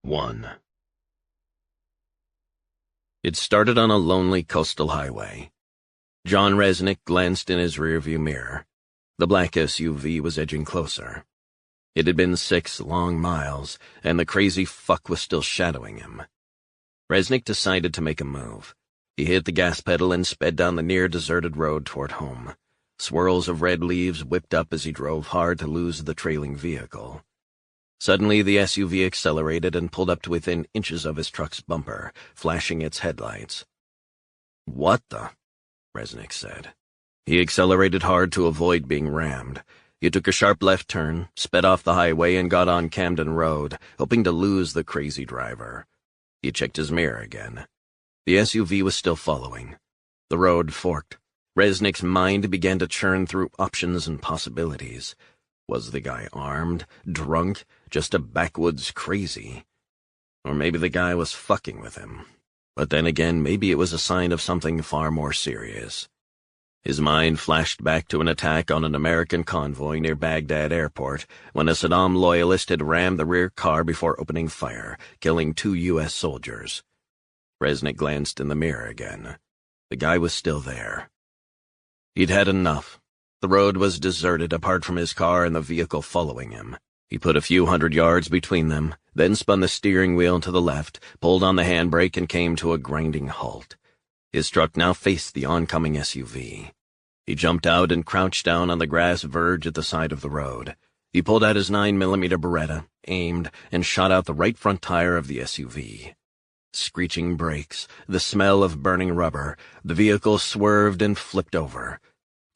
1. It started on a lonely coastal highway. John Resnick glanced in his rearview mirror. The black SUV was edging closer. It had been 6 long miles, and the crazy fuck was still shadowing him. Resnick decided to make a move. He hit the gas pedal and sped down the near-deserted road toward home. Swirls of red leaves whipped up as he drove hard to lose the trailing vehicle. Suddenly, the SUV accelerated and pulled up to within inches of his truck's bumper, flashing its headlights. "What the?" Resnick said. He accelerated hard to avoid being rammed. He took a sharp left turn, sped off the highway, and got on Camden Road, hoping to lose the crazy driver. He checked his mirror again. The SUV was still following. The road forked. Resnick's mind began to churn through options and possibilities. Was the guy armed, drunk, just a backwoods crazy? Or maybe the guy was fucking with him. But then again, maybe it was a sign of something far more serious. His mind flashed back to an attack on an American convoy near Baghdad Airport when a Saddam loyalist had rammed the rear car before opening fire, killing 2 U.S. soldiers. Resnick glanced in the mirror again. The guy was still there. He'd had enough. The road was deserted apart from his car and the vehicle following him. He put a few hundred yards between them, then spun the steering wheel to the left, pulled on the handbrake, and came to a grinding halt. His truck now faced the oncoming SUV. He jumped out and crouched down on the grass verge at the side of the road. He pulled out his 9mm Beretta, aimed, and shot out the right front tire of the SUV. Screeching brakes, the smell of burning rubber, the vehicle swerved and flipped over.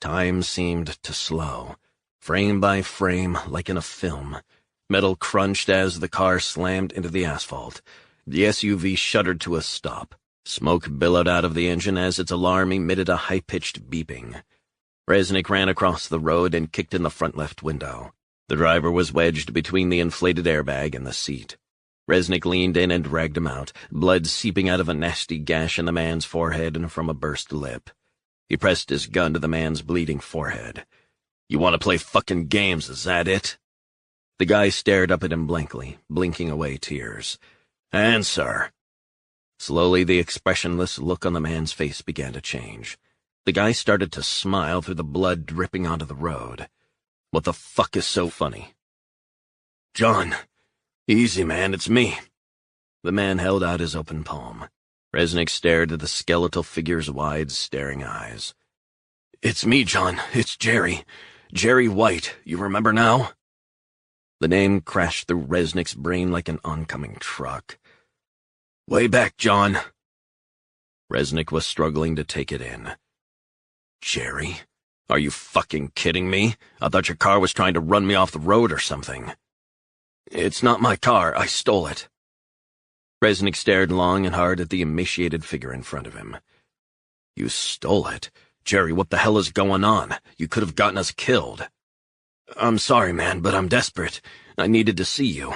Time seemed to slow, frame by frame, like in a film. Metal crunched as the car slammed into the asphalt. The SUV shuddered to a stop. Smoke billowed out of the engine as its alarm emitted a high-pitched beeping. Resnick ran across the road and kicked in the front left window. The driver was wedged between the inflated airbag and the seat. Resnick leaned in and dragged him out, blood seeping out of a nasty gash in the man's forehead and from a burst lip. He pressed his gun to the man's bleeding forehead. "You want to play fucking games, is that it?" The guy stared up at him blankly, blinking away tears. "Answer." Slowly, the expressionless look on the man's face began to change. The guy started to smile through the blood dripping onto the road. "What the fuck is so funny?" "John, easy, man, it's me." The man held out his open palm. Resnick stared at the skeletal figure's wide, staring eyes. "It's me, John. It's Jerry. Jerry White. You remember now?" The name crashed through Resnick's brain like an oncoming truck. "Way back, John." Resnick was struggling to take it in. "Jerry? Are you fucking kidding me? I thought your car was trying to run me off the road or something." "It's not my car. I stole it." Resnick stared long and hard at the emaciated figure in front of him. "You stole it? Jerry, what the hell is going on? You could have gotten us killed." "I'm sorry, man, but I'm desperate. I needed to see you."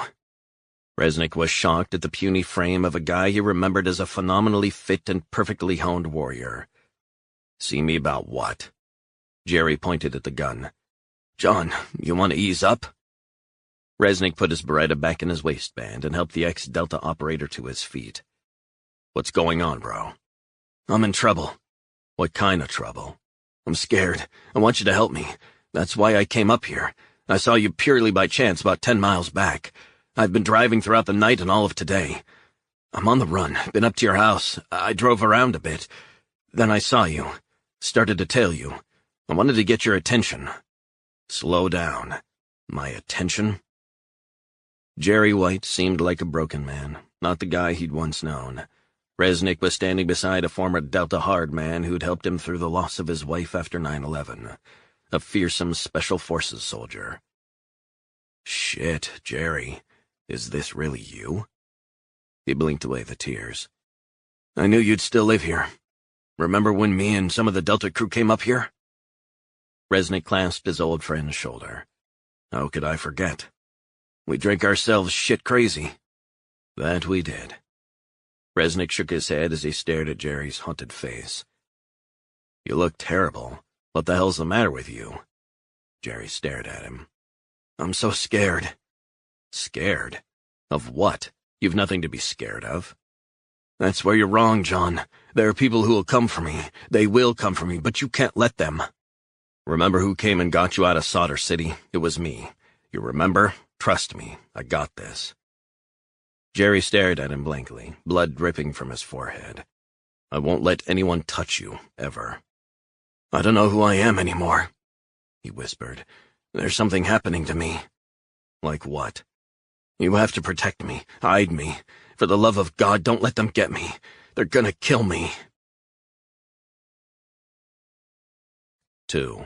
Resnick was shocked at the puny frame of a guy he remembered as a phenomenally fit and perfectly honed warrior. "See me about what?" Jerry pointed at the gun. "John, you want to ease up?" Resnick put his Beretta back in his waistband and helped the ex-Delta operator to his feet. "What's going on, bro?" "I'm in trouble." "What kind of trouble?" "I'm scared. I want you to help me. That's why I came up here. I saw you purely by chance about 10 miles back. I've been driving throughout the night and all of today. I'm on the run. Been up to your house. I drove around a bit. Then I saw you. Started to tail you. I wanted to get your attention." "Slow down. My attention?" Jerry White seemed like a broken man, not the guy he'd once known. Resnick was standing beside a former Delta hard man who'd helped him through the loss of his wife after 9/11, a fearsome Special Forces soldier. "Shit, Jerry, is this really you?" He blinked away the tears. "I knew you'd still live here. Remember when me and some of the Delta crew came up here?" Resnick clasped his old friend's shoulder. "How could I forget? We drank ourselves shit crazy." "That we did." Resnick shook his head as he stared at Jerry's haunted face. "You look terrible. What the hell's the matter with you?" Jerry stared at him. "I'm so scared." "Scared? Of what? You've nothing to be scared of. That's where you're wrong, John. There are people who will come for me. They will come for me, but you can't let them. Remember who came and got you out of Solder City? It was me. You remember? Trust me, I got this. Jerry stared at him blankly, blood dripping from his forehead. I won't let anyone touch you, ever. I don't know who I am anymore, he whispered. There's something happening to me. Like what? You have to protect me, hide me. For the love of God, don't let them get me. They're gonna kill me. 2.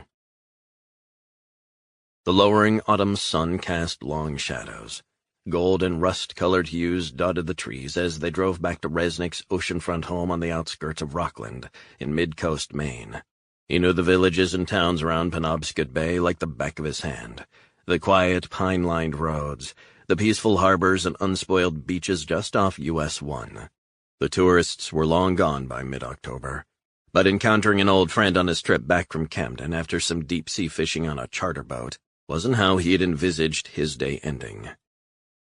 The lowering autumn sun cast long shadows. Gold and rust-colored hues dotted the trees as they drove back to Resnick's oceanfront home on the outskirts of Rockland, in mid-coast Maine. He knew the villages and towns around Penobscot Bay like the back of his hand. The quiet, pine-lined roads, the peaceful harbors and unspoiled beaches just off US 1. The tourists were long gone by mid-October, but encountering an old friend on his trip back from Camden after some deep-sea fishing on a charter boat wasn't how he had envisaged his day ending.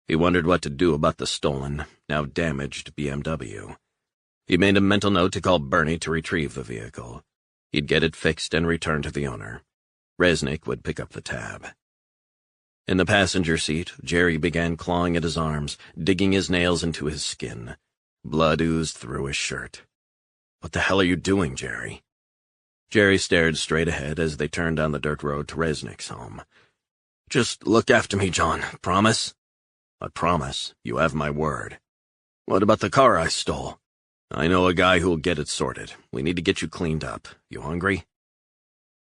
He wondered what to do about the stolen, now damaged BMW. He made a mental note to call Bernie to retrieve the vehicle. He'd get it fixed and return to the owner. Resnick would pick up the tab. In the passenger seat, Jerry began clawing at his arms, digging his nails into his skin. Blood oozed through his shirt. What the hell are you doing, Jerry? Jerry stared straight ahead as they turned down the dirt road to Resnick's home. Just look after me, John. Promise? I promise. You have my word. What about the car I stole? I know a guy who'll get it sorted. We need to get you cleaned up. You hungry?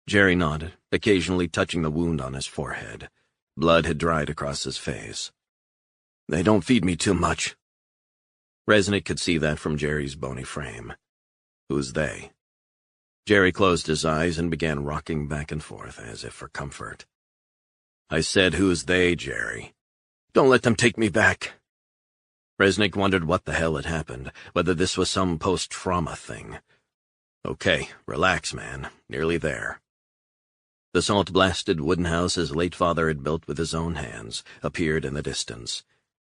Jerry nodded, occasionally touching the wound on his forehead. Blood had dried across his face. They don't feed me too much. Resnick could see that from Jerry's bony frame. Who's they? Jerry closed his eyes and began rocking back and forth as if for comfort. I said, who's they, Jerry? Don't let them take me back. Resnick wondered what the hell had happened, whether this was some post-trauma thing. Okay, relax, man. Nearly there. The salt-blasted wooden house his late father had built with his own hands appeared in the distance.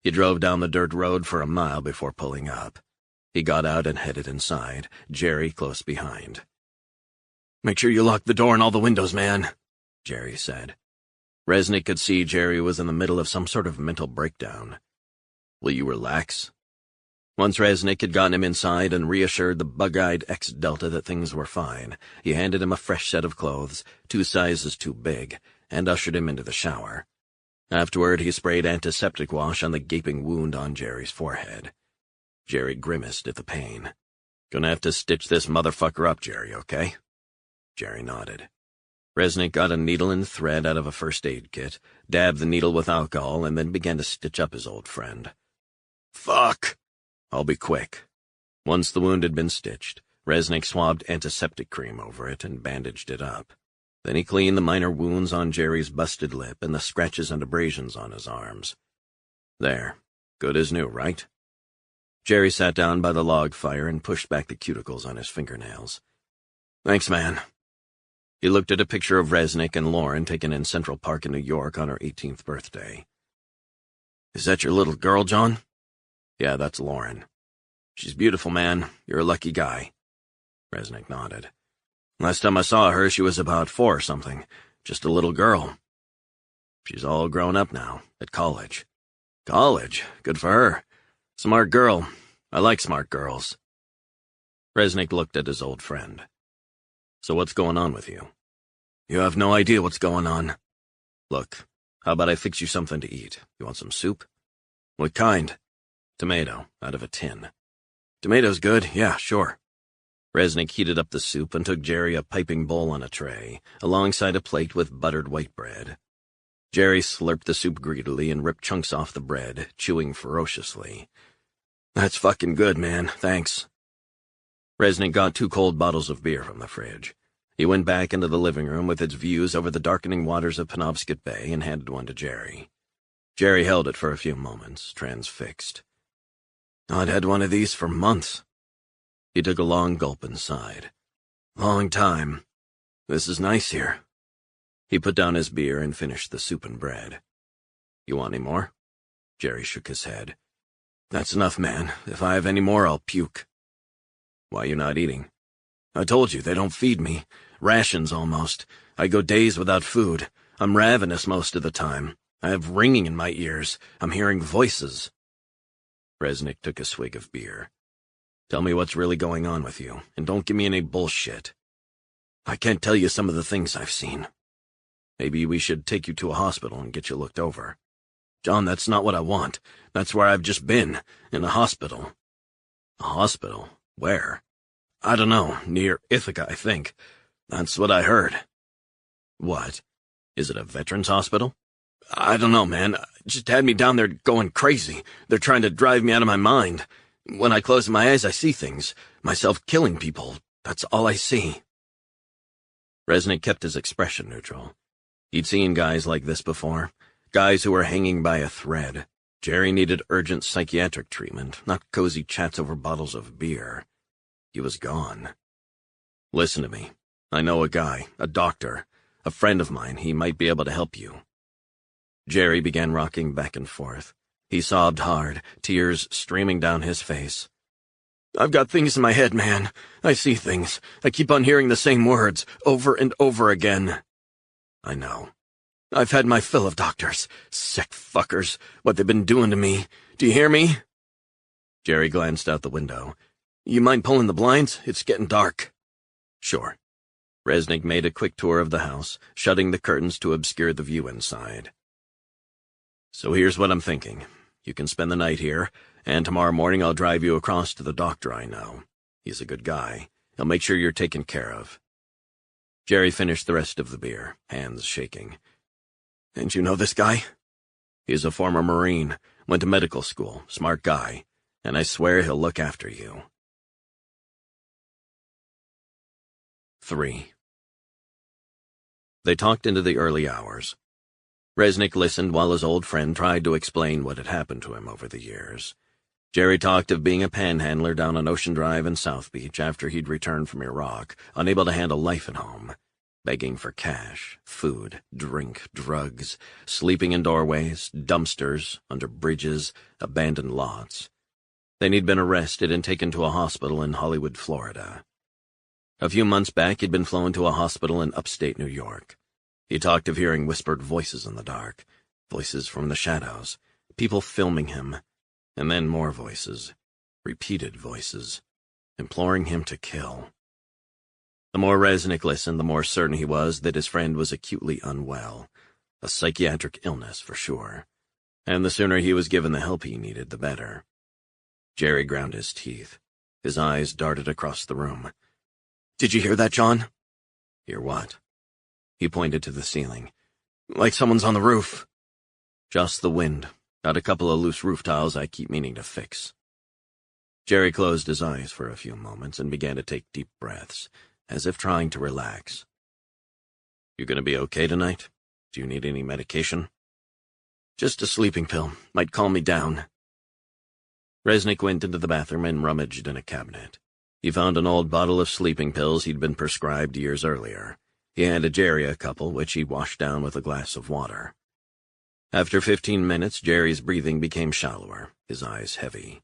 He drove down the dirt road for a mile before pulling up. He got out and headed inside, Jerry close behind. Make sure you lock the door and all the windows, man, Jerry said. Resnick could see Jerry was in the middle of some sort of mental breakdown. Will you relax? Once Resnick had gotten him inside and reassured the bug-eyed ex-Delta that things were fine, he handed him a fresh set of clothes, 2 sizes too big, and ushered him into the shower. Afterward, he sprayed antiseptic wash on the gaping wound on Jerry's forehead. Jerry grimaced at the pain. Gonna have to stitch this motherfucker up, Jerry, okay? Jerry nodded. Resnick got a needle and thread out of a first aid kit, dabbed the needle with alcohol, and then began to stitch up his old friend. Fuck! I'll be quick. Once the wound had been stitched, Resnick swabbed antiseptic cream over it and bandaged it up. Then he cleaned the minor wounds on Jerry's busted lip and the scratches and abrasions on his arms. There. Good as new, right? Jerry sat down by the log fire and pushed back the cuticles on his fingernails. Thanks, man. He looked at a picture of Resnick and Lauren taken in Central Park in New York on her 18th birthday. Is that your little girl, John? Yeah, that's Lauren. She's beautiful, man. You're a lucky guy. Resnick nodded. Last time I saw her, she was about 4 or something. Just a little girl. She's all grown up now, at college. College? Good for her. Smart girl. I like smart girls. Resnick looked at his old friend. So what's going on with you? You have no idea what's going on. Look, how about I fix you something to eat? You want some soup? What kind? Tomato, out of a tin. Tomato's good, yeah, sure. Resnick heated up the soup and took Jerry a piping bowl on a tray, alongside a plate with buttered white bread. Jerry slurped the soup greedily and ripped chunks off the bread, chewing ferociously. That's fucking good, man, thanks. Resnick got 2 cold bottles of beer from the fridge. He went back into the living room with its views over the darkening waters of Penobscot Bay and handed one to Jerry. Jerry held it for a few moments, transfixed. I'd had one of these for months. He took a long gulp and sighed. Long time. This is nice here. He put down his beer and finished the soup and bread. You want any more? Jerry shook his head. That's enough, man. If I have any more, I'll puke. Why you not eating? I told you, they don't feed me. Rations, almost. I go days without food. I'm ravenous most of the time. I have ringing in my ears. I'm hearing voices. Resnick took a swig of beer. Tell me what's really going on with you, and don't give me any bullshit. I can't tell you some of the things I've seen. Maybe we should take you to a hospital and get you looked over. John, that's not what I want. That's where I've just been, in a hospital. A hospital? Where? I don't know, near Ithaca, I think. That's what I heard. What? Is it a veterans hospital? I don't know, man. Just had me down there going crazy. They're trying to drive me out of my mind. When I close my eyes, I see things. Myself killing people. That's all I see. Resnick kept his expression neutral. He'd seen guys like this before. Guys who were hanging by a thread. Jerry needed urgent psychiatric treatment, not cozy chats over bottles of beer. He was gone. Listen to me. I know a guy, a doctor, a friend of mine. He might be able to help you. Jerry began rocking back and forth. He sobbed hard, tears streaming down his face. I've got things in my head, man. I see things. I keep on hearing the same words, over and over again. I know. I've had my fill of doctors. Sick fuckers. What they've been doing to me. Do you hear me? Jerry glanced out the window. You mind pulling the blinds? It's getting dark. Sure. Resnick made a quick tour of the house, shutting the curtains to obscure the view inside. So here's what I'm thinking. You can spend the night here, and tomorrow morning I'll drive you across to the doctor I know. He's a good guy. He'll make sure you're taken care of. Jerry finished the rest of the beer, hands shaking. And you know this guy? He's a former Marine, went to medical school, smart guy, and I swear he'll look after you. 3. They talked into the early hours. Resnick listened while his old friend tried to explain what had happened to him over the years. Jerry talked of being a panhandler down on Ocean Drive in South Beach after he'd returned from Iraq, unable to handle life at home, begging for cash, food, drink, drugs, sleeping in doorways, dumpsters, under bridges, abandoned lots. Then he'd been arrested and taken to a hospital in Hollywood, Florida. A few months back, he'd been flown to a hospital in upstate New York. He talked of hearing whispered voices in the dark, voices from the shadows, people filming him, and then more voices, repeated voices, imploring him to kill. The more Resnick listened, the more certain he was that his friend was acutely unwell, a psychiatric illness for sure, and the sooner he was given the help he needed, the better. Jerry ground his teeth. His eyes darted across the room. Did you hear that, John? Hear what? He pointed to the ceiling. Like someone's on the roof. Just the wind. Got a couple of loose roof tiles I keep meaning to fix. Jerry closed his eyes for a few moments and began to take deep breaths, as if trying to relax. You gonna be okay tonight? Do you need any medication? Just a sleeping pill. Might calm me down. Resnick went into the bathroom and rummaged in a cabinet. He found an old bottle of sleeping pills he'd been prescribed years earlier. He handed Jerry a couple, which he washed down with a glass of water. After 15 minutes, Jerry's breathing became shallower, his eyes heavy.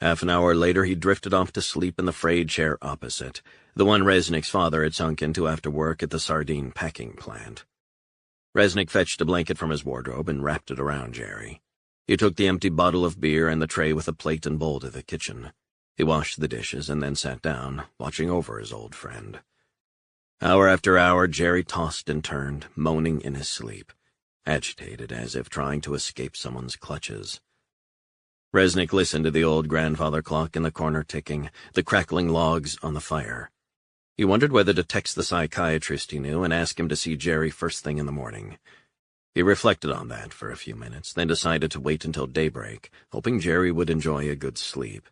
Half an hour later, he drifted off to sleep in the frayed chair opposite, the one Resnick's father had sunk into after work at the sardine packing plant. Resnick fetched a blanket from his wardrobe and wrapped it around Jerry. He took the empty bottle of beer and the tray with a plate and bowl to the kitchen. He washed the dishes and then sat down, watching over his old friend. Hour after hour, Jerry tossed and turned, moaning in his sleep, agitated as if trying to escape someone's clutches. Resnick listened to the old grandfather clock in the corner ticking, the crackling logs on the fire. He wondered whether to text the psychiatrist he knew and ask him to see Jerry first thing in the morning. He reflected on that for a few minutes, then decided to wait until daybreak, hoping Jerry would enjoy a good sleep.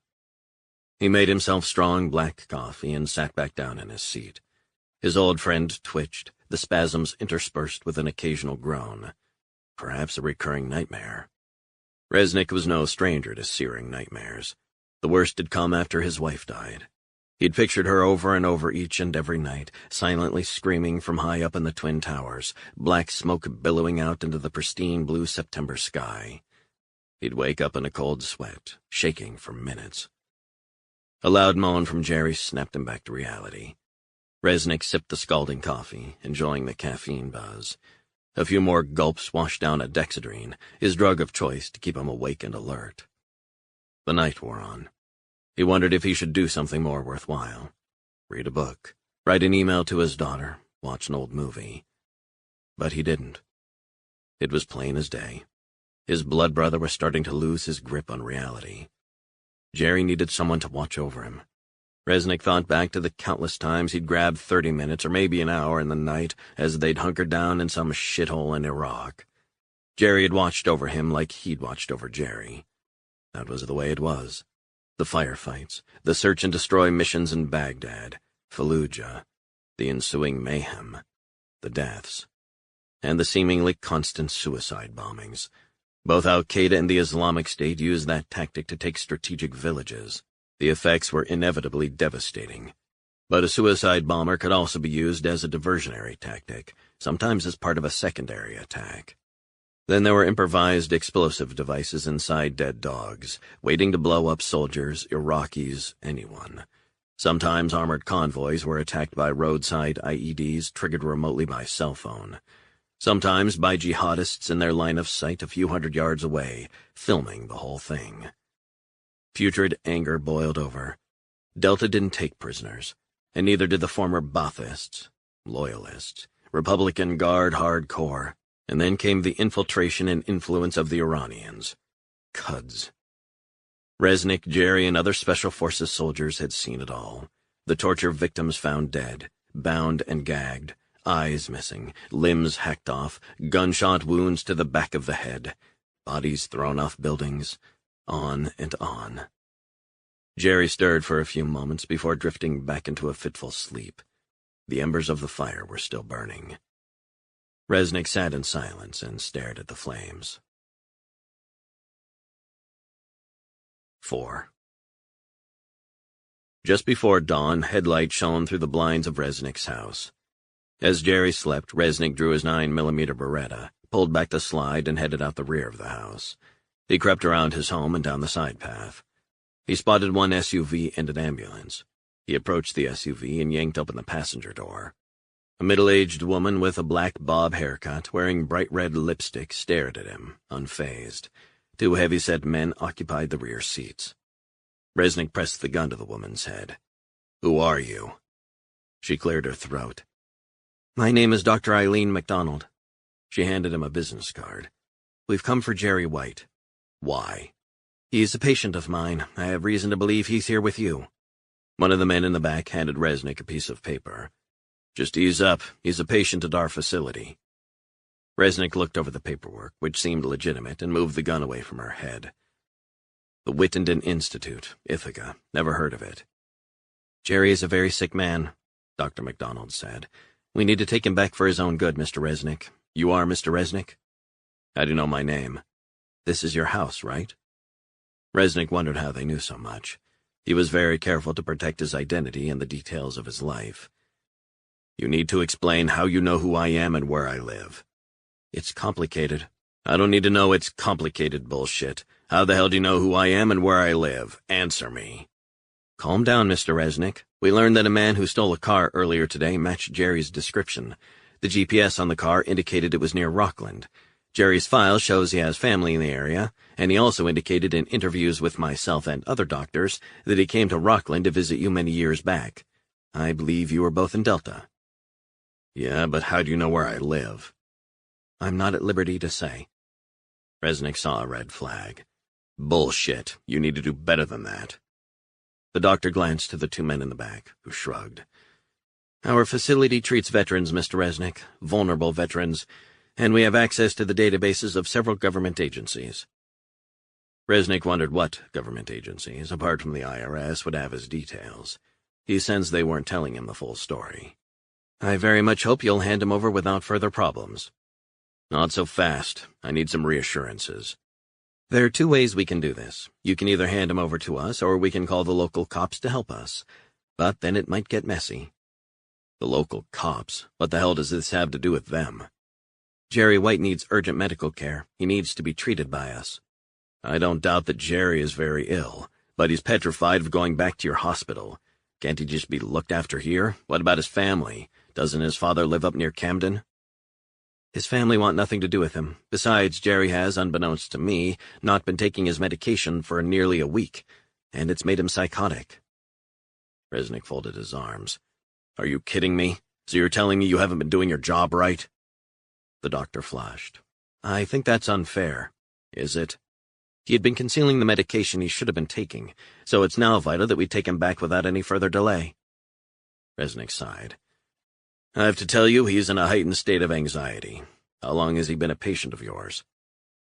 He made himself strong black coffee and sat back down in his seat. His old friend twitched, the spasms interspersed with an occasional groan. Perhaps a recurring nightmare. Resnick was no stranger to searing nightmares. The worst had come after his wife died. He'd pictured her over and over each and every night, silently screaming from high up in the Twin Towers, black smoke billowing out into the pristine blue September sky. He'd wake up in a cold sweat, shaking for minutes. A loud moan from Jerry snapped him back to reality. Resnick sipped the scalding coffee, enjoying the caffeine buzz. A few more gulps washed down a Dexedrine, his drug of choice to keep him awake and alert. The night wore on. He wondered if he should do something more worthwhile. Read a book, write an email to his daughter, watch an old movie. But he didn't. It was plain as day. His blood brother was starting to lose his grip on reality. Jerry needed someone to watch over him. Resnick thought back to the countless times he'd grabbed 30 minutes or maybe an hour in the night as they'd hunkered down in some shithole in Iraq. Jerry had watched over him like he'd watched over Jerry. That was the way it was. The firefights, the search and destroy missions in Baghdad, Fallujah, the ensuing mayhem, the deaths, and the seemingly constant suicide bombings. Both Al-Qaeda and the Islamic State used that tactic to take strategic villages. The effects were inevitably devastating. But a suicide bomber could also be used as a diversionary tactic, sometimes as part of a secondary attack. Then there were improvised explosive devices inside dead dogs, waiting to blow up soldiers, Iraqis, anyone. Sometimes armored convoys were attacked by roadside IEDs triggered remotely by cell phone. Sometimes by jihadists in their line of sight a few hundred yards away, filming the whole thing. Putrid anger boiled over. Delta didn't take prisoners, and neither did the former Baathists, loyalists, Republican Guard hardcore, and then came the infiltration and influence of the Iranians. Cuds. Resnick, Jerry, and other Special Forces soldiers had seen it all. The torture victims found dead, bound and gagged, eyes missing, limbs hacked off, gunshot wounds to the back of the head, bodies thrown off buildings, on and on. Jerry stirred for a few moments before drifting back into a fitful sleep. The embers of the fire were still burning. Resnick sat in silence and stared at the flames. 4. Just before dawn, headlights shone through the blinds of Resnick's house. As Jerry slept, Resnick drew his 9mm Beretta, pulled back the slide, and headed out the rear of the house. He crept around his home and down the side path. He spotted one SUV and an ambulance. He approached the SUV and yanked open the passenger door. A middle-aged woman with a black bob haircut, wearing bright red lipstick, stared at him, unfazed. Two heavy-set men occupied the rear seats. Resnick pressed the gun to the woman's head. "Who are you?" She cleared her throat. "My name is Dr. Eileen MacDonald." She handed him a business card. "We've come for Jerry White." "Why?" "He's a patient of mine. I have reason to believe he's here with you." One of the men in the back handed Resnick a piece of paper. "Just ease up. He's a patient at our facility." Resnick looked over the paperwork, which seemed legitimate, and moved the gun away from her head. The Wittenden Institute, Ithaca. Never heard of it. "Jerry is a very sick man," Dr. MacDonald said. "We need to take him back for his own good, Mr. Resnick. You are Mr. Resnick?" "How do you know my name?" "This is your house, right?" Resnick wondered how they knew so much. He was very careful to protect his identity and the details of his life. "You need to explain how you know who I am and where I live." "It's complicated." "I don't need to know it's complicated bullshit. How the hell do you know who I am and where I live? Answer me." "Calm down, Mr. Resnick. We learned that a man who stole a car earlier today matched Jerry's description. The GPS on the car indicated it was near Rockland. Jerry's file shows he has family in the area, and he also indicated in interviews with myself and other doctors that he came to Rockland to visit you many years back. I believe you were both in Delta." "Yeah, but how do you know where I live?" "I'm not at liberty to say." Resnick saw a red flag. "Bullshit. You need to do better than that." The doctor glanced to the two men in the back, who shrugged. "Our facility treats veterans, Mr. Resnick, vulnerable veterans, and we have access to the databases of several government agencies." Resnick wondered what government agencies, apart from the IRS, would have his details. He sensed they weren't telling him the full story. "I very much hope you'll hand him over without further problems." "Not so fast. I need some reassurances." "There are two ways we can do this. You can either hand him over to us, or we can call the local cops to help us. But then it might get messy." "The local cops? What the hell does this have to do with them?" "Jerry White needs urgent medical care. He needs to be treated by us." I don't doubt that Jerry is very ill, but he's petrified of going back to your hospital. Can't he just be looked after here? What about his family? Doesn't his father live up near Camden? His family want nothing to do with him. Besides, Jerry has, unbeknownst to me, not been taking his medication for nearly a week, and it's made him psychotic. Resnick folded his arms. Are you kidding me? So you're telling me you haven't been doing your job right? The doctor flushed. I think that's unfair. Is it? He had been concealing the medication he should have been taking, so it's now vital that we take him back without any further delay. Resnick sighed. I have to tell you, he's in a heightened state of anxiety. How long has he been a patient of yours?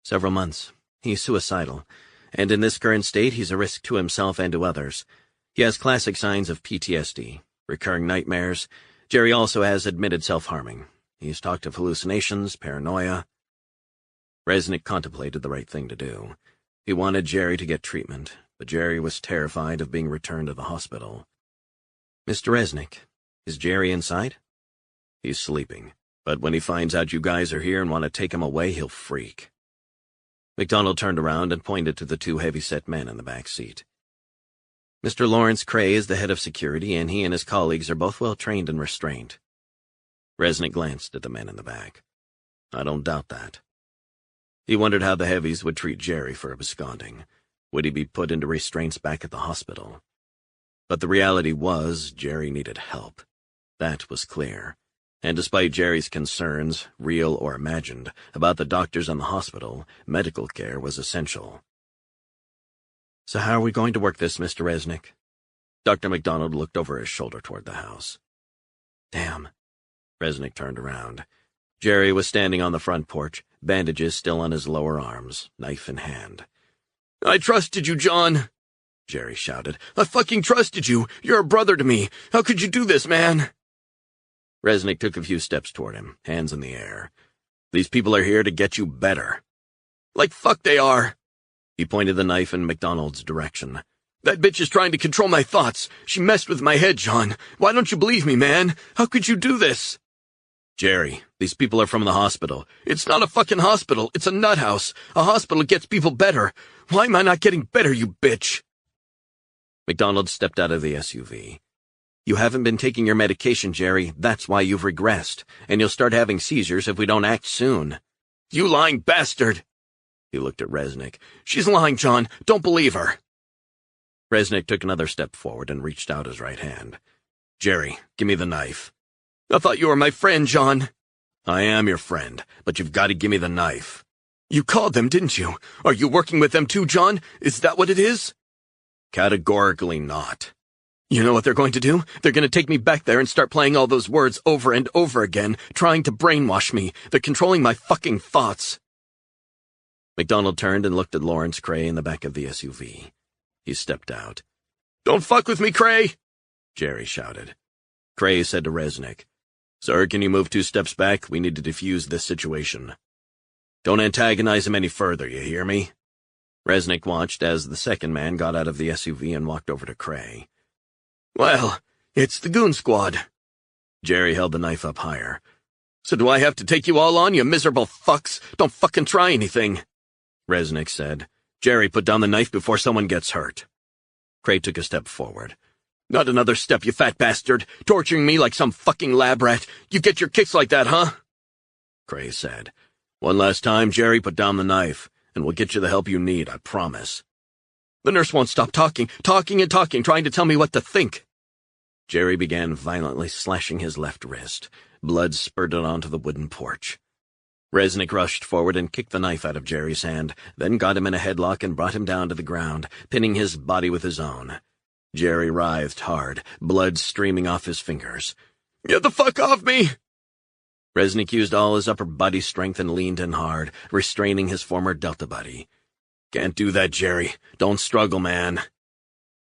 Several months. He's suicidal, and in this current state he's a risk to himself and to others. He has classic signs of PTSD, recurring nightmares. Jerry also has admitted self-harming. He's talked of hallucinations, paranoia. Resnick contemplated the right thing to do. He wanted Jerry to get treatment, but Jerry was terrified of being returned to the hospital. Mr. Resnick, is Jerry inside? He's sleeping, but when he finds out you guys are here and want to take him away, he'll freak. MacDonald turned around and pointed to the two heavy-set men in the back seat. Mr. Lawrence Cray is the head of security, and he and his colleagues are both well-trained and restrained. Resnick glanced at the men in the back. I don't doubt that. He wondered how the heavies would treat Jerry for absconding. Would he be put into restraints back at the hospital? But the reality was, Jerry needed help. That was clear. And despite Jerry's concerns, real or imagined, about the doctors and the hospital, medical care was essential. So how are we going to work this, Mr. Resnick? Dr. MacDonald looked over his shoulder toward the house. Damn. Resnick turned around. Jerry was standing on the front porch, bandages still on his lower arms, knife in hand. I trusted you, John, Jerry shouted. I fucking trusted you. You're a brother to me. How could you do this, man? Resnick took a few steps toward him, hands in the air. These people are here to get you better. Like fuck they are. He pointed the knife in MacDonald's direction. That bitch is trying to control my thoughts. She messed with my head, John. Why don't you believe me, man? How could you do this? Jerry, these people are from the hospital. It's not a fucking hospital. It's a nut house. A hospital gets people better. Why am I not getting better, you bitch? MacDonald stepped out of the SUV. You haven't been taking your medication, Jerry. That's why you've regressed. And you'll start having seizures if we don't act soon. You lying bastard! He looked at Resnick. She's lying, John. Don't believe her. Resnick took another step forward and reached out his right hand. Jerry, give me the knife. I thought you were my friend, John. I am your friend, but you've got to give me the knife. You called them, didn't you? Are you working with them too, John? Is that what it is? Categorically not. You know what they're going to do? They're going to take me back there and start playing all those words over and over again, trying to brainwash me. They're controlling my fucking thoughts. MacDonald turned and looked at Lawrence Cray in the back of the SUV. He stepped out. Don't fuck with me, Cray! Jerry shouted. Cray said to Resnick, Sir, can you move 2 steps back? We need to defuse this situation. Don't antagonize him any further, you hear me? Resnick watched as the second man got out of the SUV and walked over to Cray. Well, it's the goon squad. Jerry held the knife up higher. So do I have to take you all on, you miserable fucks? Don't fucking try anything. Resnick said. Jerry, put down the knife before someone gets hurt. Cray took a step forward. Not another step, you fat bastard. Torturing me like some fucking lab rat. You get your kicks like that, huh? Cray said. One last time, Jerry, put down the knife, and we'll get you the help you need, I promise. The nurse won't stop talking, trying to tell me what to think. Jerry began violently slashing his left wrist. Blood spurted onto the wooden porch. Resnick rushed forward and kicked the knife out of Jerry's hand, then got him in a headlock and brought him down to the ground, pinning his body with his own. Jerry writhed hard, blood streaming off his fingers. Get the fuck off me! Resnick used all his upper body strength and leaned in hard, restraining his former Delta buddy. Can't do that, Jerry. Don't struggle, man.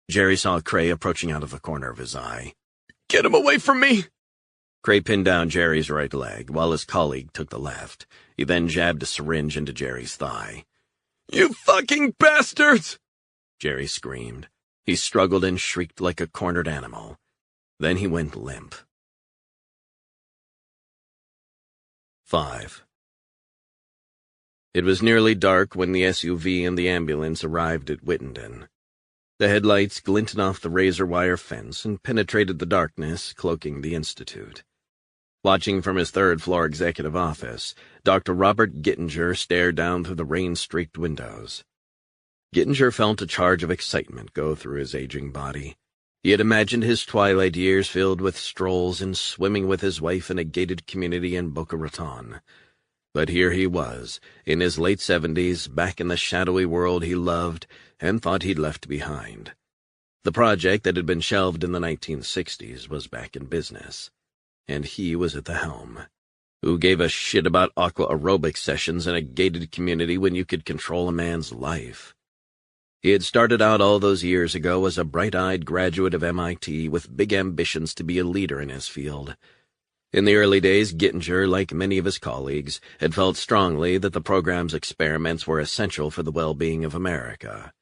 Jerry saw Cray approaching out of the corner of his eye. Get him away from me! Cray pinned down Jerry's right leg, while his colleague took the left. He then jabbed a syringe into Jerry's thigh. You fucking bastards! Jerry screamed. He struggled and shrieked like a cornered animal. Then he went limp. 5. It was nearly dark when the SUV and the ambulance arrived at Wittenden. The headlights glinted off the razor-wire fence and penetrated the darkness, cloaking the institute. Watching from his third-floor executive office, Dr. Robert Gittinger stared down through the rain-streaked windows. Gittinger felt a charge of excitement go through his aging body. He had imagined his twilight years filled with strolls and swimming with his wife in a gated community in Boca Raton. But here he was, in his late 70s, back in the shadowy world he loved and thought he'd left behind. The project that had been shelved in the 1960s was back in business, and he was at the helm. Who gave a shit about aqua aerobic sessions in a gated community when you could control a man's life? He had started out all those years ago as a bright-eyed graduate of MIT with big ambitions to be a leader in his field. In the early days, Gittinger, like many of his colleagues, had felt strongly that the program's experiments were essential for the well-being of America.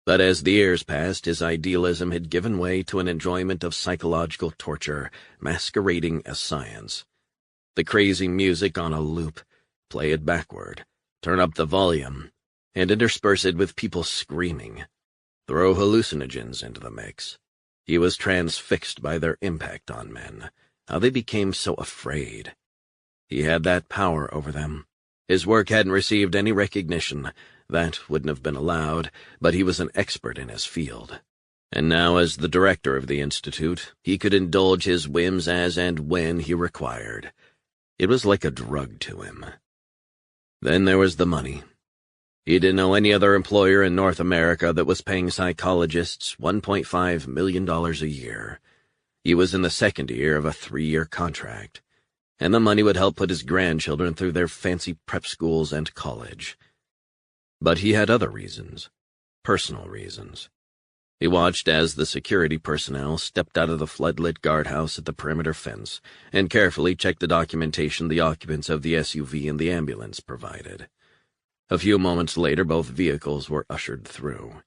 But as the years passed, his idealism had given way to an enjoyment of psychological torture, masquerading as science. The crazy music on a loop, play it backward, turn up the volume, and intersperse it with people screaming. Throw hallucinogens into the mix. He was transfixed by their impact on men, how they became so afraid. He had that power over them. His work hadn't received any recognition. That wouldn't have been allowed, but he was an expert in his field. And now, as the director of the Institute, he could indulge his whims as and when he required. It was like a drug to him. Then there was the money. He didn't know any other employer in North America that was paying psychologists $1.5 million a year. He was in the second year of a 3-year contract, and the money would help put his grandchildren through their fancy prep schools and college. But he had other reasons, personal reasons. He watched as the security personnel stepped out of the floodlit guardhouse at the perimeter fence and carefully checked the documentation the occupants of the SUV and the ambulance provided. A few moments later, both vehicles were ushered through.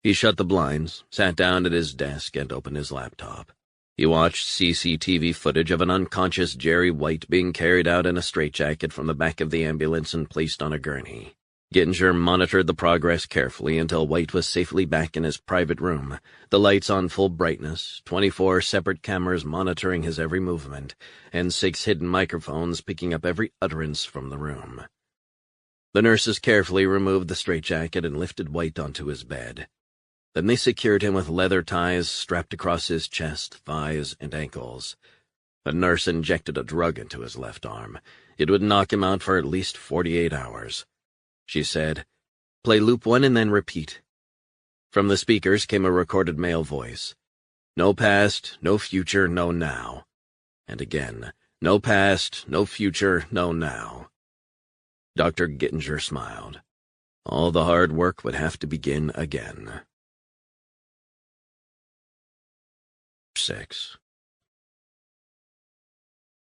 He shut the blinds, sat down at his desk, and opened his laptop. He watched CCTV footage of an unconscious Jerry White being carried out in a straitjacket from the back of the ambulance and placed on a gurney. Gittinger monitored the progress carefully until White was safely back in his private room, the lights on full brightness, 24 separate cameras monitoring his every movement, and 6 hidden microphones picking up every utterance from the room. The nurses carefully removed the straitjacket and lifted White onto his bed. Then they secured him with leather ties strapped across his chest, thighs, and ankles. A nurse injected a drug into his left arm. It would knock him out for at least 48 hours. She said, "Play loop 1 and then repeat." From the speakers came a recorded male voice. "No past, no future, no now." And again, "No past, no future, no now." Dr. Gittinger smiled. All the hard work would have to begin again. 6.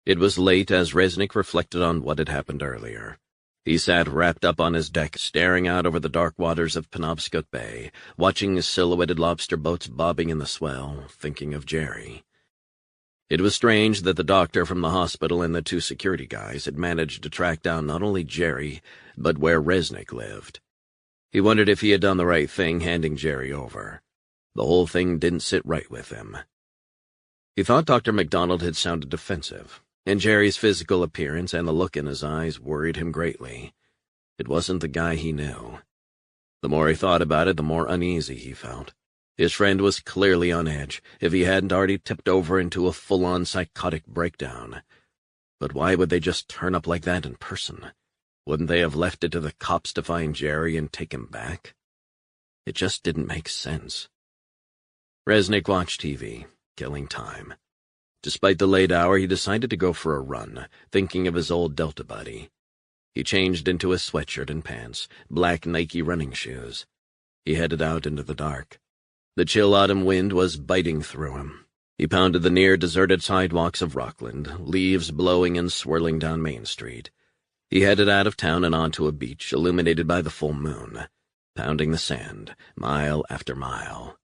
It was late as Resnick reflected on what had happened earlier. He sat wrapped up on his deck, staring out over the dark waters of Penobscot Bay, watching silhouetted lobster boats bobbing in the swell, thinking of Jerry. It was strange that the doctor from the hospital and the 2 security guys had managed to track down not only Jerry, but where Resnick lived. He wondered if he had done the right thing handing Jerry over. The whole thing didn't sit right with him. He thought Dr. MacDonald had sounded defensive, and Jerry's physical appearance and the look in his eyes worried him greatly. It wasn't the guy he knew. The more he thought about it, the more uneasy he felt. His friend was clearly on edge, if he hadn't already tipped over into a full-on psychotic breakdown. But why would they just turn up like that in person? Wouldn't they have left it to the cops to find Jerry and take him back? It just didn't make sense. Resnick watched TV, killing time. Despite the late hour, he decided to go for a run, thinking of his old Delta buddy. He changed into a sweatshirt and pants, black Nike running shoes. He headed out into the dark. The chill autumn wind was biting through him. He pounded the near-deserted sidewalks of Rockland, leaves blowing and swirling down Main Street. He headed out of town and onto a beach illuminated by the full moon, pounding the sand, mile after mile.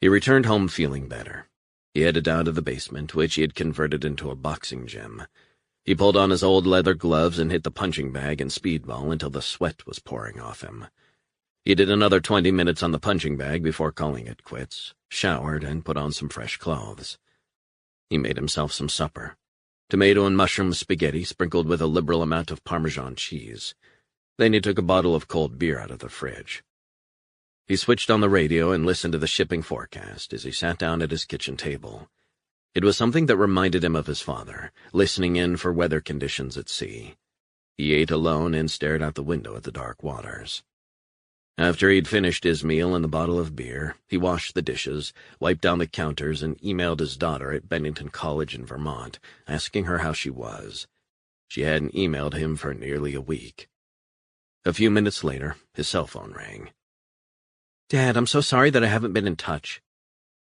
He returned home feeling better. He headed down to the basement, which he had converted into a boxing gym. He pulled on his old leather gloves and hit the punching bag and speedball until the sweat was pouring off him. He did another 20 minutes on the punching bag before calling it quits, showered, and put on some fresh clothes. He made himself some supper. Tomato and mushroom spaghetti sprinkled with a liberal amount of Parmesan cheese. Then he took a bottle of cold beer out of the fridge. He switched on the radio and listened to the shipping forecast as he sat down at his kitchen table. It was something that reminded him of his father, listening in for weather conditions at sea. He ate alone and stared out the window at the dark waters. After he'd finished his meal and the bottle of beer, he washed the dishes, wiped down the counters, and emailed his daughter at Bennington College in Vermont, asking her how she was. She hadn't emailed him for nearly a week. A few minutes later, his cell phone rang. "Dad, I'm so sorry that I haven't been in touch."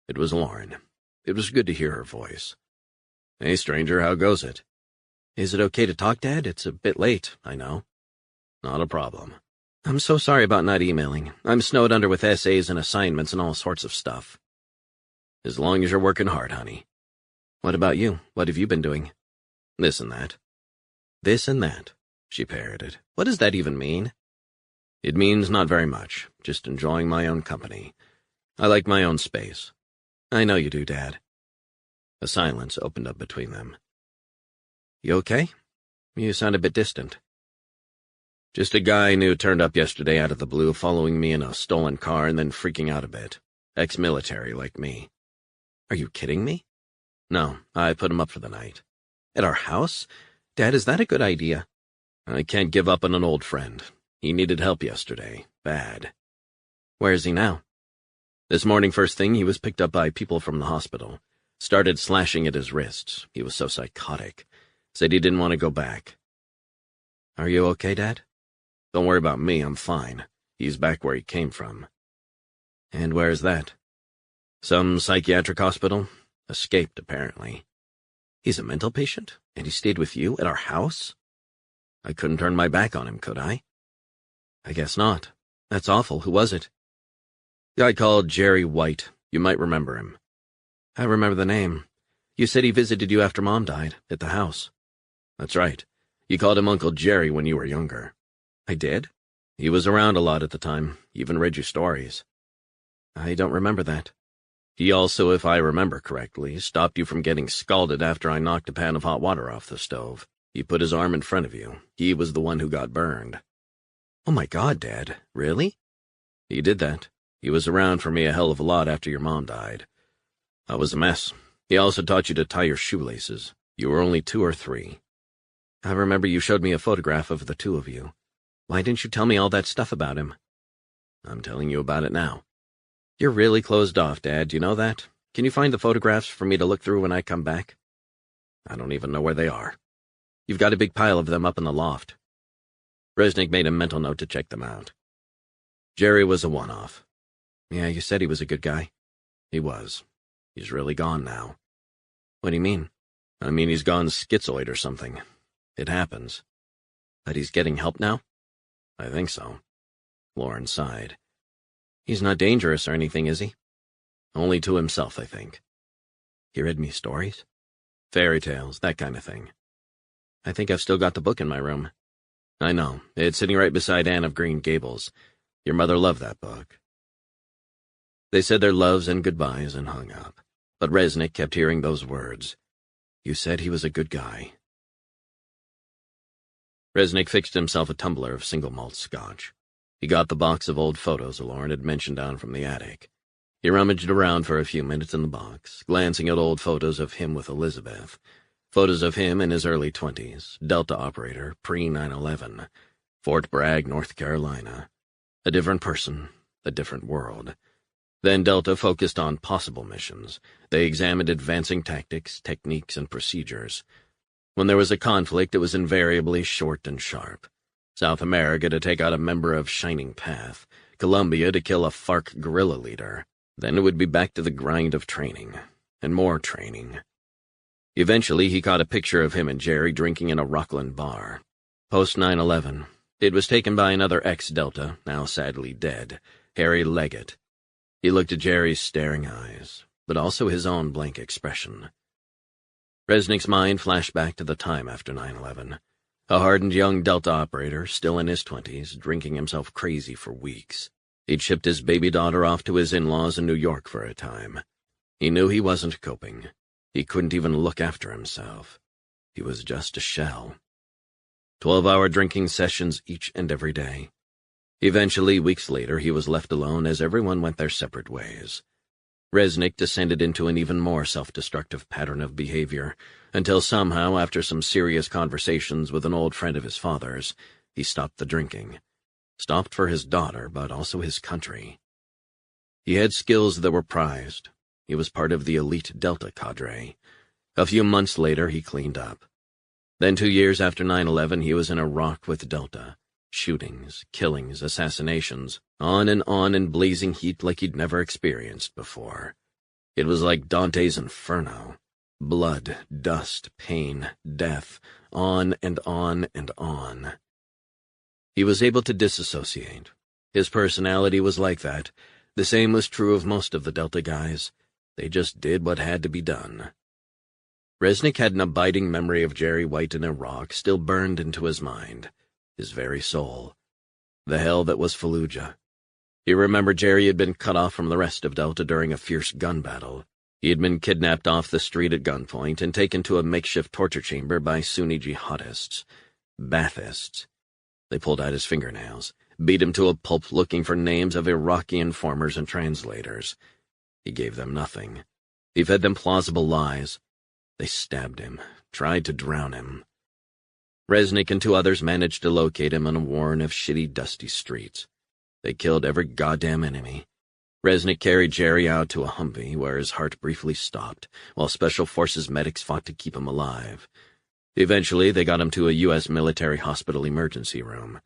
It was Lauren. It was good to hear her voice. "Hey, stranger, how goes it?" "Is it okay to talk, Dad? It's a bit late, I know." "Not a problem." "I'm so sorry about not emailing. I'm snowed under with essays and assignments and all sorts of stuff." "As long as you're working hard, honey." "What about you? What have you been doing?" "This and that." "This and that," she parroted. "What does that even mean?" "It means not very much, just enjoying my own company. I like my own space." "I know you do, Dad." A silence opened up between them. "You okay? You sound a bit distant." "Just a guy I knew turned up yesterday out of the blue, following me in a stolen car and then freaking out a bit. Ex-military like me." "Are you kidding me?" "No, I put him up for the night." "At our house? Dad, is that a good idea?" "I can't give up on an old friend. He needed help yesterday. Bad." "Where is he now?" "This morning first thing, he was picked up by people from the hospital. Started slashing at his wrists. He was so psychotic. Said he didn't want to go back." "Are you okay, Dad?" "Don't worry about me, I'm fine. He's back where he came from." "And where is that?" "Some psychiatric hospital. Escaped, apparently." "He's a mental patient? And he stayed with you at our house?" "I couldn't turn my back on him, could I?" "I guess not. That's awful. Who was it?" "Guy called Jerry White. You might remember him." "I remember the name. You said he visited you after Mom died, at the house." "That's right. You called him Uncle Jerry when you were younger." "I did?" "He was around a lot at the time. Even read you stories." "I don't remember that." "He also, if I remember correctly, stopped you from getting scalded after I knocked a pan of hot water off the stove. He put his arm in front of you. He was the one who got burned." "Oh my God, Dad. Really?" "He did that. He was around for me a hell of a lot after your mom died. I was a mess. He also taught you to tie your shoelaces. You were only 2 or 3. "I remember you showed me a photograph of the 2 of you. Why didn't you tell me all that stuff about him?" "I'm telling you about it now." "You're really closed off, Dad. Do you know that? Can you find the photographs for me to look through when I come back?" "I don't even know where they are." "You've got a big pile of them up in the loft." Resnick made a mental note to check them out. Jerry was a one-off. "Yeah, you said he was a good guy." "He was. He's really gone now." "What do you mean?" "I mean he's gone schizoid or something. It happens." "But he's getting help now?" "I think so." Lauren sighed. "He's not dangerous or anything, is he?" "Only to himself, I think." "He read me stories?" "Fairy tales, that kind of thing." "I think I've still got the book in my room." "I know. It's sitting right beside Anne of Green Gables. Your mother loved that book." They said their loves and goodbyes and hung up, but Resnick kept hearing those words. "You said he was a good guy." Resnick fixed himself a tumbler of single malt scotch. He got the box of old photos Lauren had mentioned down from the attic. He rummaged around for a few minutes in the box, glancing at old photos of him with Elizabeth. Photos of him in his early 20s, Delta operator, pre-9/11, Fort Bragg, North Carolina. A different person, a different world. Then Delta focused on possible missions. They examined advancing tactics, techniques, and procedures. When there was a conflict, it was invariably short and sharp. South America to take out a member of Shining Path, Colombia to kill a FARC guerrilla leader. Then it would be back to the grind of training, and more training. Eventually, he caught a picture of him and Jerry drinking in a Rockland bar. Post-9/11, it was taken by another ex-Delta, now sadly dead, Harry Leggett. He looked at Jerry's staring eyes, but also his own blank expression. Resnick's mind flashed back to the time after 9/11. A hardened young Delta operator, still in his 20s, drinking himself crazy for weeks. He'd shipped his baby daughter off to his in-laws in New York for a time. He knew he wasn't coping. He couldn't even look after himself. He was just a shell. 12-hour drinking sessions each and every day. Eventually, weeks later, he was left alone as everyone went their separate ways. Resnick descended into an even more self-destructive pattern of behavior, until somehow, after some serious conversations with an old friend of his father's, he stopped the drinking. Stopped for his daughter, but also his country. He had skills that were prized. He was part of the elite Delta cadre. A few months later, he cleaned up. Then 2 years after 9/11, he was in Iraq with Delta. Shootings, killings, assassinations, on in blazing heat like he'd never experienced before. It was like Dante's Inferno. Blood, dust, pain, death, on and on and on. He was able to disassociate. His personality was like that. The same was true of most of the Delta guys. They just did what had to be done. Resnick had an abiding memory of Jerry White in Iraq still burned into his mind, his very soul. The hell that was Fallujah. He remembered Jerry had been cut off from the rest of Delta during a fierce gun battle. He had been kidnapped off the street at gunpoint and taken to a makeshift torture chamber by Sunni jihadists, Baathists. They pulled out his fingernails, beat him to a pulp looking for names of Iraqi informers and translators. He gave them nothing. He fed them plausible lies. They stabbed him, tried to drown him. Resnick and 2 others managed to locate him on a warren of shitty, dusty streets. They killed every goddamn enemy. Resnick carried Jerry out to a Humvee, where his heart briefly stopped, while Special Forces medics fought to keep him alive. Eventually, they got him to a U.S. military hospital emergency room,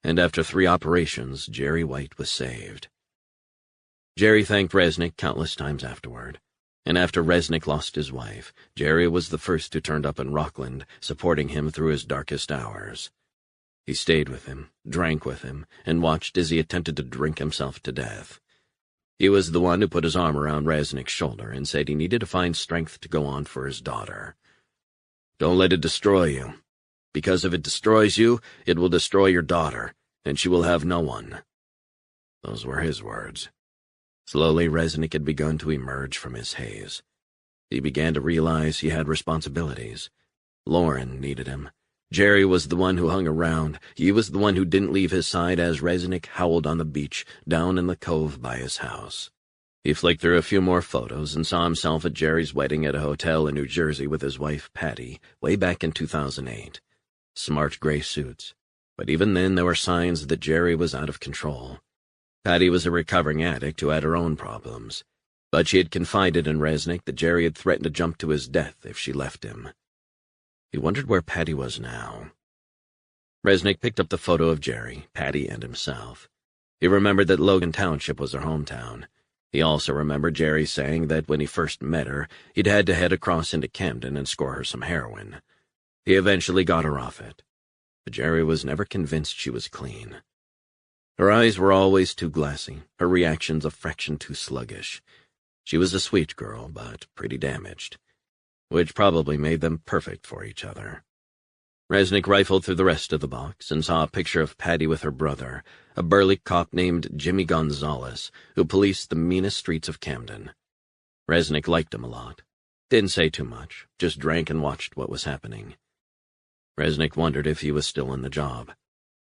and after 3 operations, Jerry White was saved. Jerry thanked Resnick countless times afterward. And after Resnick lost his wife, Jerry was the first who turned up in Rockland, supporting him through his darkest hours. He stayed with him, drank with him, and watched as he attempted to drink himself to death. He was the one who put his arm around Resnick's shoulder and said he needed to find strength to go on for his daughter. Don't let it destroy you. Because if it destroys you, it will destroy your daughter, and she will have no one. Those were his words. Slowly, Resnick had begun to emerge from his haze. He began to realize he had responsibilities. Lauren needed him. Jerry was the one who hung around. He was the one who didn't leave his side as Resnick howled on the beach down in the cove by his house. He flicked through a few more photos and saw himself at Jerry's wedding at a hotel in New Jersey with his wife, Patty, way back in 2008. Smart gray suits. But even then, there were signs that Jerry was out of control. Patty was a recovering addict who had her own problems, but she had confided in Resnick that Jerry had threatened to jump to his death if she left him. He wondered where Patty was now. Resnick picked up the photo of Jerry, Patty, and himself. He remembered that Logan Township was her hometown. He also remembered Jerry saying that when he first met her, he'd had to head across into Camden and score her some heroin. He eventually got her off it, but Jerry was never convinced she was clean. Her eyes were always too glassy, her reactions a fraction too sluggish. She was a sweet girl, but pretty damaged, which probably made them perfect for each other. Resnick rifled through the rest of the box and saw a picture of Patty with her brother, a burly cop named Jimmy Gonzalez, who policed the meanest streets of Camden. Resnick liked him a lot. Didn't say too much, just drank and watched what was happening. Resnick wondered if he was still in the job.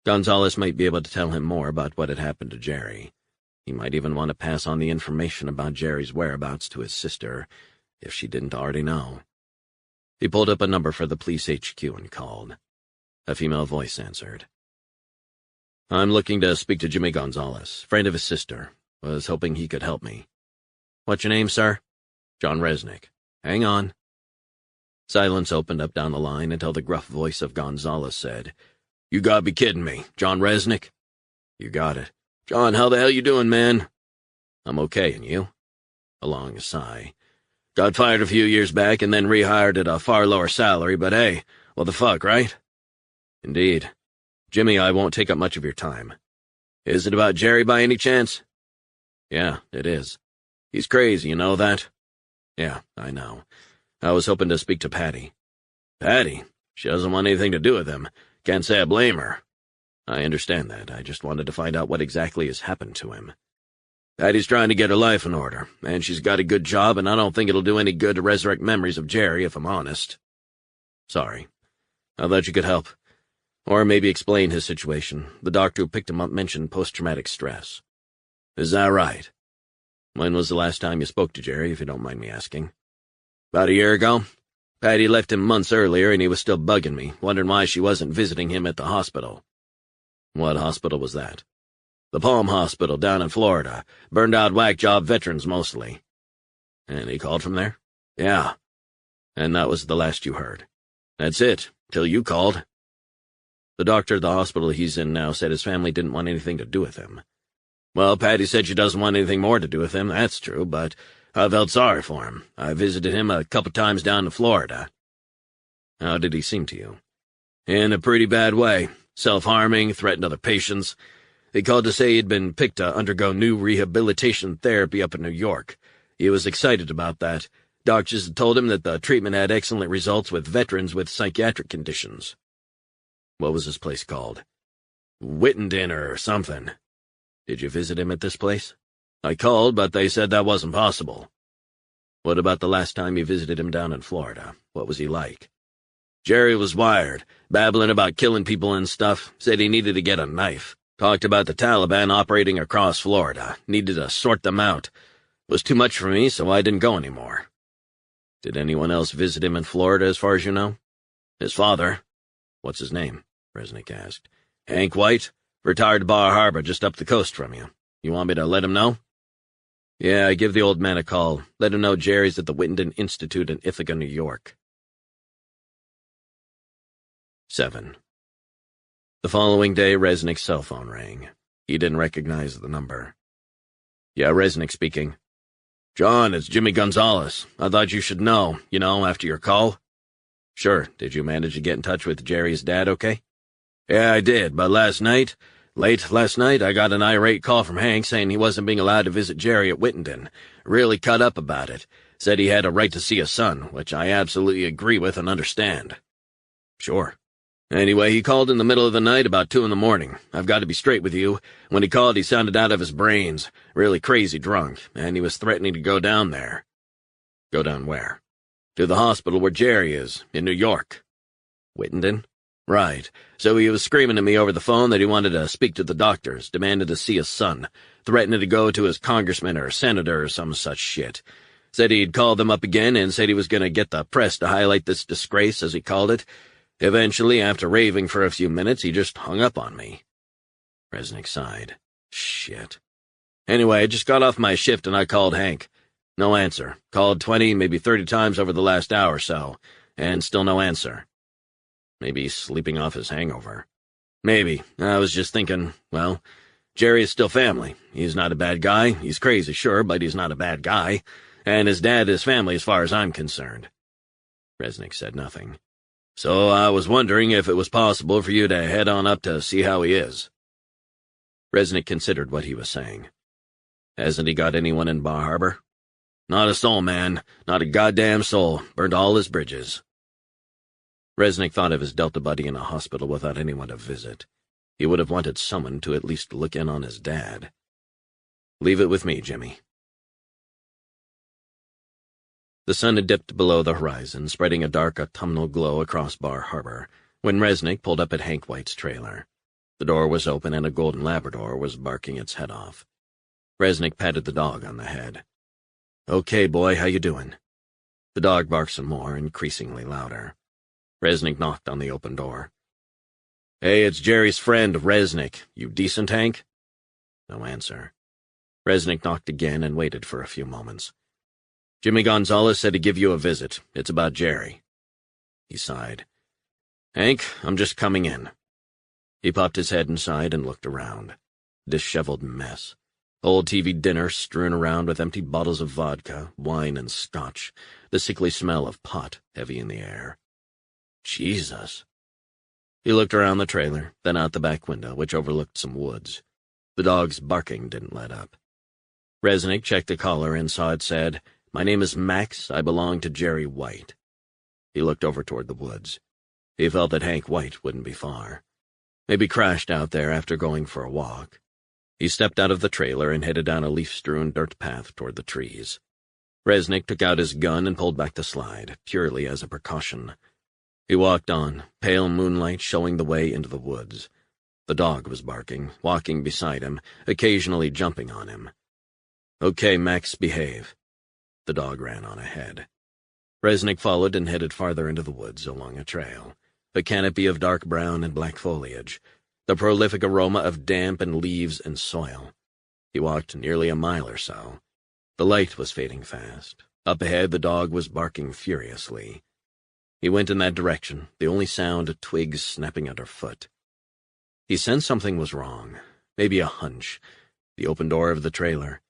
Gonzalez might be able to tell him more about what had happened to Jerry. He might even want to pass on the information about Jerry's whereabouts to his sister, if she didn't already know. He pulled up a number for the police HQ and called. A female voice answered. I'm looking to speak to Jimmy Gonzalez, friend of his sister. Was hoping he could help me. What's your name, sir? John Resnick. Hang on. Silence opened up down the line until the gruff voice of Gonzalez said, You gotta be kidding me, John Resnick? You got it. John, how the hell you doing, man? I'm okay, and you? A long sigh. Got fired a few years back and then rehired at a far lower salary, but hey, what the fuck, right? Indeed. Jimmy, I won't take up much of your time. Is it about Jerry by any chance? Yeah, it is. He's crazy, you know that? Yeah, I know. I was hoping to speak to Patty. Patty? She doesn't want anything to do with him. Can't say I blame her. I understand that. I just wanted to find out what exactly has happened to him. Patty's trying to get her life in order, and she's got a good job, and I don't think it'll do any good to resurrect memories of Jerry, if I'm honest. Sorry. I thought you could help. Or maybe explain his situation. The doctor who picked him up mentioned post-traumatic stress. Is that right? When was the last time you spoke to Jerry, if you don't mind me asking? About a year ago. Patty left him months earlier, and he was still bugging me, wondering why she wasn't visiting him at the hospital. What hospital was that? The Palm Hospital down in Florida. Burned-out whack job veterans mostly. And he called from there? Yeah. And that was the last you heard? That's it, till you called. The doctor at the hospital he's in now said his family didn't want anything to do with him. Well, Patty said she doesn't want anything more to do with him, that's true, but I felt sorry for him. I visited him a couple times down in Florida. How did he seem to you? In a pretty bad way. Self-harming, threatened other patients. He called to say he'd been picked to undergo new rehabilitation therapy up in New York. He was excited about that. Doctors had told him that the treatment had excellent results with veterans with psychiatric conditions. What was his place called? Wittenden or something. Did you visit him at this place? I called, but they said that wasn't possible. What about the last time you visited him down in Florida? What was he like? Jerry was wired, babbling about killing people and stuff, said he needed to get a knife. Talked about the Taliban operating across Florida, needed to sort them out. It was too much for me, so I didn't go anymore. Did anyone else visit him in Florida as far as you know? His father. What's his name? Resnick asked. Hank White, retired to Bar Harbor just up the coast from you. You want me to let him know? Yeah, give the old man a call. Let him know Jerry's at the Wittenden Institute in Ithaca, New York. 7. The following day, Resnick's cell phone rang. He didn't recognize the number. Yeah, Resnick speaking. John, it's Jimmy Gonzalez. I thought you should know, after your call. Sure. Did you manage to get in touch with Jerry's dad okay? Yeah, I did, but late last night, I got an irate call from Hank saying he wasn't being allowed to visit Jerry at Wittenden. Really cut up about it. Said he had a right to see his son, which I absolutely agree with and understand. Sure. Anyway, he called in the middle of the night about 2 a.m. I've got to be straight with you. When he called, he sounded out of his brains, really crazy drunk, and he was threatening to go down there. Go down where? To the hospital where Jerry is, in New York. Wittenden? Right. So he was screaming at me over the phone that he wanted to speak to the doctors, demanded to see his son, threatening to go to his congressman or senator or some such shit. Said he'd call them up again and said he was going to get the press to highlight this disgrace, as he called it. Eventually, after raving for a few minutes, he just hung up on me. Resnick sighed. Shit. Anyway, I just got off my shift and I called Hank. No answer. Called 20, maybe 30 times over the last hour or so, and still no answer. Maybe he's sleeping off his hangover. Maybe. I was just thinking, well, Jerry is still family. He's not a bad guy. He's crazy, sure, but he's not a bad guy. And his dad is family as far as I'm concerned. Resnick said nothing. So I was wondering if it was possible for you to head on up to see how he is. Resnick considered what he was saying. Hasn't he got anyone in Bar Harbor? Not a soul, man. Not a goddamn soul. Burned all his bridges. Resnick thought of his Delta buddy in a hospital without anyone to visit. He would have wanted someone to at least look in on his dad. Leave it with me, Jimmy. The sun had dipped below the horizon, spreading a dark autumnal glow across Bar Harbor, when Resnick pulled up at Hank White's trailer. The door was open and a golden Labrador was barking its head off. Resnick patted the dog on the head. Okay, boy, how you doing? The dog barked some more, increasingly louder. Resnick knocked on the open door. Hey, it's Jerry's friend, Resnick. You decent, Hank? No answer. Resnick knocked again and waited for a few moments. Jimmy Gonzalez said to give you a visit. It's about Jerry. He sighed. Hank, I'm just coming in. He popped his head inside and looked around. Disheveled mess. Old TV dinner strewn around with empty bottles of vodka, wine, and scotch. The sickly smell of pot heavy in the air. Jesus. He looked around the trailer, then out the back window, which overlooked some woods. The dog's barking didn't let up. Resnick checked the collar and saw it said, My name is Max. I belong to Jerry White." He looked over toward the woods. He felt that Hank White wouldn't be far. Maybe crashed out there after going for a walk. He stepped out of the trailer and headed down a leaf-strewn dirt path toward the trees. Resnick took out his gun and pulled back the slide, purely as a precaution. He walked on, pale moonlight showing the way into the woods. The dog was barking, walking beside him, occasionally jumping on him. "Okay, Max, behave." The dog ran on ahead. Resnick followed and headed farther into the woods along a trail, a canopy of dark brown and black foliage, the prolific aroma of damp and leaves and soil. He walked nearly a mile or so. The light was fading fast. Up ahead, the dog was barking furiously. He went in that direction, the only sound of twigs snapping underfoot. He sensed something was wrong, maybe a hunch. The open door of the trailer.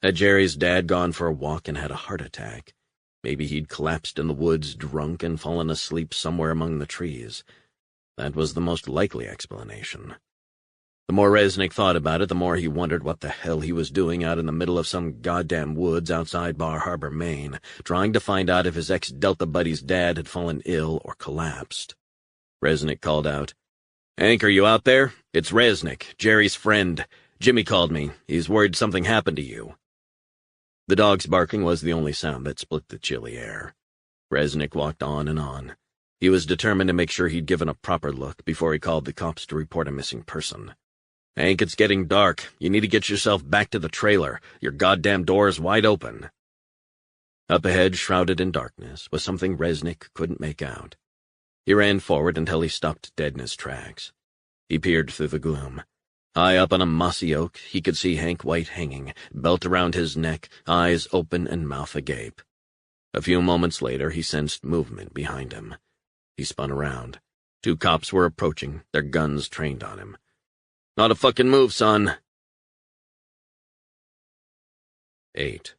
Had Jerry's dad gone for a walk and had a heart attack? Maybe he'd collapsed in the woods, drunk, and fallen asleep somewhere among the trees. That was the most likely explanation. The more Resnick thought about it, the more he wondered what the hell he was doing out in the middle of some goddamn woods outside Bar Harbor, Maine, trying to find out if his ex-Delta buddy's dad had fallen ill or collapsed. Resnick called out, "Hank, are you out there? It's Resnick, Jerry's friend. Jimmy called me. He's worried something happened to you." The dog's barking was the only sound that split the chilly air. Resnick walked on and on. He was determined to make sure he'd given a proper look before he called the cops to report a missing person. "Hank, it's getting dark. You need to get yourself back to the trailer. Your goddamn door is wide open." Up ahead, shrouded in darkness, was something Resnick couldn't make out. He ran forward until he stopped dead in his tracks. He peered through the gloom. High up on a mossy oak, he could see Hank White hanging, belt around his neck, eyes open and mouth agape. A few moments later, he sensed movement behind him. He spun around. 2 cops were approaching, their guns trained on him. "Not a fucking move, son." 8.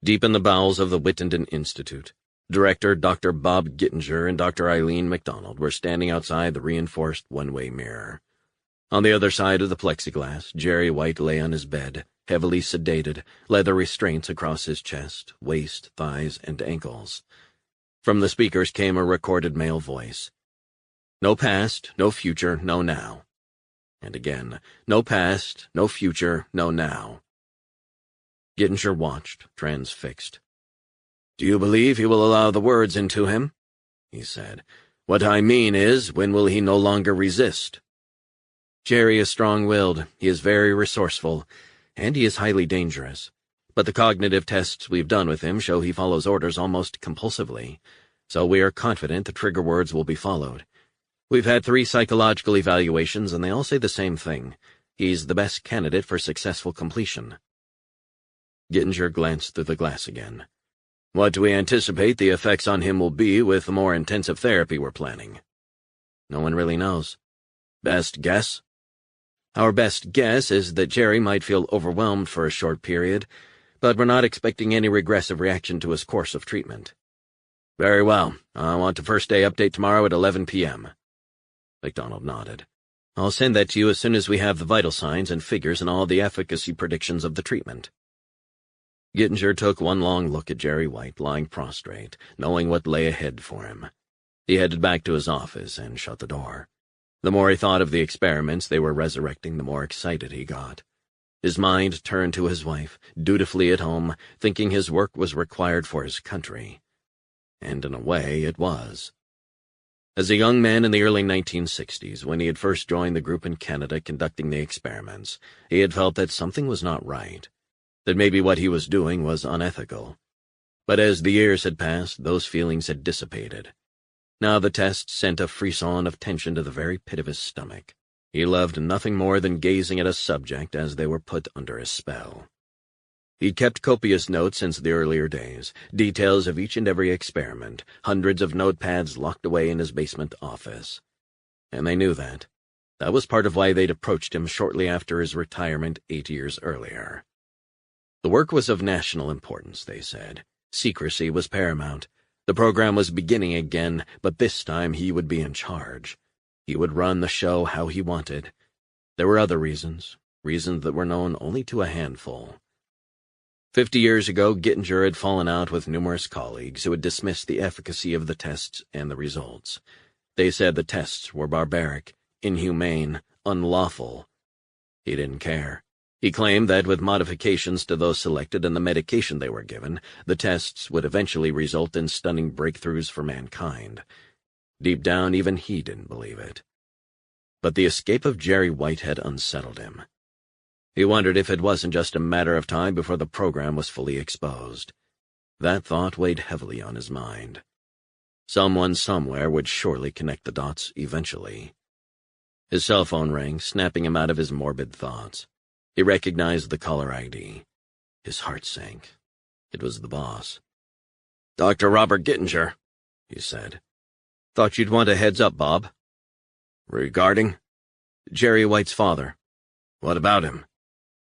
Deep in the bowels of the Whittington Institute, Director Dr. Bob Gittinger and Dr. Eileen McDonald were standing outside the reinforced one-way mirror. On the other side of the plexiglass, Jerry White lay on his bed, heavily sedated, leather restraints across his chest, waist, thighs, and ankles. From the speakers came a recorded male voice. "No past, no future, no now." And again, "No past, no future, no now." Gittinger watched, transfixed. "Do you believe he will allow the words into him?" he said. "What I mean is, when will he no longer resist?" "Jerry is strong-willed, he is very resourceful, and he is highly dangerous. But the cognitive tests we've done with him show he follows orders almost compulsively, so we are confident the trigger words will be followed. We've had 3 psychological evaluations, and they all say the same thing. He's the best candidate for successful completion." Gittinger glanced through the glass again. "What do we anticipate the effects on him will be with the more intensive therapy we're planning?" "No one really knows." "Best guess?" "Our best guess is that Jerry might feel overwhelmed for a short period, but we're not expecting any regressive reaction to his course of treatment." "Very well. I want a first-day update tomorrow at 11 p.m. McDonald nodded. "I'll send that to you as soon as we have the vital signs and figures and all the efficacy predictions of the treatment." Gittinger took one long look at Jerry White lying prostrate, knowing what lay ahead for him. He headed back to his office and shut the door. The more he thought of the experiments they were resurrecting, the more excited he got. His mind turned to his wife, dutifully at home, thinking his work was required for his country. And in a way, it was. As a young man in the early 1960s, when he had first joined the group in Canada conducting the experiments, he had felt that something was not right, that maybe what he was doing was unethical. But as the years had passed, those feelings had dissipated. Now the test sent a frisson of tension to the very pit of his stomach. He loved nothing more than gazing at a subject as they were put under his spell. He'd kept copious notes since the earlier days, details of each and every experiment, hundreds of notepads locked away in his basement office. And they knew that. That was part of why they'd approached him shortly after his retirement 8 years earlier. The work was of national importance, they said. Secrecy was paramount. The program was beginning again, but this time he would be in charge. He would run the show how he wanted. There were other reasons that were known only to a handful. 50 years ago, Gittinger had fallen out with numerous colleagues who had dismissed the efficacy of the tests and the results. They said the tests were barbaric, inhumane, unlawful. He didn't care. He claimed that with modifications to those selected and the medication they were given, the tests would eventually result in stunning breakthroughs for mankind. Deep down, even he didn't believe it. But the escape of Jerry White had unsettled him. He wondered if it wasn't just a matter of time before the program was fully exposed. That thought weighed heavily on his mind. Someone somewhere would surely connect the dots eventually. His cell phone rang, snapping him out of his morbid thoughts. He recognized the caller ID. His heart sank. It was the boss. "Dr. Robert Gittinger," he said. "Thought you'd want a heads up, Bob." "Regarding?" "Jerry White's father." "What about him?"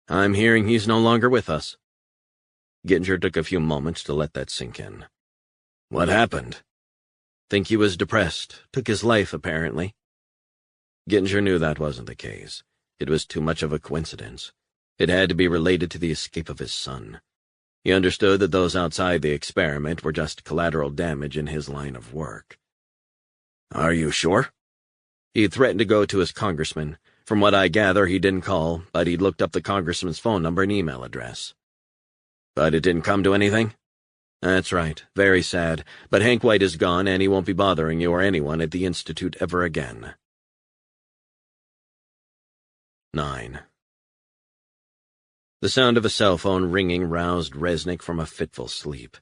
"I'm hearing he's no longer with us." Gittinger took a few moments to let that sink in. "What happened?" "Think he was depressed. Took his life, apparently." Gittinger knew that wasn't the case. It was too much of a coincidence. It had to be related to the escape of his son. He understood that those outside the experiment were just collateral damage in his line of work. "Are you sure?" "He threatened to go to his congressman. From what I gather, he didn't call, but he'd looked up the congressman's phone number and email address." "But it didn't come to anything?" "That's right. Very sad. But Hank White is gone, and he won't be bothering you or anyone at the Institute ever again." 9. The sound of a cell phone ringing roused Resnick from a fitful sleep.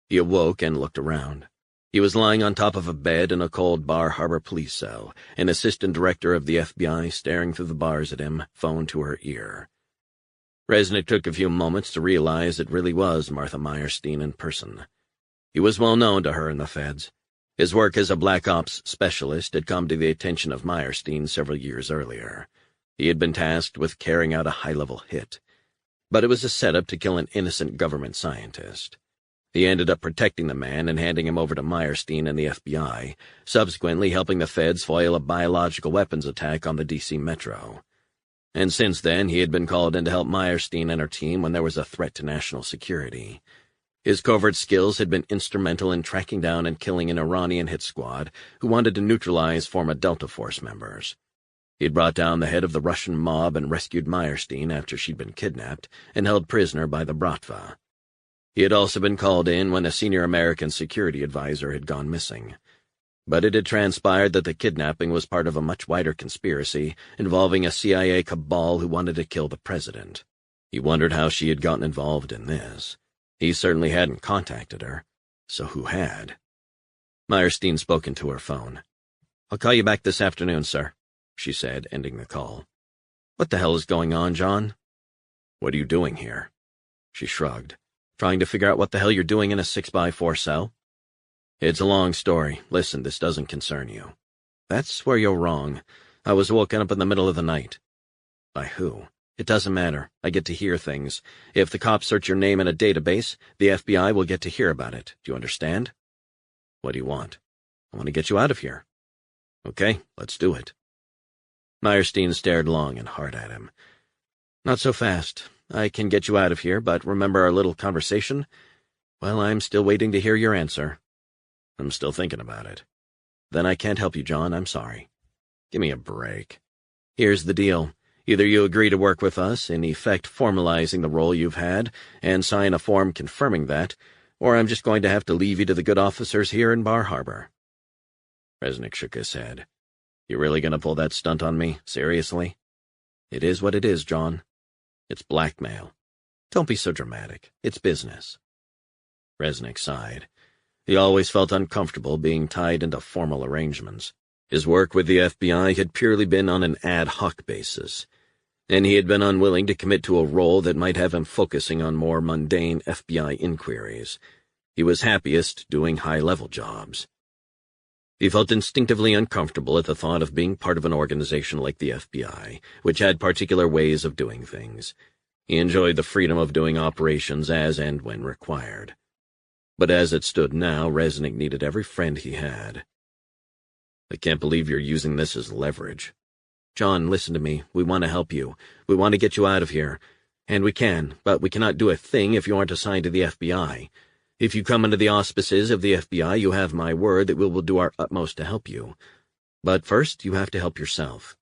He awoke and looked around. He was lying on top of a bed in a cold Bar Harbor police cell, an assistant director of the FBI staring through the bars at him, phone to her ear. Resnick took a few moments to realize it really was Martha Meyerstein in person. He was well known to her in the feds. His work as a black ops specialist had come to the attention of Meyerstein several years earlier. He had been tasked with carrying out a high-level hit. But it was a setup to kill an innocent government scientist. He ended up protecting the man and handing him over to Meyerstein and the FBI, subsequently helping the feds foil a biological weapons attack on the D.C. Metro. And since then, he had been called in to help Meyerstein and her team when there was a threat to national security. His covert skills had been instrumental in tracking down and killing an Iranian hit squad who wanted to neutralize former Delta Force members. He'd brought down the head of the Russian mob and rescued Meyerstein after she'd been kidnapped and held prisoner by the Bratva. He had also been called in when a senior American security advisor had gone missing. But it had transpired that the kidnapping was part of a much wider conspiracy involving a CIA cabal who wanted to kill the president. He wondered how she had gotten involved in this. He certainly hadn't contacted her. So who had? Meyerstein spoke into her phone. "I'll call you back this afternoon, sir," she said, ending the call. "What the hell is going on, John?" "What are you doing here?" She shrugged. "Trying to figure out what the hell you're doing in a 6x4 cell?" "It's a long story. Listen, this doesn't concern you." "That's where you're wrong. I was woken up in the middle of the night." "By who?" "It doesn't matter. I get to hear things. If the cops search your name in a database, the FBI will get to hear about it. Do you understand?" "What do you want?" "I want to get you out of here." "Okay, let's do it." Meyerstein stared long and hard at him. "Not so fast. I can get you out of here, but remember our little conversation? Well, I'm still waiting to hear your answer." "I'm still thinking about it." "Then I can't help you, John. I'm sorry." "Give me a break." "Here's the deal. Either you agree to work with us, in effect formalizing the role you've had, and sign a form confirming that, or I'm just going to have to leave you to the good officers here in Bar Harbor." Resnick shook his head. "You really gonna pull that stunt on me? Seriously?" "It is what it is, John." "It's blackmail." "Don't be so dramatic. It's business." Resnick sighed. He always felt uncomfortable being tied into formal arrangements. His work with the FBI had purely been on an ad hoc basis, and he had been unwilling to commit to a role that might have him focusing on more mundane FBI inquiries. He was happiest doing high-level jobs. He felt instinctively uncomfortable at the thought of being part of an organization like the FBI, which had particular ways of doing things. He enjoyed the freedom of doing operations as and when required. But as it stood now, Resnick needed every friend he had. "I can't believe you're using this as leverage." "John, listen to me. We want to help you. We want to get you out of here. And we can, but we cannot do a thing if you aren't assigned to the FBI. If you come under the auspices of the FBI, you have my word that we will do our utmost to help you. But first, you have to help yourself.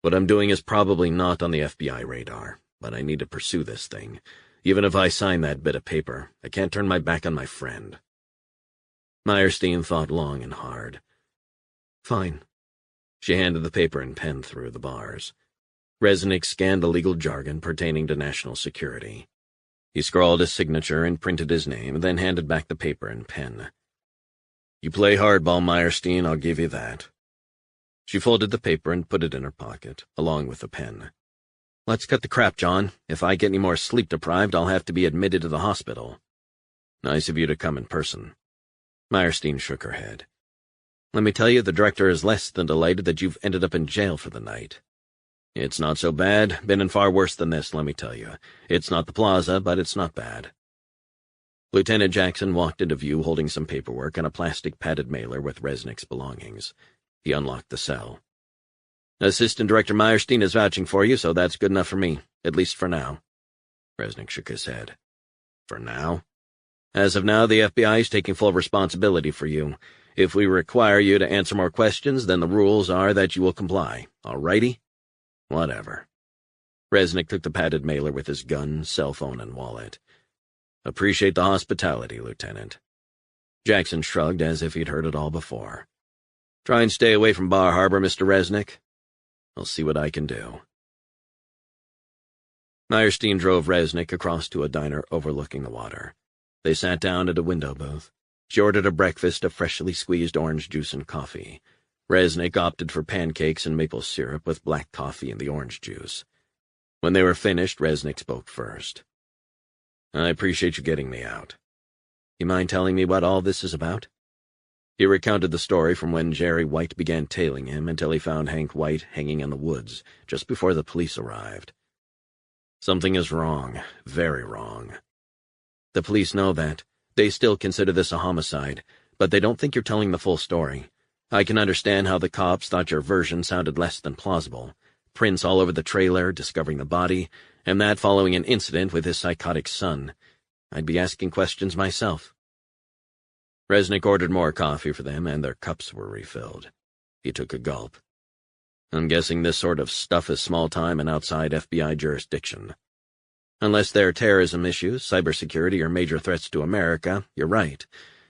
What I'm doing is probably not on the FBI radar, but I need to pursue this thing. Even if I sign that bit of paper, I can't turn my back on my friend. Meyerstein thought long and hard. Fine. She handed the paper and pen through the bars. Resnick scanned the legal jargon pertaining to national security. He scrawled his signature and printed his name, then handed back the paper and pen. You play hardball, Meyerstein, I'll give you that. She folded the paper and put it in her pocket, along with the pen. Let's cut the crap, John. If I get any more sleep-deprived, I'll have to be admitted to the hospital. Nice of you to come in person. Meyerstein shook her head. Let me tell you, the director is less than delighted that you've ended up in jail for the night. It's not so bad. Been in far worse than this, let me tell you. It's not the plaza, but it's not bad. Lieutenant Jackson walked into view holding some paperwork and a plastic padded mailer with Resnick's belongings. He unlocked the cell. Assistant Director Meyerstein is vouching for you, so that's good enough for me, at least for now. Resnick shook his head. For now? As of now, the FBI is taking full responsibility for you. If we require you to answer more questions, then the rules are that you will comply. All righty? Whatever. Resnick took the padded mailer with his gun, cell phone, and wallet. Appreciate the hospitality, Lieutenant. Jackson shrugged as if he'd heard it all before. Try and stay away from Bar Harbor, Mr. Resnick. I'll see what I can do. Meyerstein drove Resnick across to a diner overlooking the water. They sat down at a window booth. She ordered a breakfast of freshly squeezed orange juice and coffee. Resnick opted for pancakes and maple syrup with black coffee and the orange juice. When they were finished, Resnick spoke first. I appreciate you getting me out. You mind telling me what all this is about? He recounted the story from when Jerry White began tailing him until he found Hank White hanging in the woods just before the police arrived. Something is wrong, very wrong. The police know that. They still consider this a homicide, but they don't think you're telling the full story. I can understand how the cops thought your version sounded less than plausible. Prints all over the trailer, discovering the body, and that following an incident with his psychotic son. I'd be asking questions myself. Resnick ordered more coffee for them, and their cups were refilled. He took a gulp. I'm guessing this sort of stuff is small-time and outside FBI jurisdiction. Unless they're terrorism issues, cybersecurity, or major threats to America, you're right.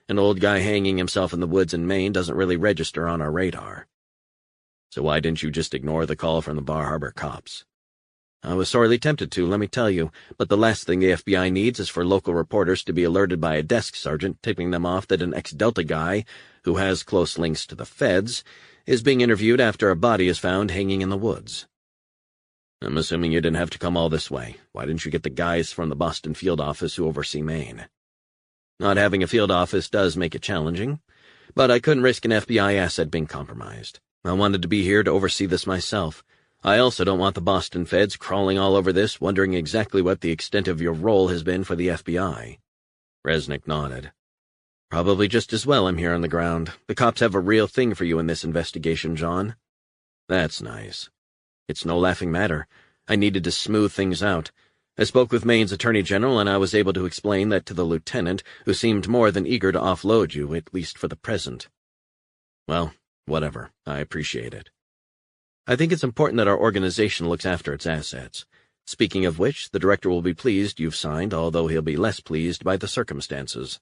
An old guy hanging himself in the woods in Maine doesn't really register on our radar. So why didn't you just ignore the call from the Bar Harbor cops? I was sorely tempted to, let me tell you, but the last thing the FBI needs is for local reporters to be alerted by a desk sergeant tipping them off that an ex-Delta guy, who has close links to the feds, is being interviewed after a body is found hanging in the woods. I'm assuming you didn't have to come all this way. Why didn't you get the guys from the Boston field office who oversee Maine? Not having a field office does make it challenging, but I couldn't risk an FBI asset being compromised. I wanted to be here to oversee this myself. I also don't want the Boston feds crawling all over this, wondering exactly what the extent of your role has been for the FBI. Resnick nodded. Probably just as well I'm here on the ground. The cops have a real thing for you in this investigation, John. That's nice. It's no laughing matter. I needed to smooth things out. I spoke with Maine's Attorney General, and I was able to explain that to the lieutenant, who seemed more than eager to offload you, at least for the present. Well, whatever. I appreciate it. I think it's important that our organization looks after its assets. Speaking of which, the director will be pleased you've signed, although he'll be less pleased by the circumstances.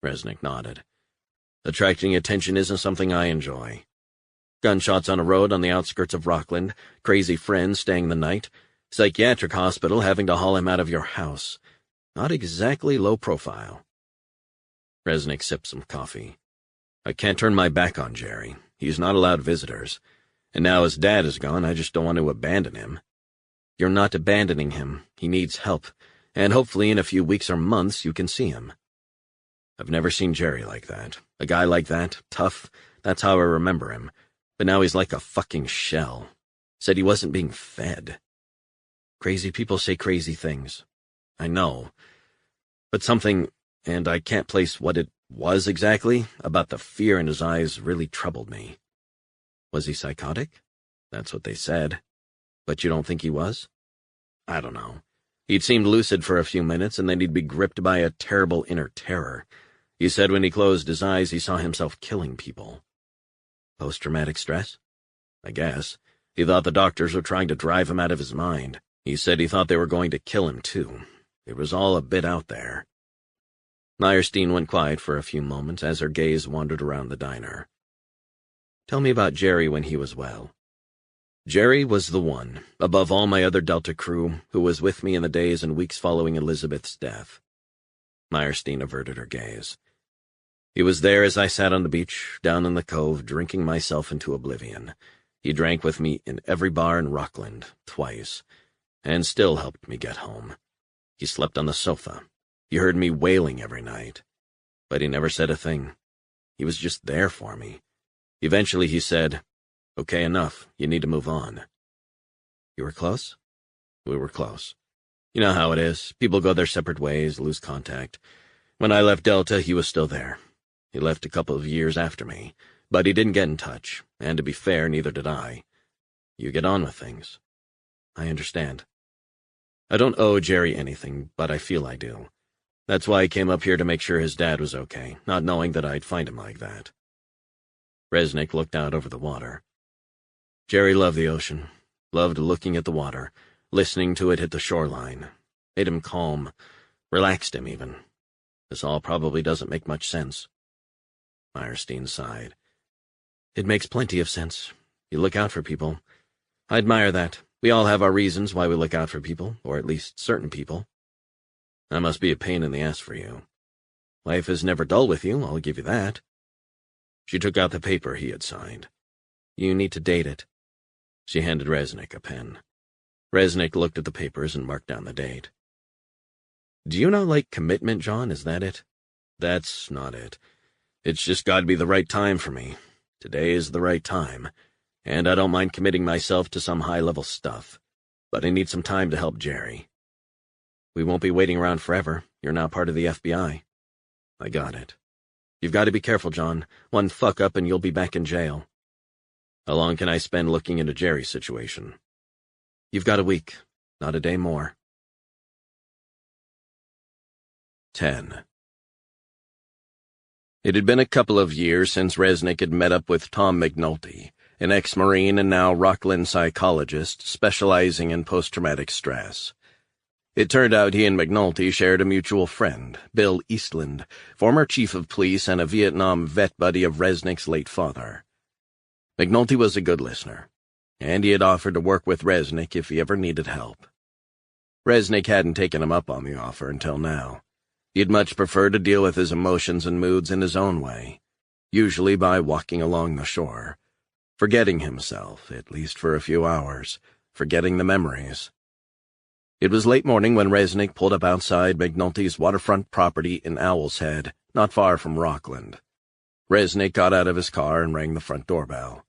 Resnick nodded. Attracting attention isn't something I enjoy. Gunshots on a road on the outskirts of Rockland, crazy friends staying the night, psychiatric hospital having to haul him out of your house. Not exactly low profile. Resnick sipped some coffee. I can't turn my back on Jerry. He's not allowed visitors. And now his dad is gone, I just don't want to abandon him. You're not abandoning him. He needs help. And hopefully in a few weeks or months you can see him. I've never seen Jerry like that. A guy like that, tough, that's how I remember him. But now he's like a fucking shell. Said he wasn't being fed. Crazy people say crazy things. I know. But something, and I can't place what it was exactly, about the fear in his eyes really troubled me. Was he psychotic? That's what they said. But you don't think he was? I don't know. He'd seemed lucid for a few minutes, and then he'd be gripped by a terrible inner terror. He said when he closed his eyes, he saw himself killing people. Post-traumatic stress? I guess. He thought the doctors were trying to drive him out of his mind. He said he thought they were going to kill him, too. It was all a bit out there. Meyerstein went quiet for a few moments as her gaze wandered around the diner. Tell me about Jerry when he was well. Jerry was the one, above all my other Delta crew, who was with me in the days and weeks following Elizabeth's death. Meyerstein averted her gaze. He was there as I sat on the beach, down in the cove, drinking myself into oblivion. He drank with me in every bar in Rockland, twice, and still helped me get home. He slept on the sofa. He heard me wailing every night. But he never said a thing. He was just there for me. Eventually he said, "Okay, enough. You need to move on." You were close? We were close. You know how it is. People go their separate ways, lose contact. When I left Delta, he was still there. He left a couple of years after me, but he didn't get in touch, and to be fair, neither did I. You get on with things. I understand. I don't owe Jerry anything, but I feel I do. That's why I came up here to make sure his dad was okay, not knowing that I'd find him like that. Resnick looked out over the water. Jerry loved the ocean, loved looking at the water, listening to it hit the shoreline. Made him calm, relaxed him even. This all probably doesn't make much sense. Meyerstein sighed. It makes plenty of sense. You look out for people. I admire that. We all have our reasons why we look out for people, or at least certain people. I must be a pain in the ass for you. Life is never dull with you, I'll give you that. She took out the paper he had signed. You need to date it. She handed Resnick a pen. Resnick looked at the papers and marked down the date. Do you not like commitment, John? Is that it? That's not it. It's just got to be the right time for me. Today is the right time, and I don't mind committing myself to some high-level stuff, but I need some time to help Jerry. We won't be waiting around forever. You're now part of the FBI. I got it. You've got to be careful, John. One fuck-up and you'll be back in jail. How long can I spend looking into Jerry's situation? You've got a week, not a day more. 10. It had been a couple of years since Resnick had met up with Tom McNulty, an ex-Marine and now Rockland psychologist specializing in post-traumatic stress. It turned out he and McNulty shared a mutual friend, Bill Eastland, former chief of police and a Vietnam vet buddy of Resnick's late father. McNulty was a good listener, and he had offered to work with Resnick if he ever needed help. Resnick hadn't taken him up on the offer until now. He'd much prefer to deal with his emotions and moods in his own way, usually by walking along the shore, forgetting himself, at least for a few hours, forgetting the memories. It was late morning when Resnick pulled up outside McNulty's waterfront property in Owl's Head, not far from Rockland. Resnick got out of his car and rang the front doorbell.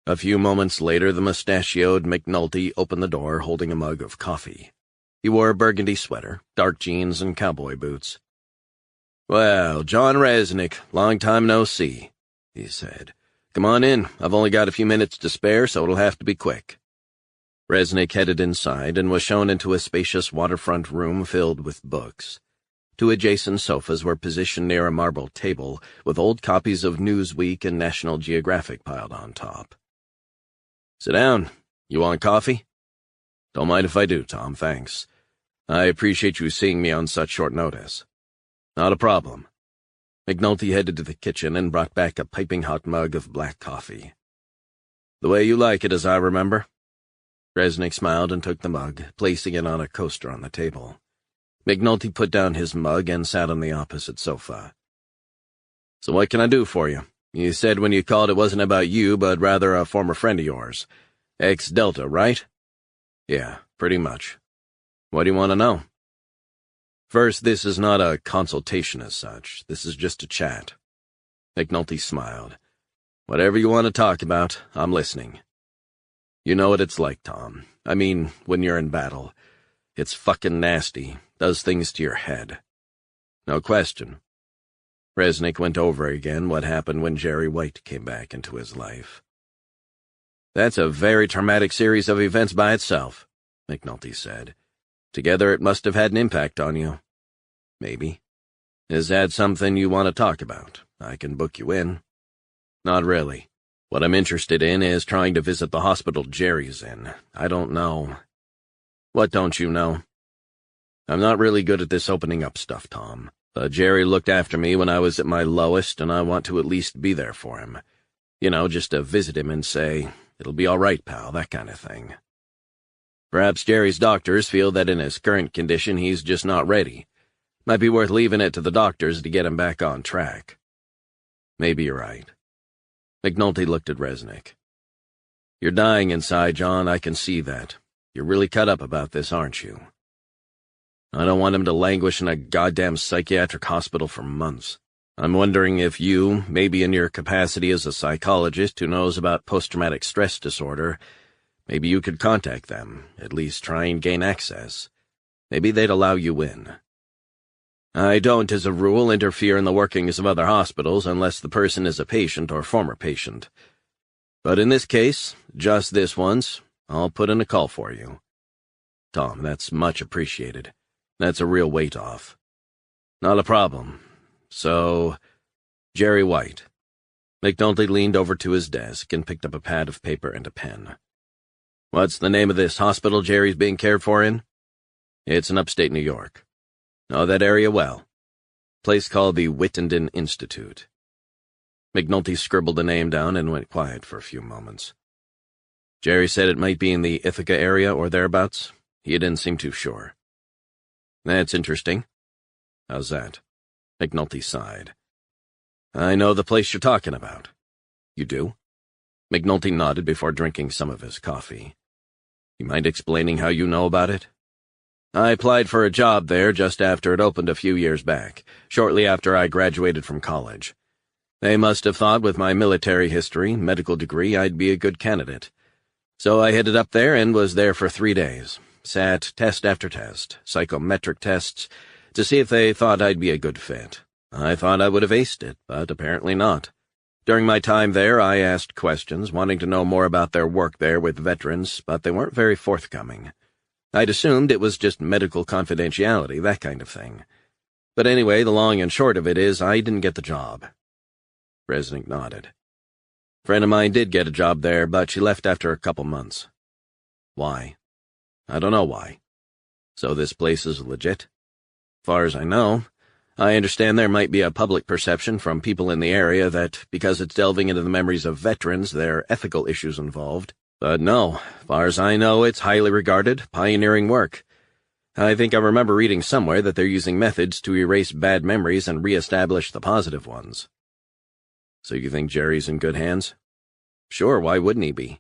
A few moments later, the mustachioed McNulty opened the door holding a mug of coffee. He wore a burgundy sweater, dark jeans, and cowboy boots. "Well, John Resnick, long time no see," he said. "Come on in. I've only got a few minutes to spare, so it'll have to be quick." Resnick headed inside and was shown into a spacious waterfront room filled with books. Two adjacent sofas were positioned near a marble table with old copies of Newsweek and National Geographic piled on top. "Sit down. You want coffee?" "Don't mind if I do, Tom, thanks. I appreciate you seeing me on such short notice." "Not a problem." McNulty headed to the kitchen and brought back a piping hot mug of black coffee. "The way you like it, as I remember." Resnick smiled and took the mug, placing it on a coaster on the table. McNulty put down his mug and sat on the opposite sofa. "So what can I do for you? You said when you called it wasn't about you, but rather a former friend of yours. Ex-Delta, right?" "Yeah, pretty much. What do you want to know?" "First, this is not a consultation as such. This is just a chat." McNulty smiled. "Whatever you want to talk about, I'm listening." "You know what it's like, Tom. I mean, when you're in battle. It's fucking nasty. Does things to your head." "No question." Resnick went over again what happened when Jerry White came back into his life. "That's a very traumatic series of events by itself," McNulty said. Together it must have had an impact on you. Maybe. Is that something you want to talk about? I can book you in. Not really. What I'm interested in is trying to visit the hospital Jerry's in. I don't know. What don't you know? I'm not really good at this opening up stuff, Tom. But Jerry looked after me when I was at my lowest, and I want to at least be there for him. You know, just to visit him and say, "It'll be all right, pal," that kind of thing. Perhaps Jerry's doctors feel that in his current condition he's just not ready. Might be worth leaving it to the doctors to get him back on track. Maybe you're right. McNulty looked at Resnick. You're dying inside, John, I can see that. You're really cut up about this, aren't you? I don't want him to languish in a goddamn psychiatric hospital for months. I'm wondering if you, maybe in your capacity as a psychologist who knows about post-traumatic stress disorder, maybe you could contact them, at least try and gain access. Maybe they'd allow you in. I don't, as a rule, interfere in the workings of other hospitals unless the person is a patient or former patient. But in this case, just this once, I'll put in a call for you. Tom, that's much appreciated. That's a real weight off. Not a problem. So, Jerry White. McNulty leaned over to his desk and picked up a pad of paper and a pen. What's the name of this hospital Jerry's being cared for in? It's in upstate New York. Know that area well. Place called the Wittenden Institute. McNulty scribbled the name down and went quiet for a few moments. Jerry said it might be in the Ithaca area or thereabouts. He didn't seem too sure. That's interesting. How's that? McNulty sighed. I know the place you're talking about. You do? McNulty nodded before drinking some of his coffee. You mind explaining how you know about it? I applied for a job there just after it opened a few years back, shortly after I graduated from college. They must have thought with my military history, medical degree, I'd be a good candidate. So I headed up there and was there for 3 days. Sat test after test, psychometric tests, to see if they thought I'd be a good fit. I thought I would have aced it, but apparently not. During my time there, I asked questions, wanting to know more about their work there with veterans, but they weren't very forthcoming. I'd assumed it was just medical confidentiality, that kind of thing. But anyway, the long and short of it is I didn't get the job. Resnick nodded. A friend of mine did get a job there, but she left after a couple months. Why? I don't know why. So this place is legit? Far as I know, I understand there might be a public perception from people in the area that because it's delving into the memories of veterans, there are ethical issues involved. But no, far as I know, it's highly regarded, pioneering work. I think I remember reading somewhere that they're using methods to erase bad memories and re-establish the positive ones. So you think Jerry's in good hands? Sure, why wouldn't he be?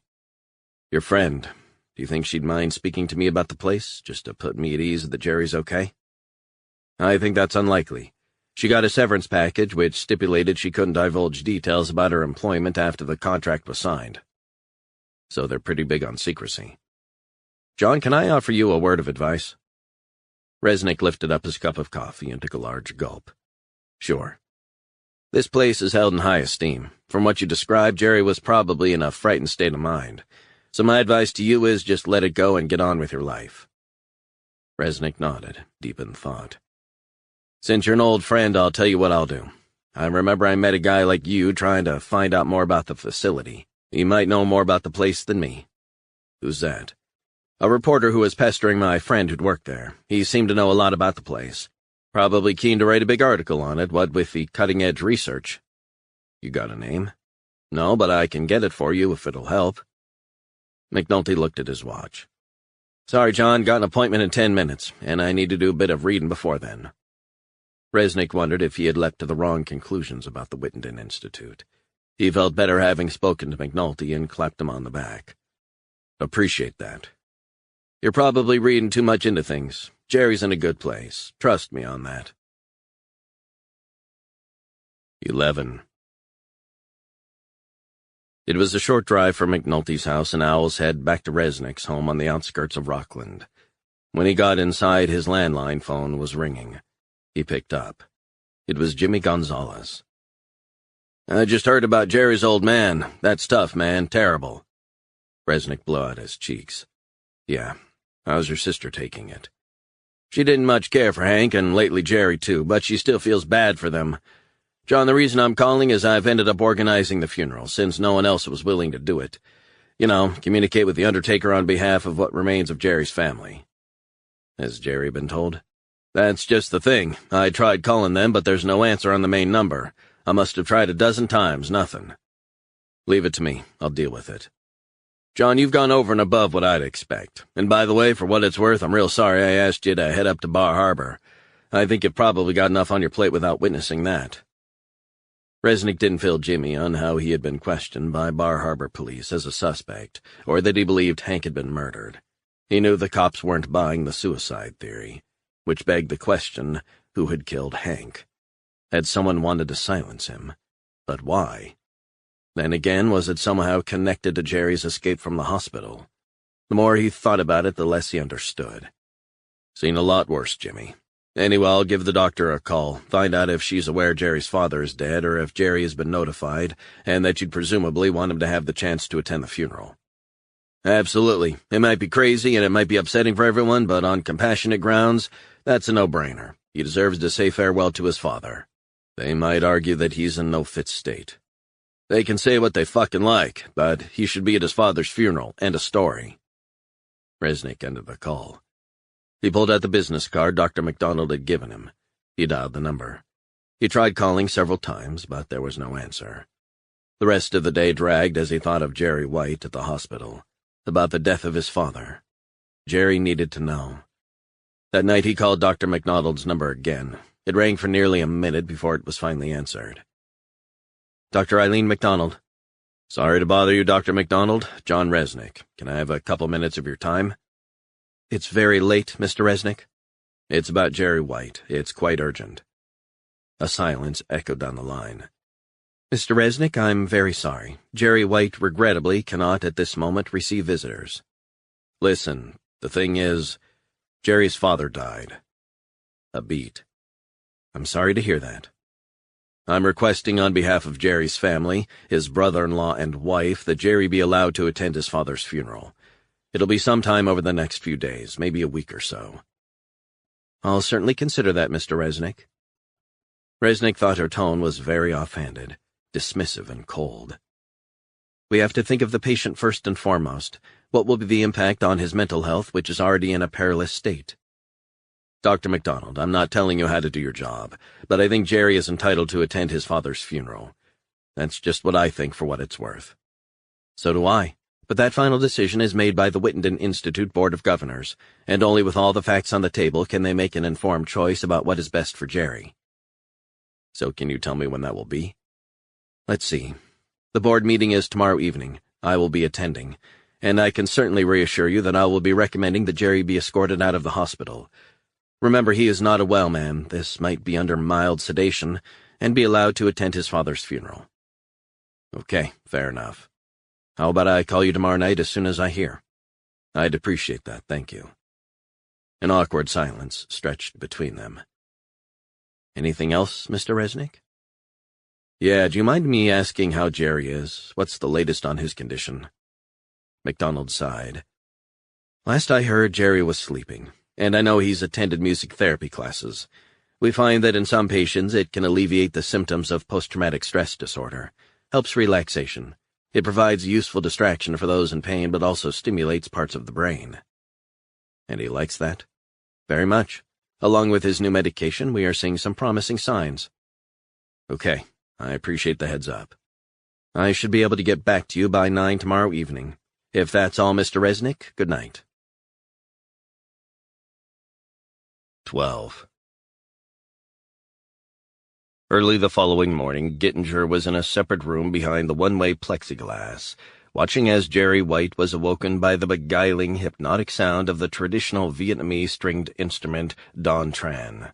Your friend, do you think she'd mind speaking to me about the place, just to put me at ease that Jerry's okay? I think that's unlikely. She got a severance package which stipulated she couldn't divulge details about her employment after the contract was signed. So they're pretty big on secrecy. John, can I offer you a word of advice? Resnick lifted up his cup of coffee and took a large gulp. Sure. This place is held in high esteem. From what you described, Jerry was probably in a frightened state of mind. So my advice to you is just let it go and get on with your life. Resnick nodded, deep in thought. Since you're an old friend, I'll tell you what I'll do. I remember I met a guy like you trying to find out more about the facility. He might know more about the place than me. Who's that? A reporter who was pestering my friend who'd worked there. He seemed to know a lot about the place. Probably keen to write a big article on it, what with the cutting-edge research. You got a name? No, but I can get it for you if it'll help. McNulty looked at his watch. Sorry, John, got an appointment in 10 minutes, and I need to do a bit of reading before then. Resnick wondered if he had leapt to the wrong conclusions about the Wittenden Institute. He felt better having spoken to McNulty and clapped him on the back. Appreciate that. You're probably reading too much into things. Jerry's in a good place. Trust me on that. 11. It was a short drive from McNulty's house in Owl's Head back to Resnick's home on the outskirts of Rockland. When he got inside, his landline phone was ringing. He picked up. It was Jimmy Gonzalez. I just heard about Jerry's old man. That's tough, man. Terrible. Resnick blew out his cheeks. Yeah. How's your sister taking it? She didn't much care for Hank, and lately Jerry too, but she still feels bad for them. John, the reason I'm calling is I've ended up organizing the funeral, since no one else was willing to do it. You know, communicate with the undertaker on behalf of what remains of Jerry's family. Has Jerry been told? That's just the thing. I tried calling them, but there's no answer on the main number. I must have tried a dozen times, nothing. Leave it to me. I'll deal with it. John, you've gone over and above what I'd expect. And by the way, for what it's worth, I'm real sorry I asked you to head up to Bar Harbor. I think you've probably got enough on your plate without witnessing that. Resnick didn't fill Jimmy on how he had been questioned by Bar Harbor police as a suspect, or that he believed Hank had been murdered. He knew the cops weren't buying the suicide theory, which begged the question, who had killed Hank? Had someone wanted to silence him? But why? Then again, was it somehow connected to Jerry's escape from the hospital? The more he thought about it, the less he understood. Seen a lot worse, Jimmy. Anyway, I'll give the doctor a call, find out if she's aware Jerry's father is dead or if Jerry has been notified, and that you'd presumably want him to have the chance to attend the funeral. Absolutely. It might be crazy and it might be upsetting for everyone, but on compassionate grounds, that's a no-brainer. He deserves to say farewell to his father. They might argue that he's in no fit state. They can say what they fucking like, but he should be at his father's funeral, end of story. Resnick ended the call. He pulled out the business card Dr. McDonald had given him. He dialed the number. He tried calling several times, but there was no answer. The rest of the day dragged as he thought of Jerry White at the hospital, about the death of his father. Jerry needed to know. That night he called Dr. McDonald's number again. It rang for nearly a minute before it was finally answered. Dr. Eileen McDonald. Sorry to bother you, Dr. McDonald. John Resnick. Can I have a couple minutes of your time? It's very late, Mr. Resnick. It's about Jerry White. It's quite urgent. A silence echoed down the line. Mr. Resnick, I'm very sorry. Jerry White regrettably cannot at this moment receive visitors. Listen, the thing is, Jerry's father died. A beat. I'm sorry to hear that. I'm requesting on behalf of Jerry's family, his brother-in-law and wife, that Jerry be allowed to attend his father's funeral. It'll be sometime over the next few days, maybe a week or so. I'll certainly consider that, Mr. Resnick. Resnick thought her tone was very offhanded, dismissive and cold. We have to think of the patient first and foremost. What will be the impact on his mental health, which is already in a perilous state? Dr. McDonald, I'm not telling you how to do your job, but I think Jerry is entitled to attend his father's funeral. That's just what I think for what it's worth. So do I. But that final decision is made by the Whittington Institute Board of Governors, and only with all the facts on the table can they make an informed choice about what is best for Jerry. So can you tell me when that will be? Let's see. The board meeting is tomorrow evening. I will be attending, and I can certainly reassure you that I will be recommending that Jerry be escorted out of the hospital. Remember, he is not a well man. This might be under mild sedation, and be allowed to attend his father's funeral. Okay, fair enough. How about I call you tomorrow night as soon as I hear? I'd appreciate that, thank you. An awkward silence stretched between them. Anything else, Mr. Resnick? Yeah, do you mind me asking how Jerry is? What's the latest on his condition? McDonald sighed. Last I heard, Jerry was sleeping, and I know he's attended music therapy classes. We find that in some patients it can alleviate the symptoms of post-traumatic stress disorder, helps relaxation. It provides useful distraction for those in pain, but also stimulates parts of the brain. And he likes that? Very much. Along with his new medication, we are seeing some promising signs. Okay, I appreciate the heads up. I should be able to get back to you by 9 tomorrow evening. If that's all, Mr. Resnick, good night. 12. Early the following morning, Gittinger was in a separate room behind the one-way plexiglass, watching as Jerry White was awoken by the beguiling, hypnotic sound of the traditional Vietnamese stringed instrument Don Tran.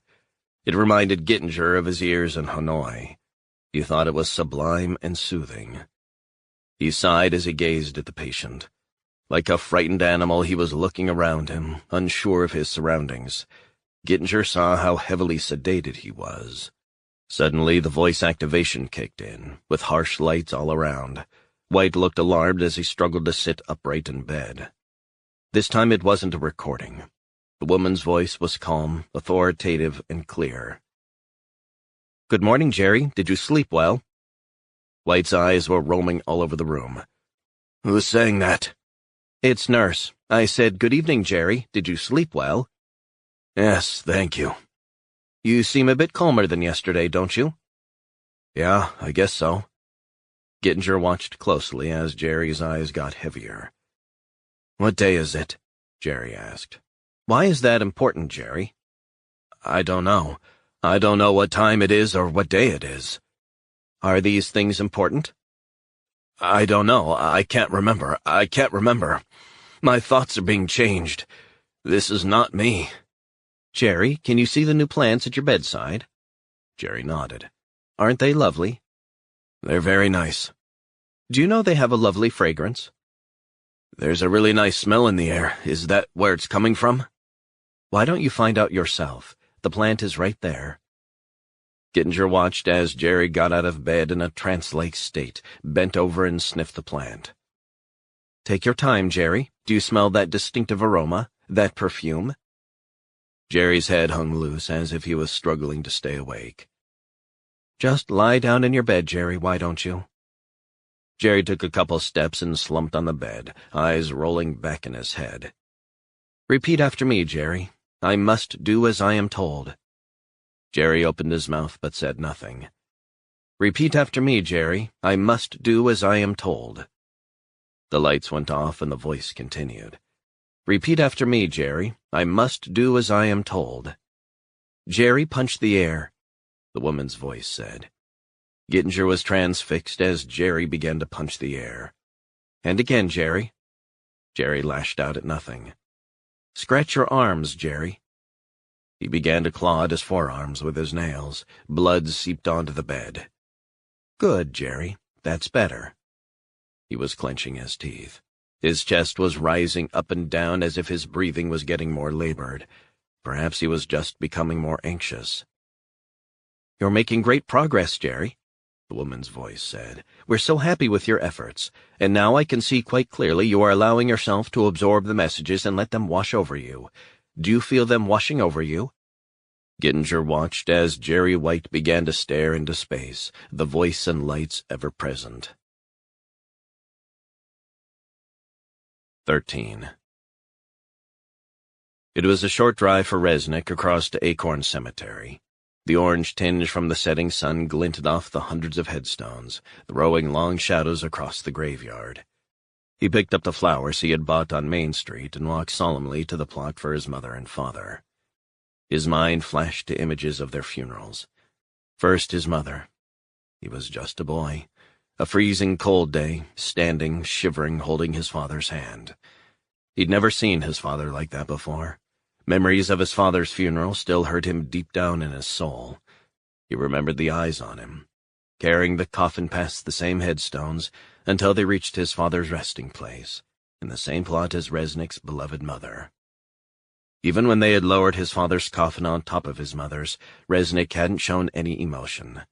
It reminded Gittinger of his years in Hanoi. He thought it was sublime and soothing. He sighed as he gazed at the patient. Like a frightened animal, he was looking around him, unsure of his surroundings. Gittinger saw how heavily sedated he was. Suddenly, the voice activation kicked in, with harsh lights all around. White looked alarmed as he struggled to sit upright in bed. This time it wasn't a recording. The woman's voice was calm, authoritative, and clear. "Good morning, Jerry. Did you sleep well?" White's eyes were roaming all over the room. "Who's saying that?" "It's Nurse. I said, 'Good evening, Jerry. Did you sleep well?'" "Yes, thank you." "You seem a bit calmer than yesterday, don't you?" "Yeah, I guess so." Gittinger watched closely as Jerry's eyes got heavier. "What day is it?" Jerry asked. "Why is that important, Jerry?" "I don't know. I don't know what time it is or what day it is." "Are these things important?" "I don't know. I can't remember. I can't remember. My thoughts are being changed. This is not me." "Jerry, can you see the new plants at your bedside?" Jerry nodded. "Aren't they lovely?" "They're very nice." "Do you know they have a lovely fragrance?" "There's a really nice smell in the air. Is that where it's coming from?" "Why don't you find out yourself? The plant is right there." Gittinger watched as Jerry got out of bed in a trance-like state, bent over and sniffed the plant. "Take your time, Jerry. Do you smell that distinctive aroma, that perfume?" Jerry's head hung loose as if he was struggling to stay awake. "Just lie down in your bed, Jerry, why don't you?" Jerry took a couple steps and slumped on the bed, eyes rolling back in his head. "Repeat after me, Jerry. I must do as I am told." Jerry opened his mouth but said nothing. "Repeat after me, Jerry. I must do as I am told." The lights went off and the voice continued. "Repeat after me, Jerry. I must do as I am told." "Jerry, punch the air," the woman's voice said. Gittinger was transfixed as Jerry began to punch the air. "And again, Jerry." Jerry lashed out at nothing. "Scratch your arms, Jerry." He began to claw at his forearms with his nails. Blood seeped onto the bed. "Good, Jerry. That's better." He was clenching his teeth. His chest was rising up and down as if his breathing was getting more labored. Perhaps he was just becoming more anxious. "You're making great progress, Jerry," the woman's voice said. "We're so happy with your efforts, and now I can see quite clearly you are allowing yourself to absorb the messages and let them wash over you. Do you feel them washing over you?" Gittinger watched as Jerry White began to stare into space, the voice and lights ever present. 13. It was a short drive for Resnick across to Acorn Cemetery. The orange tinge from the setting sun glinted off the hundreds of headstones, throwing long shadows across the graveyard. He picked up the flowers he had bought on Main Street and walked solemnly to the plot for his mother and father. His mind flashed to images of their funerals. First, his mother. He was just a boy. A freezing cold day, standing, shivering, holding his father's hand. He'd never seen his father like that before. Memories of his father's funeral still hurt him deep down in his soul. He remembered the eyes on him, carrying the coffin past the same headstones until they reached his father's resting place, in the same plot as Resnick's beloved mother. Even when they had lowered his father's coffin on top of his mother's, Resnick hadn't shown any emotion.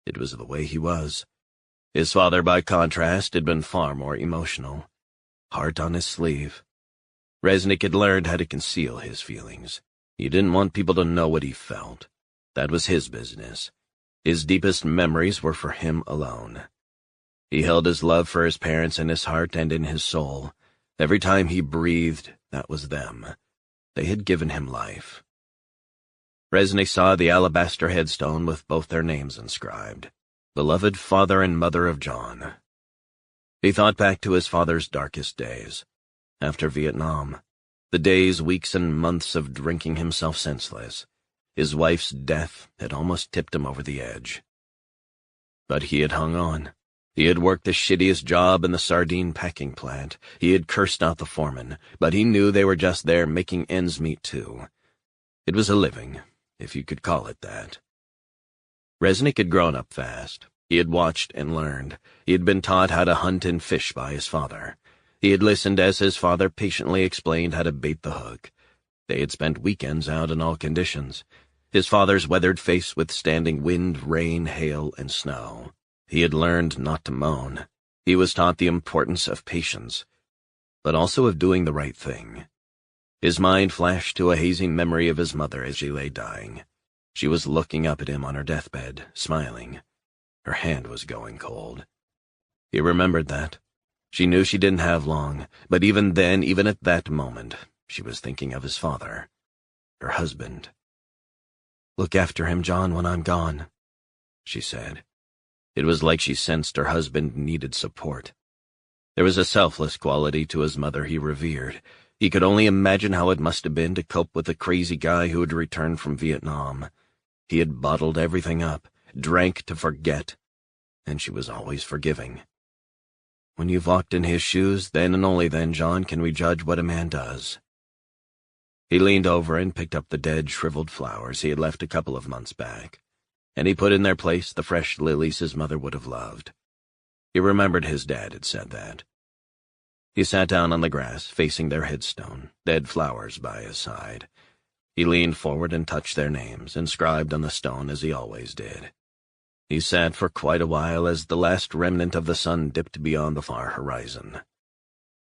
It was the way he was. His father, by contrast, had been far more emotional. Heart on his sleeve. Resnick had learned how to conceal his feelings. He didn't want people to know what he felt. That was his business. His deepest memories were for him alone. He held his love for his parents in his heart and in his soul. Every time he breathed, that was them. They had given him life. Resnick saw the alabaster headstone with both their names inscribed. Beloved father and mother of John. He thought back to his father's darkest days. After Vietnam, the days, weeks, and months of drinking himself senseless. His wife's death had almost tipped him over the edge. But he had hung on. He had worked the shittiest job in the sardine packing plant. He had cursed out the foreman, but he knew they were just there making ends meet too. It was a living, if you could call it that. Resnick had grown up fast. He had watched and learned. He had been taught how to hunt and fish by his father. He had listened as his father patiently explained how to bait the hook. They had spent weekends out in all conditions, his father's weathered face withstanding wind, rain, hail, and snow. He had learned not to moan. He was taught the importance of patience, but also of doing the right thing. His mind flashed to a hazy memory of his mother as she lay dying. She was looking up at him on her deathbed, smiling. Her hand was going cold. He remembered that. She knew she didn't have long, but even then, even at that moment, she was thinking of his father, her husband. "Look after him, John, when I'm gone," she said. It was like she sensed her husband needed support. There was a selfless quality to his mother he revered. He could only imagine how it must have been to cope with a crazy guy who had returned from Vietnam. He had bottled everything up, drank to forget, and she was always forgiving. "When you've walked in his shoes, then and only then, John, can we judge what a man does." He leaned over and picked up the dead, shriveled flowers he had left a couple of months back, and he put in their place the fresh lilies his mother would have loved. He remembered his dad had said that. He sat down on the grass, facing their headstone, dead flowers by his side. He leaned forward and touched their names, inscribed on the stone as he always did. He sat for quite a while as the last remnant of the sun dipped beyond the far horizon.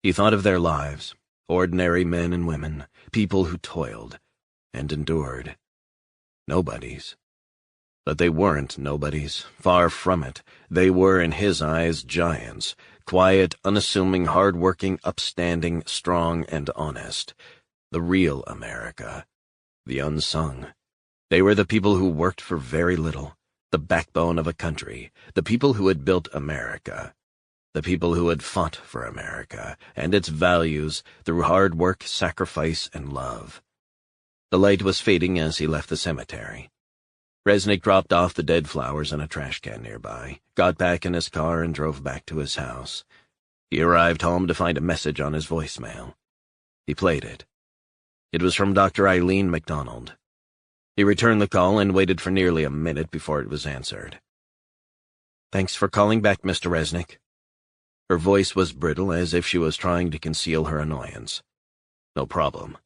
He thought of their lives, ordinary men and women, people who toiled and endured. Nobodies. But they weren't nobodies, far from it. They were, in his eyes, giants, quiet, unassuming, hard-working, upstanding, strong, and honest. The real America. The unsung. They were the people who worked for very little, the backbone of a country, the people who had built America, the people who had fought for America and its values through hard work, sacrifice, and love. The light was fading as he left the cemetery. Resnick dropped off the dead flowers in a trash can nearby, got back in his car, and drove back to his house. He arrived home to find a message on his voicemail. He played it. It was from Dr. Eileen MacDonald. He returned the call and waited for nearly a minute before it was answered. "Thanks for calling back, Mr. Resnick." Her voice was brittle, as if she was trying to conceal her annoyance. "No problem.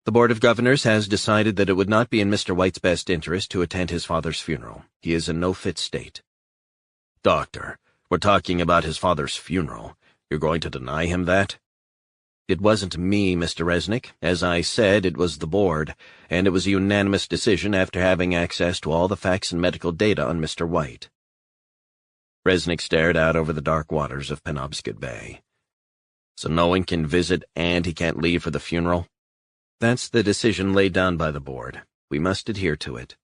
The Board of Governors has decided that it would not be in Mr. White's best interest to attend his father's funeral. He is in no fit state." "Doctor, we're talking about his father's funeral. You're going to deny him that?" "It wasn't me, Mr. Resnick. As I said, it was the board, and it was a unanimous decision after having access to all the facts and medical data on Mr. White." Resnick stared out over the dark waters of Penobscot Bay. "So no one can visit and he can't leave for the funeral?" "That's the decision laid down by the board. We must adhere to it."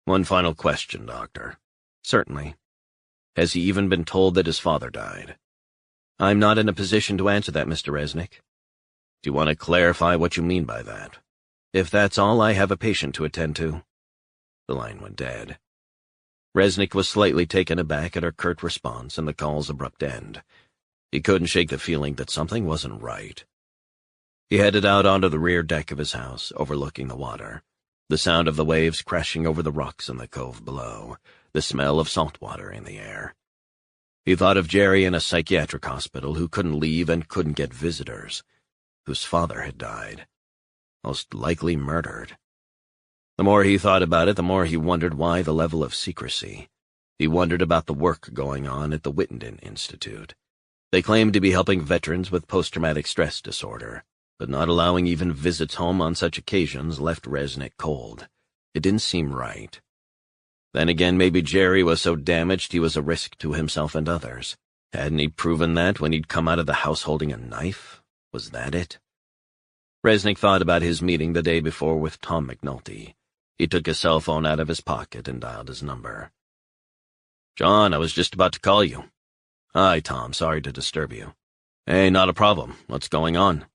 "One final question, Doctor." "Certainly. Has he even been told that his father died?" "I'm not in a position to answer that, Mr. Resnick." "Do you want to clarify what you mean by that?" "If that's all, I have a patient to attend to." The line went dead. Resnick was slightly taken aback at her curt response and the call's abrupt end. He couldn't shake the feeling that something wasn't right. He headed out onto the rear deck of his house, overlooking the water, the sound of the waves crashing over the rocks in the cove below, the smell of salt water in the air. He thought of Jerry in a psychiatric hospital who couldn't leave and couldn't get visitors, whose father had died, most likely murdered. The more he thought about it, the more he wondered why the level of secrecy. He wondered about the work going on at the Wittenden Institute. They claimed to be helping veterans with post-traumatic stress disorder, but not allowing even visits home on such occasions left Resnick cold. It didn't seem right. Then again, maybe Jerry was so damaged he was a risk to himself and others. Hadn't he proven that when he'd come out of the house holding a knife? Was that it? Resnick thought about his meeting the day before with Tom McNulty. He took his cell phone out of his pocket and dialed his number. "John, I was just about to call you." "Hi, Tom. Sorry to disturb you." "Hey, not a problem. What's going on?"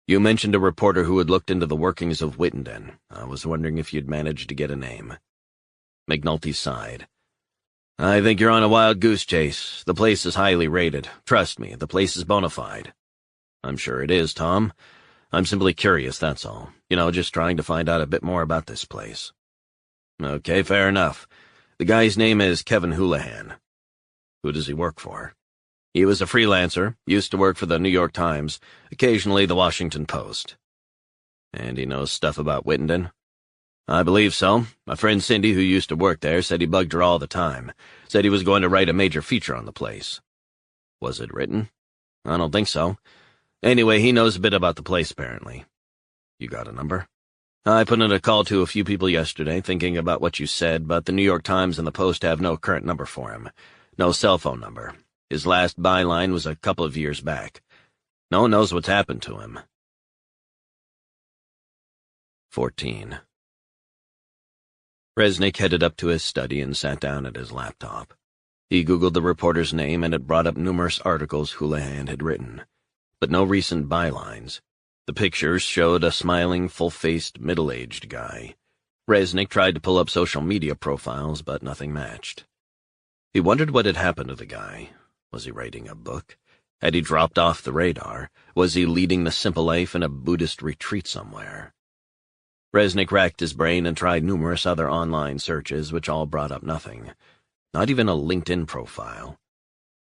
"You mentioned a reporter who had looked into the workings of Wittenden. I was wondering if you'd managed to get a name." McNulty sighed. "I think you're on a wild goose chase. The place is highly rated. Trust me, the place is bona fide." "I'm sure it is, Tom. I'm simply curious, that's all. Just trying to find out a bit more about this place." "Okay, fair enough. The guy's name is Kevin Houlihan." "Who does he work for?" "He was a freelancer, used to work for the New York Times, occasionally the Washington Post." "And he knows stuff about Wittenden?" "I believe so. My friend Cindy, who used to work there, said he bugged her all the time. Said he was going to write a major feature on the place." "Was it written?" "I don't think so. Anyway, he knows a bit about the place, apparently. You got a number? I put in a call to a few people yesterday, thinking about what you said, but the New York Times and the Post have no current number for him. No cell phone number. His last byline was a couple of years back. No one knows what's happened to him. 14. Resnick headed up to his study and sat down at his laptop. He Googled the reporter's name, and it brought up numerous articles Houlihan had written, but no recent bylines. The pictures showed a smiling, full-faced, middle-aged guy. Resnick tried to pull up social media profiles, but nothing matched. He wondered what had happened to the guy. Was he writing a book? Had he dropped off the radar? Was he leading the simple life in a Buddhist retreat somewhere? Resnick racked his brain and tried numerous other online searches, which all brought up nothing. Not even a LinkedIn profile.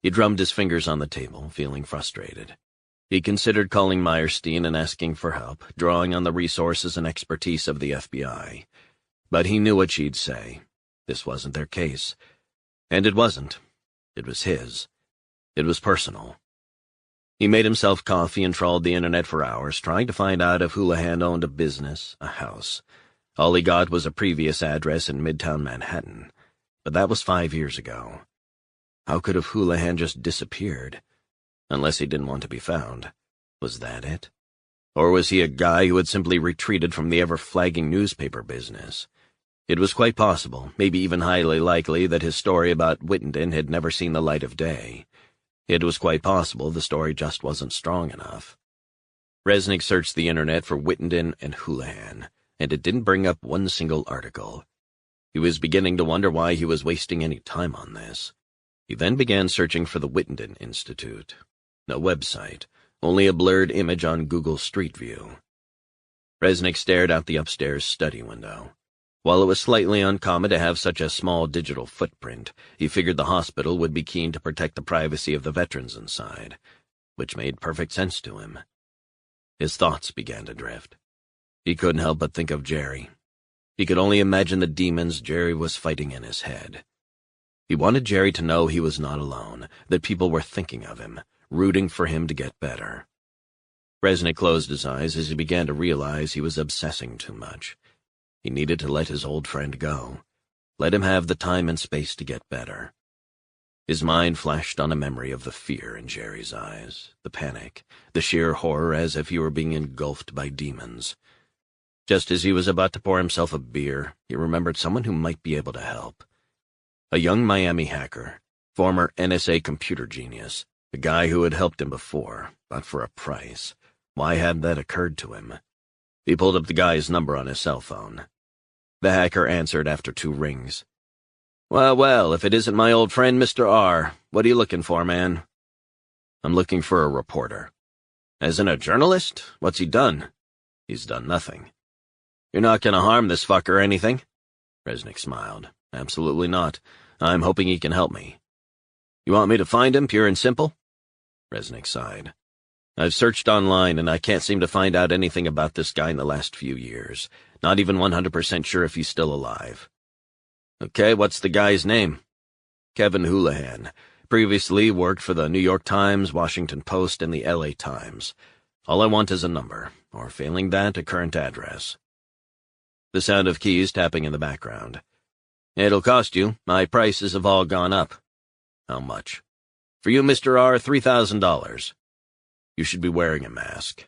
He drummed his fingers on the table, feeling frustrated. He considered calling Meyerstein and asking for help, drawing on the resources and expertise of the FBI. But he knew what she'd say. This wasn't their case. And it wasn't. It was his. It was personal. He made himself coffee and trawled the internet for hours, trying to find out if Houlihan owned a business, a house. All he got was a previous address in Midtown Manhattan. But that was 5 years ago. How could have Houlihan just disappeared? Unless he didn't want to be found. Was that it? Or was he a guy who had simply retreated from the ever-flagging newspaper business? It was quite possible, maybe even highly likely, that his story about Wittenden had never seen the light of day. It was quite possible the story just wasn't strong enough. Resnick searched the internet for Wittenden and Houlihan, and it didn't bring up one single article. He was beginning to wonder why he was wasting any time on this. He then began searching for the Wittenden Institute. No website, only a blurred image on Google Street View. Resnick stared out the upstairs study window. While it was slightly uncommon to have such a small digital footprint, he figured the hospital would be keen to protect the privacy of the veterans inside, which made perfect sense to him. His thoughts began to drift. He couldn't help but think of Jerry. He could only imagine the demons Jerry was fighting in his head. He wanted Jerry to know he was not alone, that people were thinking of him, rooting for him to get better. Resnick closed his eyes as he began to realize he was obsessing too much. He needed to let his old friend go. Let him have the time and space to get better. His mind flashed on a memory of the fear in Jerry's eyes, the panic, the sheer horror as if he were being engulfed by demons. Just as he was about to pour himself a beer, he remembered someone who might be able to help. A young Miami hacker, former NSA computer genius, a guy who had helped him before, but for a price. Why hadn't that occurred to him? He pulled up the guy's number on his cell phone. The hacker answered after 2 rings. Well, if it isn't my old friend, Mr. R. What are you looking for, man? I'm looking for a reporter. As in a journalist? What's he done? He's done nothing. You're not going to harm this fucker or anything? Resnick smiled. Absolutely not. I'm hoping he can help me. You want me to find him, pure and simple? Resnick sighed. I've searched online, and I can't seem to find out anything about this guy in the last few years. Not even 100% sure if he's still alive. Okay, what's the guy's name? Kevin Houlihan. Previously worked for the New York Times, Washington Post, and the LA Times. All I want is a number, or failing that, a current address. The sound of keys tapping in the background. It'll cost you. My prices have all gone up. How much? For you, Mr. R, $3,000. You should be wearing a mask.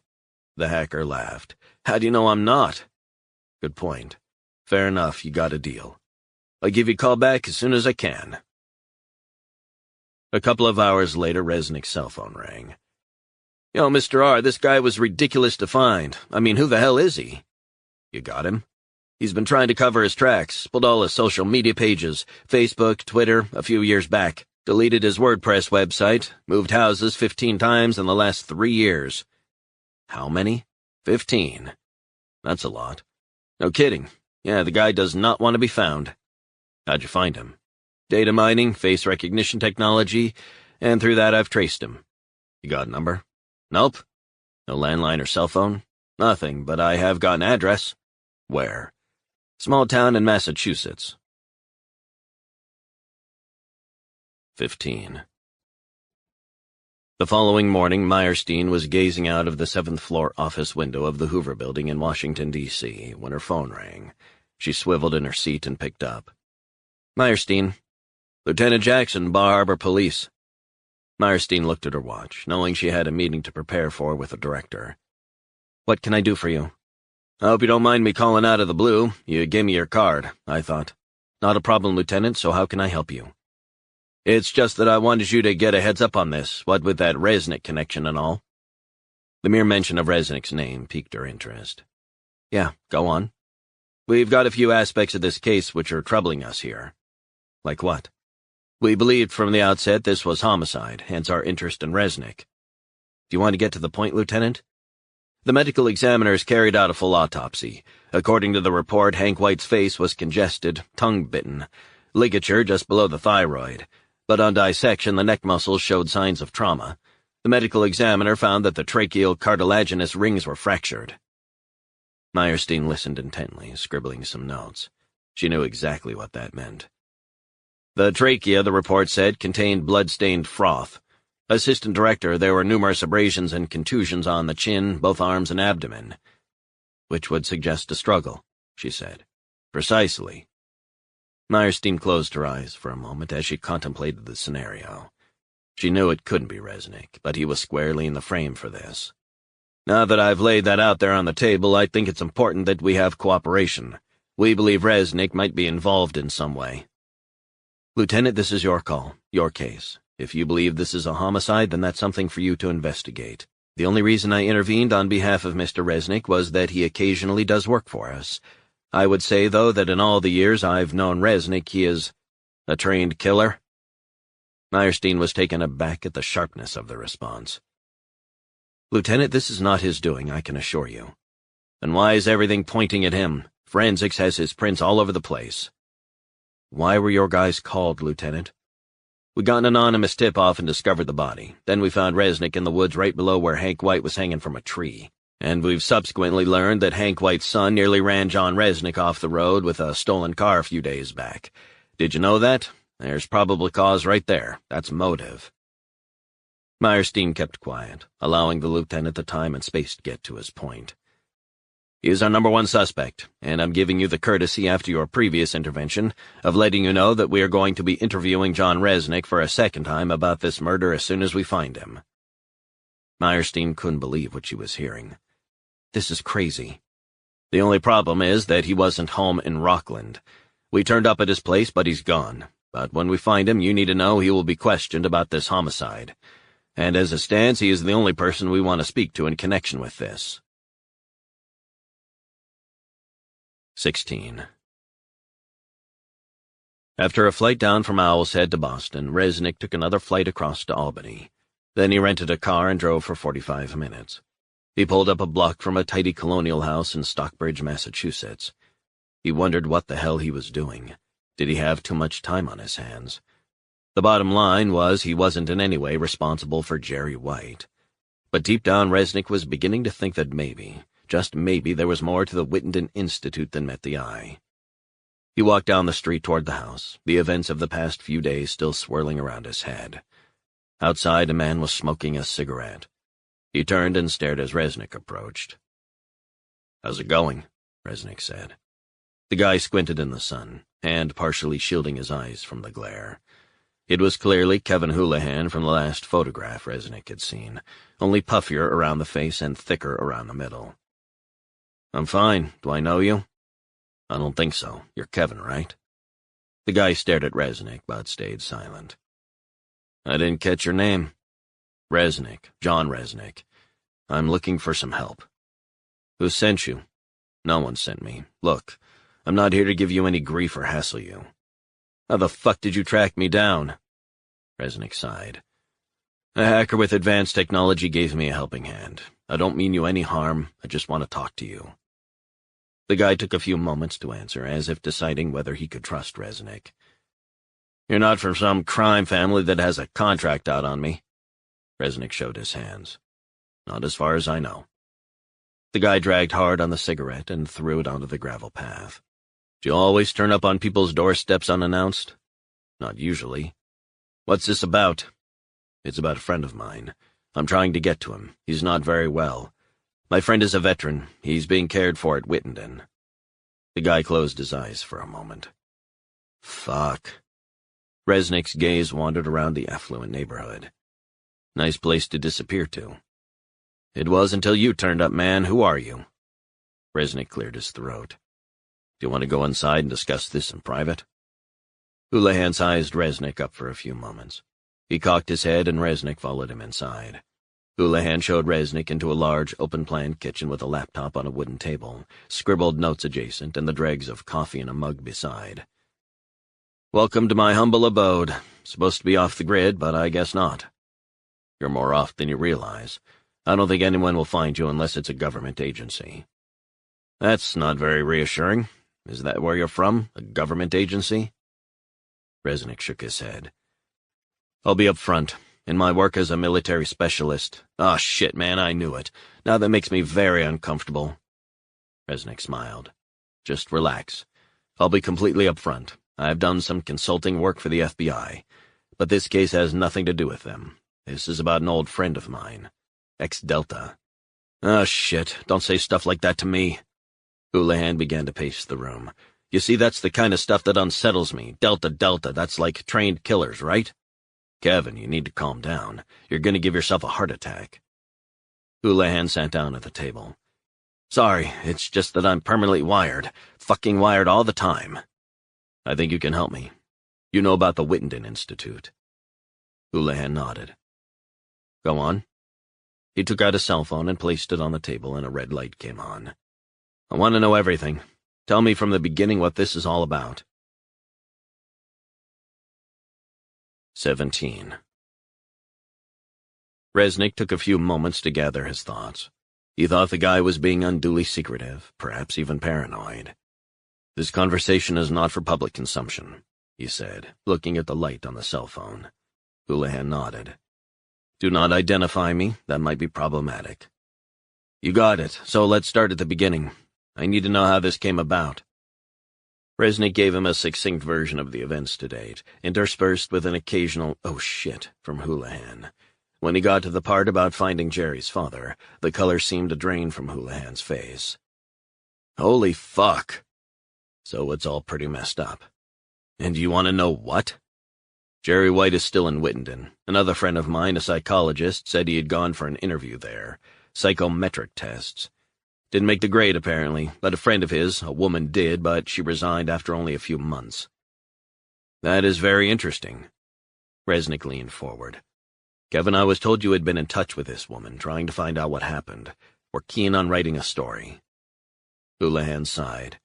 The hacker laughed. How do you know I'm not? Good point. Fair enough, you got a deal. I'll give you a call back as soon as I can. A couple of hours later, Resnick's cell phone rang. Yo, Mr. R, this guy was ridiculous to find. I mean, who the hell is he? You got him? He's been trying to cover his tracks, pulled all his social media pages, Facebook, Twitter, a few years back. Deleted his WordPress website, moved houses 15 times in the last 3 years. How many? 15. That's a lot. No kidding. Yeah, the guy does not want to be found. How'd you find him? Data mining, face recognition technology, and through that I've traced him. You got a number? Nope. No landline or cell phone? Nothing, but I have got an address. Where? Small town in Massachusetts. 15. The following morning, Meyerstein was gazing out of the 7th-floor office window of the Hoover Building in Washington, D.C., when her phone rang. She swiveled in her seat and picked up. Meyerstein. Lieutenant Jackson, Bar Harbor Police. Meyerstein looked at her watch, knowing she had a meeting to prepare for with the director. What can I do for you? I hope you don't mind me calling out of the blue. You gave me your card, I thought. Not a problem, Lieutenant, so how can I help you? It's just that I wanted you to get a heads up on this, what with that Resnick connection and all. The mere mention of Resnick's name piqued her interest. Yeah, go on. We've got a few aspects of this case which are troubling us here. Like what? We believed from the outset this was homicide, hence our interest in Resnick. Do you want to get to the point, Lieutenant? The medical examiners carried out a full autopsy. According to the report, Hank White's face was congested, tongue-bitten, ligature just below the thyroid. But on dissection, the neck muscles showed signs of trauma. The medical examiner found that the tracheal cartilaginous rings were fractured. Meyerstein listened intently, scribbling some notes. She knew exactly what that meant. The trachea, the report said, contained blood-stained froth. Assistant Director, there were numerous abrasions and contusions on the chin, both arms, and abdomen. Which would suggest a struggle, she said. Precisely. Meyerstein closed her eyes for a moment as she contemplated the scenario. She knew it couldn't be Resnick, but he was squarely in the frame for this. Now that I've laid that out there on the table, I think it's important that we have cooperation. We believe Resnick might be involved in some way. Lieutenant, this is your call, your case. If you believe this is a homicide, then that's something for you to investigate. The only reason I intervened on behalf of Mr. Resnick was that he occasionally does work for us. I would say, though, that in all the years I've known Resnick, he is a trained killer. Meyerstein was taken aback at the sharpness of the response. Lieutenant, this is not his doing, I can assure you. And why is everything pointing at him? Forensics has his prints all over the place. Why were your guys called, Lieutenant? We got an anonymous tip-off and discovered the body. Then we found Resnick in the woods right below where Hank White was hanging from a tree. And we've subsequently learned that Hank White's son nearly ran John Resnick off the road with a stolen car a few days back. Did you know that? There's probable cause right there. That's motive. Meyerstein kept quiet, allowing the lieutenant the time and space to get to his point. He is our #1 suspect, and I'm giving you the courtesy after your previous intervention of letting you know that we are going to be interviewing John Resnick for a second time about this murder as soon as we find him. Meyerstein couldn't believe what she was hearing. This is crazy. The only problem is that he wasn't home in Rockland. We turned up at his place, but he's gone. But when we find him, you need to know he will be questioned about this homicide. And as it stands, he is the only person we want to speak to in connection with this. 16. After a flight down from Owl's Head to Boston, Resnick took another flight across to Albany. Then he rented a car and drove for 45 minutes. He pulled up a block from a tidy colonial house in Stockbridge, Massachusetts. He wondered what the hell he was doing. Did he have too much time on his hands? The bottom line was he wasn't in any way responsible for Jerry White. But deep down, Resnick was beginning to think that maybe, just maybe, there was more to the Wittenden Institute than met the eye. He walked down the street toward the house, the events of the past few days still swirling around his head. Outside, a man was smoking a cigarette. He turned and stared as Resnick approached. "How's it going?" Resnick said. The guy squinted in the sun, hand partially shielding his eyes from the glare. It was clearly Kevin Houlihan from the last photograph Resnick had seen, only puffier around the face and thicker around the middle. "I'm fine. Do I know you?" "I don't think so. You're Kevin, right?" The guy stared at Resnick, but stayed silent. "I didn't catch your name." "Resnick. John Resnick. I'm looking for some help." "Who sent you?" "No one sent me. Look, I'm not here to give you any grief or hassle you." "How the fuck did you track me down?" Resnick sighed. "A hacker with advanced technology gave me a helping hand. I don't mean you any harm. I just want to talk to you." The guy took a few moments to answer, as if deciding whether he could trust Resnick. "You're not from some crime family that has a contract out on me?" Resnick showed his hands. "Not as far as I know." The guy dragged hard on the cigarette and threw it onto the gravel path. "Do you always turn up on people's doorsteps unannounced?" "Not usually." "What's this about?" It's about a friend of mine. I'm trying to get to him. He's not very well. My friend is a veteran. He's being cared for at Wittenden." The guy closed his eyes for a moment. Fuck. Resnick's gaze wandered around the affluent neighborhood. Nice place to disappear to. "It was until you turned up, man. Who are you?" Resnick cleared his throat. "Do you want to go inside and discuss this in private?" Houlihan sized Resnick up for a few moments. He cocked his head and Resnick followed him inside. Houlihan showed Resnick into a large, open-plan kitchen with a laptop on a wooden table, scribbled notes adjacent, and the dregs of coffee in a mug beside. "Welcome to my humble abode. Supposed to be off the grid, but I guess not. You're more off than you realize. I don't think anyone will find you unless it's a government agency." "That's not very reassuring. Is that where you're from? A government agency?" Resnick shook his head. "I'll be up front. In my work as a military specialist—" "Ah, shit, man, I knew it. Now that makes me very uncomfortable." Resnick smiled. "Just relax. I'll be completely up front. I've done some consulting work for the FBI, but this case has nothing to do with them. This is about an old friend of mine. Ex-Delta." "Oh, shit, don't say stuff like that to me." Houlihan began to pace the room. "You see, that's the kind of stuff that unsettles me. Delta, that's like trained killers, right? Kevin, you need to calm down. You're going to give yourself a heart attack." Houlihan sat down at the table. "Sorry, it's just that I'm permanently wired. Fucking wired all the time. I think you can help me. You know about the Wittenden Institute." Houlihan nodded. "Go on." He took out a cell phone and placed it on the table, and a red light came on. "I want to know everything. Tell me from the beginning what this is all about." 17. Resnick took a few moments to gather his thoughts. He thought the guy was being unduly secretive, perhaps even paranoid. "This conversation is not for public consumption," he said, looking at the light on the cell phone. Houlihan nodded. "Do not identify me. That might be problematic." "You got it, so let's start at the beginning. I need to know how this came about." Resnick gave him a succinct version of the events to date, interspersed with an occasional "oh shit" from Houlihan. When he got to the part about finding Jerry's father, the color seemed to drain from Houlihan's face. "Holy fuck. So it's all pretty messed up. And you want to know what?" "Jerry White is still in Wittenden. Another friend of mine, a psychologist, said he had gone for an interview there. Psychometric tests. Didn't make the grade, apparently, but a friend of his, a woman, did, but she resigned after only a few months." "That is very interesting." Resnick leaned forward. "Kevin, I was told you had been in touch with this woman, trying to find out what happened. We're keen on writing a story." Houlihan sighed.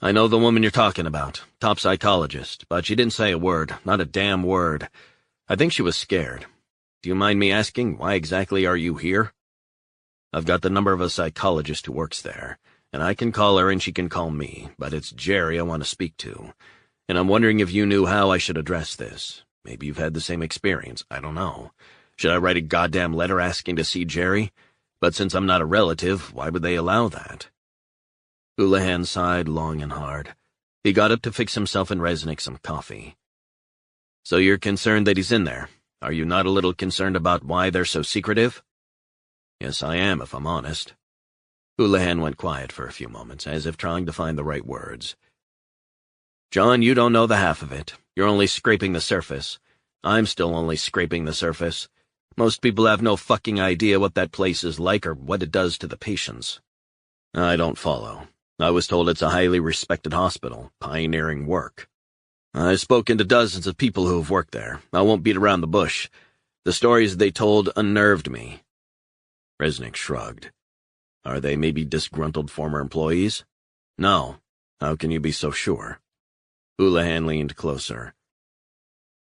"I know the woman you're talking about, top psychologist, but she didn't say a word, not a damn word. I think she was scared. Do you mind me asking, why exactly are you here?" "I've got the number of a psychologist who works there, and I can call her and she can call me, but it's Jerry I want to speak to. And I'm wondering if you knew how I should address this. Maybe you've had the same experience, I don't know. Should I write a goddamn letter asking to see Jerry? But since I'm not a relative, why would they allow that?" Houlihan sighed long and hard. He got up to fix himself and Resnick some coffee. "So you're concerned that he's in there? Are you not a little concerned about why they're so secretive?" "Yes, I am, if I'm honest." Houlihan went quiet for a few moments, as if trying to find the right words. "John, you don't know the half of it. You're only scraping the surface. I'm still only scraping the surface. Most people have no fucking idea what that place is like or what it does to the patients." "I don't follow. I was told it's a highly respected hospital, pioneering work. I've spoken to dozens of people who have worked there. I won't beat around the bush. The stories they told unnerved me." Resnick shrugged. "Are they maybe disgruntled former employees?" "No. How can you be so sure?" Houlihan leaned closer.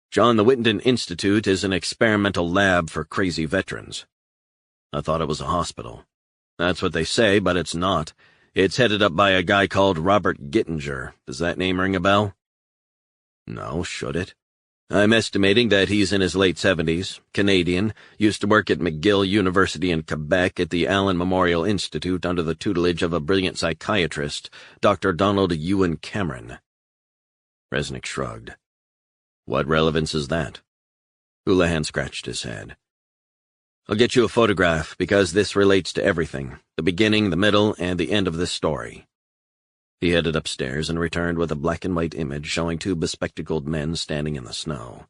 "John, the Wittenden Institute is an experimental lab for crazy veterans." "I thought it was a hospital." "That's what they say, but it's not. It's headed up by a guy called Robert Gittinger. Does that name ring a bell?" "No, should it?" "I'm estimating that he's in his late 70s, Canadian, used to work at McGill University in Quebec at the Allen Memorial Institute under the tutelage of a brilliant psychiatrist, Dr. Donald Ewan Cameron." Resnick shrugged. "What relevance is that?" Houlihan scratched his head. I'll get you a photograph, because this relates to everything, the beginning, the middle, and the end of this story. He headed upstairs and returned with a black-and-white image showing two bespectacled men standing in the snow.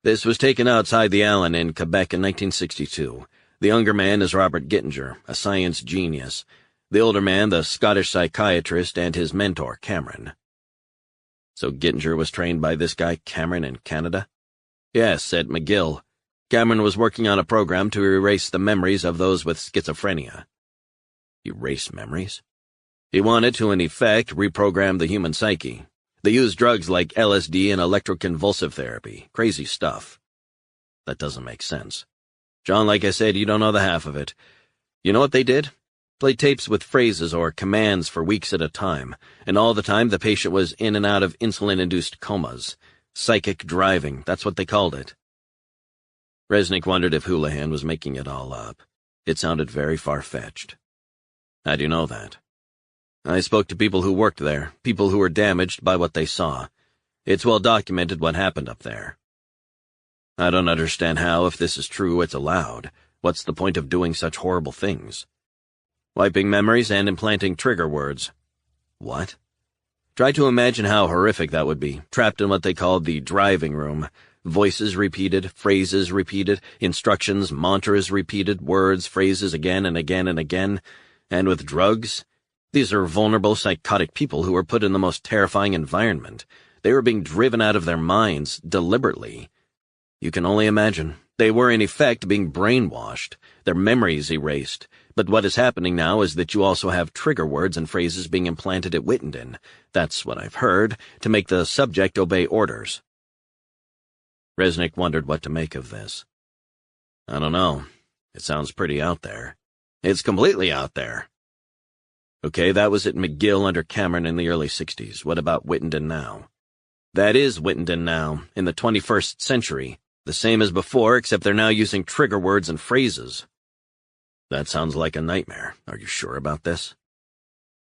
This was taken outside the Allen in Quebec in 1962. The younger man is Robert Gittinger, a science genius. The older man, the Scottish psychiatrist, and his mentor, Cameron. So Gittinger was trained by this guy Cameron in Canada? Yes, at McGill. Cameron was working on a program to erase the memories of those with schizophrenia. Erase memories? He wanted to, in effect, reprogram the human psyche. They used drugs like LSD and electroconvulsive therapy. Crazy stuff. That doesn't make sense. John, like I said, you don't know the half of it. You know what they did? Play tapes with phrases or commands for weeks at a time, and all the time the patient was in and out of insulin-induced comas. Psychic driving, that's what they called it. Resnick wondered if Houlihan was making it all up. It sounded very far-fetched. How do you know that? I spoke to people who worked there, people who were damaged by what they saw. It's well documented what happened up there. I don't understand how, if this is true, it's allowed. What's the point of doing such horrible things? Wiping memories and implanting trigger words. What? Try to imagine how horrific that would be, trapped in what they called the driving room. Voices repeated, phrases repeated, instructions, mantras repeated, words, phrases again and again and again. And with drugs? These are vulnerable, psychotic people who were put in the most terrifying environment. They were being driven out of their minds, deliberately. You can only imagine. They were, in effect, being brainwashed, their memories erased. But what is happening now is that you also have trigger words and phrases being implanted at Wittenden. That's what I've heard, to make the subject obey orders. Resnick wondered what to make of this. I don't know. It sounds pretty out there. It's completely out there. Okay, that was at McGill under Cameron in the early 60s. What about Wittenden now? That is Wittenden now, in the 21st century. The same as before, except they're now using trigger words and phrases. That sounds like a nightmare. Are you sure about this?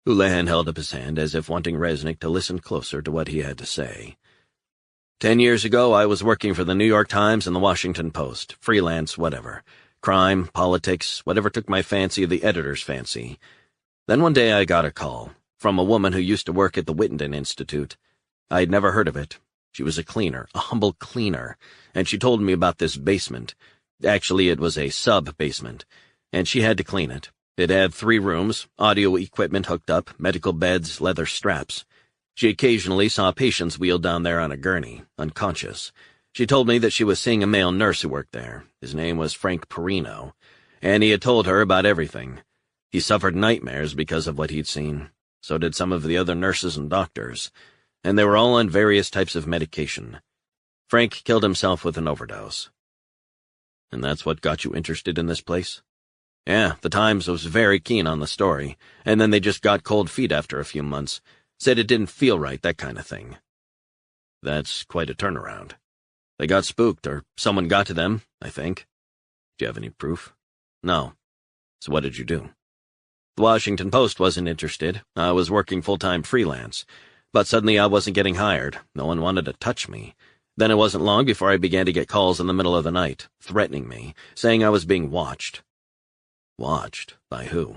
Houlihan held up his hand as if wanting Resnick to listen closer to what he had to say. 10 years ago, I was working for the New York Times and the Washington Post. Freelance, whatever. Crime, politics, whatever took my fancy, the editor's fancy. Then one day I got a call from a woman who used to work at the Wittenden Institute. I'd never heard of it. She was a cleaner, a humble cleaner, and she told me about this basement. Actually, it was a sub-basement, and she had to clean it. It had 3 rooms, audio equipment hooked up, medical beds, leather straps. She occasionally saw patients wheeled down there on a gurney, unconscious. She told me that she was seeing a male nurse who worked there. His name was Frank Perino, and he had told her about everything. He suffered nightmares because of what he'd seen. So did some of the other nurses and doctors, and they were all on various types of medication. Frank killed himself with an overdose. And that's what got you interested in this place? Yeah, the Times was very keen on the story, and then they just got cold feet after a few months. Said it didn't feel right, that kind of thing. That's quite a turnaround. They got spooked, or someone got to them, I think. Do you have any proof? No. So what did you do? The Washington Post wasn't interested. I was working full-time freelance. But suddenly I wasn't getting hired. No one wanted to touch me. Then it wasn't long before I began to get calls in the middle of the night, threatening me, saying I was being watched. Watched? By who?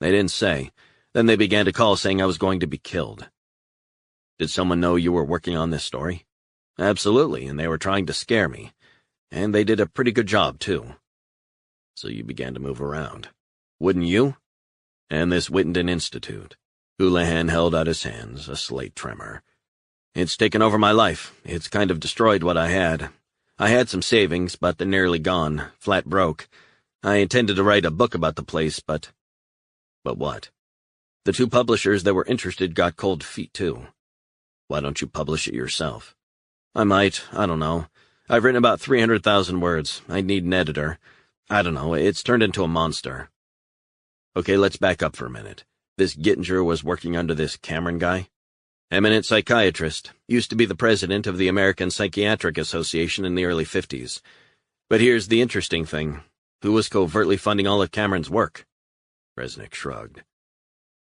They didn't say. Then they began to call saying I was going to be killed. Did someone know you were working on this story? Absolutely, and they were trying to scare me. And they did a pretty good job, too. So you began to move around. Wouldn't you? And this Wittenden Institute. Houlihan held out his hands, a slight tremor. It's taken over my life. It's kind of destroyed what I had. I had some savings, but they're nearly gone, flat broke. I intended to write a book about the place, but... But what? The 2 publishers that were interested got cold feet, too. Why don't you publish it yourself? I might, I don't know. I've written about 300,000 words. I'd need an editor. I don't know, it's turned into a monster. Okay, let's back up for a minute. This Gittinger was working under this Cameron guy? Eminent psychiatrist, used to be the president of the American Psychiatric Association in the early 50s. But here's the interesting thing. Who was covertly funding all of Cameron's work? Resnick shrugged.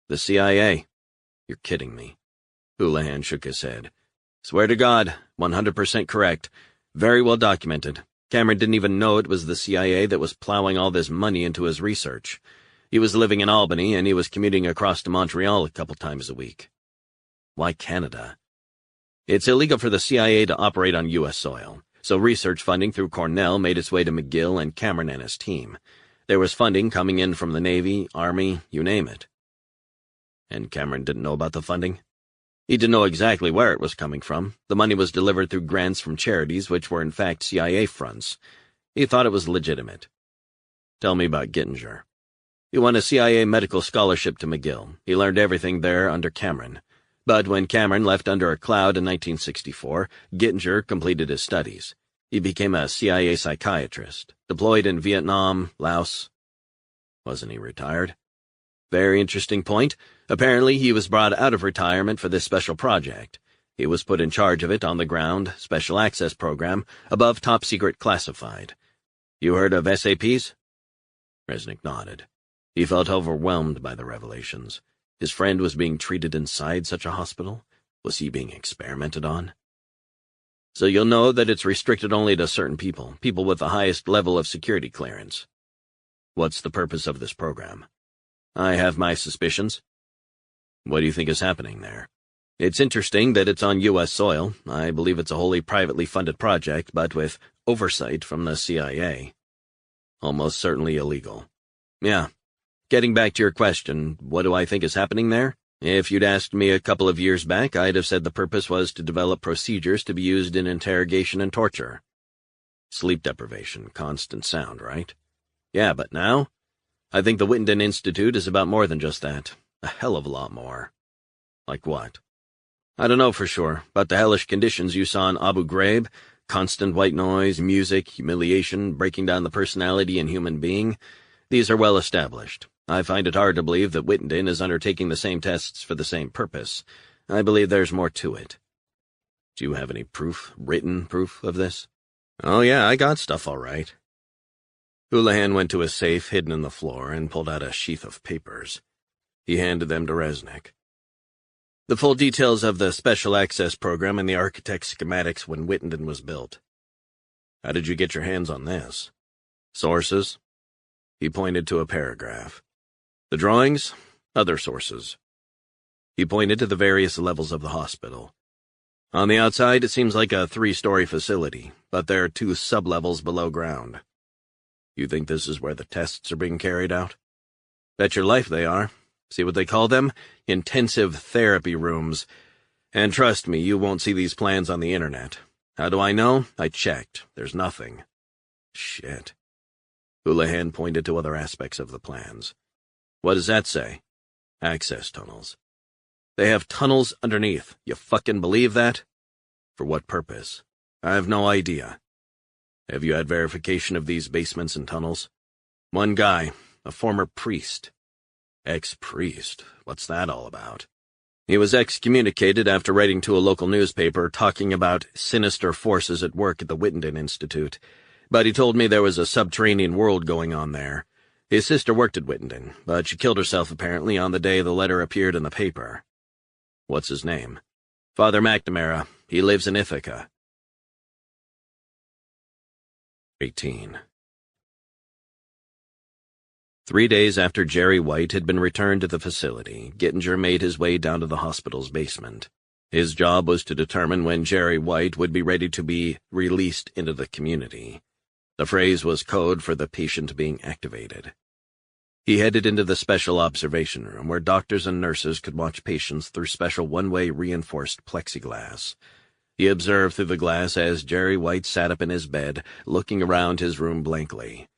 The CIA. You're kidding me. Houlihan shook his head. Swear to God, 100% correct. Very well documented. Cameron didn't even know it was the CIA that was plowing all this money into his research. He was living in Albany, and he was commuting across to Montreal a couple times a week. Why Canada? It's illegal for the CIA to operate on U.S. soil, so research funding through Cornell made its way to McGill and Cameron and his team. There was funding coming in from the Navy, Army, you name it. And Cameron didn't know about the funding? He didn't know exactly where it was coming from. The money was delivered through grants from charities, which were in fact CIA fronts. He thought it was legitimate. Tell me about Gittinger. He won a CIA medical scholarship to McGill. He learned everything there under Cameron. But when Cameron left under a cloud in 1964, Gittinger completed his studies. He became a CIA psychiatrist, deployed in Vietnam, Laos. Wasn't he retired? Very interesting point. Apparently, he was brought out of retirement for this special project. He was put in charge of it on the ground, special access program, above top secret classified. You heard of SAPs? Resnick nodded. He felt overwhelmed by the revelations. His friend was being treated inside such a hospital? Was he being experimented on? So you'll know that it's restricted only to certain people with the highest level of security clearance. What's the purpose of this program? I have my suspicions. What do you think is happening there? It's interesting that it's on U.S. soil. I believe it's a wholly privately funded project, but with oversight from the CIA. Almost certainly illegal. Yeah. Getting back to your question, what do I think is happening there? If you'd asked me a couple of years back, I'd have said the purpose was to develop procedures to be used in interrogation and torture. Sleep deprivation, constant sound, right? Yeah, but now? I think the Wittenden Institute is about more than just that. A hell of a lot more. Like what? I don't know for sure, but the hellish conditions you saw in Abu Ghraib, constant white noise, music, humiliation, breaking down the personality in human being, these are well established. I find it hard to believe that Wittenden is undertaking the same tests for the same purpose. I believe there's more to it. Do you have any proof, written proof of this? Oh yeah, I got stuff all right. Houlihan went to a safe hidden in the floor and pulled out a sheath of papers. He handed them to Resnick. The full details of the Special Access Program and the architect's schematics when Wittenden was built. How did you get your hands on this? Sources? He pointed to a paragraph. The drawings? Other sources. He pointed to the various levels of the hospital. On the outside, it seems like a 3-story facility, but there are 2 sub-levels below ground. You think this is where the tests are being carried out? Bet your life they are. See what they call them? Intensive therapy rooms. And trust me, you won't see these plans on the internet. How do I know? I checked. There's nothing. Shit. Houlihan pointed to other aspects of the plans. What does that say? Access tunnels. They have tunnels underneath. You fucking believe that? For what purpose? I have no idea. Have you had verification of these basements and tunnels? One guy, a former priest. Ex-priest? What's that all about? He was excommunicated after writing to a local newspaper talking about sinister forces at work at the Wittenden Institute, but he told me there was a subterranean world going on there. His sister worked at Wittenden, but she killed herself apparently on the day the letter appeared in the paper. What's his name? Father McNamara. He lives in Ithaca. 18. 3 days after Jerry White had been returned to the facility, Gittinger made his way down to the hospital's basement. His job was to determine when Jerry White would be ready to be released into the community. The phrase was code for the patient being activated. He headed into the special observation room where doctors and nurses could watch patients through special one-way reinforced plexiglass. He observed through the glass as Jerry White sat up in his bed, looking around his room blankly.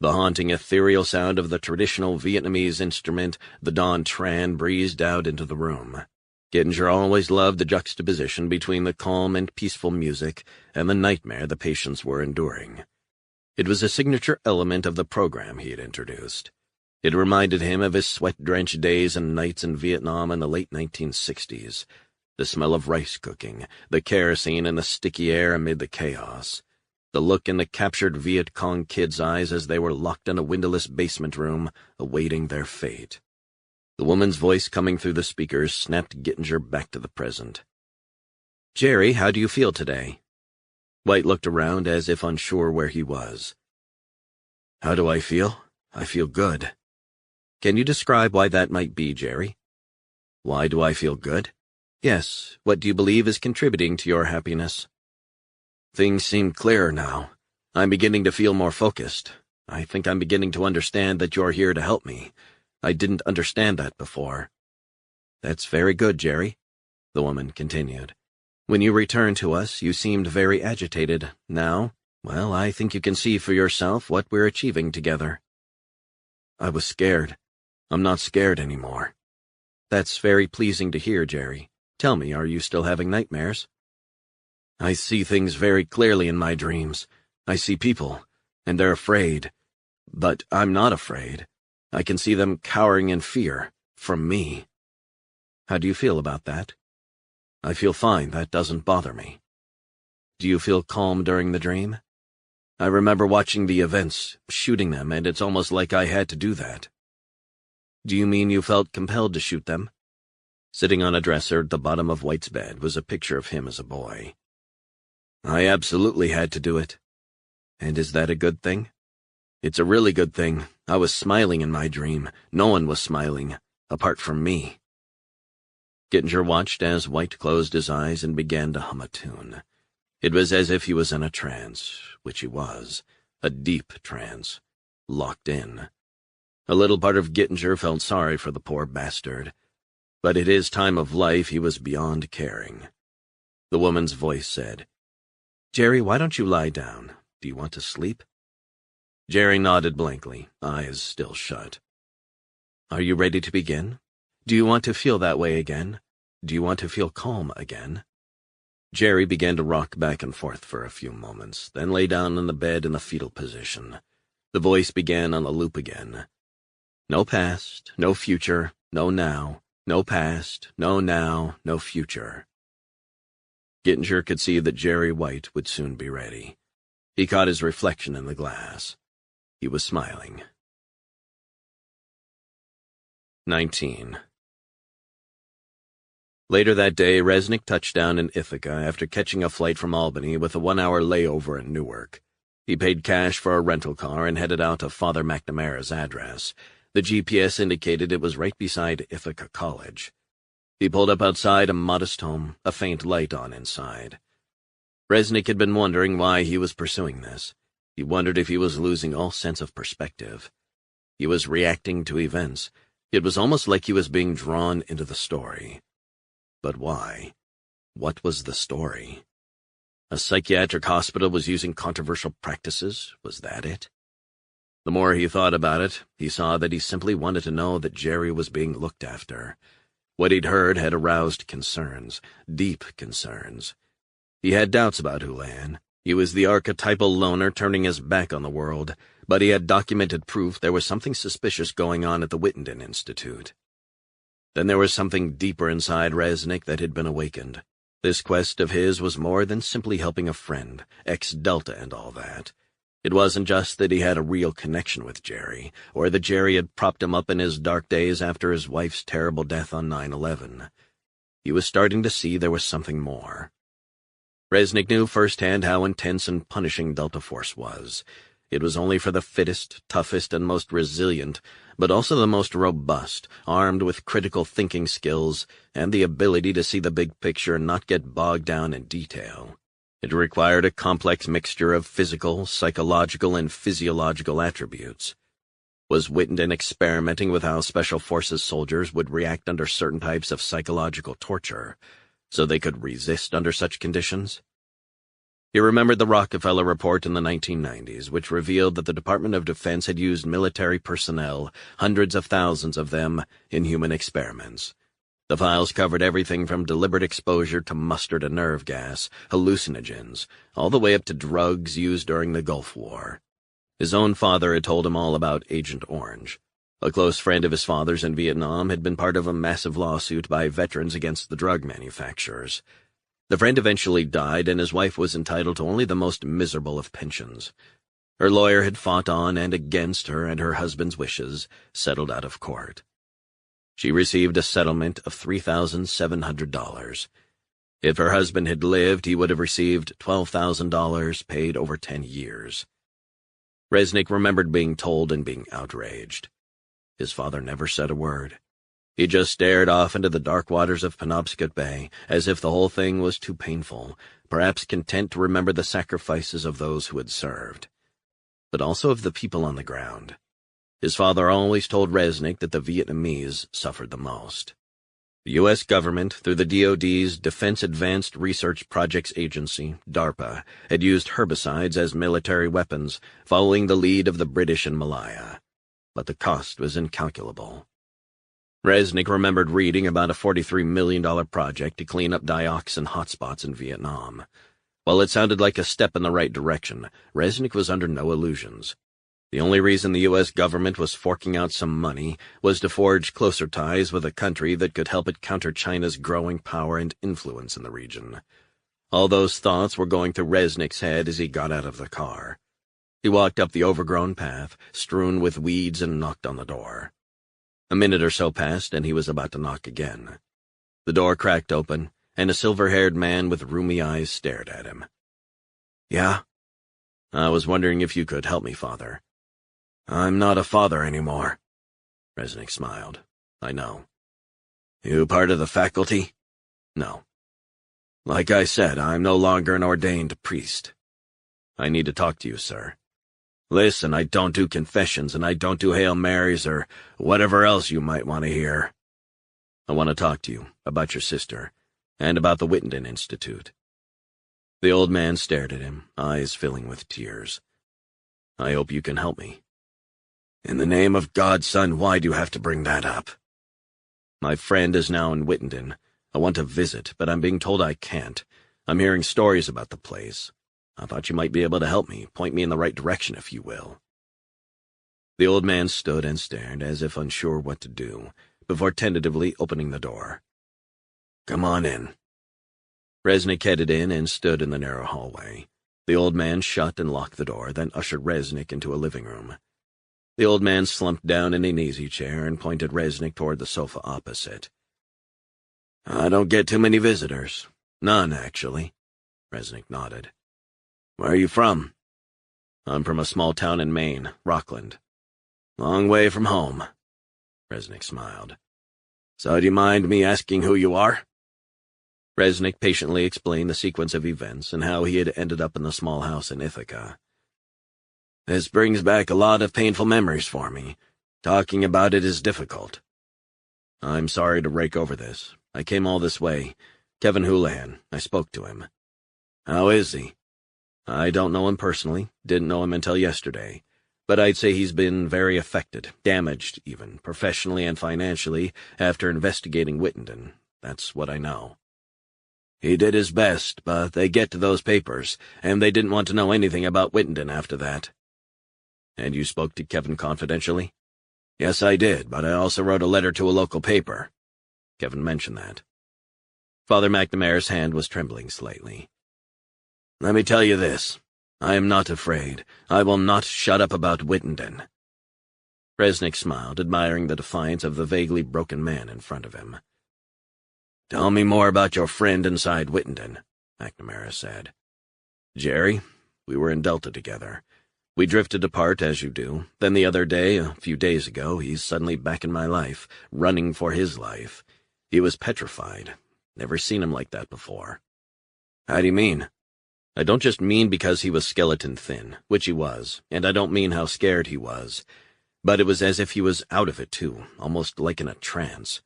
The haunting ethereal sound of the traditional Vietnamese instrument, the Don Tran, breezed out into the room. Gittinger always loved the juxtaposition between the calm and peaceful music and the nightmare the patients were enduring. It was a signature element of the program he had introduced. It reminded him of his sweat-drenched days and nights in Vietnam in the late 1960s. The smell of rice cooking, the kerosene and the sticky air amid the chaos. The look in the captured Viet Cong kids' eyes as they were locked in a windowless basement room, awaiting their fate. The woman's voice coming through the speakers snapped Gittinger back to the present. "Jerry, how do you feel today?" White looked around as if unsure where he was. How do I feel? I feel good. Can you describe why that might be, Jerry? Why do I feel good? Yes, what do you believe is contributing to your happiness? Things seem clearer now. I'm beginning to feel more focused. I think I'm beginning to understand that you're here to help me. I didn't understand that before. That's very good, Jerry, the woman continued. When you returned to us, you seemed very agitated. Now, well, I think you can see for yourself what we're achieving together. I was scared. I'm not scared anymore. That's very pleasing to hear, Jerry. Tell me, are you still having nightmares? I see things very clearly in my dreams. I see people, and they're afraid. But I'm not afraid. I can see them cowering in fear, from me. How do you feel about that? I feel fine, that doesn't bother me. Do you feel calm during the dream? I remember watching the events, shooting them, and it's almost like I had to do that. Do you mean you felt compelled to shoot them? Sitting on a dresser at the bottom of White's bed was a picture of him as a boy. I absolutely had to do it. And is that a good thing? It's a really good thing. I was smiling in my dream. No one was smiling, apart from me. Gittinger watched as White closed his eyes and began to hum a tune. It was as if he was in a trance, which he was, a deep trance, locked in. A little part of Gittinger felt sorry for the poor bastard, but at his time of life he was beyond caring. The woman's voice said, Jerry, why don't you lie down? Do you want to sleep? Jerry nodded blankly, eyes still shut. Are you ready to begin? Do you want to feel that way again? Do you want to feel calm again? Jerry began to rock back and forth for a few moments, then lay down on the bed in the fetal position. The voice began on a loop again. No past, no future, no now, no past, no now, no future. Gittinger could see that Jerry White would soon be ready. He caught his reflection in the glass. He was smiling. 19. Later that day, Resnick touched down in Ithaca after catching a flight from Albany with a 1-hour layover in Newark. He paid cash for a rental car and headed out to Father McNamara's address. The GPS indicated it was right beside Ithaca College. He pulled up outside a modest home, a faint light on inside. Resnick had been wondering why he was pursuing this. He wondered if he was losing all sense of perspective. He was reacting to events. It was almost like he was being drawn into the story. But why? What was the story? A psychiatric hospital was using controversial practices? Was that it? The more he thought about it, he saw that he simply wanted to know that Jerry was being looked after. What he'd heard had aroused concerns, deep concerns. He had doubts about Hulan. He was the archetypal loner turning his back on the world, but he had documented proof there was something suspicious going on at the Wittenden Institute. Then there was something deeper inside Resnick that had been awakened. This quest of his was more than simply helping a friend, ex-Delta and all that. It wasn't just that he had a real connection with Jerry, or that Jerry had propped him up in his dark days after his wife's terrible death on 9/11. He was starting to see there was something more. Resnick knew firsthand how intense and punishing Delta Force was. It was only for the fittest, toughest, and most resilient, but also the most robust, armed with critical thinking skills and the ability to see the big picture and not get bogged down in detail. It required a complex mixture of physical, psychological, and physiological attributes. Was Wittenden experimenting with how Special Forces soldiers would react under certain types of psychological torture, so they could resist under such conditions? He remembered the Rockefeller report in the 1990s, which revealed that the Department of Defense had used military personnel, hundreds of thousands of them, in human experiments. The files covered everything from deliberate exposure to mustard and nerve gas, hallucinogens, all the way up to drugs used during the Gulf War. His own father had told him all about Agent Orange. A close friend of his father's in Vietnam had been part of a massive lawsuit by veterans against the drug manufacturers. The friend eventually died, and his wife was entitled to only the most miserable of pensions. Her lawyer had fought on and against her and her husband's wishes, settled out of court. She received a settlement of $3,700. If her husband had lived, he would have received $12,000 paid over 10 years. Resnick remembered being told and being outraged. His father never said a word. He just stared off into the dark waters of Penobscot Bay, as if the whole thing was too painful, perhaps content to remember the sacrifices of those who had served, but also of the people on the ground. His father always told Resnick that the Vietnamese suffered the most. The U.S. government, through the DoD's Defense Advanced Research Projects Agency, DARPA, had used herbicides as military weapons, following the lead of the British in Malaya. But the cost was incalculable. Resnick remembered reading about a $43 million project to clean up dioxin hotspots in Vietnam. While it sounded like a step in the right direction, Resnick was under no illusions. The only reason the U.S. government was forking out some money was to forge closer ties with a country that could help it counter China's growing power and influence in the region. All those thoughts were going through Resnick's head as he got out of the car. He walked up the overgrown path, strewn with weeds, and knocked on the door. A minute or so passed, and he was about to knock again. The door cracked open, and a silver-haired man with rheumy eyes stared at him. "Yeah?" "I was wondering if you could help me, Father." "I'm not a father anymore." Resnick smiled. "I know." "You part of the faculty?" "No." "Like I said, I'm no longer an ordained priest." "I need to talk to you, sir." "Listen, I don't do confessions, and I don't do Hail Marys or whatever else you might want to hear." "I want to talk to you about your sister, and about the Wittenden Institute." The old man stared at him, eyes filling with tears. "I hope you can help me." "In the name of God, son, why do you have to bring that up?" "My friend is now in Wittenden. I want to visit, but I'm being told I can't. I'm hearing stories about the place. I thought you might be able to help me, point me in the right direction, if you will." The old man stood and stared, as if unsure what to do, before tentatively opening the door. "Come on in." Resnick headed in and stood in the narrow hallway. The old man shut and locked the door, then ushered Resnick into a living room. The old man slumped down in an easy chair and pointed Resnick toward the sofa opposite. "I don't get too many visitors. None, actually." Resnick nodded. "Where are you from?" "I'm from a small town in Maine, Rockland." "Long way from home." Resnick smiled. "So do you mind me asking who you are?" Resnick patiently explained the sequence of events and how he had ended up in the small house in Ithaca. "This brings back a lot of painful memories for me. Talking about it is difficult." "I'm sorry to rake over this. I came all this way. Kevin Houlihan. I spoke to him." "How is he?" "I don't know him personally, didn't know him until yesterday, but I'd say he's been very affected, damaged even, professionally and financially, after investigating Wittenden. That's what I know." "He did his best, but they get to those papers, and they didn't want to know anything about Wittenden after that." "And you spoke to Kevin confidentially?" "Yes, I did, but I also wrote a letter to a local paper." Kevin mentioned that. Father McNamara's hand was trembling slightly. "Let me tell you this. I am not afraid. I will not shut up about Wittenden." Resnick smiled, admiring the defiance of the vaguely broken man in front of him. "Tell me more about your friend inside Wittenden," McNamara said. "Jerry, we were in Delta together. We drifted apart, as you do. Then the other day, a few days ago, he's suddenly back in my life, running for his life. He was petrified. Never seen him like that before." "How do you mean?" "I don't just mean because he was skeleton thin, which he was, and I don't mean how scared he was, but it was as if he was out of it, too, almost like in a trance.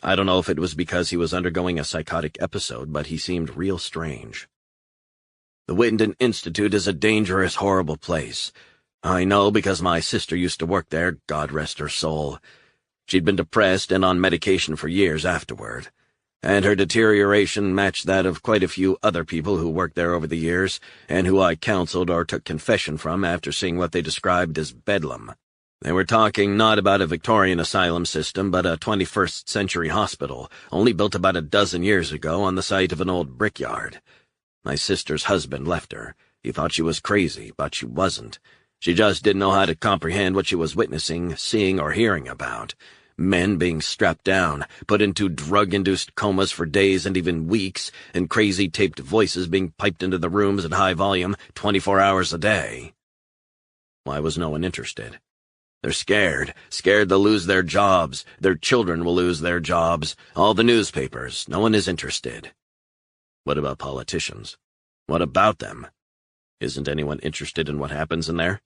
I don't know if it was because he was undergoing a psychotic episode, but he seemed real strange." "The Wittenden Institute is a dangerous, horrible place. I know because my sister used to work there, God rest her soul. She'd been depressed and on medication for years afterward, and her deterioration matched that of quite a few other people who worked there over the years, and who I counseled or took confession from after seeing what they described as bedlam. They were talking not about a Victorian asylum system, but a 21st-century hospital, only built about a dozen years ago on the site of an old brickyard. My sister's husband left her. He thought she was crazy, but she wasn't. She just didn't know how to comprehend what she was witnessing, seeing, or hearing about. Men being strapped down, put into drug-induced comas for days and even weeks, and crazy taped voices being piped into the rooms at high volume 24 hours a day. Why was no one interested? They're scared they'll lose their jobs, their children will lose their jobs, all the newspapers, no one is interested. What about politicians? What about them? Isn't anyone interested in what happens in there?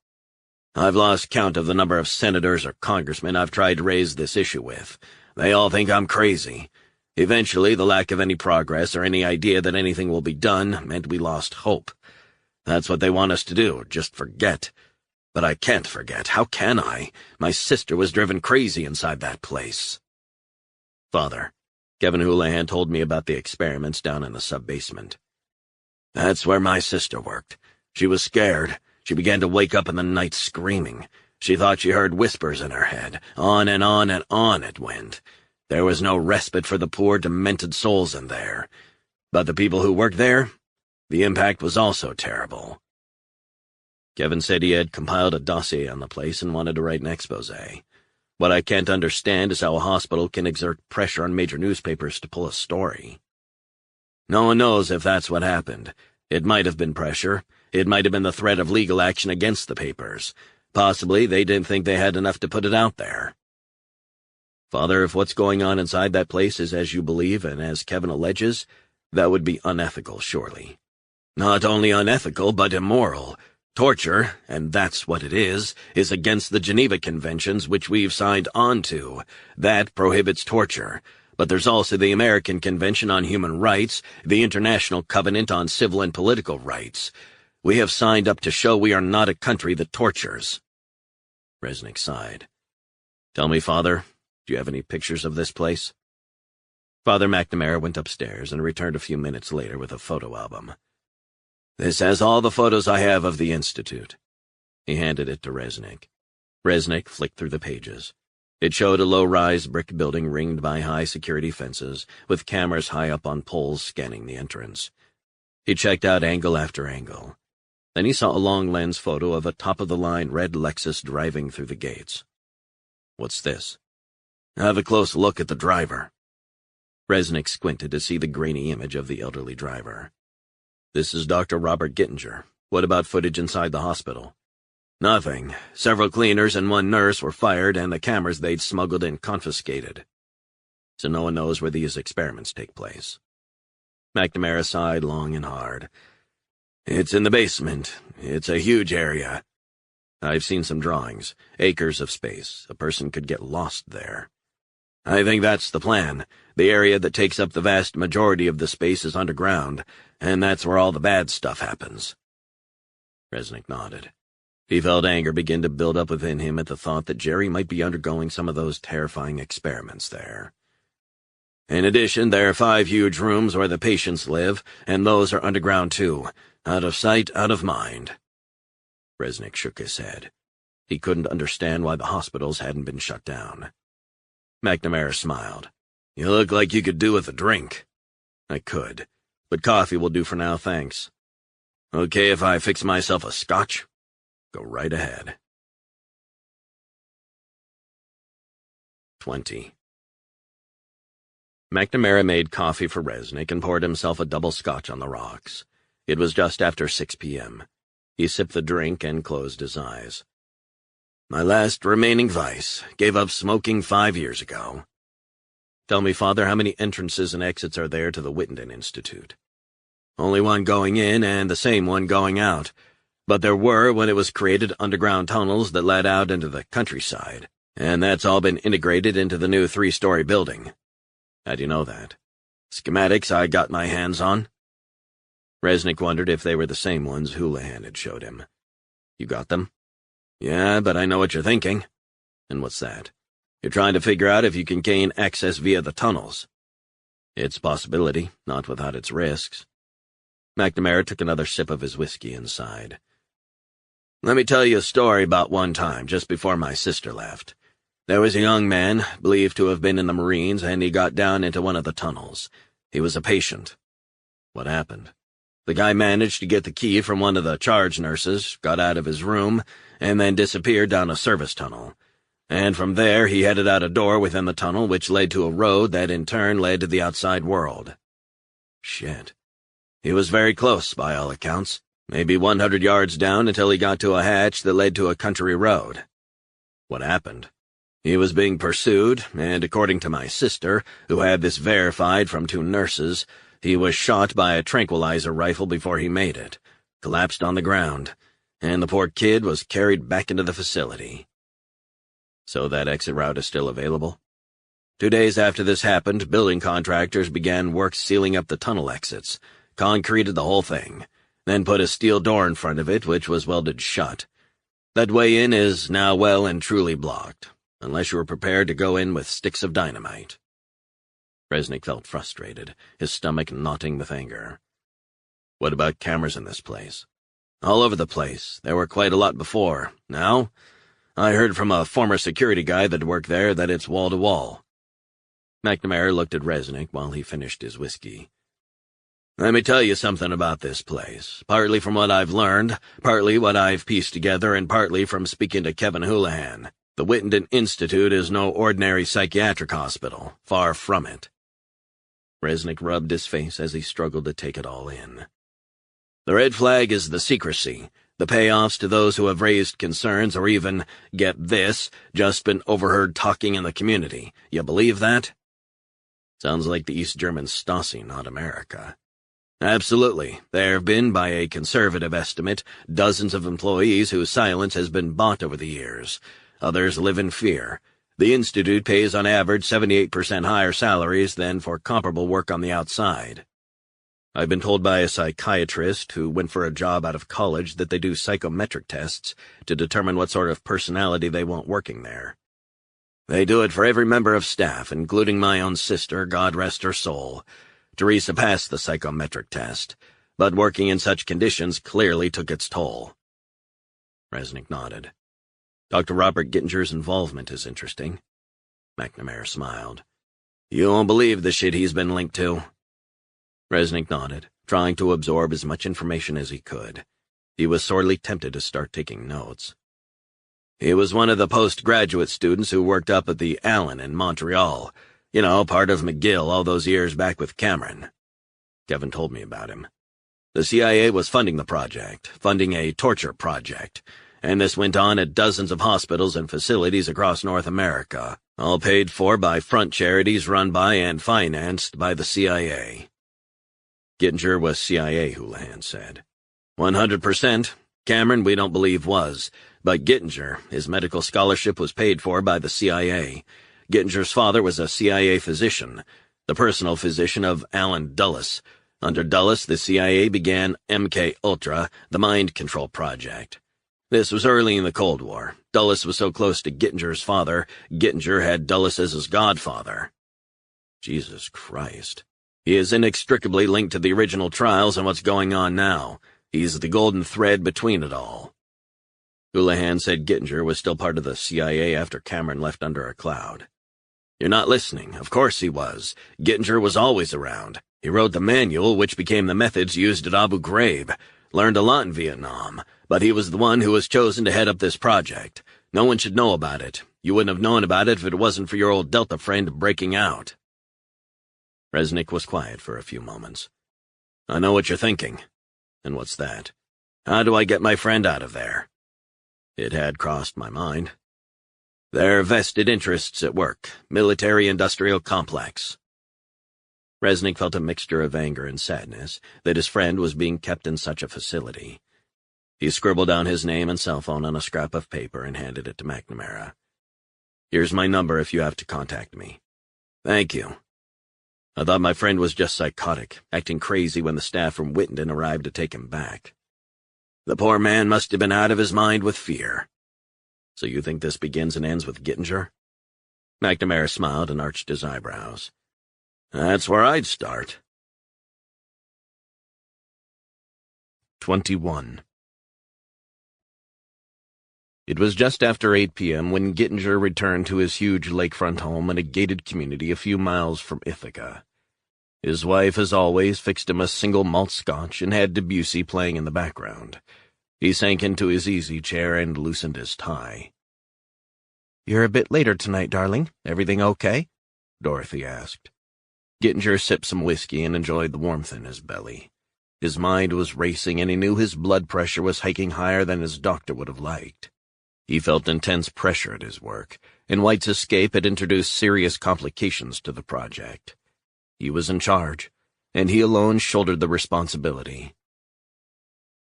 I've lost count of the number of senators or congressmen I've tried to raise this issue with. They all think I'm crazy. Eventually, the lack of any progress or any idea that anything will be done meant we lost hope. That's what they want us to do, just forget. But I can't forget. How can I? My sister was driven crazy inside that place. Father, Kevin Houlihan told me about the experiments down in the sub-basement. That's where my sister worked. She was scared. She began to wake up in the night screaming. She thought she heard whispers in her head. On and on and on it went. There was no respite for the poor, demented souls in there. But the people who worked there, the impact was also terrible. Kevin said he had compiled a dossier on the place and wanted to write an expose. What I can't understand is how a hospital can exert pressure on major newspapers to pull a story. No one knows if that's what happened. It might have been pressure. It might have been the threat of legal action against the papers. Possibly they didn't think they had enough to put it out there. Father, if what's going on inside that place is as you believe and as Kevin alleges, that would be unethical, surely. Not only unethical, but immoral. Torture, and that's what it is against the Geneva Conventions which we've signed on to. That prohibits torture. But there's also the American Convention on Human Rights, the International Covenant on Civil and Political Rights. We have signed up to show we are not a country that tortures. Resnick sighed. Tell me, Father, do you have any pictures of this place? Father McNamara went upstairs and returned a few minutes later with a photo album. This has all the photos I have of the Institute. He handed it to Resnick. Resnick flicked through the pages. It showed a low-rise brick building ringed by high-security fences, with cameras high up on poles scanning the entrance. He checked out angle after angle. Then he saw a long-lens photo of a top-of-the-line red Lexus driving through the gates. What's this? Have a close look at the driver. Resnick squinted to see the grainy image of the elderly driver. This is Dr. Robert Gittinger. What about footage inside the hospital? Nothing. Several cleaners and one nurse were fired and the cameras they'd smuggled in confiscated. So no one knows where these experiments take place. McNamara sighed long and hard. It's in the basement. It's a huge area. I've seen some drawings. Acres of space. A person could get lost there. I think that's the plan. The area that takes up the vast majority of the space is underground, and that's where all the bad stuff happens. Resnick nodded. He felt anger begin to build up within him at the thought that Jerry might be undergoing some of those terrifying experiments there. In addition, there are 5 huge rooms where the patients live, and those are underground too. Out of sight, out of mind. Resnick shook his head. He couldn't understand why the hospitals hadn't been shut down. McNamara smiled. You look like you could do with a drink. I could, but coffee will do for now, thanks. Okay if I fix myself a scotch? Go right ahead. 20. McNamara made coffee for Resnick and poured himself a double scotch on the rocks. It was just after 6 p.m. He sipped the drink and closed his eyes. My last remaining vice. Gave up smoking 5 years ago. Tell me, Father, how many entrances and exits are there to the Wittenden Institute? Only one going in and the same one going out. But there were, when it was created, underground tunnels that led out into the countryside, and that's all been integrated into the new 3-story building. How do you know that? Schematics I got my hands on? Resnick wondered if they were the same ones Houlihan had showed him. You got them? Yeah, but I know what you're thinking. And what's that? You're trying to figure out if you can gain access via the tunnels. It's a possibility, not without its risks. McNamara took another sip of his whiskey and sighed. Let me tell you a story about one time, just before my sister left. There was a young man, believed to have been in the Marines, and he got down into one of the tunnels. He was a patient. What happened? The guy managed to get the key from one of the charge nurses, got out of his room, and then disappeared down a service tunnel. and from there he headed out a door within the tunnel which led to a road that in turn led to the outside world. Shit. He was very close, by all accounts, maybe 100 yards down until he got to a hatch that led to a country road. What happened? He was being pursued, and according to my sister, who had this verified from 2 nurses, he was shot by a tranquilizer rifle before he made it, collapsed on the ground, and the poor kid was carried back into the facility. So that exit route is still available? 2 days after this happened, building contractors began work sealing up the tunnel exits, concreted the whole thing, then put a steel door in front of it which was welded shut. That way in is now well and truly blocked, unless you were prepared to go in with sticks of dynamite. Resnick felt frustrated, his stomach knotting with anger. What about cameras in this place? All over the place. There were quite a lot before. Now, I heard from a former security guy that worked there that it's wall-to-wall. McNamara looked at Resnick while he finished his whiskey. Let me tell you something about this place, partly from what I've learned, partly what I've pieced together, and partly from speaking to Kevin Houlihan. The Whittington Institute is no ordinary psychiatric hospital, far from it. Resnick rubbed his face as he struggled to take it all in. The red flag is the secrecy, the payoffs to those who have raised concerns or even, get this, just been overheard talking in the community. You believe that? Sounds like the East German Stasi, not America. Absolutely. There have been, by a conservative estimate, dozens of employees whose silence has been bought over the years. Others live in fear. The Institute pays on average 78% higher salaries than for comparable work on the outside. I've been told by a psychiatrist who went for a job out of college that they do psychometric tests to determine what sort of personality they want working there. They do it for every member of staff, including my own sister, God rest her soul. Teresa passed the psychometric test, but working in such conditions clearly took its toll. Resnick nodded. Dr. Robert Gittinger's involvement is interesting. McNamara smiled. You won't believe the shit he's been linked to. Resnick nodded, trying to absorb as much information as he could. He was sorely tempted to start taking notes. He was one of the postgraduate students who worked up at the Allen in Montreal. You know, part of McGill all those years back with Cameron. Kevin told me about him. The CIA was funding the project, funding a torture project, and this went on at dozens of hospitals and facilities across North America, all paid for by front charities run by and financed by the CIA. Gittinger was CIA, Houlihan said. 100%. Cameron we don't believe was, but Gittinger, his medical scholarship was paid for by the CIA. Gittinger's father was a CIA physician, the personal physician of Allen Dulles. Under Dulles, the CIA began MK-Ultra, the mind control project. This was early in the Cold War. Dulles was so close to Gittinger's father, Gittinger had Dulles as his godfather. Jesus Christ. He is inextricably linked to the original trials and what's going on now. He's the golden thread between it all. Houlihan said Gittinger was still part of the CIA after Cameron left under a cloud. You're not listening. Of course he was. Gittinger was always around. He wrote the manual, which became the methods used at Abu Ghraib. Learned a lot in Vietnam, but he was the one who was chosen to head up this project. No one should know about it. You wouldn't have known about it if it wasn't for your old Delta friend breaking out. Resnick was quiet for a few moments. I know what you're thinking. And what's that? How do I get my friend out of there? It had crossed my mind. Their vested interests at work, military-industrial complex. Resnick felt a mixture of anger and sadness that his friend was being kept in such a facility. He scribbled down his name and cell phone on a scrap of paper and handed it to McNamara. Here's my number if you have to contact me. Thank you. I thought my friend was just psychotic, acting crazy when the staff from Whittington arrived to take him back. The poor man must have been out of his mind with fear. So you think this begins and ends with Gittinger? McNamara smiled and arched his eyebrows. That's where I'd start. 21. It was just after 8 p.m. when Gittinger returned to his huge lakefront home in a gated community a few miles from Ithaca. His wife, as always, fixed him a single malt scotch and had Debussy playing in the background. He sank into his easy chair and loosened his tie. "You're a bit later tonight, darling. Everything okay?" Dorothy asked. Gittinger sipped some whiskey and enjoyed the warmth in his belly. His mind was racing, and he knew his blood pressure was hiking higher than his doctor would have liked. He felt intense pressure at his work, and White's escape had introduced serious complications to the project. He was in charge, and he alone shouldered the responsibility.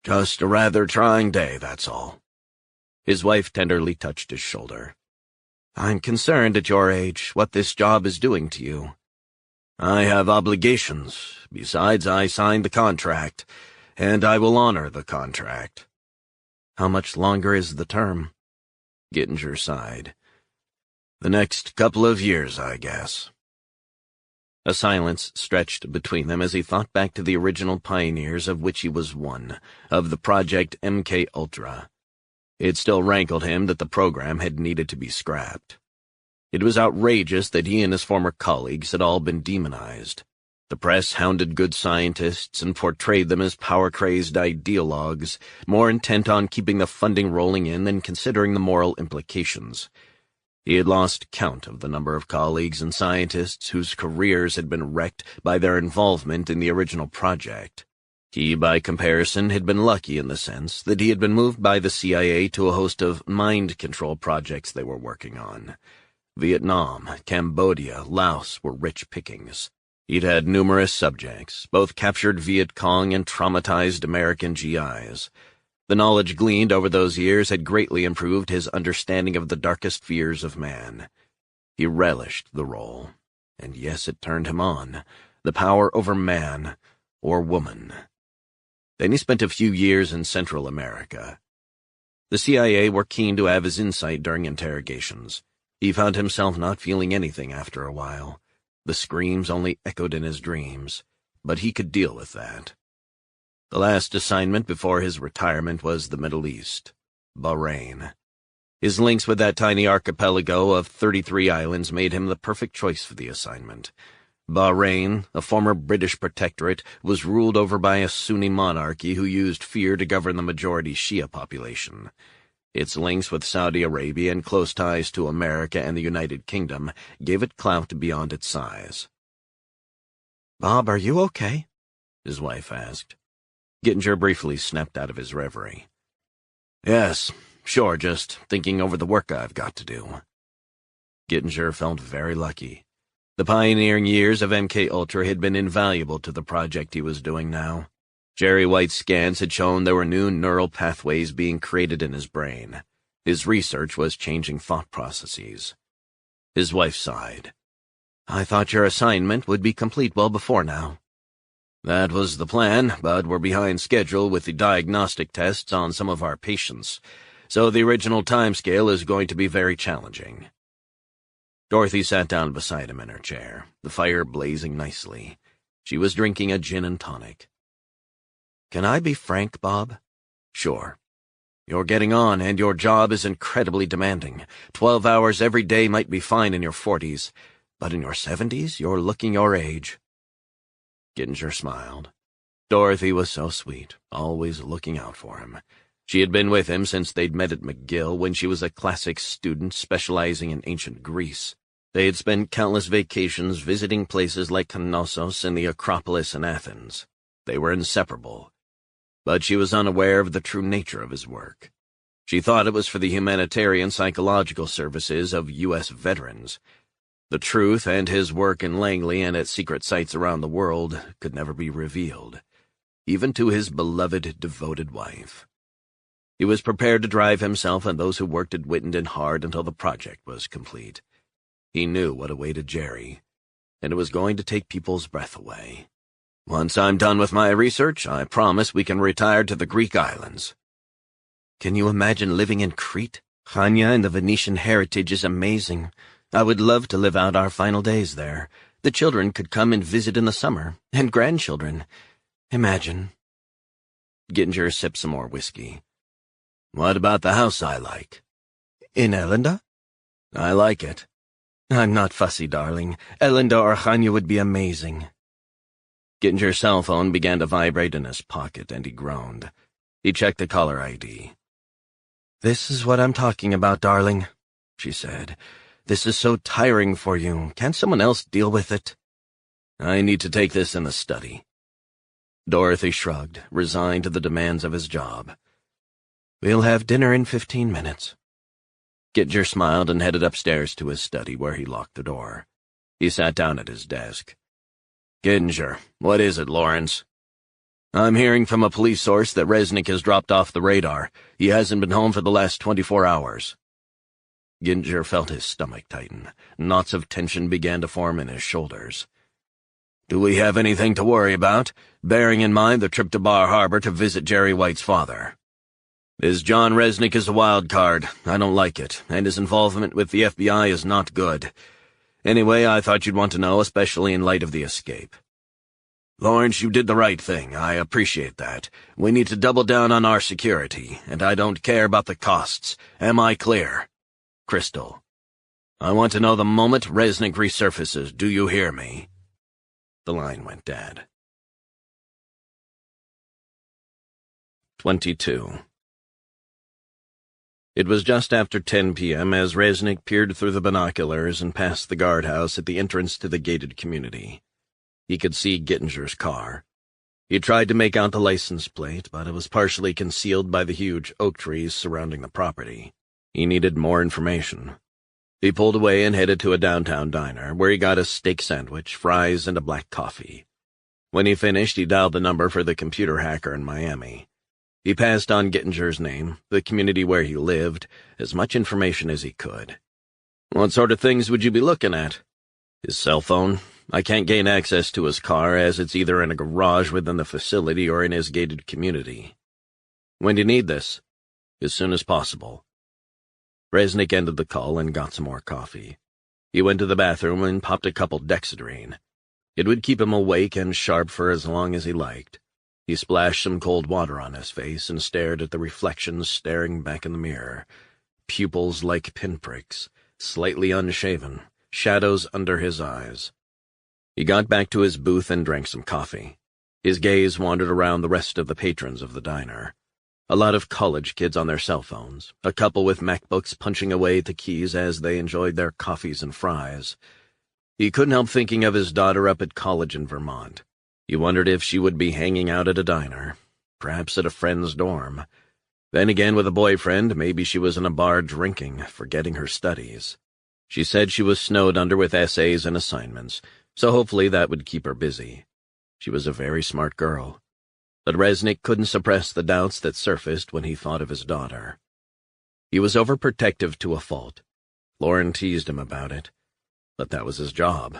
"Just a rather trying day, that's all." His wife tenderly touched his shoulder. "I'm concerned at your age what this job is doing to you." "I have obligations. Besides, I signed the contract, and I will honor the contract." "How much longer is the term?" Gittinger sighed. "The next couple of years, I guess." A silence stretched between them as he thought back to the original pioneers of which he was one, of the Project MK Ultra. It still rankled him that the program had needed to be scrapped. It was outrageous that he and his former colleagues had all been demonized. The press hounded good scientists and portrayed them as power-crazed ideologues, more intent on keeping the funding rolling in than considering the moral implications. He had lost count of the number of colleagues and scientists whose careers had been wrecked by their involvement in the original project. He, by comparison, had been lucky in the sense that he had been moved by the CIA to a host of mind control projects they were working on. Vietnam, Cambodia, Laos were rich pickings. He'd had numerous subjects, both captured Viet Cong and traumatized American GIs. The knowledge gleaned over those years had greatly improved his understanding of the darkest fears of man. He relished the role, and yes, it turned him on, the power over man or woman. Then he spent a few years in Central America. The CIA were keen to have his insight during interrogations. He found himself not feeling anything after a while. The screams only echoed in his dreams, but he could deal with that. The last assignment before his retirement was the Middle East, Bahrain. His links with that tiny archipelago of 33 islands made him the perfect choice for the assignment. Bahrain, a former British protectorate, was ruled over by a Sunni monarchy who used fear to govern the majority Shia population. Its links with Saudi Arabia and close ties to America and the United Kingdom gave it clout beyond its size. "Bob, are you okay?" his wife asked. Gittinger briefly snapped out of his reverie. "Yes, sure, just thinking over the work I've got to do." Gittinger felt very lucky. The pioneering years of MK Ultra had been invaluable to the project he was doing now. Jerry White's scans had shown there were new neural pathways being created in his brain. His research was changing thought processes. His wife sighed. "I thought your assignment would be complete well before now." "That was the plan, but we're behind schedule with the diagnostic tests on some of our patients, so the original timescale is going to be very challenging." Dorothy sat down beside him in her chair, the fire blazing nicely. She was drinking a gin and tonic. "Can I be frank, Bob?" "Sure. You're getting on, and your job is incredibly demanding. 12 hours every day might be fine in your 40s, but in your 70s, you're looking your age." Gittinger smiled. Dorothy was so sweet, always looking out for him. She had been with him since they'd met at McGill when she was a classics student specializing in ancient Greece. They had spent countless vacations visiting places like Knossos and the Acropolis in Athens. They were inseparable. But she was unaware of the true nature of his work. She thought it was for the humanitarian psychological services of U.S. veterans. The truth and his work in Langley and at secret sites around the world could never be revealed, even to his beloved, devoted wife. He was prepared to drive himself and those who worked at Wittenden hard until the project was complete. He knew what awaited Jerry, and it was going to take people's breath away. "Once I'm done with my research, I promise we can retire to the Greek islands." "Can you imagine living in Crete? Chania and the Venetian heritage is amazing. I would love to live out our final days there. The children could come and visit in the summer, and grandchildren. Imagine." Gittinger sipped some more whiskey. "What about the house I like?" "In Elinda?" "I like it." "I'm not fussy, darling. Elinda or Chania would be amazing." Gittinger's cell phone began to vibrate in his pocket, and he groaned. He checked the caller ID. "This is what I'm talking about, darling. she said. "This is so tiring for you. Can't someone else deal with it?" "I need to take this in the study." Dorothy shrugged, resigned to the demands of his job. "We'll have dinner in 15 minutes. Gittinger smiled and headed upstairs to his study, where he locked the door. He sat down at his desk. "Gittinger, what is it, Lawrence?" "I'm hearing from a police source that Resnick has dropped off the radar. He hasn't been home for the last 24 hours. Gittinger felt his stomach tighten. Knots of tension began to form in his shoulders. "Do we have anything to worry about, bearing in mind the trip to Bar Harbor to visit Jerry White's father?" "This John Resnick is a wild card. I don't like it, and his involvement with the FBI is not good. Anyway, I thought you'd want to know, especially in light of the escape." "Lawrence, you did the right thing. I appreciate that. We need to double down on our security, and I don't care about the costs. Am I clear?" "Crystal. I want to know the moment Resnick resurfaces. Do you hear me?" The line went dead. 22. It was just after 10 p.m. as Resnick peered through the binoculars and passed the guardhouse at the entrance to the gated community. He could see Gittinger's car. He tried to make out the license plate, but it was partially concealed by the huge oak trees surrounding the property. He needed more information. He pulled away and headed to a downtown diner, where he got a steak sandwich, fries, and a black coffee. When he finished, he dialed the number for the computer hacker in Miami. He passed on Gittinger's name, the community where he lived, as much information as he could. "What sort of things would you be looking at?" "His cell phone. I can't gain access to his car, as it's either in a garage within the facility or in his gated community." "When do you need this?" "As soon as possible." Resnick ended the call and got some more coffee. He went to the bathroom and popped a couple Dexedrine. It would keep him awake and sharp for as long as he liked. He splashed some cold water on his face and stared at the reflections staring back in the mirror. Pupils like pinpricks, slightly unshaven, shadows under his eyes. He got back to his booth and drank some coffee. His gaze wandered around the rest of the patrons of the diner. A lot of college kids on their cell phones, a couple with MacBooks punching away at the keys as they enjoyed their coffees and fries. He couldn't help thinking of his daughter up at college in Vermont. He wondered if she would be hanging out at a diner, perhaps at a friend's dorm. Then again, with a boyfriend, maybe she was in a bar drinking, forgetting her studies. She said she was snowed under with essays and assignments, so hopefully that would keep her busy. She was a very smart girl. But Resnick couldn't suppress the doubts that surfaced when he thought of his daughter. He was overprotective to a fault. Lauren teased him about it. But that was his job.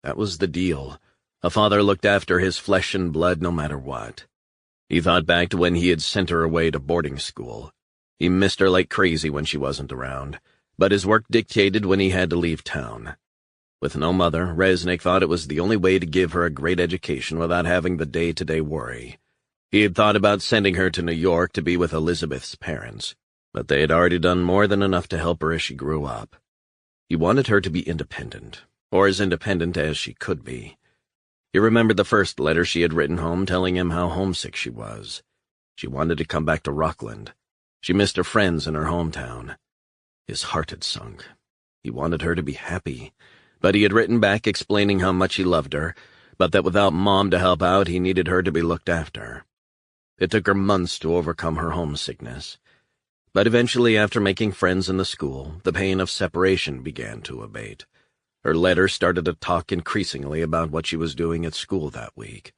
That was the deal. A father looked after his flesh and blood no matter what. He thought back to when he had sent her away to boarding school. He missed her like crazy when she wasn't around, but his work dictated when he had to leave town. With no mother, Resnick thought it was the only way to give her a great education without having the day-to-day worry. He had thought about sending her to New York to be with Elizabeth's parents, but they had already done more than enough to help her as she grew up. He wanted her to be independent, or as independent as she could be. He remembered the first letter she had written home telling him how homesick she was. She wanted to come back to Rockland. She missed her friends in her hometown. His heart had sunk. He wanted her to be happy, but he had written back explaining how much he loved her, but that without Mom to help out, he needed her to be looked after. It took her months to overcome her homesickness. But eventually, after making friends in the school, the pain of separation began to abate. Her letter started to talk increasingly about what she was doing at school that week.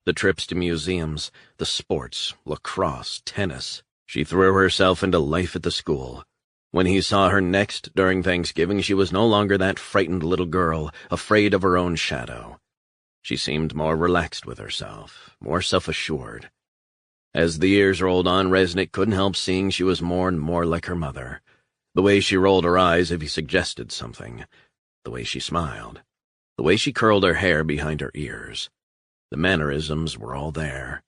The trips to museums, the sports, lacrosse, tennis. She threw herself into life at the school. When he saw her next during Thanksgiving, she was no longer that frightened little girl, afraid of her own shadow. She seemed more relaxed with herself, more self-assured. As the years rolled on, Resnick couldn't help seeing she was more and more like her mother. The way she rolled her eyes if he suggested something. The way she smiled. The way she curled her hair behind her ears. The mannerisms were all there.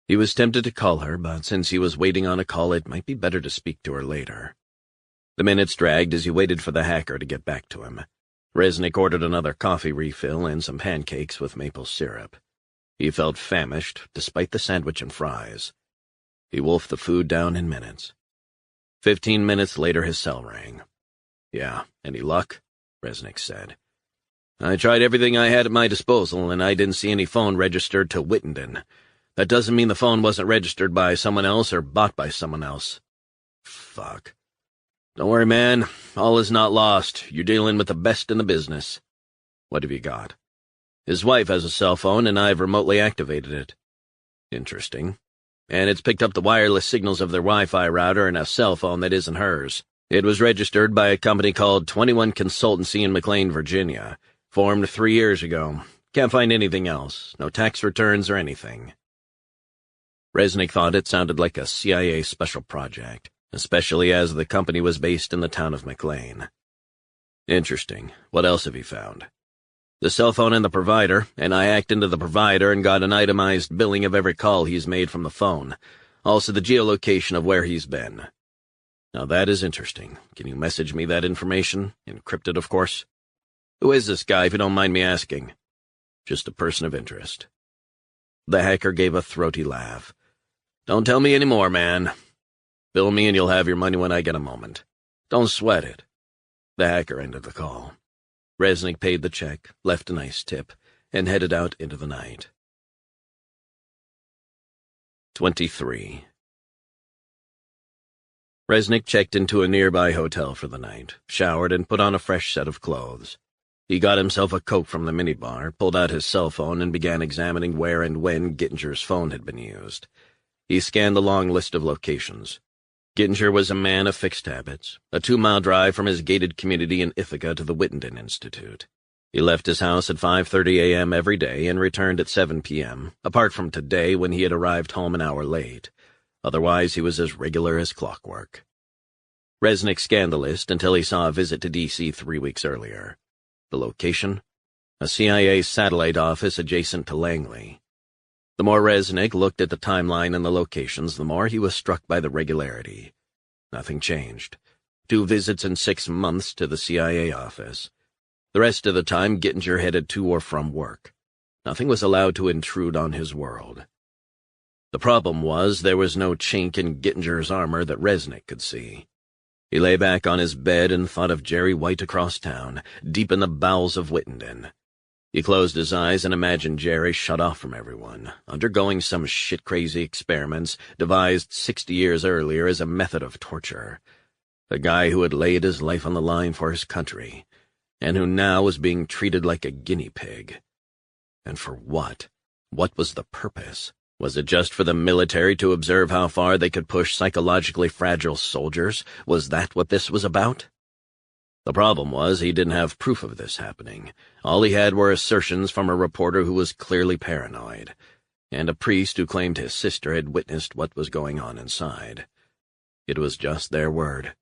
He was tempted to call her, but since he was waiting on a call, it might be better to speak to her later. The minutes dragged as he waited for the hacker to get back to him. Resnick ordered another coffee refill and some pancakes with maple syrup. He felt famished, despite the sandwich and fries. He wolfed the food down in minutes. 15 minutes later his cell rang. Yeah, any luck? Resnick said. I tried everything I had at my disposal, and I didn't see any phone registered to Wittenden. That doesn't mean the phone wasn't registered by someone else or bought by someone else. Fuck. Don't worry, man. All is not lost. You're dealing with the best in the business. What have you got? His wife has a cell phone, and I've remotely activated it. Interesting. And it's picked up the wireless signals of their Wi-Fi router and a cell phone that isn't hers. It was registered by a company called 21 Consultancy in McLean, Virginia, formed 3 years ago. Can't find anything else. No tax returns or anything. Resnick thought it sounded like a CIA special project, especially as the company was based in the town of McLean. Interesting. What else have you found? The cell phone and the provider, and I hacked into the provider and got an itemized billing of every call he's made from the phone. Also the geolocation of where he's been. Now that is interesting. Can you message me that information? Encrypted, of course. Who is this guy, if you don't mind me asking? Just a person of interest. The hacker gave a throaty laugh. Don't tell me any more, man. Bill me and you'll have your money when I get a moment. Don't sweat it. The hacker ended the call. Resnick paid the check, left a nice tip, and headed out into the night. 23. Resnick checked into a nearby hotel for the night, showered, and put on a fresh set of clothes. He got himself a Coke from the minibar, pulled out his cell phone, and began examining where and when Gittinger's phone had been used. He scanned the long list of locations. Gittinger was a man of fixed habits, a 2-mile drive from his gated community in Ithaca to the Wittenden Institute. He left his house at 5:30 a.m. every day and returned at 7 p.m., apart from today when he had arrived home an hour late. Otherwise, he was as regular as clockwork. Resnick scanned the list until he saw a visit to D.C. 3 weeks earlier. The location? A CIA satellite office adjacent to Langley. The more Resnick looked at the timeline and the locations, the more he was struck by the regularity. Nothing changed. 2 visits in 6 months to the CIA office. The rest of the time, Gittinger headed to or from work. Nothing was allowed to intrude on his world. The problem was there was no chink in Gittinger's armor that Resnick could see. He lay back on his bed and thought of Jerry White across town, deep in the bowels of Wittenden. He closed his eyes and imagined Jerry shut off from everyone, undergoing some shit-crazy experiments devised 60 years earlier as a method of torture. The guy who had laid his life on the line for his country, and who now was being treated like a guinea pig. And for what? What was the purpose? Was it just for the military to observe how far they could push psychologically fragile soldiers? Was that what this was about? The problem was he didn't have proof of this happening. All he had were assertions from a reporter who was clearly paranoid, and a priest who claimed his sister had witnessed what was going on inside. It was just their word.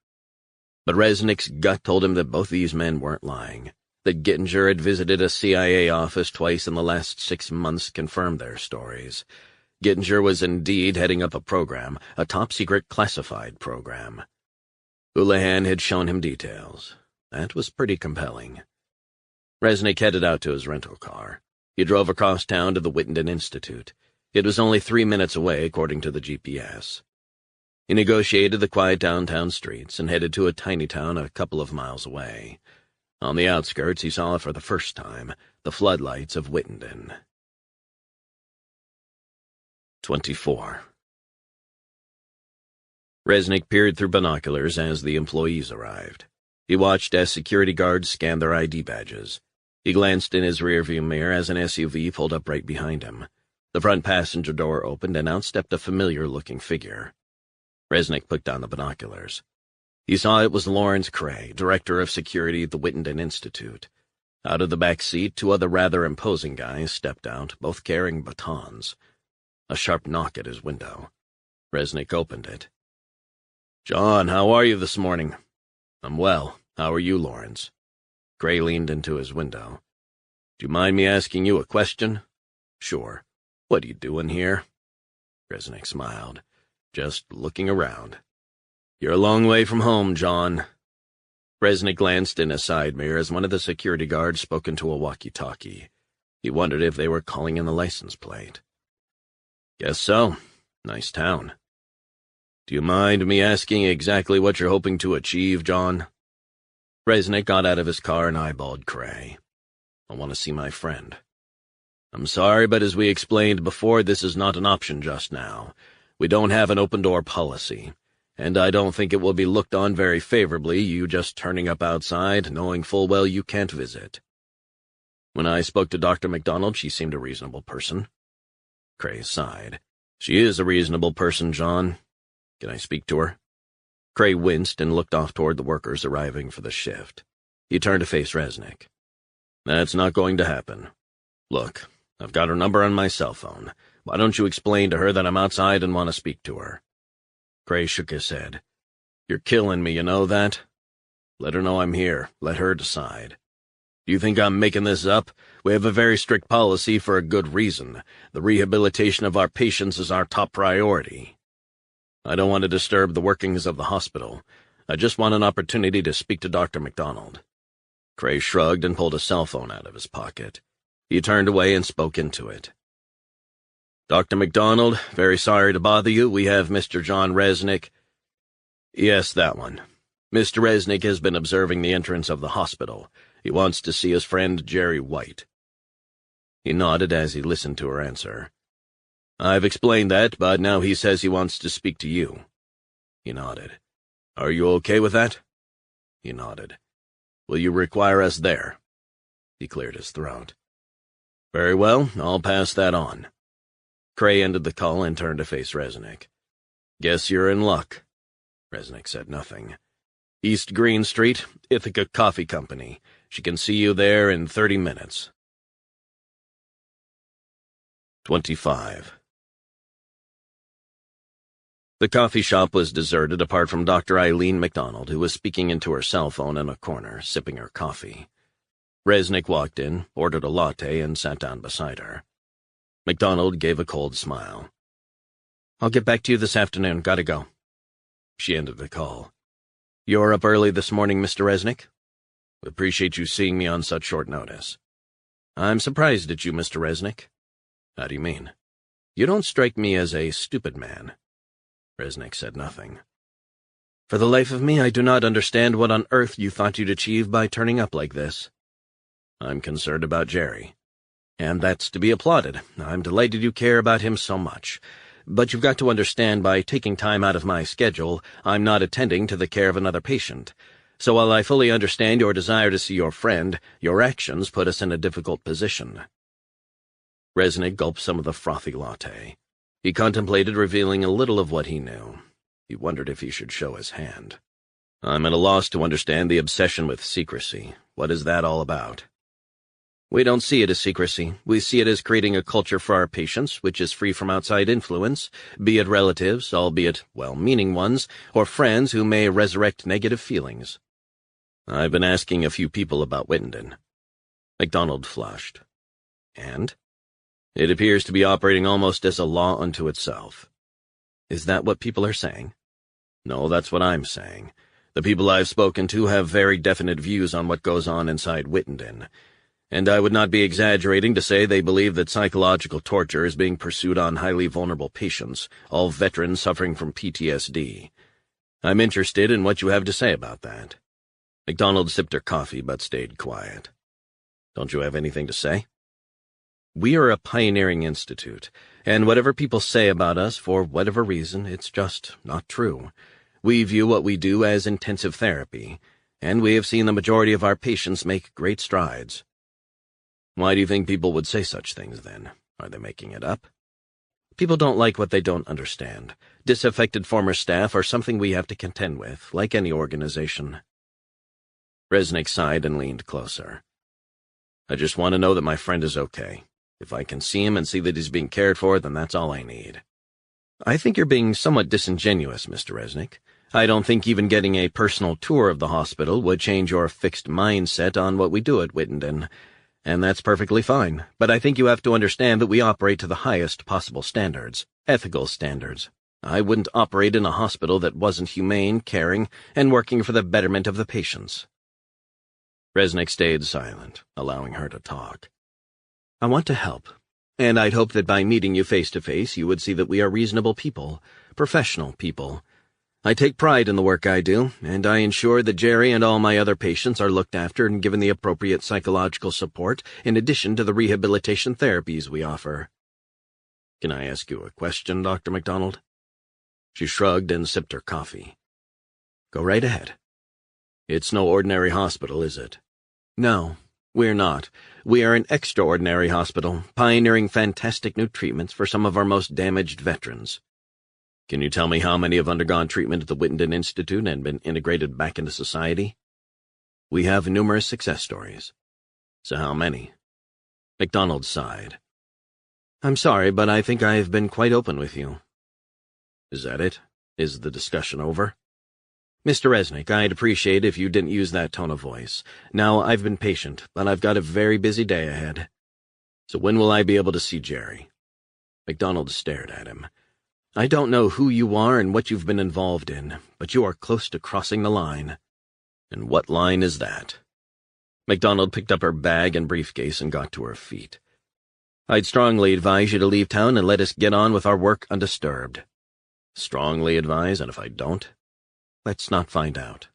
But Resnick's gut told him that both these men weren't lying. That Gittinger had visited a CIA office twice in the last 6 months confirmed their stories. Gittinger was indeed heading up a program, a top-secret classified program. Houlihan had shown him details. That was pretty compelling. Resnick headed out to his rental car. He drove across town to the Wittenden Institute. It was only 3 minutes away, according to the GPS. He negotiated the quiet downtown streets and headed to a tiny town a couple of miles away. On the outskirts, he saw for the first time the floodlights of Wittenden. 24. Resnick peered through binoculars as the employees arrived. He watched as security guards scanned their ID badges. He glanced in his rearview mirror as an SUV pulled up right behind him. The front passenger door opened and out stepped a familiar-looking figure. Resnick put down the binoculars. He saw it was Lawrence Cray, director of security at the Wittenden Institute. Out of the back seat, 2 other rather imposing guys stepped out, both carrying batons. A sharp knock at his window. Resnick opened it. "John, how are you this morning?" "I'm well. How are you, Lawrence?" Cray leaned into his window. "Do you mind me asking you a question?" "Sure. What are you doing here?" Resnick smiled. "Just looking around." "You're a long way from home, John." Resnick glanced in a side mirror as one of the security guards spoke into a walkie-talkie. He wondered if they were calling in the license plate. "Guess so. Nice town." "Do you mind me asking exactly what you're hoping to achieve, John?" Resnick got out of his car and eyeballed Cray. "I want to see my friend." "I'm sorry, but as we explained before, this is not an option just now. We don't have an open-door policy, and I don't think it will be looked on very favorably, you just turning up outside, knowing full well you can't visit." "When I spoke to Dr. MacDonald, she seemed a reasonable person." Cray sighed. "She is a reasonable person, John. Can I speak to her?" Cray winced and looked off toward the workers arriving for the shift. He turned to face Resnick. "That's not going to happen. Look, I've got her number on my cell phone. Why don't you explain to her that I'm outside and want to speak to her?" Cray shook his head. "You're killing me, you know that? Let her know I'm here. Let her decide. Do you think I'm making this up? We have a very strict policy for a good reason. The rehabilitation of our patients is our top priority. I don't want to disturb the workings of the hospital. I just want an opportunity to speak to Dr. MacDonald." Cray shrugged and pulled a cell phone out of his pocket. He turned away and spoke into it. "Dr. MacDonald, very sorry to bother you. We have Mr. John Resnick." "Yes, that one. Mr. Resnick has been observing the entrance of the hospital. He wants to see his friend Jerry White." He nodded as he listened to her answer. "I've explained that, but now he says he wants to speak to you." He nodded. "Are you okay with that?" He nodded. "Will you require us there?" He cleared his throat. "Very well, I'll pass that on." Cray ended the call and turned to face Resnick. "Guess you're in luck." Resnick said nothing. "East Green Street, Ithaca Coffee Company. She can see you there in 30 minutes. 25. The coffee shop was deserted apart from Dr. Eileen MacDonald, who was speaking into her cell phone in a corner, sipping her coffee. Resnick walked in, ordered a latte, and sat down beside her. MacDonald gave a cold smile. "I'll get back to you this afternoon. Gotta go." She ended the call. "You're up early this morning, Mr. Resnick?" "Appreciate you seeing me on such short notice." "I'm surprised at you, Mr. Resnick." "How do you mean?" "You don't strike me as a stupid man." Resnick said nothing. "For the life of me, I do not understand what on earth you thought you'd achieve by turning up like this." "I'm concerned about Jerry." "And that's to be applauded. I'm delighted you care about him so much. But you've got to understand, by taking time out of my schedule, I'm not attending to the care of another patient. So while I fully understand your desire to see your friend, your actions put us in a difficult position." Resnick gulped some of the frothy latte. He contemplated revealing a little of what he knew. He wondered if he should show his hand. "I'm at a loss to understand the obsession with secrecy. What is that all about?" "We don't see it as secrecy. We see it as creating a culture for our patients which is free from outside influence, be it relatives, albeit well-meaning ones, or friends who may resurrect negative feelings." "I've been asking a few people about Wittenden." MacDonald flushed. "And?" "It appears to be operating almost as a law unto itself." "Is that what people are saying?" "No, that's what I'm saying. The people I've spoken to have very definite views on what goes on inside Wittenden, and I would not be exaggerating to say they believe that psychological torture is being pursued on highly vulnerable patients, all veterans suffering from PTSD. I'm interested in what you have to say about that." MacDonald sipped her coffee but stayed quiet. "Don't you have anything to say?" "We are a pioneering institute, and whatever people say about us, for whatever reason, it's just not true. We view what we do as intensive therapy, and we have seen the majority of our patients make great strides." "Why do you think people would say such things, then? Are they making it up?" "People don't like what they don't understand. Disaffected former staff are something we have to contend with, like any organization." Resnick sighed and leaned closer. "I just want to know that my friend is okay. If I can see him and see that he's being cared for, then that's all I need." "I think you're being somewhat disingenuous, Mr. Resnick. I don't think even getting a personal tour of the hospital would change your fixed mindset on what we do at Wittenden, and that's perfectly fine. But I think you have to understand that we operate to the highest possible standards, ethical standards. I wouldn't operate in a hospital that wasn't humane, caring, and working for the betterment of the patients." Resnick stayed silent, allowing her to talk. "I want to help, and I'd hope that by meeting you face to face you would see that we are reasonable people, professional people. I take pride in the work I do, and I ensure that Jerry and all my other patients are looked after and given the appropriate psychological support in addition to the rehabilitation therapies we offer. Can I ask you a question, Dr. MacDonald? She shrugged and sipped her coffee. Go right ahead. It's no ordinary hospital, is it? No, we're not. We are an extraordinary hospital, pioneering fantastic new treatments for some of our most damaged veterans. Can you tell me how many have undergone treatment at the Whittington Institute and been integrated back into society? We have numerous success stories. So how many? MacDonald sighed. I'm sorry, but I think I have been quite open with you. Is that it? Is the discussion over? Mr. Resnick, I'd appreciate if you didn't use that tone of voice. Now, I've been patient, but I've got a very busy day ahead. So when will I be able to see Jerry? MacDonald stared at him. I don't know who you are and what you've been involved in, but you are close to crossing the line. And what line is that? MacDonald picked up her bag and briefcase and got to her feet. I'd strongly advise you to leave town and let us get on with our work undisturbed. Strongly advise, and if I don't, let's not find out.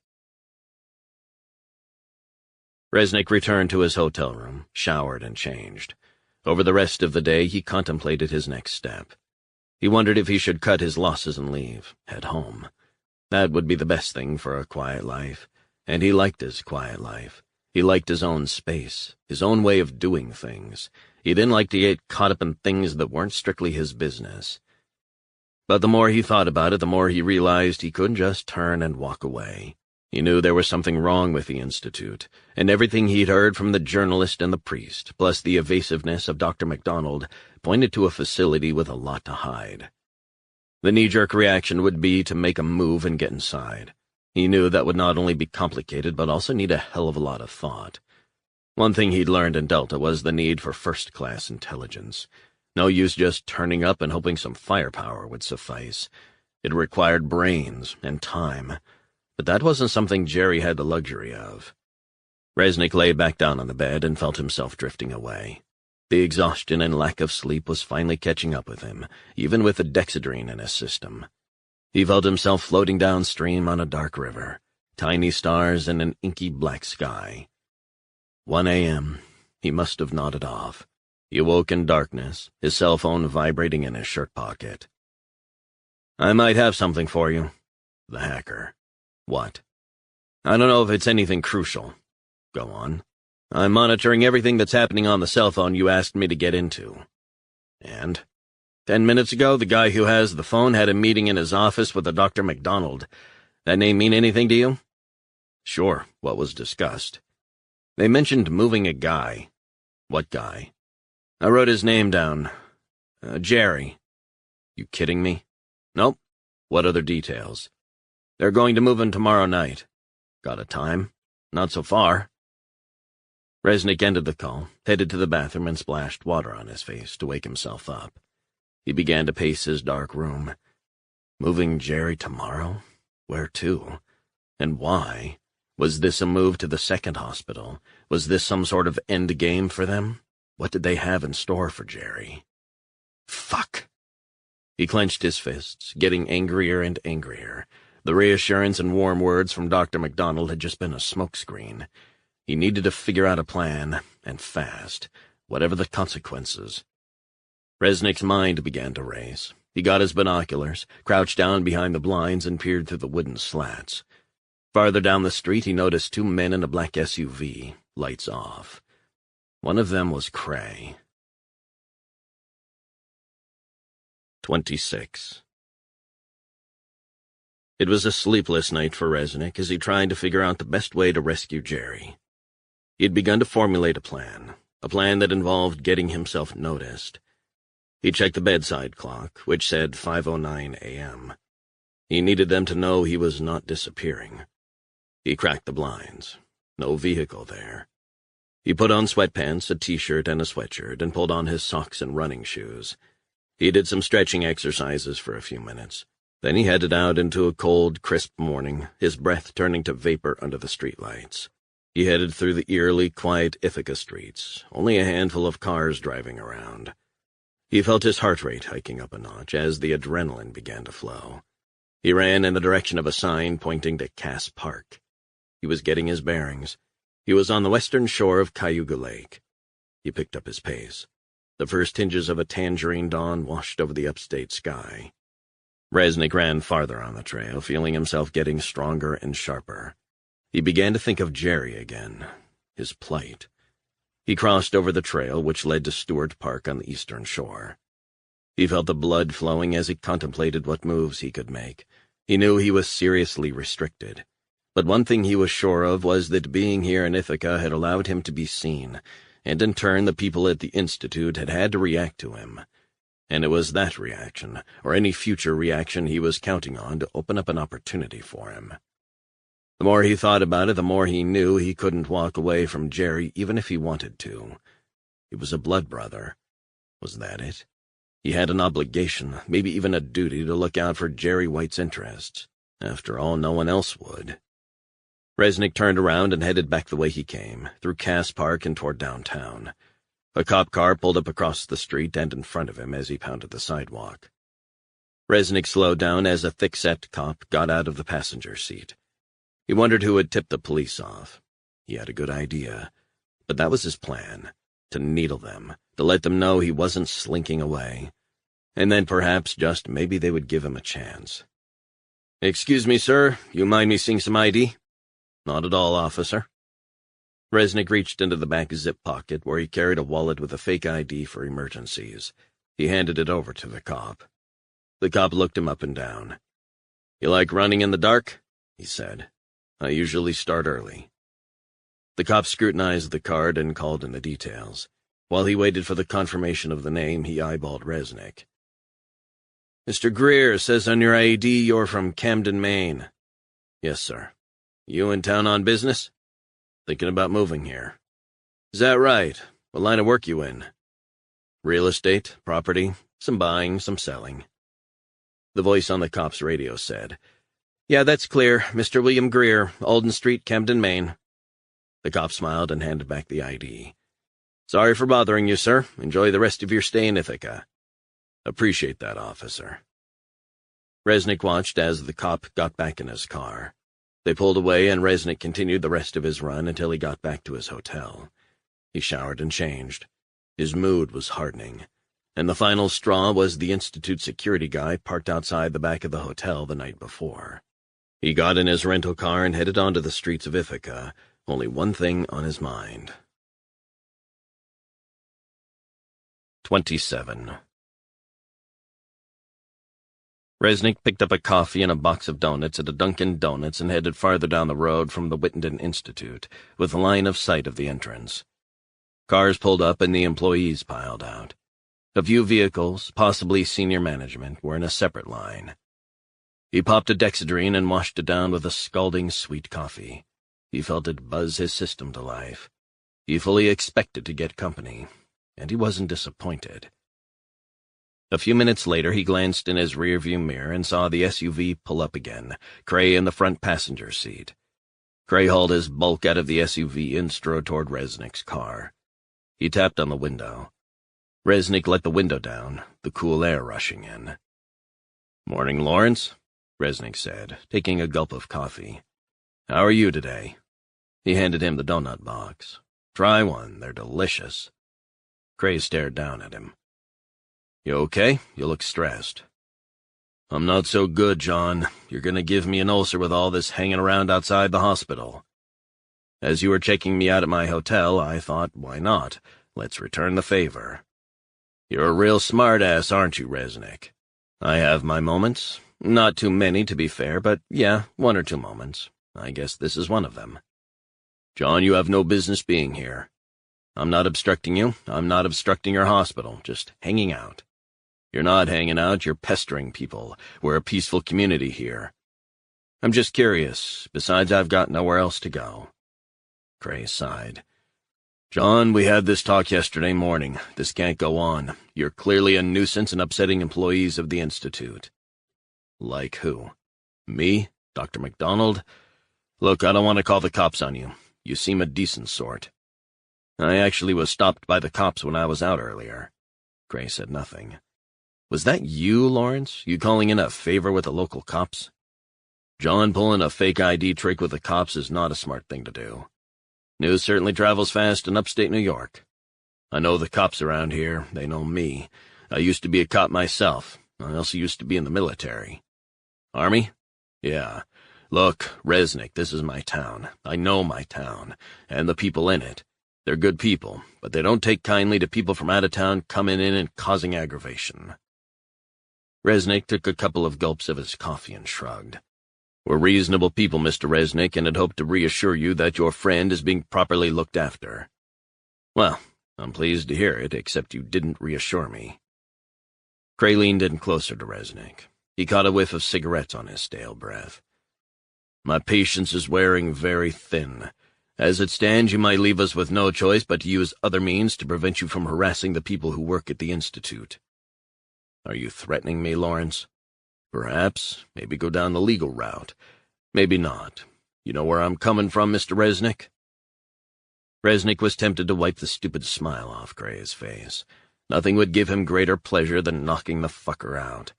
Resnick returned to his hotel room, showered and changed. Over the rest of the day, he contemplated his next step. He wondered if he should cut his losses and leave, head home. That would be the best thing for a quiet life, and he liked his quiet life. He liked his own space, his own way of doing things. He didn't like to get caught up in things that weren't strictly his business. But the more he thought about it, the more he realized he couldn't just turn and walk away. He knew there was something wrong with the Institute, and everything he'd heard from the journalist and the priest, plus the evasiveness of Dr. MacDonald, pointed to a facility with a lot to hide. The knee-jerk reaction would be to make a move and get inside. He knew that would not only be complicated, but also need a hell of a lot of thought. One thing he'd learned in Delta was the need for first-class intelligence. No use just turning up and hoping some firepower would suffice. It required brains and time. But that wasn't something Jerry had the luxury of. Resnick lay back down on the bed and felt himself drifting away. The exhaustion and lack of sleep was finally catching up with him, even with the dexedrine in his system. He felt himself floating downstream on a dark river, tiny stars and an inky black sky. 1 a.m. He must have nodded off. He awoke in darkness, his cell phone vibrating in his shirt pocket. I might have something for you. The hacker. What? I don't know if it's anything crucial. Go on. I'm monitoring everything that's happening on the cell phone you asked me to get into. And? 10 minutes ago, the guy who has the phone had a meeting in his office with a Dr. MacDonald. That name mean anything to you? Sure, what was discussed? They mentioned moving a guy. What guy? I wrote his name down. Jerry. You kidding me? Nope. What other details? They're going to move him tomorrow night. Got a time? Not so far. Resnick ended the call, headed to the bathroom and splashed water on his face to wake himself up. He began to pace his dark room. Moving Jerry tomorrow? Where to? And why? Was this a move to the second hospital? Was this some sort of end game for them? What did they have in store for Jerry? Fuck! He clenched his fists, getting angrier and angrier. The reassurance and warm words from Dr. MacDonald had just been a smokescreen. He needed to figure out a plan, and fast, whatever the consequences. Resnick's mind began to race. He got his binoculars, crouched down behind the blinds, and peered through the wooden slats. Farther down the street, he noticed 2 men in a black SUV, lights off. One of them was Cray. 26. It was a sleepless night for Resnick as he tried to figure out the best way to rescue Jerry. He had begun to formulate a plan that involved getting himself noticed. He checked the bedside clock, which said 5:09 a.m. He needed them to know he was not disappearing. He cracked the blinds. No vehicle there. He put on sweatpants, a t-shirt, and a sweatshirt, and pulled on his socks and running shoes. He did some stretching exercises for a few minutes. Then he headed out into a cold, crisp morning, his breath turning to vapor under the streetlights. He headed through the eerily quiet Ithaca streets, only a handful of cars driving around. He felt his heart rate hiking up a notch as the adrenaline began to flow. He ran in the direction of a sign pointing to Cass Park. He was getting his bearings. He was on the western shore of Cayuga Lake. He picked up his pace. The first tinges of a tangerine dawn washed over the upstate sky. Resnick ran farther on the trail, feeling himself getting stronger and sharper. He began to think of Jerry again, his plight. He crossed over the trail which led to Stewart Park on the eastern shore. He felt the blood flowing as he contemplated what moves he could make. He knew he was seriously restricted. But one thing he was sure of was that being here in Ithaca had allowed him to be seen, and in turn the people at the Institute had had to react to him. And it was that reaction, or any future reaction he was counting on, to open up an opportunity for him. The more he thought about it, the more he knew he couldn't walk away from Jerry even if he wanted to. He was a blood brother. Was that it? He had an obligation, maybe even a duty, to look out for Jerry White's interests. After all, no one else would. Resnick turned around and headed back the way he came, through Cass Park and toward downtown. A cop car pulled up across the street and in front of him as he pounded the sidewalk. Resnick slowed down as a thick-set cop got out of the passenger seat. He wondered who had tipped the police off. He had a good idea, but that was his plan, to needle them, to let them know he wasn't slinking away. And then perhaps, just maybe, they would give him a chance. "Excuse me, sir, you mind me seeing some ID?" "Not at all, officer." Resnick reached into the back zip pocket where he carried a wallet with a fake ID for emergencies. He handed it over to the cop. The cop looked him up and down. "You like running in the dark?" he said. "I usually start early." The cop scrutinized the card and called in the details. While he waited for the confirmation of the name, he eyeballed Resnick. "Mr. Greer, says on your ID you're from Camden, Maine." "Yes, sir." "You in town on business?" "Thinking about moving here." "Is that right? What line of work you in?" "Real estate, property, some buying, some selling." The voice on the cop's radio said, "Yeah, that's clear. Mr. William Greer, Alden Street, Camden, Maine." The cop smiled and handed back the ID. "Sorry for bothering you, sir. Enjoy the rest of your stay in Ithaca." "Appreciate that, officer." Resnick watched as the cop got back in his car. They pulled away, and Resnick continued the rest of his run until he got back to his hotel. He showered and changed. His mood was hardening, and the final straw was the Institute security guy parked outside the back of the hotel the night before. He got in his rental car and headed onto the streets of Ithaca, only one thing on his mind. 27. Resnick picked up a coffee and a box of donuts at a Dunkin' Donuts and headed farther down the road from the Whittington Institute, with line of sight of the entrance. Cars pulled up and the employees piled out. A few vehicles, possibly senior management, were in a separate line. He popped a Dexedrine and washed it down with a scalding sweet coffee. He felt it buzz his system to life. He fully expected to get company, and he wasn't disappointed. A few minutes later, he glanced in his rearview mirror and saw the SUV pull up again, Cray in the front passenger seat. Cray hauled his bulk out of the SUV and strode toward Resnick's car. He tapped on the window. Resnick let the window down, the cool air rushing in. "Morning, Lawrence," Resnick said, taking a gulp of coffee. "How are you today?" He handed him the donut box. "Try one, they're delicious." Cray stared down at him. "You okay? You look stressed." "I'm not so good, John. You're going to give me an ulcer with all this hanging around outside the hospital. As you were checking me out at my hotel, I thought, why not? Let's return the favor. You're a real smart-ass, aren't you, Resnick?" "I have my moments. Not too many, to be fair, but yeah, one or two moments. I guess this is one of them." "John, you have no business being here. I'm not obstructing you. I'm not obstructing your hospital. Just hanging out. You're not hanging out, you're pestering people. We're a peaceful community here. I'm just curious. Besides, I've got nowhere else to go." Cray sighed. "John, we had this talk yesterday morning. This can't go on. You're clearly a nuisance and upsetting employees of the Institute." "Like who? Me? Dr. MacDonald? Look, I don't want to call the cops on you. You seem a decent sort." "I actually was stopped by the cops when I was out earlier." Cray said nothing. Was that you, Lawrence? You calling in a favor with the local cops? John pulling a fake ID trick with the cops is not a smart thing to do. News certainly travels fast in upstate New York. I know the cops around here. They know me. I used to be a cop myself. I also used to be in the military. Army? Yeah. Look, Resnick, this is my town. I know my town, and the people in it. They're good people, but they don't take kindly to people from out of town coming in and causing aggravation. Resnick took a couple of gulps of his coffee and shrugged. We're reasonable people, Mr. Resnick, and had hoped to reassure you that your friend is being properly looked after. Well, I'm pleased to hear it, except you didn't reassure me. Cray leaned in closer to Resnick. He caught a whiff of cigarettes on his stale breath. My patience is wearing very thin. As it stands, you might leave us with no choice but to use other means to prevent you from harassing the people who work at the Institute. Are you threatening me, Lawrence? Perhaps. Maybe go down the legal route. Maybe not. You know where I'm coming from, Mr. Resnick? Resnick was tempted to wipe the stupid smile off Cray's face. Nothing would give him greater pleasure than knocking the fucker out.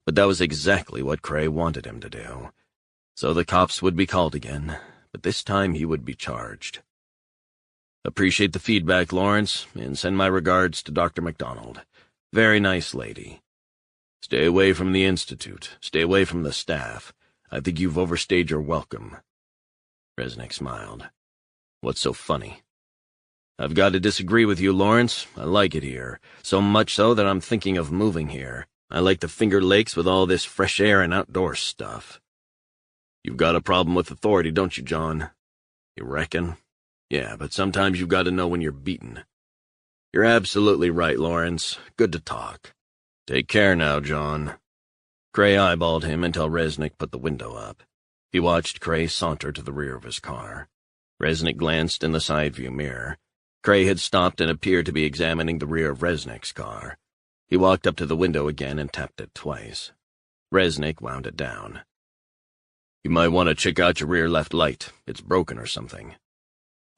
But that was exactly what Cray wanted him to do. So the cops would be called again, but this time he would be charged. Appreciate the feedback, Lawrence, and send my regards to Dr. MacDonald. Very nice lady. Stay away from the Institute. Stay away from the staff. I think you've overstayed your welcome. Resnick smiled. What's so funny? I've got to disagree with you, Lawrence. I like it here, so much so that I'm thinking of moving here. I like the Finger Lakes with all this fresh air and outdoor stuff. You've got a problem with authority, don't you, John? You reckon? Yeah, but sometimes you've got to know when you're beaten. You're absolutely right, Lawrence. Good to talk. Take care now, John. Cray eyeballed him until Resnick put the window up. He watched Cray saunter to the rear of his car. Resnick glanced in the side view mirror. Cray had stopped and appeared to be examining the rear of Resnick's car. He walked up to the window again and tapped it twice. Resnick wound it down. You might want to check out your rear left light. It's broken or something.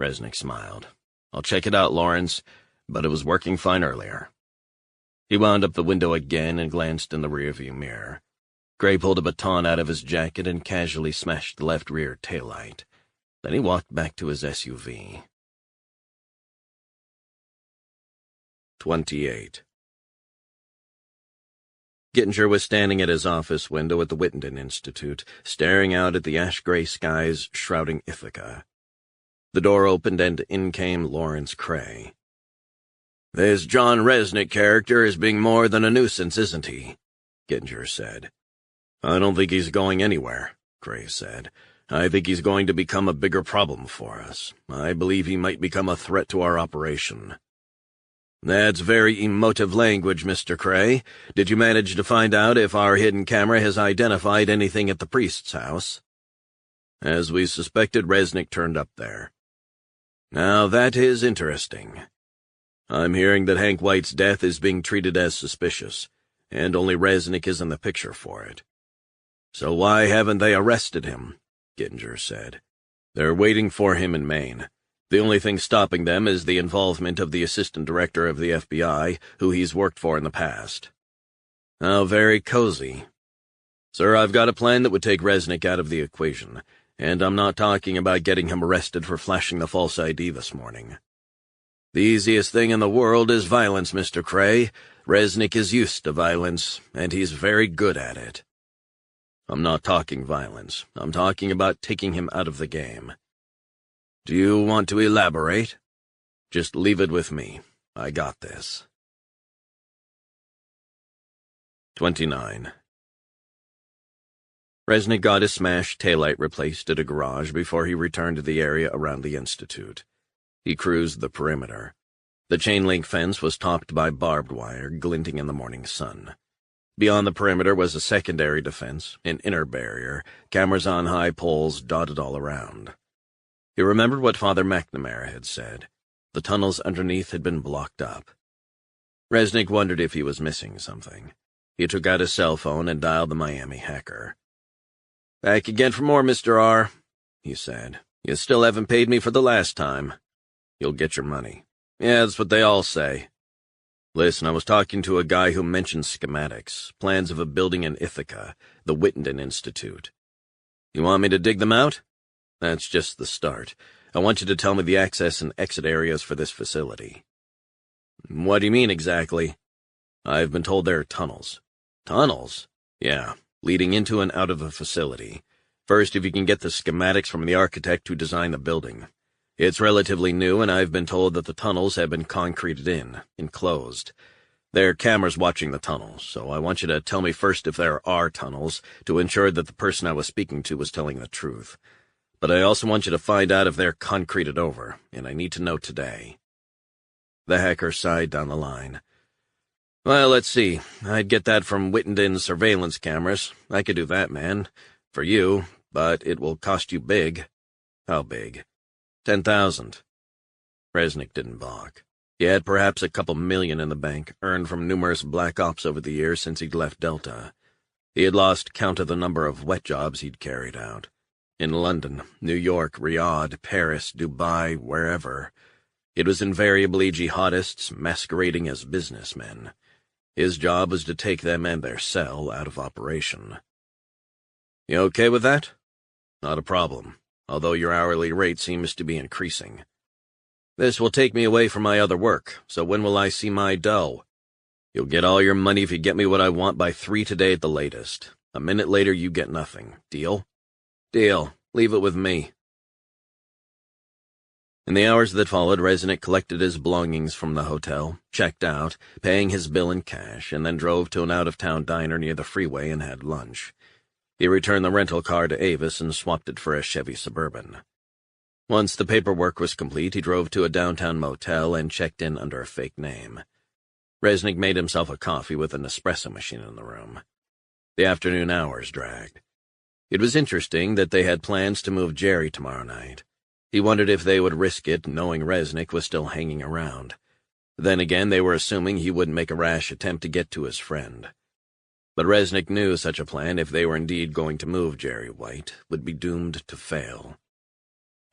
Resnick smiled. I'll check it out, Lawrence, but it was working fine earlier. He wound up the window again and glanced in the rearview mirror. Cray pulled a baton out of his jacket and casually smashed the left rear taillight. Then he walked back to his SUV. 28. Gittinger was standing at his office window at the Wittenden Institute, staring out at the ash-gray skies shrouding Ithaca. The door opened and in came Lawrence Cray. This John Resnick character is being more than a nuisance, isn't he? Gittinger said. I don't think he's going anywhere, Cray said. I think he's going to become a bigger problem for us. I believe he might become a threat to our operation. That's very emotive language, Mr. Cray. Did you manage to find out if our hidden camera has identified anything at the priest's house? As we suspected, Resnick turned up there. Now that is interesting. I'm hearing that Hank White's death is being treated as suspicious, and only Resnick is in the picture for it. So why haven't they arrested him? Gittinger said. They're waiting for him in Maine. The only thing stopping them is the involvement of the assistant director of the FBI, who he's worked for in the past. How very cozy. Sir, I've got a plan that would take Resnick out of the equation, and I'm not talking about getting him arrested for flashing the false ID this morning. The easiest thing in the world is violence, Mr. Cray. Resnick is used to violence, and he's very good at it. I'm not talking violence. I'm talking about taking him out of the game. Do you want to elaborate? Just leave it with me. I got this. 29. Resnick got his smashed taillight replaced at a garage before he returned to the area around the Institute. He cruised the perimeter. The chain-link fence was topped by barbed wire, glinting in the morning sun. Beyond the perimeter was a secondary defense, an inner barrier, cameras on high poles dotted all around. He remembered what Father McNamara had said. The tunnels underneath had been blocked up. Resnick wondered if he was missing something. He took out his cell phone and dialed the Miami hacker. Back again for more, Mr. R, he said. You still haven't paid me for the last time. You'll get your money. Yeah, that's what they all say. Listen, I was talking to a guy who mentioned schematics, plans of a building in Ithaca, the Whitenden Institute. You want me to dig them out? That's just the start. I want you to tell me the access and exit areas for this facility. What do you mean exactly? I've been told there are tunnels. Tunnels? Yeah, leading into and out of the facility. First, if you can get the schematics from the architect who designed the building. It's relatively new, and I've been told that the tunnels have been concreted in, enclosed. There are cameras watching the tunnels, so I want you to tell me first if there are tunnels, to ensure that the person I was speaking to was telling the truth. But I also want you to find out if they're concreted over, and I need to know today. The hacker sighed down the line. Well, let's see. I'd get that from Whittenden's surveillance cameras. I could do that, man. For you, but it will cost you big. How big? 10,000. Resnick didn't balk. He had perhaps a couple million in the bank, earned from numerous black ops over the years since he'd left Delta. He had lost count of the number of wet jobs he'd carried out. In London, New York, Riyadh, Paris, Dubai, wherever. It was invariably jihadists masquerading as businessmen. His job was to take them and their cell out of operation. You okay with that? Not a problem, although your hourly rate seems to be increasing. This will take me away from my other work, so when will I see my dough? You'll get all your money if you get me what I want by 3 today at the latest. A minute later you get nothing. Deal? Deal. Leave it with me. In the hours that followed, Resnick collected his belongings from the hotel, checked out, paying his bill in cash, and then drove to an out-of-town diner near the freeway and had lunch. He returned the rental car to Avis and swapped it for a Chevy Suburban. Once the paperwork was complete, he drove to a downtown motel and checked in under a fake name. Resnick made himself a coffee with an espresso machine in the room. The afternoon hours dragged. It was interesting that they had plans to move Jerry tomorrow night. He wondered if they would risk it, knowing Resnick was still hanging around. Then again, they were assuming he wouldn't make a rash attempt to get to his friend. But Resnick knew such a plan, if they were indeed going to move Jerry White, would be doomed to fail.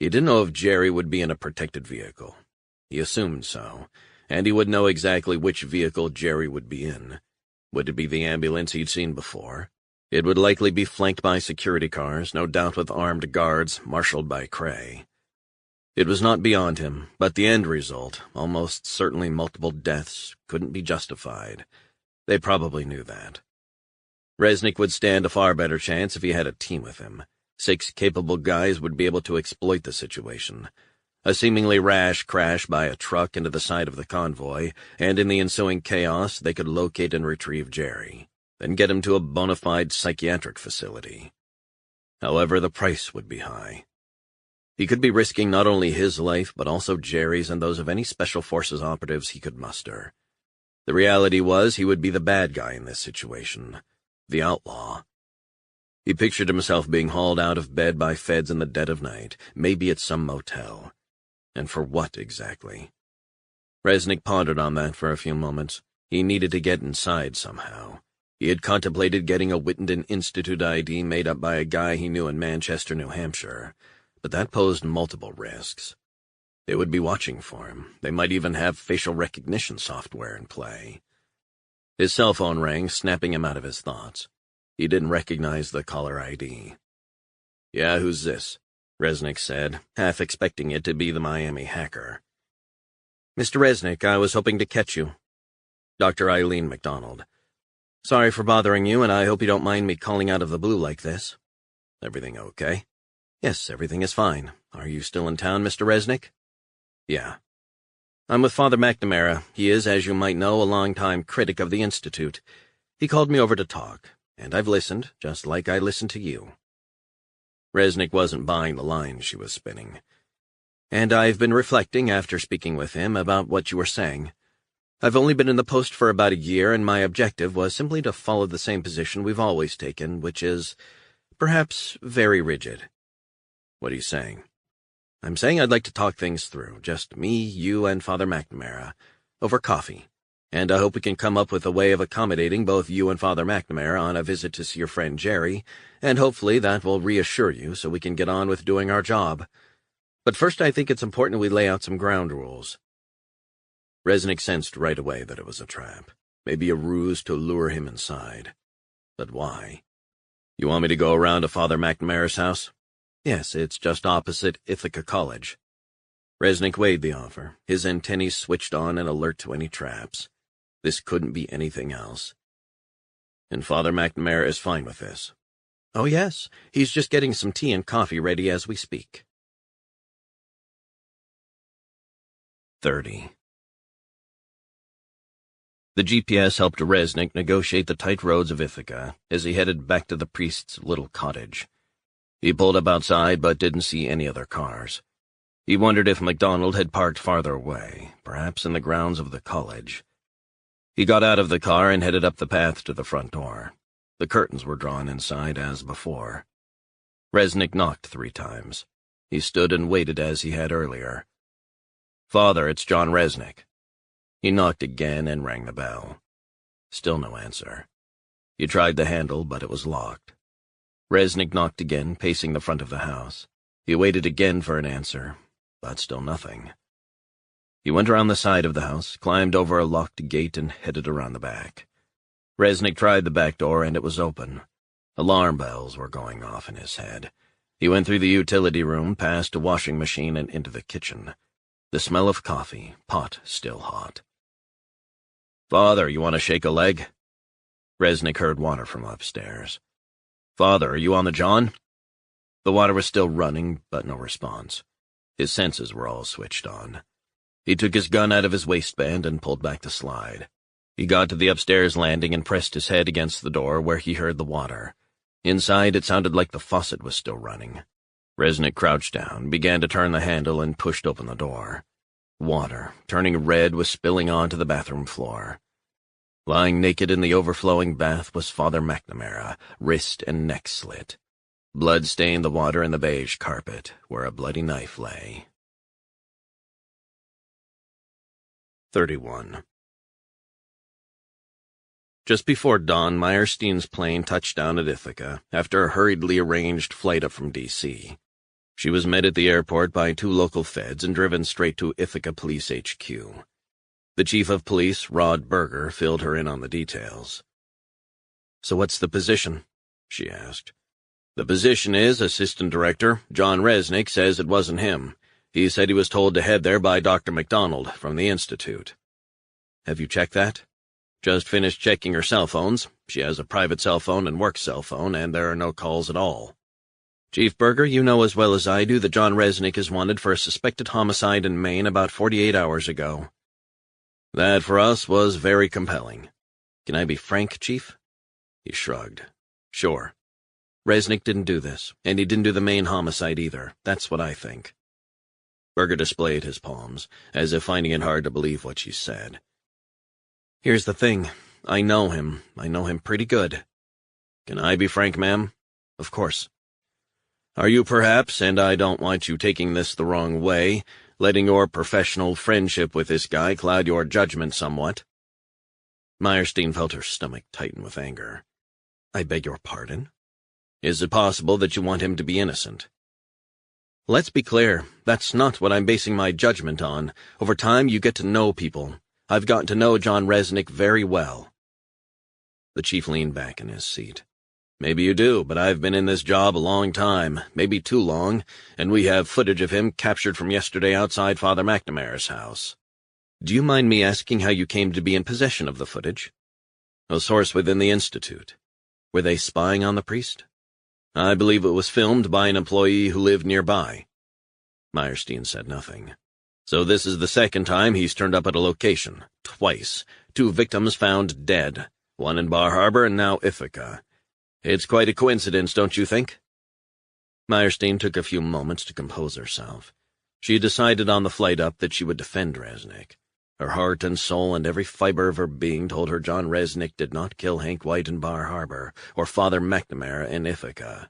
He didn't know if Jerry would be in a protected vehicle. He assumed so, and he would know exactly which vehicle Jerry would be in. Would it be the ambulance he'd seen before? It would likely be flanked by security cars, no doubt with armed guards, marshaled by Cray. It was not beyond him, but the end result, almost certainly multiple deaths, couldn't be justified. They probably knew that. Resnick would stand a far better chance if he had a team with him. 6 capable guys would be able to exploit the situation. A seemingly rash crash by a truck into the side of the convoy, and in the ensuing chaos they could locate and retrieve Jerry, then get him to a bona fide psychiatric facility. However, the price would be high. He could be risking not only his life, but also Jerry's and those of any Special Forces operatives he could muster. The reality was he would be the bad guy in this situation, the outlaw. He pictured himself being hauled out of bed by feds in the dead of night, maybe at some motel. And for what exactly? Resnick pondered on that for a few moments. He needed to get inside somehow. He had contemplated getting a Whitenden Institute ID made up by a guy he knew in Manchester, New Hampshire. But that posed multiple risks. They would be watching for him. They might even have facial recognition software in play. His cell phone rang, snapping him out of his thoughts. He didn't recognize the caller ID. "Yeah, who's this?" Resnick said, half expecting it to be the Miami hacker. "Mr. Resnick, I was hoping to catch you." Dr. Eileen McDonald. "Sorry for bothering you, and I hope you don't mind me calling out of the blue like this." "Everything okay?" "Yes, everything is fine. Are you still in town, Mr. Resnick?" "Yeah." "I'm with Father McNamara. He is, as you might know, a long-time critic of the Institute. He called me over to talk, and I've listened, just like I listened to you." Resnick wasn't buying the line she was spinning. "And I've been reflecting, after speaking with him, about what you were saying. I've only been in the post for about a year, and my objective was simply to follow the same position we've always taken, which is, perhaps, very rigid." "What are you saying?" "I'm saying I'd like to talk things through, just me, you, and Father McNamara, over coffee, and I hope we can come up with a way of accommodating both you and Father McNamara on a visit to see your friend Jerry, and hopefully that will reassure you so we can get on with doing our job. But first I think it's important we lay out some ground rules." Resnick sensed right away that it was a trap, maybe a ruse to lure him inside. But why? You want me to go around to Father McNamara's house? Yes, it's just opposite Ithaca College. Resnick weighed the offer, his antennae switched on and alert to any traps. This couldn't be anything else. And Father McNamara is fine with this. Oh yes, he's just getting some tea and coffee ready as we speak. 30. The GPS helped Resnick negotiate the tight roads of Ithaca as he headed back to the priest's little cottage. He pulled up outside but didn't see any other cars. He wondered if MacDonald had parked farther away, perhaps in the grounds of the college. He got out of the car and headed up the path to the front door. The curtains were drawn inside as before. Resnick knocked 3 times. He stood and waited as he had earlier. "Father, it's John Resnick." He knocked again and rang the bell. Still no answer. He tried the handle, but it was locked. Resnick knocked again, pacing the front of the house. He waited again for an answer, but still nothing. He went around the side of the house, climbed over a locked gate, and headed around the back. Resnick tried the back door, and it was open. Alarm bells were going off in his head. He went through the utility room, past a washing machine, and into the kitchen. The smell of coffee, pot still hot. "Father, you want to shake a leg?" Resnick heard water from upstairs. "Father, are you on the John?" The water was still running, but no response. His senses were all switched on. He took his gun out of his waistband and pulled back the slide. He got to the upstairs landing and pressed his head against the door where he heard the water. Inside, it sounded like the faucet was still running. Resnick crouched down, began to turn the handle, and pushed open the door. Water, turning red, was spilling onto the bathroom floor. Lying naked in the overflowing bath was Father McNamara, wrist and neck slit. Blood stained the water and the beige carpet, where a bloody knife lay. 31. Just before dawn, Meyerstein's plane touched down at Ithaca after a hurriedly arranged flight up from D.C. She was met at the airport by 2 local feds and driven straight to Ithaca Police HQ. The chief of police, Rod Berger, filled her in on the details. "So what's the position?" she asked. "The position is, Assistant Director John Resnick says it wasn't him. He said he was told to head there by Dr. MacDonald from the Institute." "Have you checked that?" "Just finished checking her cell phones. She has a private cell phone and work cell phone, and there are no calls at all." "Chief Berger, you know as well as I do that John Resnick is wanted for a suspected homicide in Maine about 48 hours ago." "That, for us, was very compelling. Can I be frank, Chief?" He shrugged. "Sure. Resnick didn't do this, and he didn't do the Maine homicide either. That's what I think." Berger displayed his palms, as if finding it hard to believe what she said. "Here's the thing. I know him. I know him pretty good." "Can I be frank, ma'am?" "Of course." "Are you perhaps, and I don't want you taking this the wrong way, letting your professional friendship with this guy cloud your judgment somewhat?" Meyerstein felt her stomach tighten with anger. "I beg your pardon?" "Is it possible that you want him to be innocent?" "Let's be clear. That's not what I'm basing my judgment on. Over time, you get to know people. I've gotten to know John Resnick very well." The chief leaned back in his seat. "Maybe you do, but I've been in this job a long time, maybe too long, and we have footage of him captured from yesterday outside Father McNamara's house." "Do you mind me asking how you came to be in possession of the footage?" "A source within the Institute." "Were they spying on the priest?" "I believe it was filmed by an employee who lived nearby." Meyerstein said nothing. "So this is the second time he's turned up at a location. Twice. 2 victims found dead. One in Bar Harbor and now Ithaca. It's quite a coincidence, don't you think?" Meyerstein took a few moments to compose herself. She had decided on the flight up that she would defend Resnick. Her heart and soul and every fiber of her being told her John Resnick did not kill Hank White in Bar Harbor or Father McNamara in Ithaca.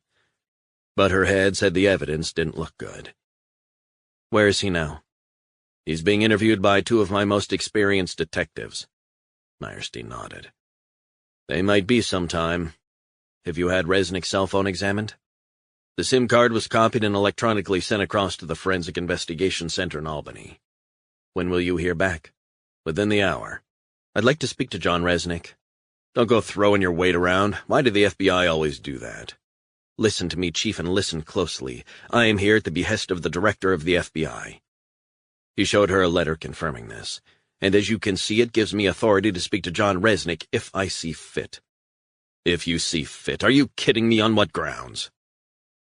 But her head said the evidence didn't look good. "Where is he now?" "He's being interviewed by 2 of my most experienced detectives." Meyerstein nodded. "They might be sometime. Have you had Resnick's cell phone examined?" "The SIM card was copied and electronically sent across to the Forensic Investigation Center in Albany." "When will you hear back?" Within the hour. I'd like to speak to John Resnick. Don't go throwing your weight around. Why do the FBI always do that? Listen to me, Chief, and listen closely. I am here at the behest of the director of the FBI. He showed her a letter confirming this, and as you can see, it gives me authority to speak to John Resnick if I see fit. If you see fit? Are you kidding me? On what grounds?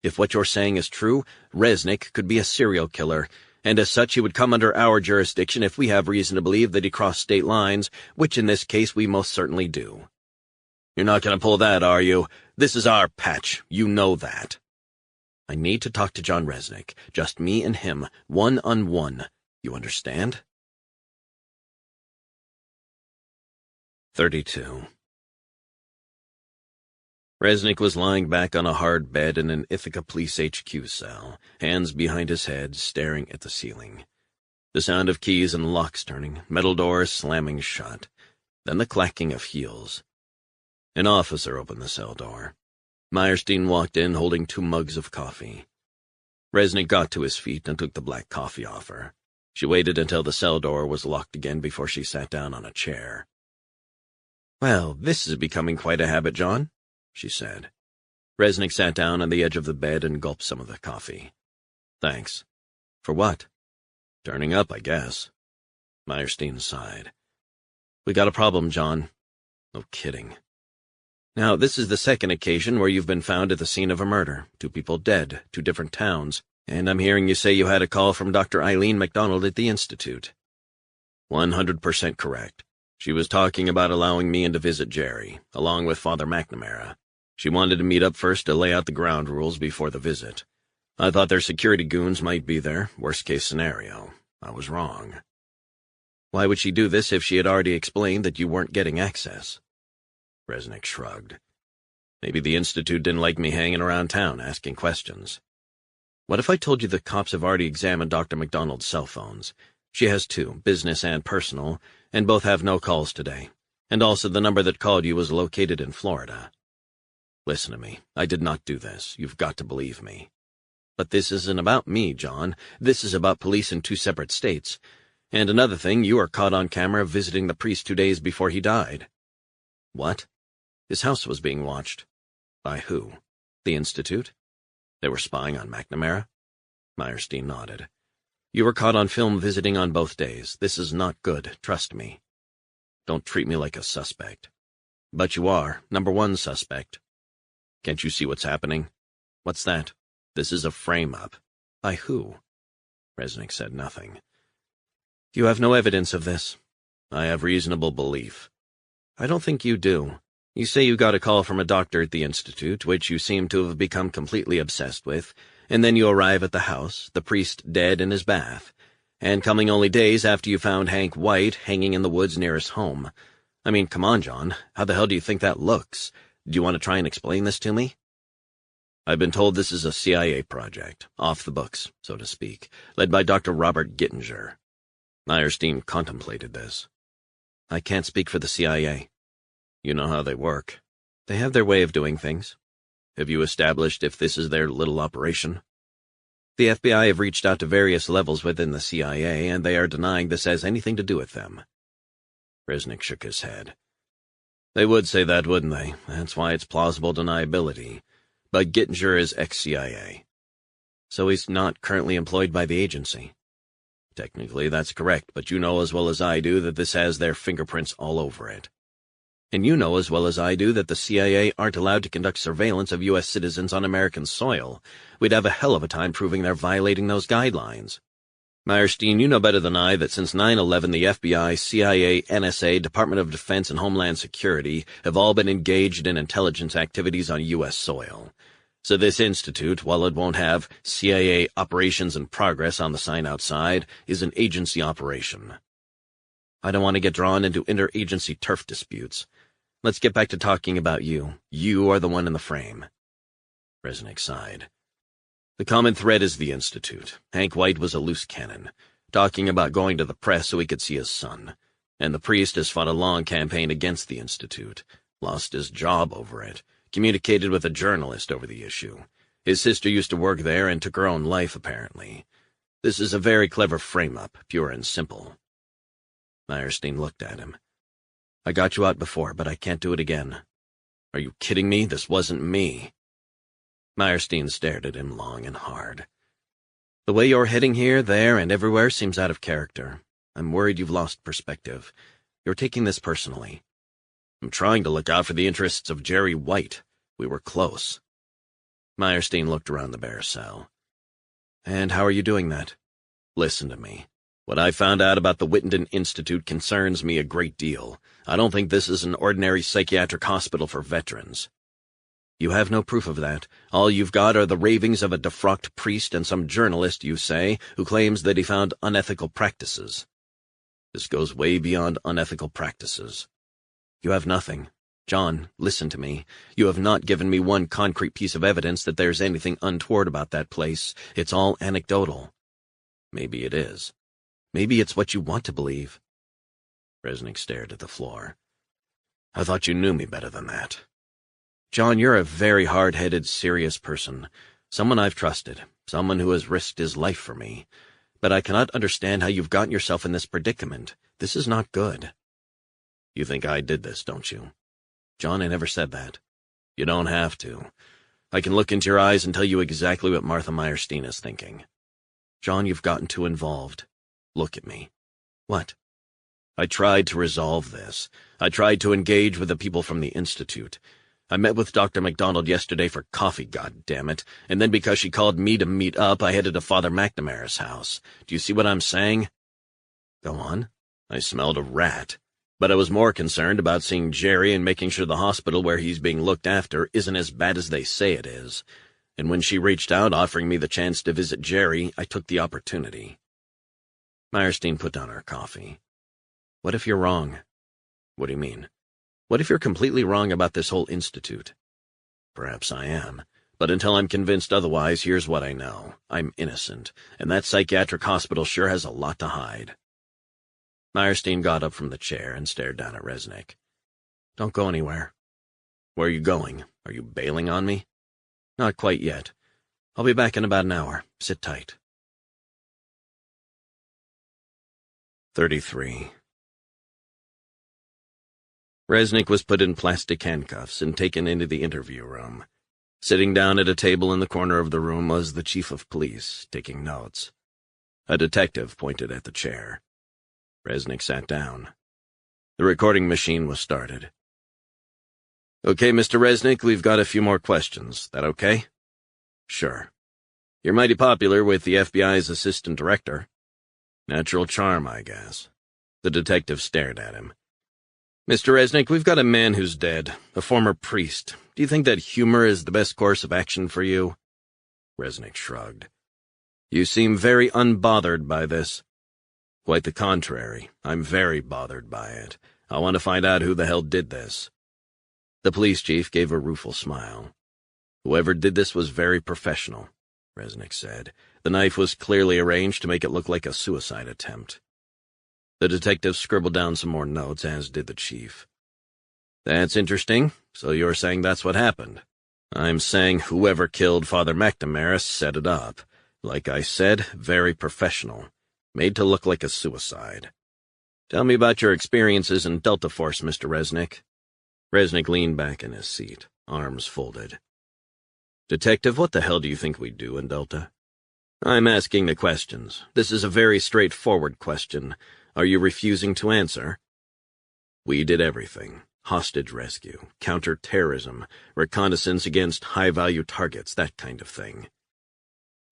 If what you're saying is true, Resnick could be a serial killer, and as such he would come under our jurisdiction if we have reason to believe that he crossed state lines, which in this case we most certainly do. You're not going to pull that, are you? This is our patch. You know that. I need to talk to John Resnick. Just me and him, one-on-one. You understand? 32. Resnick was lying back on a hard bed in an Ithaca Police HQ cell, hands behind his head, staring at the ceiling. The sound of keys and locks turning, metal doors slamming shut, then the clacking of heels. An officer opened the cell door. Meyerstein walked in holding 2 mugs of coffee. Resnick got to his feet and took the black coffee off her. She waited until the cell door was locked again before she sat down on a chair. "Well, this is becoming quite a habit, John," she said. Resnick sat down on the edge of the bed and gulped some of the coffee. "Thanks." "For what?" "Turning up, I guess." Meyerstein sighed. "We got a problem, John." "No kidding." "Now, this is the second occasion where you've been found at the scene of a murder. 2 people dead, 2 different towns, and I'm hearing you say you had a call from Dr. Eileen MacDonald at the Institute." 100% correct. She was talking about allowing me in to visit Jerry, along with Father McNamara. She wanted to meet up first to lay out the ground rules before the visit. I thought their security goons might be there, worst-case scenario. I was wrong. "Why would she do this if she had already explained that you weren't getting access?" Resnick shrugged. "Maybe the Institute didn't like me hanging around town asking questions." "What if I told you the cops have already examined Dr. MacDonald's cell phones? She has 2, business and personal, and both have no calls today. And also the number that called you was located in Florida." "Listen to me. I did not do this. You've got to believe me." "But this isn't about me, John. This is about police in 2 separate states. And another thing, you are caught on camera visiting the priest 2 days before he died." "What?" "His house was being watched." "By who? The Institute?" "They were spying on McNamara?" Meyerstein nodded. "You were caught on film visiting on both days. This is not good, trust me." "Don't treat me like a suspect." "But you are, #1 suspect." "Can't you see what's happening?" "What's that?" "This is a frame-up." "By who?" Resnick said nothing. "You have no evidence of this." "I have reasonable belief." "I don't think you do. You say you got a call from a doctor at the Institute, which you seem to have become completely obsessed with, and then you arrive at the house, the priest dead in his bath, and coming only days after you found Hank White hanging in the woods near his home. I mean, come on, John. How the hell do you think that looks? Do you want to try and explain this to me?" "I've been told this is a CIA project, off the books, so to speak, led by Dr. Robert Gittinger." Meyerstein contemplated this. "I can't speak for the CIA." "You know how they work." "They have their way of doing things." "Have you established if this is their little operation?" "The FBI have reached out to various levels within the CIA, and they are denying this has anything to do with them." Resnick shook his head. "They would say that, wouldn't they? That's why it's plausible deniability. But Gittinger is ex-CIA." "So he's not currently employed by the agency?" "Technically, that's correct, but you know as well as I do that this has their fingerprints all over it." "And you know as well as I do that the CIA aren't allowed to conduct surveillance of U.S. citizens on American soil. We'd have a hell of a time proving they're violating those guidelines." "Meyerstein, you know better than I that since 9/11 the FBI, CIA, NSA, Department of Defense, and Homeland Security have all been engaged in intelligence activities on U.S. soil. So this institute, while it won't have CIA operations in progress on the sign outside, is an agency operation." "I don't want to get drawn into interagency turf disputes. Let's get back to talking about you. You are the one in the frame." Resnick sighed. "The common thread is the Institute. Hank White was a loose cannon, talking about going to the press so he could see his son. And the priest has fought a long campaign against the Institute, lost his job over it, communicated with a journalist over the issue. His sister used to work there and took her own life, apparently. This is a very clever frame-up, pure and simple." Meyerstein looked at him. I got you out before, but I can't do it again. Are you kidding me? This wasn't me. Meyerstein stared at him long and hard. The way you're heading here, there, and everywhere seems out of character. I'm worried you've lost perspective. You're taking this personally. I'm trying to look out for the interests of Jerry White. We were close. Meyerstein looked around the bare cell. And how are you doing that? Listen to me. What I found out about the Whittington Institute concerns me a great deal. I don't think this is an ordinary psychiatric hospital for veterans. You have no proof of that. All you've got are the ravings of a defrocked priest and some journalist, you say, who claims that he found unethical practices. This goes way beyond unethical practices. You have nothing. John, listen to me. You have not given me one concrete piece of evidence that there's anything untoward about that place. It's all anecdotal. Maybe it is. Maybe it's what you want to believe. Resnick stared at the floor. I thought you knew me better than that. John, you're a very hard-headed, serious person. Someone I've trusted. Someone who has risked his life for me. But I cannot understand how you've gotten yourself in this predicament. This is not good. You think I did this, don't you? John, I never said that. You don't have to. I can look into your eyes and tell you exactly what Martha Meyerstein is thinking. John, you've gotten too involved. Look at me. What? I tried to resolve this. I tried to engage with the people from the Institute. I met with Dr. MacDonald yesterday for coffee, goddammit, and then because she called me to meet up, I headed to Father McNamara's house. Do you see what I'm saying? Go on. I smelled a rat. But I was more concerned about seeing Jerry and making sure the hospital where he's being looked after isn't as bad as they say it is. And when she reached out offering me the chance to visit Jerry, I took the opportunity. Meyerstein put down her coffee. What if you're wrong? What do you mean? What if you're completely wrong about this whole institute? Perhaps I am, but until I'm convinced otherwise, here's what I know. I'm innocent, and that psychiatric hospital sure has a lot to hide. Meyerstein got up from the chair and stared down at Resnick. Don't go anywhere. Where are you going? Are you bailing on me? Not quite yet. I'll be back in about an hour. Sit tight. 33. Resnick was put in plastic handcuffs and taken into the interview room. Sitting down at a table in the corner of the room was the chief of police, taking notes. A detective pointed at the chair. Resnick sat down. The recording machine was started. Okay, Mr. Resnick, we've got a few more questions. That okay? Sure. You're mighty popular with the FBI's assistant director. Natural charm, I guess. The detective stared at him. Mr. Resnick, we've got a man who's dead, a former priest. Do you think that humor is the best course of action for you? Resnick shrugged. You seem very unbothered by this. Quite the contrary. I'm very bothered by it. I want to find out who the hell did this. The police chief gave a rueful smile. Whoever did this was very professional, Resnick said. The knife was clearly arranged to make it look like a suicide attempt. The detective scribbled down some more notes, as did the chief. That's interesting. So you're saying that's what happened? I'm saying whoever killed Father McNamara set it up. Like I said, very professional. Made to look like a suicide. Tell me about your experiences in Delta Force, Mr. Resnick. Resnick leaned back in his seat, arms folded. Detective, what the hell do you think we do in Delta? I'm asking the questions. This is a very straightforward question. Are you refusing to answer? We did everything. Hostage rescue, counter-terrorism, reconnaissance against high-value targets, that kind of thing.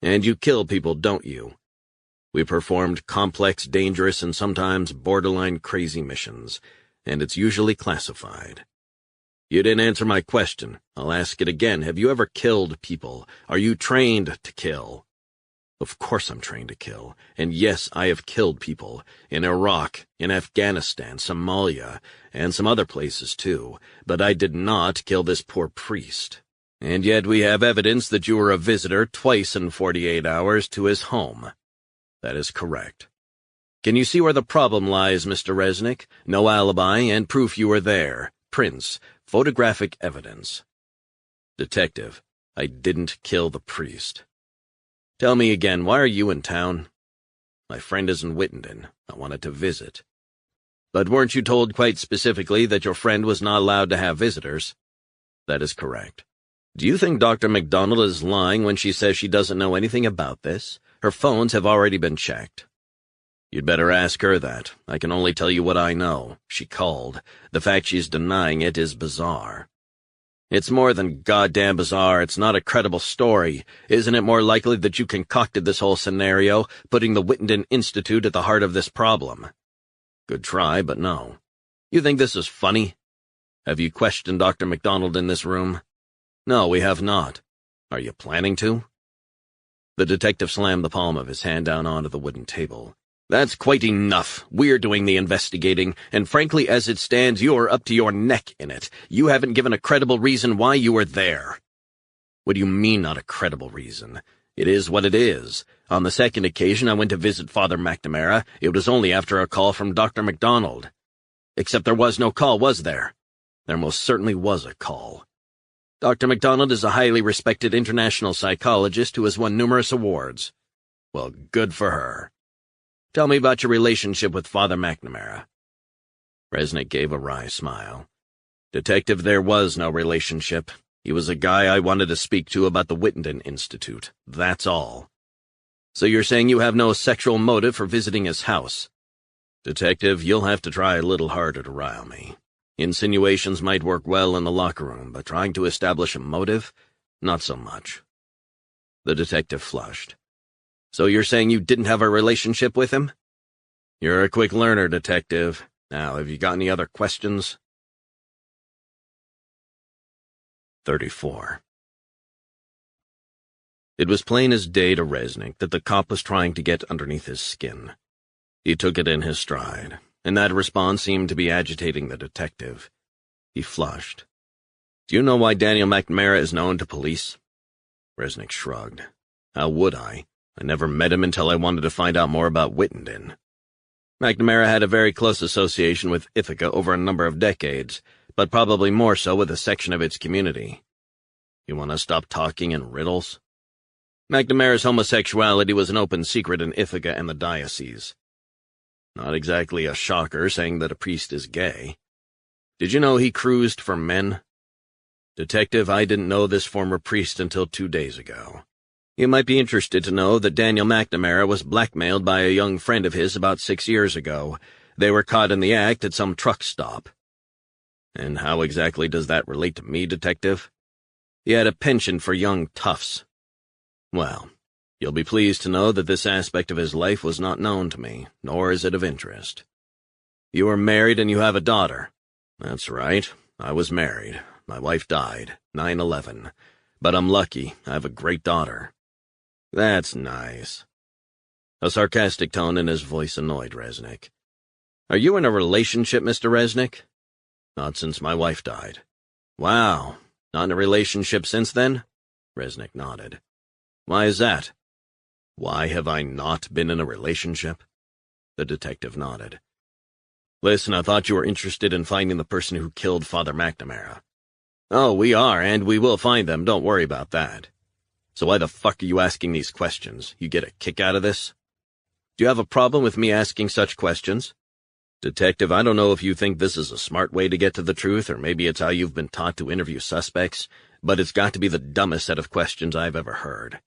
And you kill people, don't you? We performed complex, dangerous, and sometimes borderline crazy missions, and it's usually classified. You didn't answer my question. I'll ask it again. Have you ever killed people? Are you trained to kill? Of course I'm trained to kill. And yes, I have killed people. In Iraq, in Afghanistan, Somalia, and some other places too. But I did not kill this poor priest. And yet we have evidence that you were a visitor twice in 48 hours to his home. That is correct. Can you see where the problem lies, Mr. Resnick? No alibi and proof you were there. Prints. Photographic evidence. Detective, I didn't kill the priest. Tell me again, why are you in town? My friend is in Whittington. I wanted to visit. But weren't you told quite specifically that your friend was not allowed to have visitors? That is correct. Do you think Dr. MacDonald is lying when she says she doesn't know anything about this? Her phones have already been checked. You'd better ask her that. I can only tell you what I know. She called. The fact she's denying it is bizarre. It's more than goddamn bizarre. It's not a credible story. Isn't it more likely that you concocted this whole scenario, putting the Whittington Institute at the heart of this problem? Good try, but no. You think this is funny? Have you questioned Dr. MacDonald in this room? No, we have not. Are you planning to? The detective slammed the palm of his hand down onto the wooden table. That's quite enough. We're doing the investigating, and frankly, as it stands, you're up to your neck in it. You haven't given a credible reason why you were there. What do you mean, not a credible reason? It is what it is. On the second occasion I went to visit Father McNamara, it was only after a call from Dr. MacDonald. Except there was no call, was there? There most certainly was a call. Dr. MacDonald is a highly respected international psychologist who has won numerous awards. Well, good for her. Tell me about your relationship with Father McNamara. Resnick gave a wry smile. Detective, there was no relationship. He was a guy I wanted to speak to about the Whittington Institute. That's all. So you're saying you have no sexual motive for visiting his house? Detective, you'll have to try a little harder to rile me. Insinuations might work well in the locker room, but trying to establish a motive? Not so much. The detective flushed. So you're saying you didn't have a relationship with him? You're a quick learner, Detective. Now, have you got any other questions? 34. It was plain as day to Resnick that the cop was trying to get underneath his skin. He took it in his stride, and that response seemed to be agitating the detective. He flushed. Do you know why Daniel McNamara is known to police? Resnick shrugged. How would I? I never met him until I wanted to find out more about Whittington. McNamara had a very close association with Ithaca over a number of decades, but probably more so with a section of its community. You want to stop talking in riddles? McNamara's homosexuality was an open secret in Ithaca and the diocese. Not exactly a shocker saying that a priest is gay. Did you know he cruised for men? Detective, I didn't know this former priest until 2 days ago. You might be interested to know that Daniel McNamara was blackmailed by a young friend of his about 6 years ago. They were caught in the act at some truck stop. And how exactly does that relate to me, Detective? He had a penchant for young toughs. Well, you'll be pleased to know that this aspect of his life was not known to me, nor is it of interest. You are married and you have a daughter. That's right, I was married. My wife died, 9/11. But I'm lucky, I have a great daughter. That's nice. A sarcastic tone in his voice annoyed Resnick. Are you in a relationship, Mr. Resnick? Not since my wife died. Wow, not in a relationship since then? Resnick nodded. Why is that? Why have I not been in a relationship? The detective nodded. Listen, I thought you were interested in finding the person who killed Father McNamara. Oh, we are, and we will find them, don't worry about that. So why the fuck are you asking these questions? You get a kick out of this? Do you have a problem with me asking such questions? Detective, I don't know if you think this is a smart way to get to the truth, or maybe it's how you've been taught to interview suspects, but it's got to be the dumbest set of questions I've ever heard.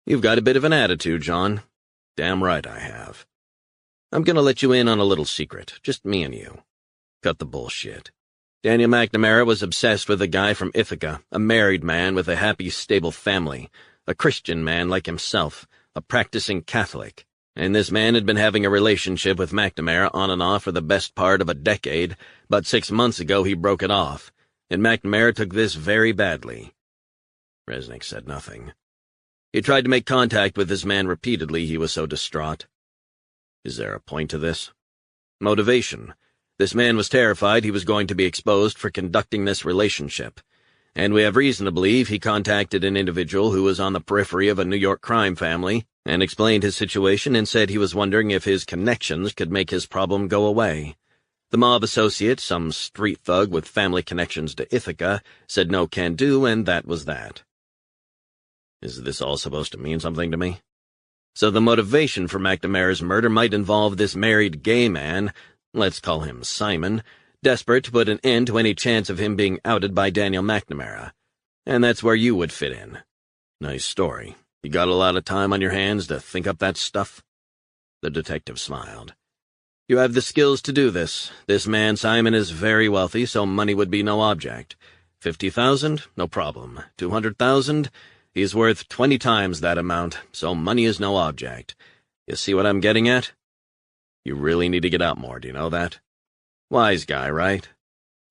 You've got a bit of an attitude, John. Damn right I have. I'm gonna let you in on a little secret, just me and you. Cut the bullshit. Daniel McNamara was obsessed with a guy from Ithaca, a married man with a happy, stable family, a Christian man like himself, a practicing Catholic, and this man had been having a relationship with McNamara on and off for the best part of a decade, but 6 months ago he broke it off, and McNamara took this very badly. Resnick said nothing. He tried to make contact with this man repeatedly, he was so distraught. Is there a point to this? Motivation. This man was terrified he was going to be exposed for conducting this relationship, and we have reason to believe he contacted an individual who was on the periphery of a New York crime family and explained his situation and said he was wondering if his connections could make his problem go away. The mob associate, some street thug with family connections to Ithaca, said no can do, and that was that. Is this all supposed to mean something to me? So the motivation for McNamara's murder might involve this married gay man, let's call him Simon, desperate to put an end to any chance of him being outed by Daniel McNamara. And that's where you would fit in. Nice story. You got a lot of time on your hands to think up that stuff?" The detective smiled. "You have the skills to do this. This man, Simon, is very wealthy, so money would be no object. 50,000? No problem. 200,000? He's worth 20 times that amount, so money is no object. You see what I'm getting at? You really need to get out more, do you know that? Wise guy, right?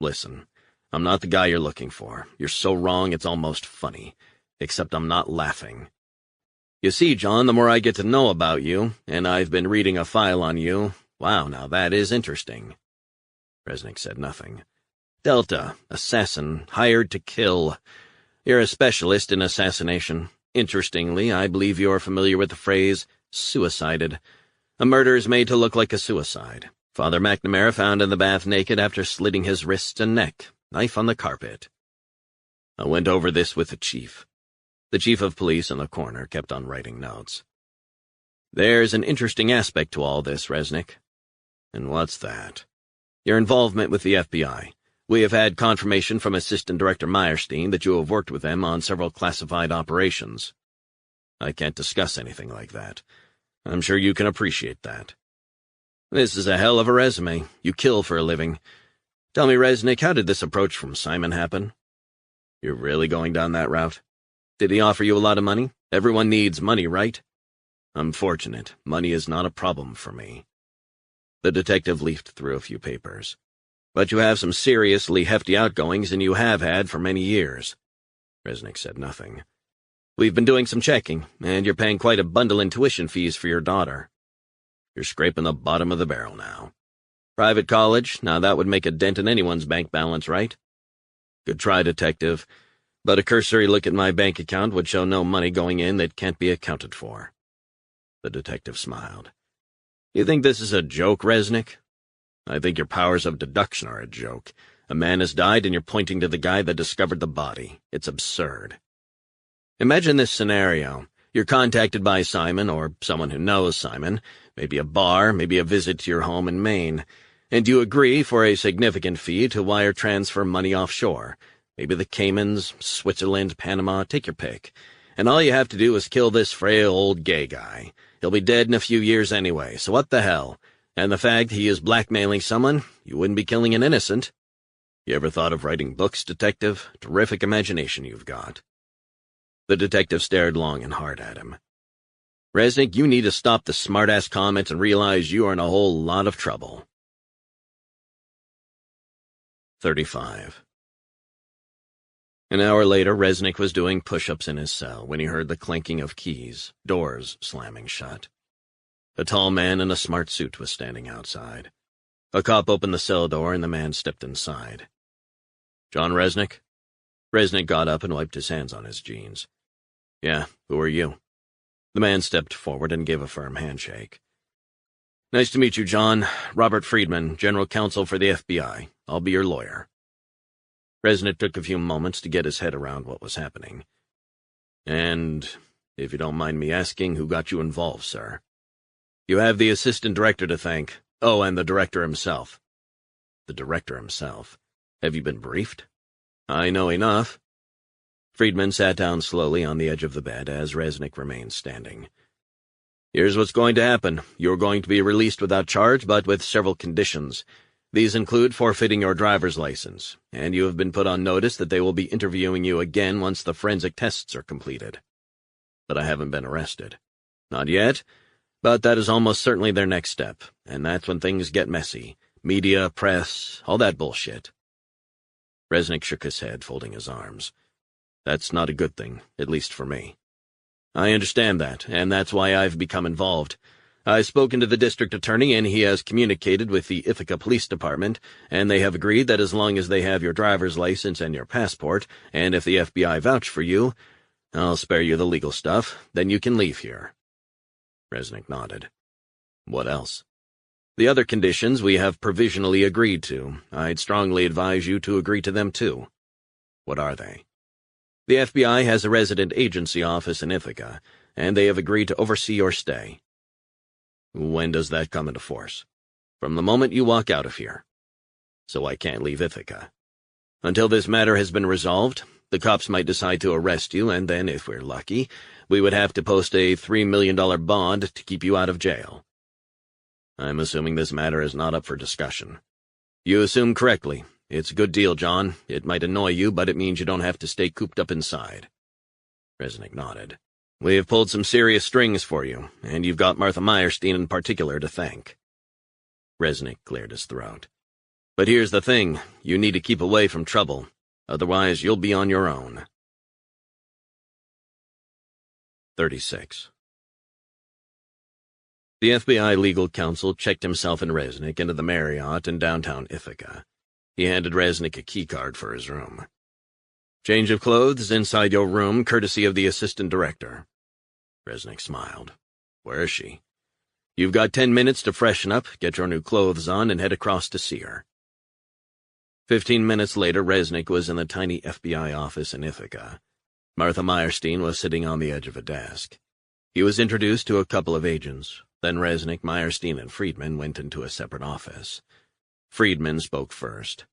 Listen, I'm not the guy you're looking for. You're so wrong it's almost funny. Except I'm not laughing. You see, John, the more I get to know about you, and I've been reading a file on you, wow, now that is interesting." Resnick said nothing. "Delta, assassin, hired to kill. You're a specialist in assassination. Interestingly, I believe you're familiar with the phrase, suicided. A murder is made to look like a suicide. Father McNamara found in the bath naked after slitting his wrists and neck, knife on the carpet. I went over this with the chief. The chief of police in the corner kept on writing notes. There's an interesting aspect to all this, Resnick. And what's that? Your involvement with the FBI. We have had confirmation from Assistant Director Meyerstein that you have worked with them on several classified operations. I can't discuss anything like that. I'm sure you can appreciate that. This is a hell of a resume. You kill for a living. Tell me, Resnick, how did this approach from Simon happen? You're really going down that route? Did he offer you a lot of money? Everyone needs money, right? I'm fortunate. Money is not a problem for me. The detective leafed through a few papers. But you have some seriously hefty outgoings, and you have had for many years. Resnick said nothing. We've been doing some checking, and you're paying quite a bundle in tuition fees for your daughter. You're scraping the bottom of the barrel now. Private college, now that would make a dent in anyone's bank balance, right? Good try, detective, but a cursory look at my bank account would show no money going in that can't be accounted for. The detective smiled. You think this is a joke, Resnick? I think your powers of deduction are a joke. A man has died and you're pointing to the guy that discovered the body. It's absurd. Imagine this scenario. You're contacted by Simon, or someone who knows Simon, maybe a bar, maybe a visit to your home in Maine, and you agree for a significant fee to wire transfer money offshore, maybe the Caymans, Switzerland, Panama, take your pick. And all you have to do is kill this frail old gay guy. He'll be dead in a few years anyway, so what the hell? And the fact he is blackmailing someone, you wouldn't be killing an innocent. You ever thought of writing books, detective? Terrific imagination you've got. The detective stared long and hard at him. Resnick, you need to stop the smart-ass comments and realize you are in a whole lot of trouble. 35. An hour later, Resnick was doing push-ups in his cell when he heard the clanking of keys, doors slamming shut. A tall man in a smart suit was standing outside. A cop opened the cell door and the man stepped inside. John Resnick? Resnick got up and wiped his hands on his jeans. Yeah, who are you? The man stepped forward and gave a firm handshake. Nice to meet you, John. Robert Friedman, General Counsel for the FBI. I'll be your lawyer. Resnick took a few moments to get his head around what was happening. And, if you don't mind me asking, who got you involved, sir? You have the assistant director to thank. Oh, and the director himself. The director himself. Have you been briefed? I know enough. Friedman sat down slowly on the edge of the bed as Resnick remained standing. Here's what's going to happen. You're going to be released without charge, but with several conditions. These include forfeiting your driver's license, and you have been put on notice that they will be interviewing you again once the forensic tests are completed. But I haven't been arrested. Not yet, but that is almost certainly their next step, and that's when things get messy. Media, press, all that bullshit. Resnick shook his head, folding his arms. That's not a good thing, at least for me. I understand that, and that's why I've become involved. I've spoken to the district attorney, and he has communicated with the Ithaca Police Department, and they have agreed that as long as they have your driver's license and your passport, and if the FBI vouch for you, I'll spare you the legal stuff, then you can leave here. Resnick nodded. What else? The other conditions we have provisionally agreed to. I'd strongly advise you to agree to them too. What are they? The FBI has a resident agency office in Ithaca, and they have agreed to oversee your stay. When does that come into force? from the moment you walk out of here. So I can't leave Ithaca. Until this matter has been resolved, the cops might decide to arrest you, and then, if we're lucky, we would have to post a $3 million bond to keep you out of jail. I'm assuming this matter is not up for discussion. You assume correctly. It's a good deal, John. It might annoy you, but it means you don't have to stay cooped up inside. Resnick nodded. We have pulled some serious strings for you, and you've got Martha Meyerstein in particular to thank. Resnick cleared his throat. But here's the thing, you need to keep away from trouble, otherwise you'll be on your own. 36. The FBI legal counsel checked himself and Resnick into the Marriott in downtown Ithaca. He handed Resnick a keycard for his room. Change of clothes inside your room, courtesy of the assistant director. Resnick smiled. Where is she? You've got 10 minutes to freshen up, get your new clothes on, and head across to see her. 15 minutes later, Resnick was in the tiny FBI office in Ithaca. Martha Meyerstein was sitting on the edge of a desk. He was introduced to a couple of agents. Then Resnick, Meyerstein, and Friedman went into a separate office. Friedman spoke first.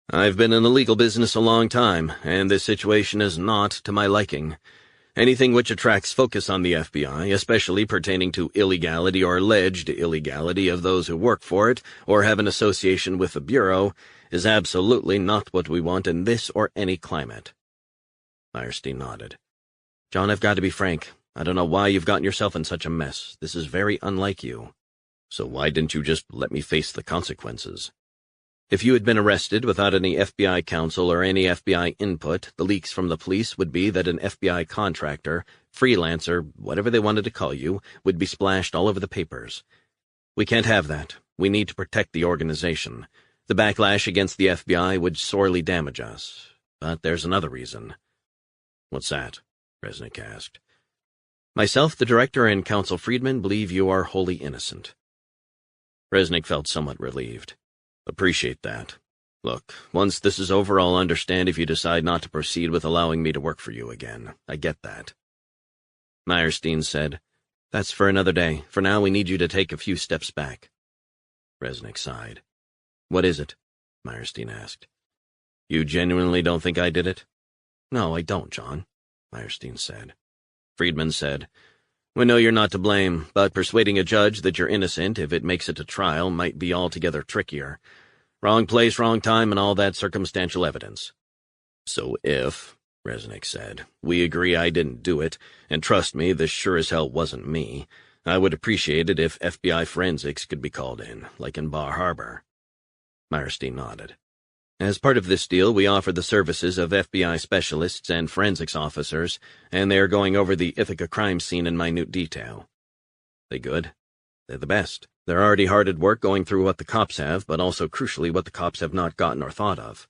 I've been in the legal business a long time, and this situation is not to my liking. Anything which attracts focus on the FBI, especially pertaining to illegality or alleged illegality of those who work for it or have an association with the Bureau, is absolutely not what we want in this or any climate. Meyerstein nodded. John, I've got to be frank. I don't know why you've gotten yourself in such a mess. This is very unlike you. So why didn't you just let me face the consequences? If you had been arrested without any FBI counsel or any FBI input, the leaks from the police would be that an FBI contractor, freelancer, whatever they wanted to call you, would be splashed all over the papers. We can't have that. We need to protect the organization. The backlash against the FBI would sorely damage us. But there's another reason. What's that? Resnick asked. Myself, the director, and Counsel Friedman believe you are wholly innocent. Resnick felt somewhat relieved. Appreciate that. Look, once this is over, I'll understand if you decide not to proceed with allowing me to work for you again. I get that. Meyerstein said, That's for another day. For now, we need you to take a few steps back. Resnick sighed. What is it? Meyerstein asked. You genuinely don't think I did it? No, I don't, John, Meyerstein said. Friedman said, We know you're not to blame, but persuading a judge that you're innocent, if it makes it to trial, might be altogether trickier. Wrong place, wrong time, and all that circumstantial evidence. So if, Resnick said, we agree I didn't do it, and trust me, this sure as hell wasn't me, I would appreciate it if FBI forensics could be called in, like in Bar Harbor. Meyerstein nodded. As part of this deal, we offer the services of FBI specialists and forensics officers, and they are going over the Ithaca crime scene in minute detail. They good? They're the best. They're already hard at work going through what the cops have, but also crucially what the cops have not gotten or thought of.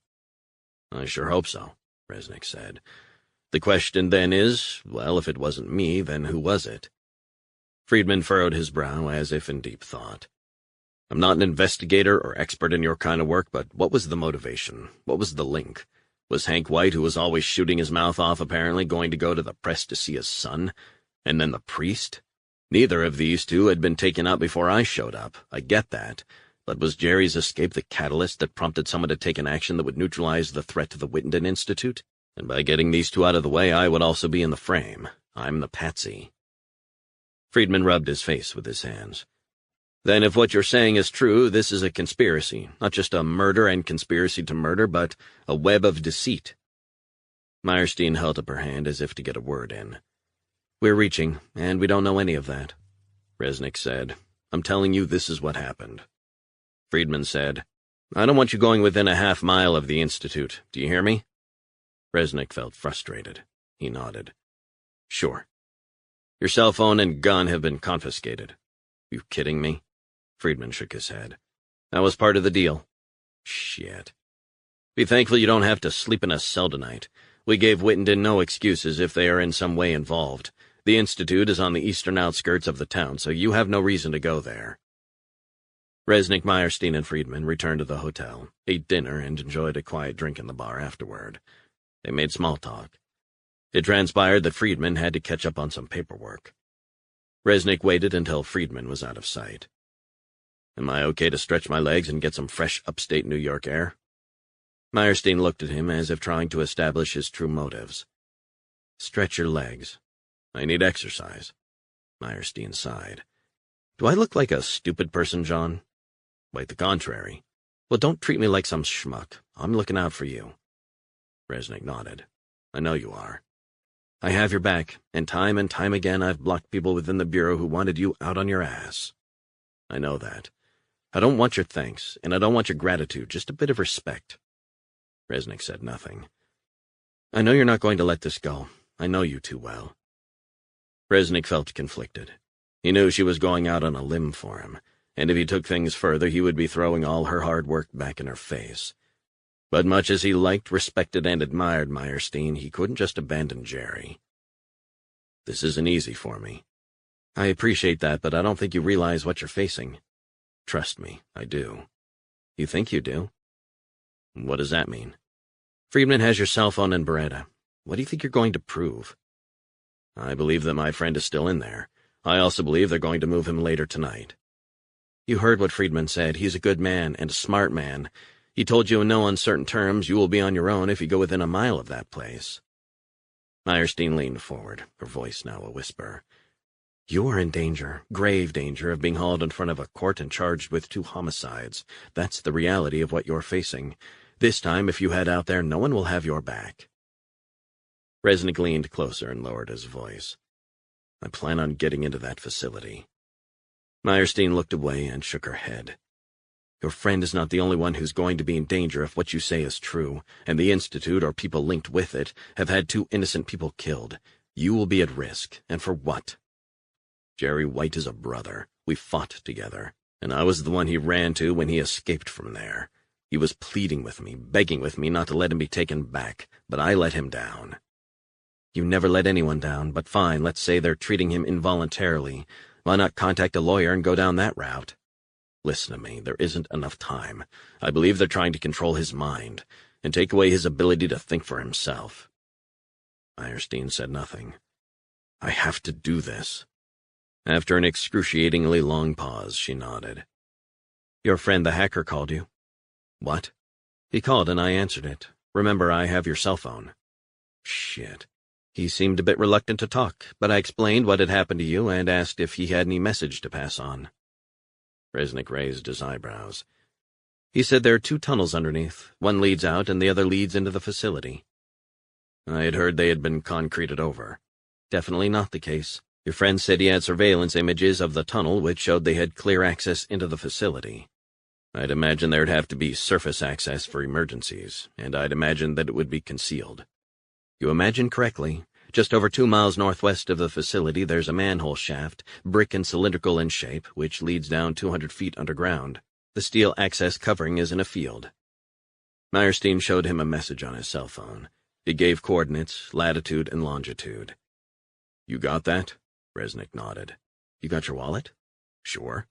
I sure hope so, Resnick said. The question then is, well, if it wasn't me, then who was it? Friedman furrowed his brow as if in deep thought. I'm not an investigator or expert in your kind of work, but what was the motivation? What was the link? Was Hank White, who was always shooting his mouth off apparently, going to go to the press to see his son? And then the priest? Neither of these two had been taken out before I showed up. I get that. But was Jerry's escape the catalyst that prompted someone to take an action that would neutralize the threat to the Wittenden Institute? And by getting these two out of the way, I would also be in the frame. I'm the patsy. Friedman rubbed his face with his hands. Then if what you're saying is true, this is a conspiracy, not just a murder and conspiracy to murder, but a web of deceit. Meyerstein held up her hand as if to get a word in. We're reaching, and we don't know any of that. Resnick said, I'm telling you this is what happened. Friedman said, I don't want you going within a half mile of the Institute. Do you hear me? Resnick felt frustrated. He nodded. Sure. Your cell phone and gun have been confiscated. You kidding me? Friedman shook his head. That was part of the deal. Shit. Be thankful you don't have to sleep in a cell tonight. We gave Wittenden no excuses if they are in some way involved. The Institute is on the eastern outskirts of the town, so you have no reason to go there. Resnick, Meyerstein, and Friedman returned to the hotel, ate dinner, and enjoyed a quiet drink in the bar afterward. They made small talk. It transpired that Friedman had to catch up on some paperwork. Resnick waited until Friedman was out of sight. Am I okay to stretch my legs and get some fresh upstate New York air? Meyerstein looked at him as if trying to establish his true motives. Stretch your legs. I need exercise. Meyerstein sighed. Do I look like a stupid person, John? Quite the contrary. Well, don't treat me like some schmuck. I'm looking out for you. Resnick nodded. I know you are. I have your back, and time again I've blocked people within the Bureau who wanted you out on your ass. I know that. I don't want your thanks, and I don't want your gratitude, just a bit of respect. Resnick said nothing. I know you're not going to let this go. I know you too well. Resnick felt conflicted. He knew she was going out on a limb for him, and if he took things further he would be throwing all her hard work back in her face. But much as he liked, respected, and admired Meyerstein, he couldn't just abandon Jerry. This isn't easy for me. I appreciate that, but I don't think you realize what you're facing. Trust me, I do. You think you do? What does that mean? Friedman has your cell phone and Beretta. What do you think you're going to prove? I believe that my friend is still in there. I also believe they're going to move him later tonight. You heard what Friedman said. He's a good man and a smart man. He told you in no uncertain terms you will be on your own if you go within a mile of that place. Meyerstein leaned forward, her voice now a whisper. You are in danger, grave danger, of being hauled in front of a court and charged with 2 homicides. That's the reality of what you're facing. This time, if you head out there, no one will have your back. Resnick leaned closer and lowered his voice. I plan on getting into that facility. Meyerstein looked away and shook her head. Your friend is not the only one who's going to be in danger if what you say is true, and the Institute, or people linked with it, have had 2 innocent people killed. You will be at risk, and for what? Jerry White is a brother. We fought together, and I was the one he ran to when he escaped from there. He was pleading with me, begging with me not to let him be taken back, but I let him down. You never let anyone down, but fine, let's say they're treating him involuntarily. Why not contact a lawyer and go down that route? Listen to me, there isn't enough time. I believe they're trying to control his mind, and take away his ability to think for himself. Meyerstein said nothing. I have to do this. After an excruciatingly long pause, she nodded. Your friend the hacker called you. What? He called and I answered it. Remember, I have your cell phone. Shit. He seemed a bit reluctant to talk, but I explained what had happened to you and asked if he had any message to pass on. Resnick raised his eyebrows. He said there are 2 tunnels underneath. One leads out and the other leads into the facility. I had heard they had been concreted over. Definitely not the case. Your friend said he had surveillance images of the tunnel which showed they had clear access into the facility. I'd imagine there'd have to be surface access for emergencies, and I'd imagine that it would be concealed. You imagine correctly. Just over 2 miles northwest of the facility there's a manhole shaft, brick and cylindrical in shape, which leads down 200 feet underground. The steel access covering is in a field. Meyerstein showed him a message on his cell phone. It gave coordinates, latitude and longitude. You got that? Resnick nodded. You got your wallet? Sure.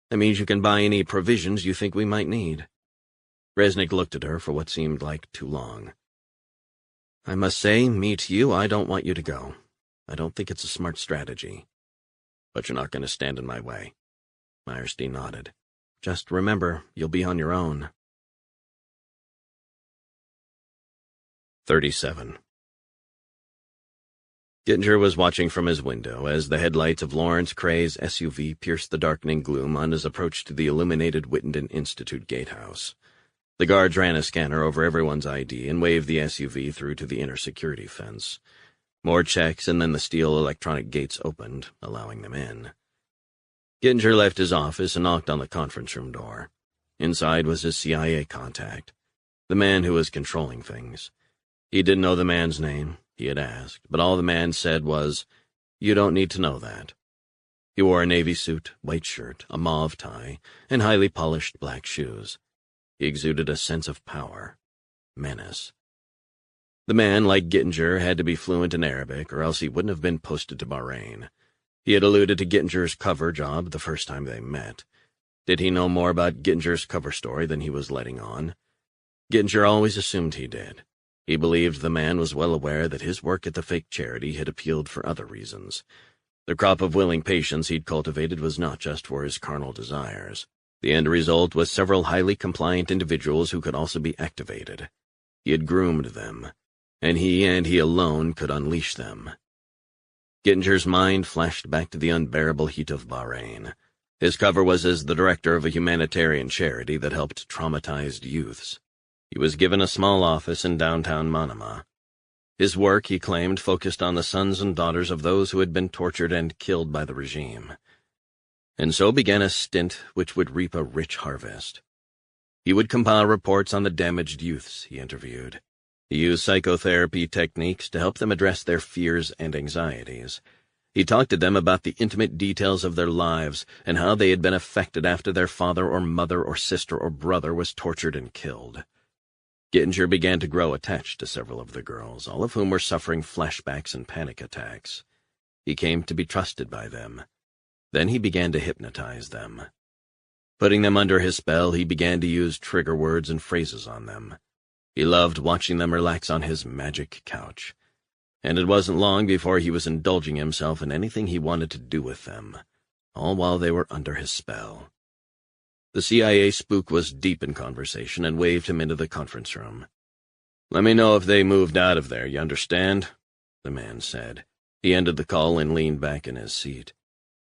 That means you can buy any provisions you think we might need. Resnick looked at her for what seemed like too long. I must say, me to you, I don't want you to go. I don't think it's a smart strategy. But you're not going to stand in my way. Meyerstein nodded. Just remember, you'll be on your own. 37. Gittinger was watching from his window as the headlights of Lawrence Cray's SUV pierced the darkening gloom on his approach to the illuminated Wittenden Institute gatehouse. The guards ran a scanner over everyone's ID and waved the SUV through to the inner security fence. More checks, and then the steel electronic gates opened, allowing them in. Gittinger left his office and knocked on the conference room door. Inside was his CIA contact, the man who was controlling things. He didn't know the man's name, he had asked, but all the man said was, "You don't need to know that." He wore a navy suit, white shirt, a mauve tie, and highly polished black shoes. He exuded a sense of power, menace. The man, like Gittinger, had to be fluent in Arabic, or else he wouldn't have been posted to Bahrain. He had alluded to Gittinger's cover job the first time they met. Did he know more about Gittinger's cover story than he was letting on? Gittinger always assumed he did. He believed the man was well aware that his work at the fake charity had appealed for other reasons. The crop of willing patients he'd cultivated was not just for his carnal desires. The end result was several highly compliant individuals who could also be activated. He had groomed them, and he alone could unleash them. Gittinger's mind flashed back to the unbearable heat of Bahrain. His cover was as the director of a humanitarian charity that helped traumatized youths. He was given a small office in downtown Manama. His work, he claimed, focused on the sons and daughters of those who had been tortured and killed by the regime. And so began a stint which would reap a rich harvest. He would compile reports on the damaged youths he interviewed. He used psychotherapy techniques to help them address their fears and anxieties. He talked to them about the intimate details of their lives and how they had been affected after their father or mother or sister or brother was tortured and killed. Gittinger began to grow attached to several of the girls, all of whom were suffering flashbacks and panic attacks. He came to be trusted by them. Then he began to hypnotize them. Putting them under his spell, he began to use trigger words and phrases on them. He loved watching them relax on his magic couch. And it wasn't long before he was indulging himself in anything he wanted to do with them, all while they were under his spell. The CIA spook was deep in conversation and waved him into the conference room. "Let me know if they moved out of there, you understand?" the man said. He ended the call and leaned back in his seat.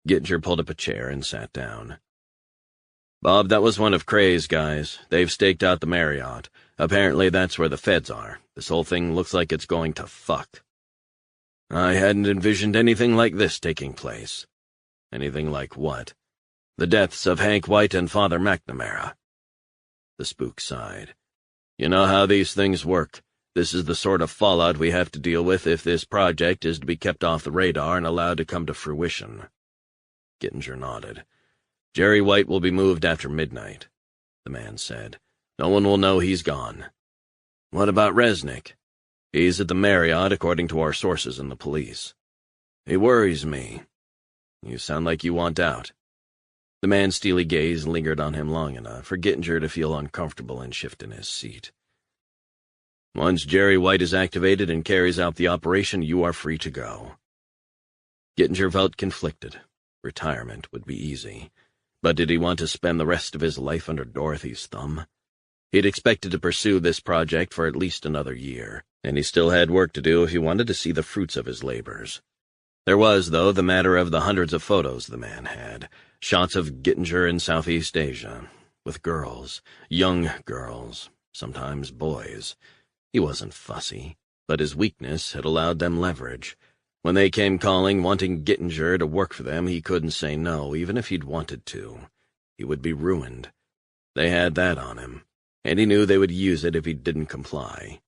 Gittinger pulled up a chair and sat down. "Bob, that was one of Cray's guys. They've staked out the Marriott. Apparently that's where the feds are. This whole thing looks like it's going to fuck." "I hadn't envisioned anything like this taking place." "Anything like what?" "The deaths of Hank White and Father McNamara." The spook sighed. "You know how these things work. This is the sort of fallout we have to deal with if this project is to be kept off the radar and allowed to come to fruition." Gittinger nodded. "Jerry White will be moved after midnight," the man said. "No one will know he's gone." "What about Resnick?" "He's at the Marriott, according to our sources in the police." "He worries me." "You sound like you want out." The man's steely gaze lingered on him long enough for Gittinger to feel uncomfortable and shift in his seat. "Once Jerry White is activated and carries out the operation, you are free to go." Gittinger felt conflicted. Retirement would be easy. But did he want to spend the rest of his life under Dorothy's thumb? He'd expected to pursue this project for at least another year, and he still had work to do if he wanted to see the fruits of his labors. There was, though, the matter of the hundreds of photos the man had, shots of Gittinger in Southeast Asia, with girls, young girls, sometimes boys. He wasn't fussy, but his weakness had allowed them leverage. When they came calling, wanting Gittinger to work for them, he couldn't say no, even if he'd wanted to. He would be ruined. They had that on him, and he knew they would use it if he didn't comply.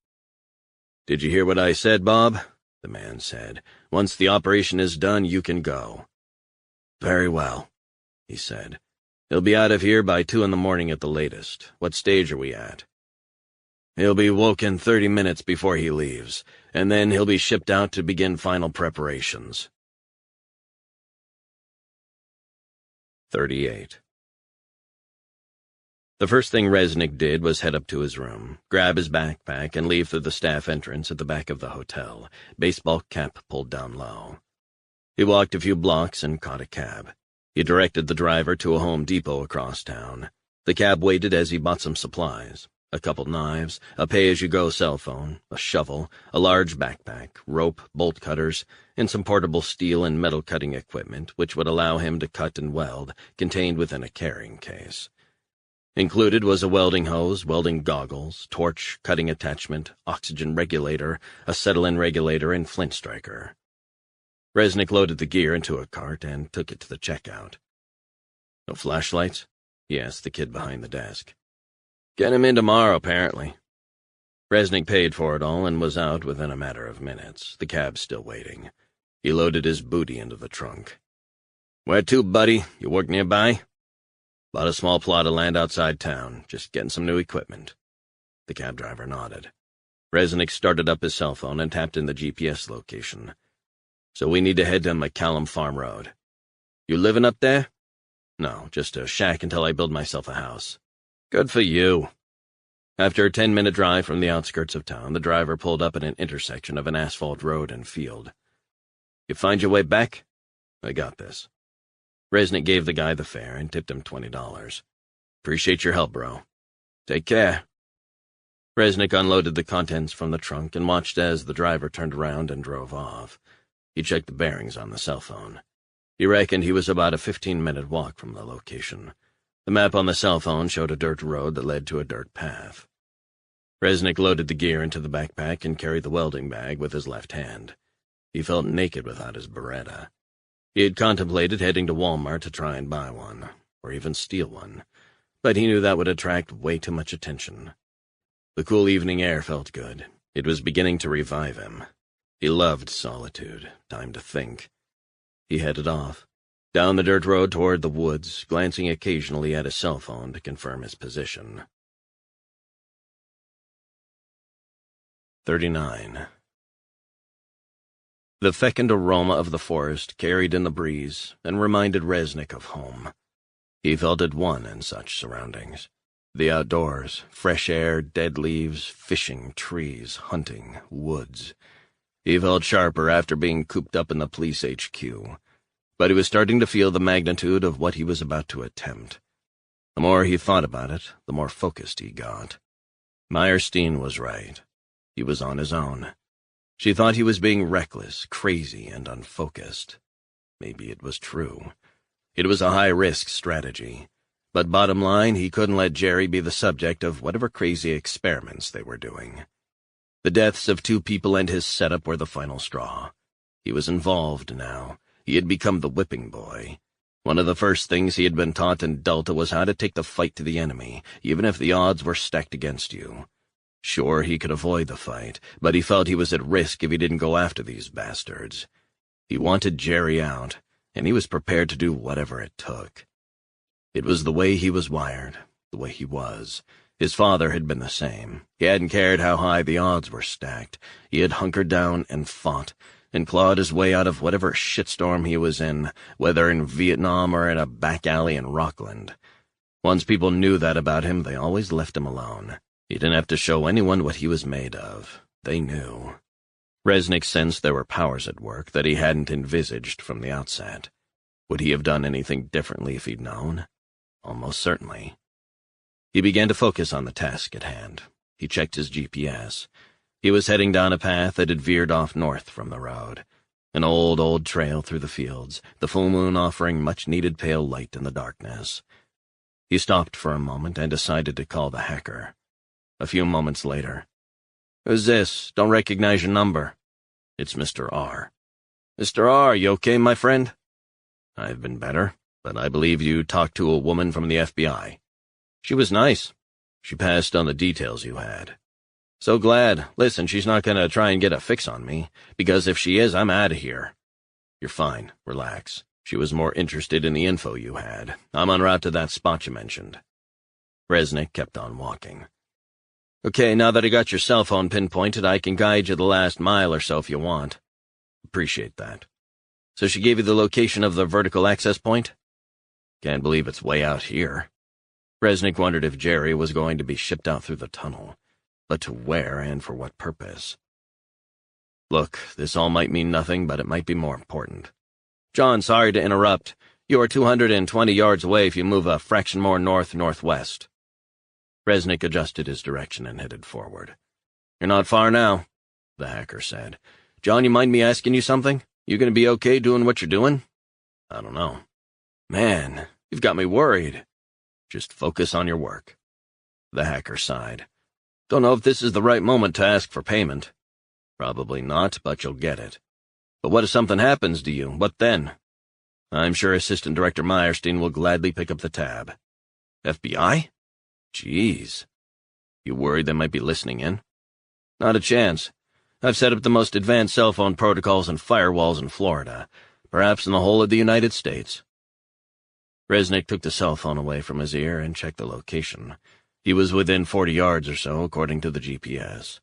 "Did you hear what I said, Bob?" the man said. "Once the operation is done, you can go." "Very well," he said. "He'll be out of here by 2 in the morning at the latest. What stage are we at?" "He'll be woken 30 minutes before he leaves, and then he'll be shipped out to begin final preparations." 38. The first thing Resnick did was head up to his room, grab his backpack, and leave through the staff entrance at the back of the hotel, baseball cap pulled down low. He walked a few blocks and caught a cab. He directed the driver to a Home Depot across town. The cab waited as he bought some supplies. A couple knives, a pay-as-you-go cell phone, a shovel, a large backpack, rope, bolt cutters, and some portable steel and metal cutting equipment which would allow him to cut and weld, contained within a carrying case. Included was a welding hose, welding goggles, torch, cutting attachment, oxygen regulator, acetylene regulator, and flint striker. Resnick loaded the gear into a cart and took it to the checkout. "No flashlights?" he asked the kid behind the desk. "Get him in tomorrow, apparently." Resnick paid for it all and was out within a matter of minutes, the cab still waiting. He loaded his booty into the trunk. "Where to, buddy? You work nearby?" "Bought a small plot of land outside town, just getting some new equipment." The cab driver nodded. Resnick started up his cell phone and tapped in the GPS location. "So we need to head to McCallum Farm Road." "You living up there?" "No, just a shack until I build myself a house." "Good for you." After a 10-minute drive from the outskirts of town, the driver pulled up at an intersection of an asphalt road and field. "You find your way back?" "I got this." Resnick gave the guy the fare and tipped him $20. Appreciate your help, bro. Take care. Resnick unloaded the contents from the trunk and watched as the driver turned around and drove off. He checked the bearings on the cell phone. He reckoned he was about a 15-minute walk from the location. The map on the cell phone showed a dirt road that led to a dirt path. Resnick loaded the gear into the backpack and carried the welding bag with his left hand. He felt naked without his Beretta. He had contemplated heading to Walmart to try and buy one, or even steal one, but he knew that would attract way too much attention. The cool evening air felt good. It was beginning to revive him. He loved solitude, time to think. He headed off, down the dirt road toward the woods, glancing occasionally at his cell phone to confirm his position. 39. The fecund aroma of the forest carried in the breeze and reminded Resnick of home. He felt at one in such surroundings. The outdoors, fresh air, dead leaves, fishing, trees, hunting, woods. He felt sharper after being cooped up in the police HQ, but he was starting to feel the magnitude of what he was about to attempt. The more he thought about it, the more focused he got. Meyerstein was right. He was on his own. She thought he was being reckless, crazy, and unfocused. Maybe it was true. It was a high-risk strategy. But bottom line, he couldn't let Jerry be the subject of whatever crazy experiments they were doing. The deaths of 2 people and his setup were the final straw. He was involved now. He had become the whipping boy. One of the first things he had been taught in Delta was how to take the fight to the enemy, even if the odds were stacked against you. Sure, he could avoid the fight, but he felt he was at risk if he didn't go after these bastards. He wanted Jerry out, and he was prepared to do whatever it took. It was the way he was wired, the way he was. His father had been the same. He hadn't cared how high the odds were stacked. He had hunkered down and fought, and clawed his way out of whatever shitstorm he was in, whether in Vietnam or in a back alley in Rockland. Once people knew that about him, they always left him alone. He didn't have to show anyone what he was made of. They knew. Resnick sensed there were powers at work that he hadn't envisaged from the outset. Would he have done anything differently if he'd known? Almost certainly. He began to focus on the task at hand. He checked his GPS. He was heading down a path that had veered off north from the road. An old trail through the fields, the full moon offering much-needed pale light in the darkness. He stopped for a moment and decided to call the hacker. A few moments later. "Who's this? Don't recognize your number." "It's Mr. R." "Mr. R, you okay, my friend?" "I've been better, but I believe you talked to a woman from the FBI. She was nice. She passed on the details you had." "So glad. Listen, she's not going to try and get a fix on me, because if she is, I'm out of here." "You're fine. Relax. She was more interested in the info you had. I'm en route to that spot you mentioned." Resnick kept on walking. "Okay, now that I got your cell phone pinpointed, I can guide you the last mile or so if you want." "Appreciate that. So she gave you the location of the vertical access point?" "Can't believe it's way out here." Resnick wondered if Jerry was going to be shipped out through the tunnel. But to where and for what purpose? "Look, this all might mean nothing, but it might be more important. John, sorry to interrupt. You are 220 yards away if you move a fraction more north-northwest." Resnick adjusted his direction and headed forward. "You're not far now," the hacker said. "John, you mind me asking you something? You gonna be okay doing what you're doing?" "I don't know." "Man, you've got me worried." "Just focus on your work." The hacker sighed. "Don't know if this is the right moment to ask for payment." "Probably not, but you'll get it." "But what if something happens to you? What then?" "I'm sure Assistant Director Meyerstein will gladly pick up the tab." "FBI? Jeez. You worried they might be listening in?" "Not a chance. I've set up the most advanced cell phone protocols and firewalls in Florida, perhaps in the whole of the United States." Resnick took the cell phone away from his ear and checked the location. He was within 40 yards or so, according to the GPS.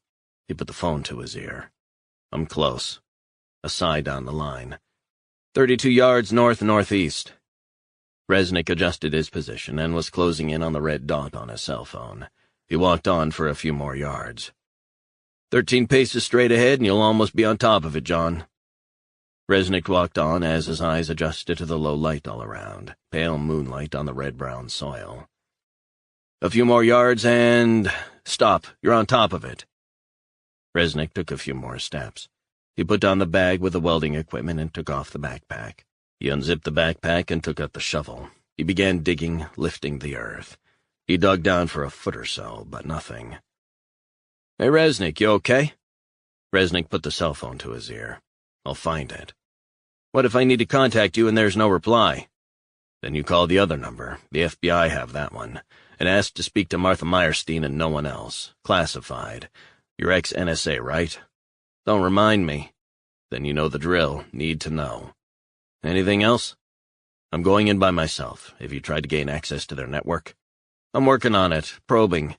He put the phone to his ear. "I'm close." A sigh down the line. 32 yards north-northeast." Resnick adjusted his position and was closing in on the red dot on his cell phone. He walked on for a few more yards. 13 paces straight ahead and you'll almost be on top of it, John." Resnick walked on as his eyes adjusted to the low light all around, pale moonlight on the red-brown soil. A few more yards and... Stop. You're on top of it. Resnick took a few more steps. He put down the bag with the welding equipment and took off the backpack. He unzipped the backpack and took out the shovel. He began digging, lifting the earth. He dug down for a foot or so, but nothing. Hey, Resnick, you okay? Resnick put the cell phone to his ear. I'll find it. What if I need to contact you and there's no reply? Then you call the other number. The FBI have that one. And ask to speak to Martha Meyerstein and no one else. Classified. You're ex-NSA, right? Don't remind me. Then you know the drill. Need to know. Anything else? I'm going in by myself. Have you tried to gain access to their network? I'm working on it, probing.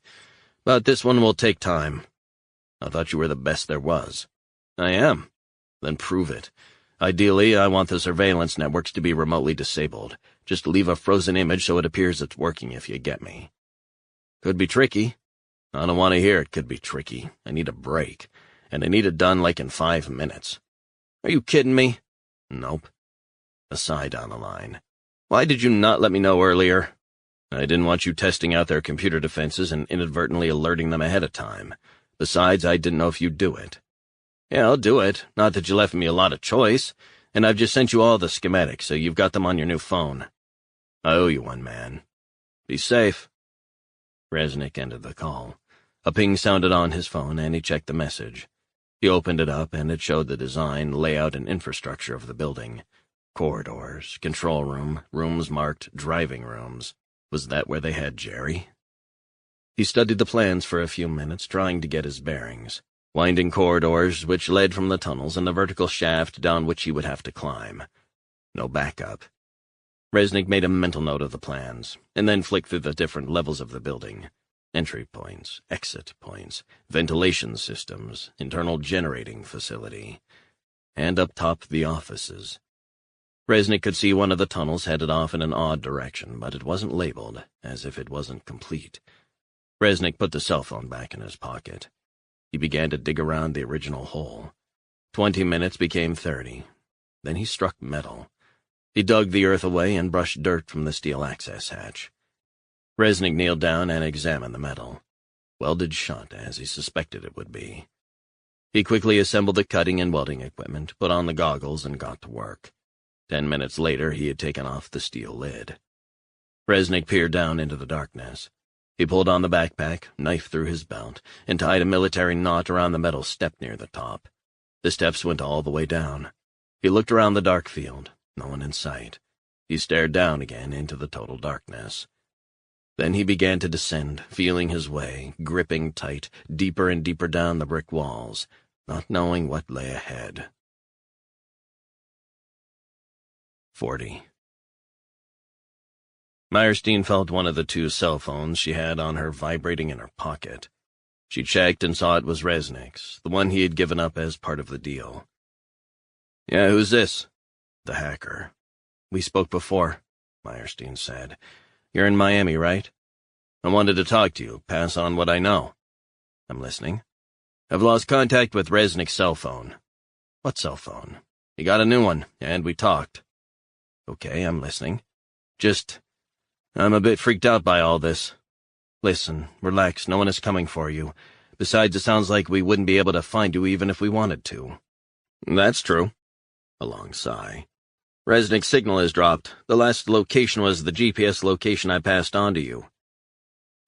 But this one will take time. I thought you were the best there was. I am. Then prove it. Ideally, I want the surveillance networks to be remotely disabled. Just leave a frozen image so it appears it's working, if you get me. Could be tricky. I don't want to hear it could be tricky. I need a break. And I need it done like in 5 minutes. Are you kidding me? Nope. A sigh down the line. Why did you not let me know earlier? I didn't want you testing out their computer defenses and inadvertently alerting them ahead of time. Besides, I didn't know if you'd do it. Yeah, I'll do it. Not that you left me a lot of choice. And I've just sent you all the schematics, so you've got them on your new phone. I owe you one, man. Be safe. Resnick ended the call. A ping sounded on his phone, and he checked the message. He opened it up, and it showed the design, layout, and infrastructure of the building. Corridors, control room, rooms marked driving rooms. Was that where they had Jerry? He studied the plans for a few minutes, trying to get his bearings. Winding corridors which led from the tunnels and the vertical shaft down which he would have to climb. No backup. Resnick made a mental note of the plans, and then flicked through the different levels of the building. Entry points, exit points, ventilation systems, internal generating facility. And up top, the offices. Resnick could see one of the tunnels headed off in an odd direction, but it wasn't labeled, as if it wasn't complete. Resnick put the cell phone back in his pocket. He began to dig around the original hole. 20 minutes became 30. Then he struck metal. He dug the earth away and brushed dirt from the steel access hatch. Resnick kneeled down and examined the metal. Welded shut, as he suspected it would be. He quickly assembled the cutting and welding equipment, put on the goggles, and got to work. 10 minutes later, he had taken off the steel lid. Resnick peered down into the darkness. He pulled on the backpack, knife through his belt, and tied a military knot around the metal step near the top. The steps went all the way down. He looked around the dark field. No one in sight. He stared down again into the total darkness. Then he began to descend, feeling his way, gripping tight, deeper and deeper down the brick walls, not knowing what lay ahead. 40. Meyerstein felt one of the 2 cell phones she had on her vibrating in her pocket. She checked and saw it was Resnick's, the one he had given up as part of the deal. Yeah, who's this? The hacker. We spoke before, Meyerstein said. You're in Miami, right? I wanted to talk to you, pass on what I know. I'm listening. I've lost contact with Resnick's cell phone. What cell phone? He got a new one, and we talked. Okay, I'm listening. I'm a bit freaked out by all this. Listen, relax, no one is coming for you. Besides, it sounds like we wouldn't be able to find you even if we wanted to. That's true. A long sigh. Resnick's signal has dropped. The last location was the GPS location I passed on to you.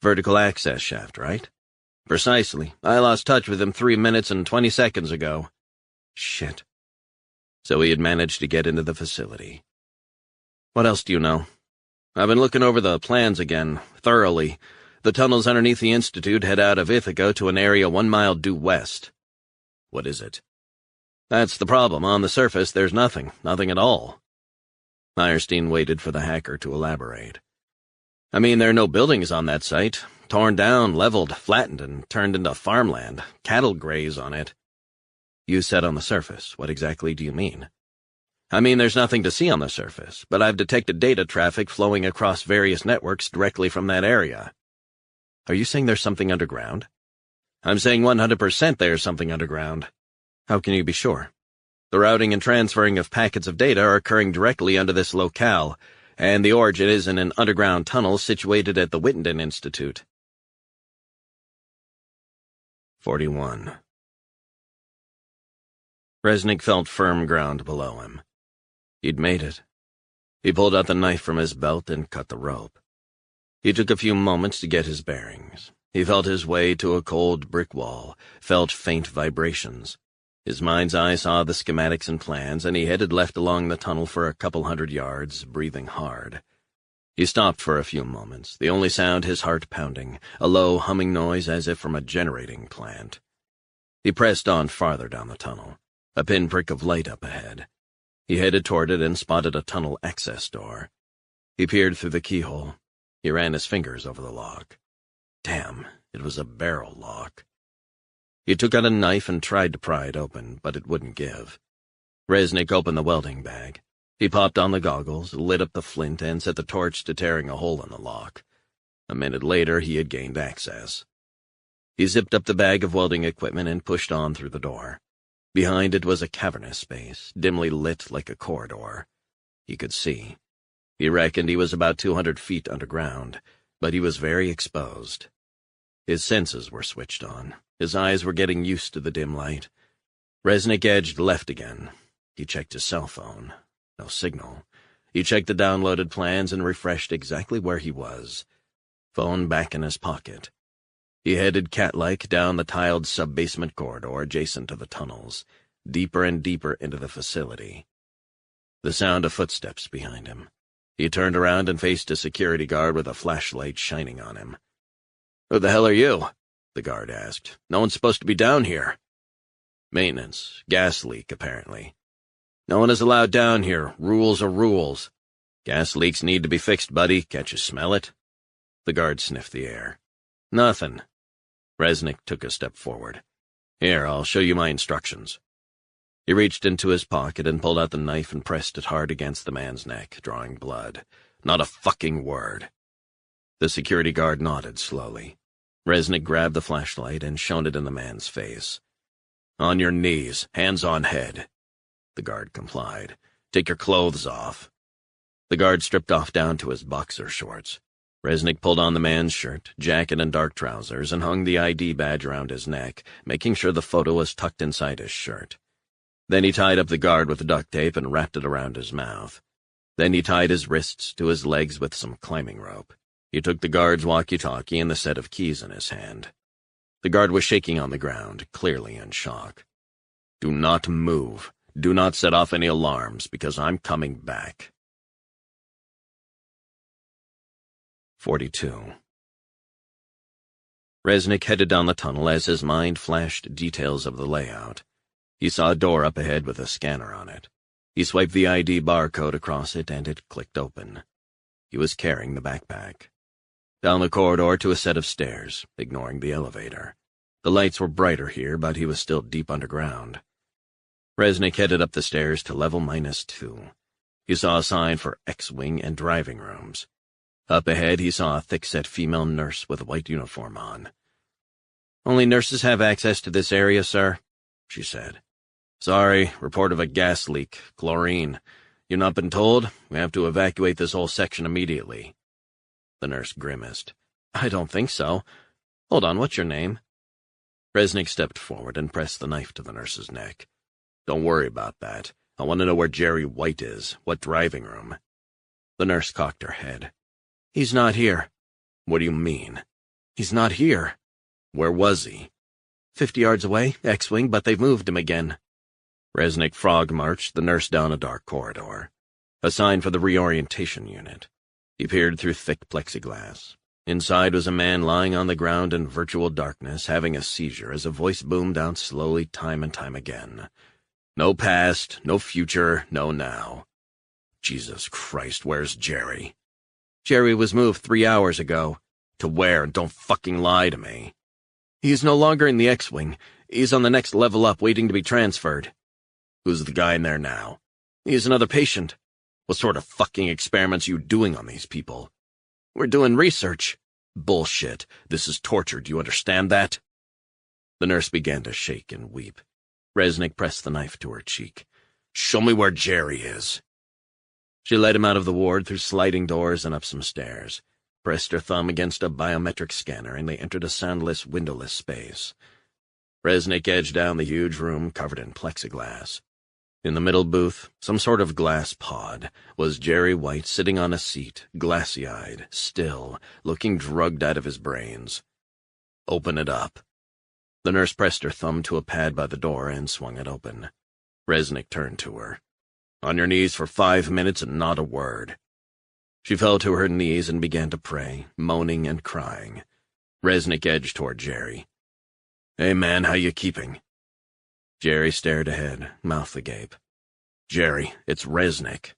Vertical access shaft, right? Precisely. I lost touch with him 3 minutes and 20 seconds ago. Shit. So he had managed to get into the facility. What else do you know? I've been looking over the plans again, thoroughly. The tunnels underneath the Institute head out of Ithaca to an area 1 mile due west. What is it? That's the problem. On the surface, there's nothing at all. Meyerstein waited for the hacker to elaborate. I mean, there are no buildings on that site. Torn down, leveled, flattened, and turned into farmland. Cattle graze on it. You said on the surface. What exactly do you mean? I mean, there's nothing to see on the surface, but I've detected data traffic flowing across various networks directly from that area. Are you saying there's something underground? I'm saying 100% there's something underground. How can you be sure? The routing and transferring of packets of data are occurring directly under this locale. and the origin is in an underground tunnel situated at the Wittenden Institute. 41. Resnick felt firm ground below him. He'd made it. He pulled out the knife from his belt and cut the rope. He took a few moments to get his bearings. He felt his way to a cold brick wall, felt faint vibrations. His mind's eye saw the schematics and plans, and he headed left along the tunnel for a couple 100 yards, breathing hard. He stopped for a few moments, the only sound his heart pounding, a low humming noise as if from a generating plant. He pressed on farther down the tunnel, a pinprick of light up ahead. He headed toward it and spotted a tunnel access door. He peered through the keyhole. He ran his fingers over the lock. Damn, it was a barrel lock. He took out a knife and tried to pry it open, but it wouldn't give. Resnick opened the welding bag. He popped on the goggles, lit up the flint, and set the torch to tearing a hole in the lock. A minute later, he had gained access. He zipped up the bag of welding equipment and pushed on through the door. Behind it was a cavernous space, dimly lit like a corridor. He could see. He reckoned he was about 200 feet underground, but he was very exposed. His senses were switched on. His eyes were getting used to the dim light. Resnick edged left again. He checked his cell phone. No signal. He checked the downloaded plans and refreshed exactly where he was. Phone back in his pocket. He headed cat-like down the tiled sub-basement corridor adjacent to the tunnels, deeper and deeper into the facility. The sound of footsteps behind him. He turned around and faced a security guard with a flashlight shining on him. "Who the hell are you?" the guard asked. "No one's supposed to be down here." "Maintenance. Gas leak, apparently." "No one is allowed down here. Rules are rules." "Gas leaks need to be fixed, buddy. Can't you smell it?" The guard sniffed the air. "Nothing." Resnick took a step forward. "Here, I'll show you my instructions." He reached into his pocket and pulled out the knife and pressed it hard against the man's neck, drawing blood. "Not a fucking word." The security guard nodded slowly. Resnick grabbed the flashlight and shone it in the man's face. "On your knees, hands on head." The guard complied. "Take your clothes off." The guard stripped off down to his boxer shorts. Resnick pulled on the man's shirt, jacket, and dark trousers and hung the ID badge around his neck, making sure the photo was tucked inside his shirt. Then he tied up the guard with duct tape and wrapped it around his mouth. Then he tied his wrists to his legs with some climbing rope. He took the guard's walkie-talkie and the set of keys in his hand. The guard was shaking on the ground, clearly in shock. "Do not move. Do not set off any alarms, because I'm coming back." 42. Resnick headed down the tunnel as his mind flashed details of the layout. He saw a door up ahead with a scanner on it. He swiped the ID barcode across it, and it clicked open. He was carrying the backpack. Down the corridor to a set of stairs, ignoring the elevator. The lights were brighter here, but he was still deep underground. Resnick headed up the stairs to level -2. He saw a sign for X-Wing and driving rooms. Up ahead, he saw a thick-set female nurse with a white uniform on. "Only nurses have access to this area, sir," she said. "Sorry, report of a gas leak, chlorine. You've not been told? We have to evacuate this whole section immediately." The nurse grimaced. "I don't think so. Hold on, what's your name?" Resnick stepped forward and pressed the knife to the nurse's neck. "Don't worry about that. I want to know where Jerry White is. What driving room?" The nurse cocked her head. "He's not here." "What do you mean?" "He's not here." "Where was he?" 50 yards away, X-Wing, but they've moved him again." Resnick frog-marched the nurse down a dark corridor. A sign for the reorientation unit. He peered through thick plexiglass. Inside was a man lying on the ground in virtual darkness, having a seizure as a voice boomed out slowly time and time again. "No past, no future, no now." "Jesus Christ, where's Jerry?" "Jerry was moved 3 hours ago." "To where? And don't fucking lie to me." "He's no longer in the X-Wing. He's on the next level up, waiting to be transferred." "Who's the guy in there now?" "He's another patient." "What sort of fucking experiments are you doing on these people?" "We're doing research." "Bullshit. This is torture. Do you understand that?" The nurse began to shake and weep. Resnick pressed the knife to her cheek. "Show me where Jerry is." She led him out of the ward through sliding doors and up some stairs, pressed her thumb against a biometric scanner, and they entered a soundless, windowless space. Resnick edged down the huge room covered in plexiglass. In the middle booth, some sort of glass pod, was Jerry White sitting on a seat, glassy-eyed, still, looking drugged out of his brains. "Open it up." The nurse pressed her thumb to a pad by the door and swung it open. Resnick turned to her. "On your knees for 5 minutes and not a word." She fell to her knees and began to pray, moaning and crying. Resnick edged toward Jerry. "Hey, man, how you keeping?" Jerry stared ahead, mouth agape. "Jerry, it's Resnick."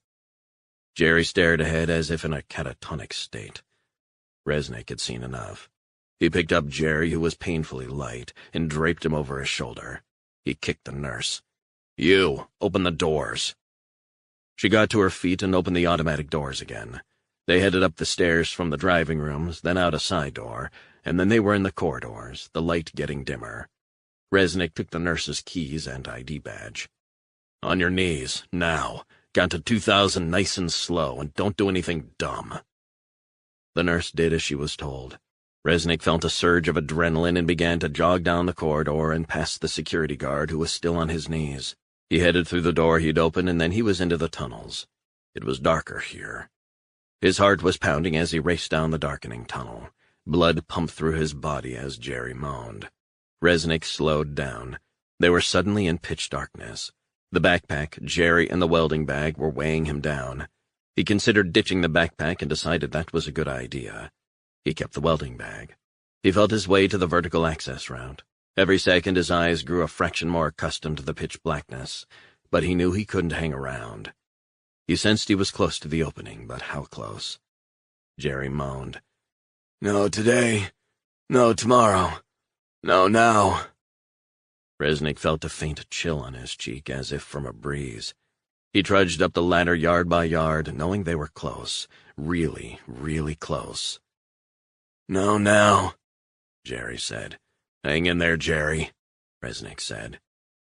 Jerry stared ahead as if in a catatonic state. Resnick had seen enough. He picked up Jerry, who was painfully light, and draped him over his shoulder. He kicked the nurse. "You, open the doors." She got to her feet and opened the automatic doors again. They headed up the stairs from the driving rooms, then out a side door, and then they were in the corridors, the light getting dimmer. Resnick took the nurse's keys and ID badge. "On your knees, now. Count to 2,000 nice and slow, and don't do anything dumb." The nurse did as she was told. Resnick felt a surge of adrenaline and began to jog down the corridor and past the security guard who was still on his knees. He headed through the door he'd opened, and then he was into the tunnels. It was darker here. His heart was pounding as he raced down the darkening tunnel. Blood pumped through his body as Jerry moaned. Resnick slowed down. They were suddenly in pitch darkness. The backpack, Jerry, and the welding bag were weighing him down. He considered ditching the backpack and decided that was a good idea. He kept the welding bag. He felt his way to the vertical access route. Every second his eyes grew a fraction more accustomed to the pitch blackness, but he knew he couldn't hang around. He sensed he was close to the opening, but how close? Jerry moaned. "No today. No tomorrow. No now." Resnick felt a faint chill on his cheek, as if from a breeze. He trudged up the ladder yard by yard, knowing they were close. Really, really close. "No now," Jerry said. "Hang in there, Jerry," Resnick said.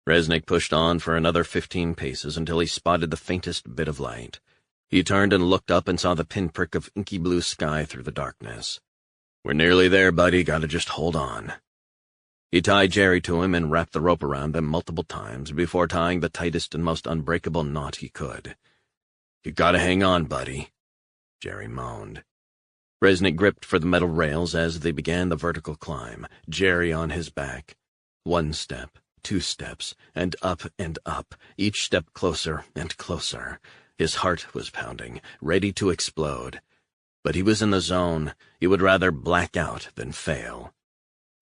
Resnick pushed on for another 15 paces until he spotted the faintest bit of light. He turned and looked up and saw the pinprick of inky blue sky through the darkness. "We're nearly there, buddy. Gotta just hold on." He tied Jerry to him and wrapped the rope around them multiple times before tying the tightest and most unbreakable knot he could. "You gotta hang on, buddy," Jerry moaned. Resnick gripped for the metal rails as they began the vertical climb, Jerry on his back. 1 step, 2 steps, and up, each step closer and closer. His heart was pounding, ready to explode. But he was in the zone. He would rather black out than fail.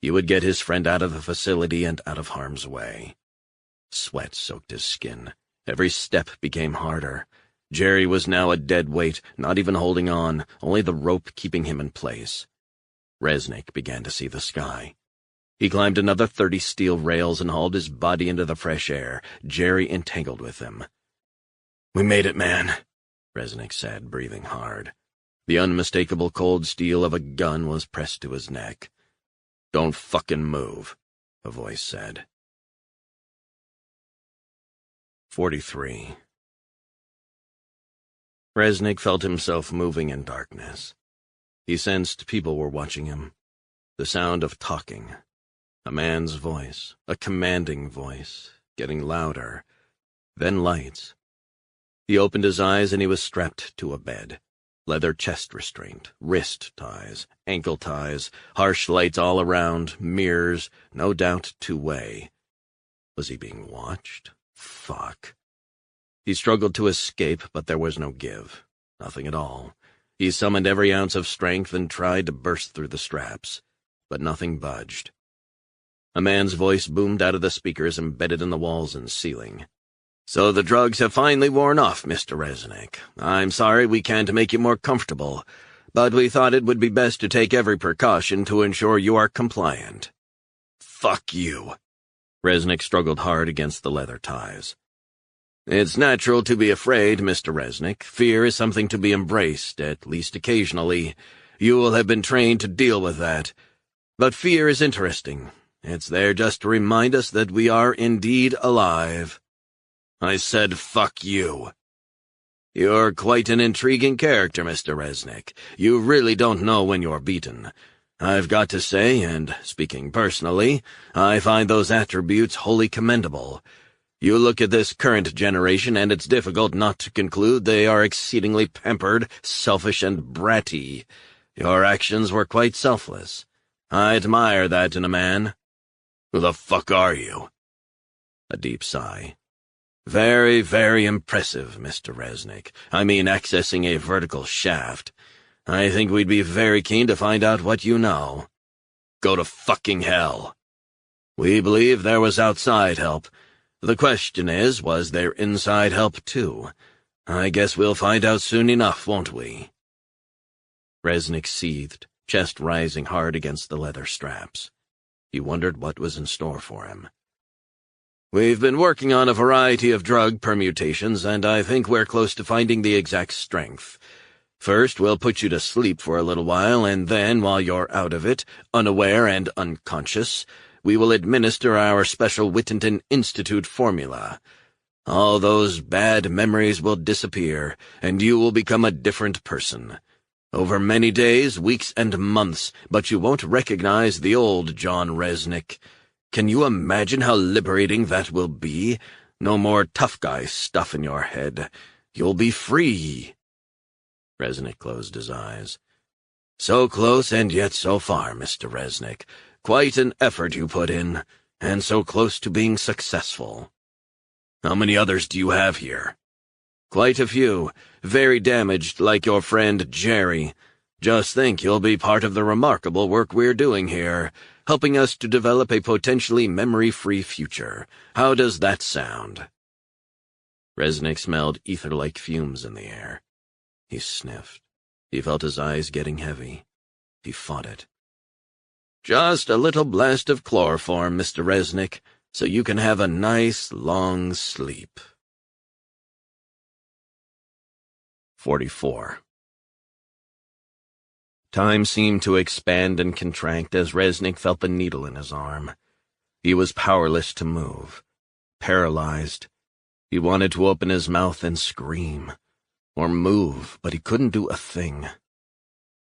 He would get his friend out of the facility and out of harm's way. Sweat soaked his skin. Every step became harder. Jerry was now a dead weight, not even holding on, only the rope keeping him in place. Resnick began to see the sky. He climbed another 30 steel rails and hauled his body into the fresh air, Jerry entangled with him. "We made it, man," Resnick said, breathing hard. The unmistakable cold steel of a gun was pressed to his neck. "Don't fucking move," a voice said. 43. Resnick felt himself moving in darkness. He sensed people were watching him. The sound of talking. A man's voice, a commanding voice, getting louder. Then lights. He opened his eyes and he was strapped to a bed. Leather chest restraint, wrist ties, ankle ties, harsh lights all around, mirrors, no doubt two-way. Was he being watched? Fuck. He struggled to escape, but there was no give. Nothing at all. He summoned every ounce of strength and tried to burst through the straps, but nothing budged. A man's voice boomed out of the speakers embedded in the walls and ceiling. "So the drugs have finally worn off, Mr. Resnick. I'm sorry we can't make you more comfortable, but we thought it would be best to take every precaution to ensure you are compliant." "Fuck you." Resnick struggled hard against the leather ties. "It's natural to be afraid, Mr. Resnick. Fear is something to be embraced, at least occasionally. You will have been trained to deal with that. But fear is interesting. It's there just to remind us that we are indeed alive." "I said fuck you." You're quite an intriguing character, Mr. Resnick. You really don't know when you're beaten. I've got to say, and speaking personally, I find those attributes wholly commendable. You look at this current generation, and it's difficult not to conclude they are exceedingly pampered, selfish, and bratty. Your actions were quite selfless. I admire that in a man. Who the fuck are you? A deep sigh. Very, very impressive, Mr. Resnick. I mean, accessing a vertical shaft. I think we'd be very keen to find out what you know. Go to fucking hell. We believe there was outside help. The question is, was there inside help too? I guess we'll find out soon enough, won't we? Resnick seethed, chest rising hard against the leather straps. He wondered what was in store for him. We've been working on a variety of drug permutations, and I think we're close to finding the exact strength. First, we'll put you to sleep for a little while, and then, while you're out of it, unaware and unconscious, we will administer our special Whittington Institute formula. All those bad memories will disappear, and you will become a different person. Over many days, weeks, and months, but you won't recognize the old John Resnick. Can you imagine how liberating that will be? No more tough guy stuff in your head. You'll be free. Resnick closed his eyes. So close and yet so far, Mr. Resnick. Quite an effort you put in, and so close to being successful. How many others do you have here? Quite a few. Very damaged, like your friend Jerry. Just think you'll be part of the remarkable work we're doing here, helping us to develop a potentially memory-free future. How does that sound? Resnick smelled ether-like fumes in the air. He sniffed. He felt his eyes getting heavy. He fought it. Just a little blast of chloroform, Mr. Resnick, so you can have a nice, long sleep. 44. Time seemed to expand and contract as Resnick felt the needle in his arm. He was powerless to move, paralyzed. He wanted to open his mouth and scream, or move, but he couldn't do a thing.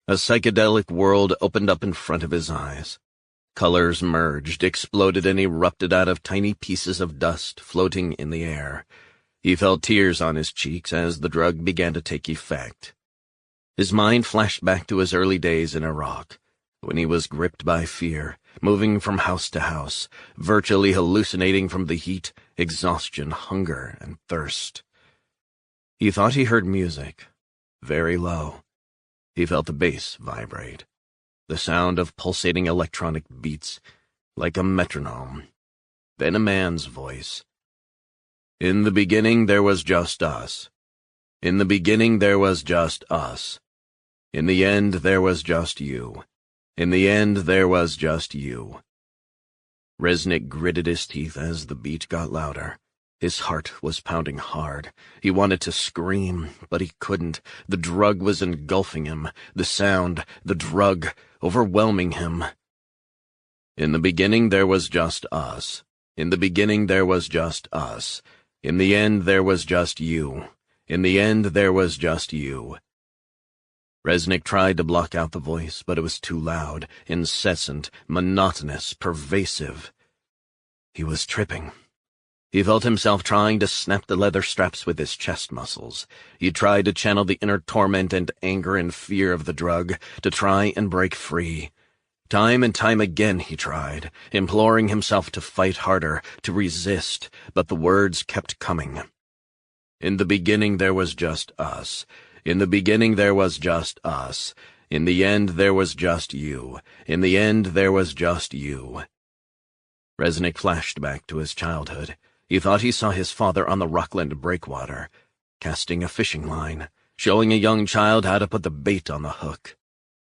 A psychedelic world opened up in front of his eyes. Colors merged, exploded, and erupted out of tiny pieces of dust floating in the air. He felt tears on his cheeks as the drug began to take effect. His mind flashed back to his early days in Iraq, when he was gripped by fear, moving from house to house, virtually hallucinating from the heat, exhaustion, hunger, and thirst. He thought he heard music, very low. He felt the bass vibrate, the sound of pulsating electronic beats, like a metronome. Then a man's voice. In the beginning there was just us. In the beginning there was just us. In the end there was just you. In the end there was just you. Resnick gritted his teeth as the beat got louder. His heart was pounding hard. He wanted to scream, but he couldn't. The drug was engulfing him. The sound, the drug, overwhelming him. In the beginning there was just us. In the beginning there was just us. In the end there was just you. In the end there was just you. Resnick tried to block out the voice, but it was too loud, incessant, monotonous, pervasive. He was tripping. He felt himself trying to snap the leather straps with his chest muscles. He tried to channel the inner torment and anger and fear of the drug, to try and break free. Time and time again he tried, imploring himself to fight harder, to resist, but the words kept coming. In the beginning there was just us. In the beginning there was just us. In the end there was just you. In the end there was just you. Resnick flashed back to his childhood. He thought he saw his father on the Rockland breakwater, casting a fishing line, showing a young child how to put the bait on the hook.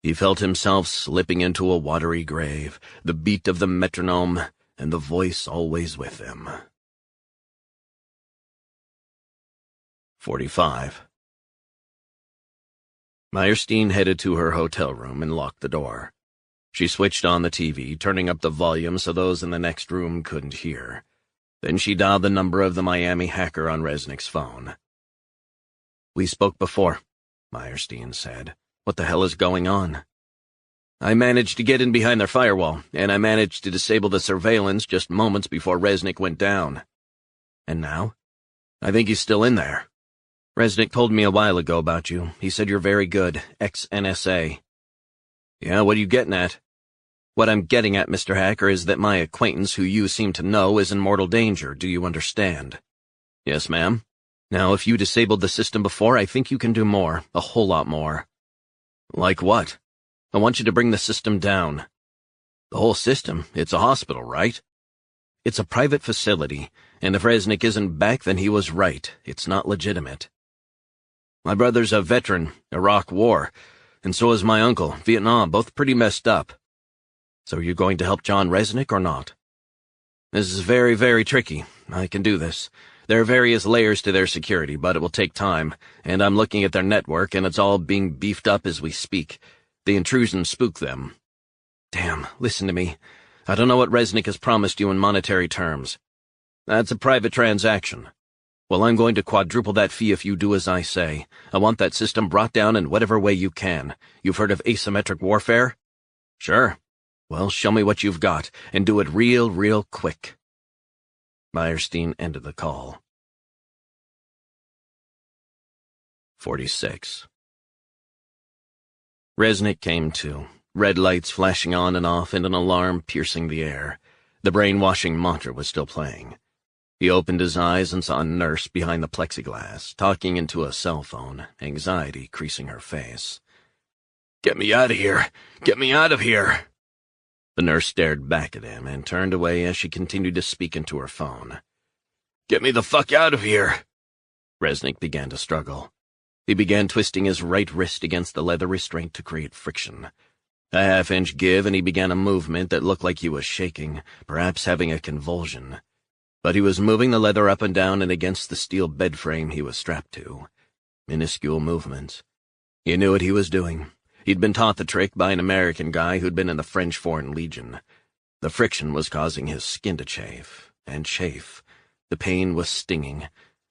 He felt himself slipping into a watery grave, the beat of the metronome, and the voice always with him. 45. Meyerstein headed to her hotel room and locked the door. She switched on the TV, turning up the volume so those in the next room couldn't hear. Then she dialed the number of the Miami hacker on Resnick's phone. "We spoke before," Meyerstein said. "What the hell is going on?" "I managed to get in behind their firewall, and I managed to disable the surveillance just moments before Resnick went down." "And now?" "I think he's still in there. Resnick told me a while ago about you. He said you're very good, ex-NSA. "Yeah, what are you getting at?" "What I'm getting at, Mr. Hacker, is that my acquaintance, who you seem to know, is in mortal danger. Do you understand?" "Yes, ma'am. Now, if you disabled the system before, I think you can do more, a whole lot more." "Like what?" "I want you to bring the system down." "The whole system? It's a hospital, right?" "It's a private facility, and if Resnick isn't back, then he was right. It's not legitimate." "My brother's a veteran, Iraq War, and so is my uncle, Vietnam, both pretty messed up." "So are you going to help John Resnick or not?" "This is very, very tricky. I can do this. There are various layers to their security, but it will take time, and I'm looking at their network, and it's all being beefed up as we speak. The intrusion spooked them." "Damn, listen to me. I don't know what Resnick has promised you in monetary terms." "That's a private transaction." "Well, I'm going to quadruple that fee if you do as I say. I want that system brought down in whatever way you can. You've heard of asymmetric warfare?" "Sure." "Well, show me what you've got, and do it real quick." Meyerstein ended the call. 46. Resnick came to, red lights flashing on and off and an alarm piercing the air. The brainwashing mantra was still playing. He opened his eyes and saw a nurse behind the plexiglass, talking into a cell phone, anxiety creasing her face. "Get me out of here! Get me out of here!" The nurse stared back at him and turned away as she continued to speak into her phone. "Get me the fuck out of here!" Resnick began to struggle. He began twisting his right wrist against the leather restraint to create friction. A half-inch give, and he began a movement that looked like he was shaking, perhaps having a convulsion. But he was moving the leather up and down and against the steel bed frame he was strapped to. Minuscule movements. He knew what he was doing. He'd been taught the trick by an American guy who'd been in the French Foreign Legion. The friction was causing his skin to chafe, and chafe. The pain was stinging.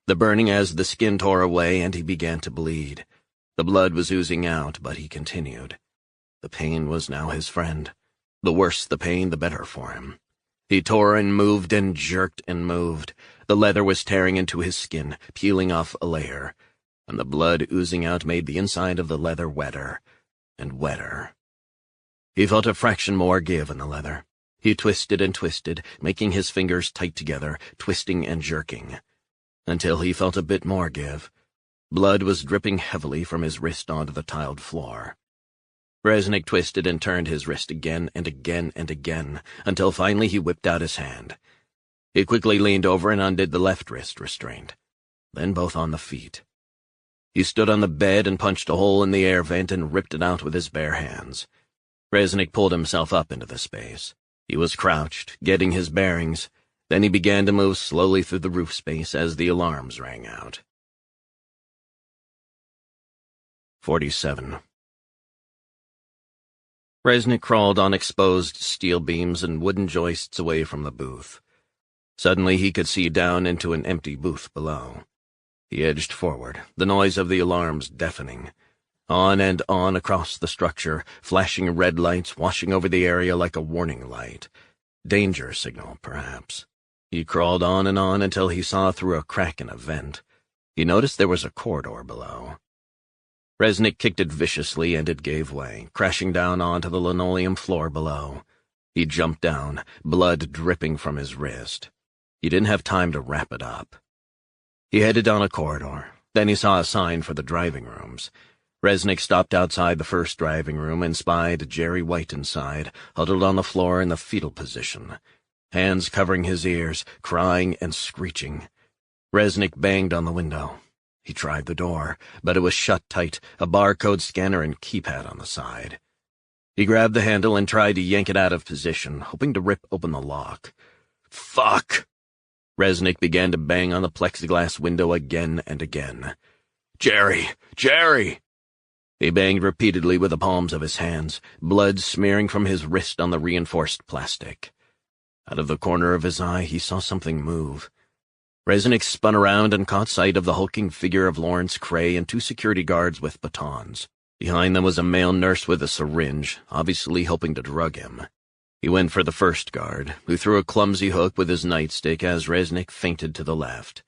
The burning as the skin tore away, and he began to bleed. The blood was oozing out, but he continued. The pain was now his friend. The worse the pain, the better for him. He tore and moved and jerked and moved. The leather was tearing into his skin, peeling off a layer, and the blood oozing out made the inside of the leather wetter and wetter. He felt a fraction more give in the leather. He twisted and twisted, making his fingers tight together, twisting and jerking, until he felt a bit more give. Blood was dripping heavily from his wrist onto the tiled floor. Resnick twisted and turned his wrist again and again and again, until finally he whipped out his hand. He quickly leaned over and undid the left wrist restraint, then both on the feet. He stood on the bed and punched a hole in the air vent and ripped it out with his bare hands. Resnick pulled himself up into the space. He was crouched, getting his bearings. Then he began to move slowly through the roof space as the alarms rang out. 47. Resnick crawled on exposed steel beams and wooden joists away from the booth. Suddenly he could see down into an empty booth below. He edged forward, the noise of the alarms deafening. On and on across the structure, flashing red lights washing over the area like a warning light. Danger signal, perhaps. He crawled on and on until he saw through a crack in a vent. He noticed there was a corridor below. Resnick kicked it viciously and it gave way, crashing down onto the linoleum floor below. He jumped down, blood dripping from his wrist. He didn't have time to wrap it up. He headed down a corridor. Then he saw a sign for the driving rooms. Resnick stopped outside the first driving room and spied Jerry White inside, huddled on the floor in the fetal position, hands covering his ears, crying and screeching. Resnick banged on the window. He tried the door, but it was shut tight, a barcode scanner and keypad on the side. He grabbed the handle and tried to yank it out of position, hoping to rip open the lock. Fuck! Resnick began to bang on the plexiglass window again and again. Jerry! Jerry! He banged repeatedly with the palms of his hands, blood smearing from his wrist on the reinforced plastic. Out of the corner of his eye, he saw something move. Resnick spun around and caught sight of the hulking figure of Lawrence Cray and two security guards with batons. Behind them was a male nurse with a syringe, obviously hoping to drug him. He went for the first guard, who threw a clumsy hook with his nightstick as Resnick feinted to the left.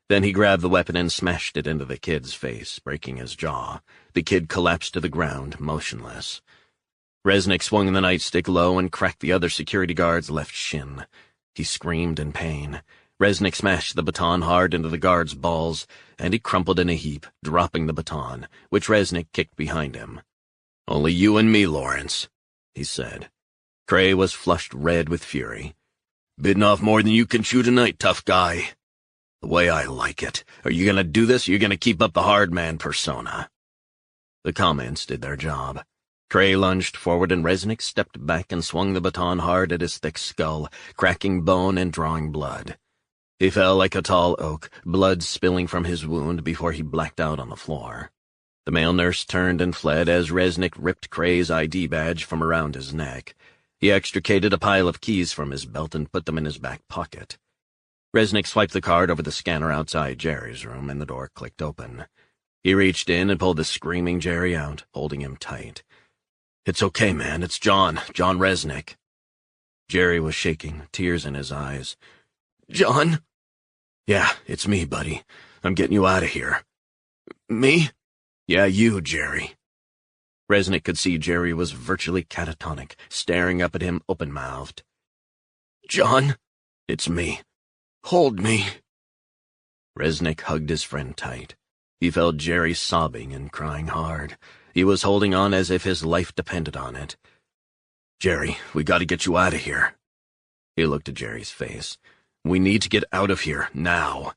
Then he grabbed the weapon and smashed it into the kid's face, breaking his jaw. The kid collapsed to the ground, motionless. Resnick swung the nightstick low and cracked the other security guard's left shin. He screamed in pain. Resnick smashed the baton hard into the guard's balls, and he crumpled in a heap, dropping the baton, which Resnick kicked behind him. "Only you and me, Lawrence," he said. Cray was flushed red with fury. "Bitten off more than you can chew tonight, tough guy. The way I like it. Are you gonna do this, or are you gonna keep up the hard man persona?" The comments did their job. Cray lunged forward and Resnick stepped back and swung the baton hard at his thick skull, cracking bone and drawing blood. He fell like a tall oak, blood spilling from his wound before he blacked out on the floor. The male nurse turned and fled as Resnick ripped Cray's ID badge from around his neck. He extricated a pile of keys from his belt and put them in his back pocket. Resnick swiped the card over the scanner outside Jerry's room, and the door clicked open. He reached in and pulled the screaming Jerry out, holding him tight. "It's okay, man. It's John Resnick." Jerry was shaking, tears in his eyes. "John?" "Yeah, it's me, buddy. I'm getting you out of here." "Me?" "Yeah, you, Jerry." Resnick could see Jerry was virtually catatonic, staring up at him open-mouthed. "John?" "It's me. Hold me." Resnick hugged his friend tight. He felt Jerry sobbing and crying hard. He was holding on as if his life depended on it. "Jerry, we gotta get you out of here." He looked at Jerry's face. "We need to get out of here, now."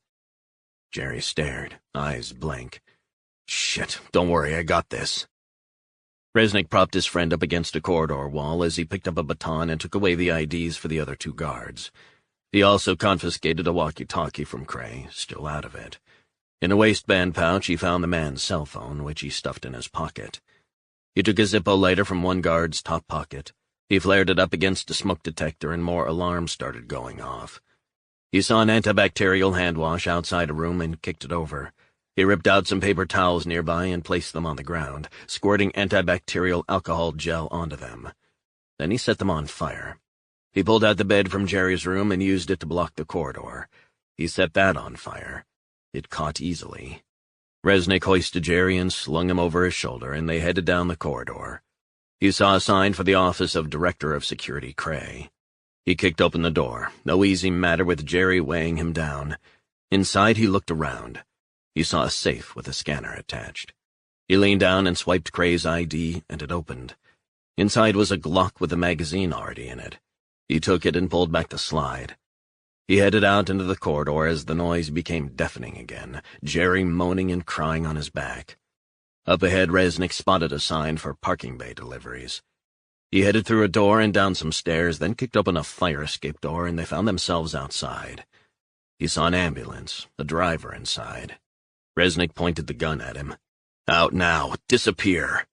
Jerry stared, eyes blank. "Shit, don't worry, I got this." Resnick propped his friend up against a corridor wall as he picked up a baton and took away the IDs for the other two guards. He also confiscated a walkie-talkie from Cray, still out of it. In a waistband pouch, he found the man's cell phone, which he stuffed in his pocket. He took a Zippo lighter from one guard's top pocket. He flared it up against a smoke detector and more alarms started going off. He saw an antibacterial hand wash outside a room and kicked it over. He ripped out some paper towels nearby and placed them on the ground, squirting antibacterial alcohol gel onto them. Then he set them on fire. He pulled out the bed from Jerry's room and used it to block the corridor. He set that on fire. It caught easily. Resnick hoisted Jerry and slung him over his shoulder, and they headed down the corridor. He saw a sign for the office of Director of Security Cray. He kicked open the door, no easy matter with Jerry weighing him down. Inside he looked around. He saw a safe with a scanner attached. He leaned down and swiped Cray's ID, and it opened. Inside was a Glock with a magazine already in it. He took it and pulled back the slide. He headed out into the corridor as the noise became deafening again, Jerry moaning and crying on his back. Up ahead, Resnick spotted a sign for parking bay deliveries. He headed through a door and down some stairs, then kicked open a fire escape door, and they found themselves outside. He saw an ambulance, a driver inside. Resnick pointed the gun at him. "Out now! Disappear!"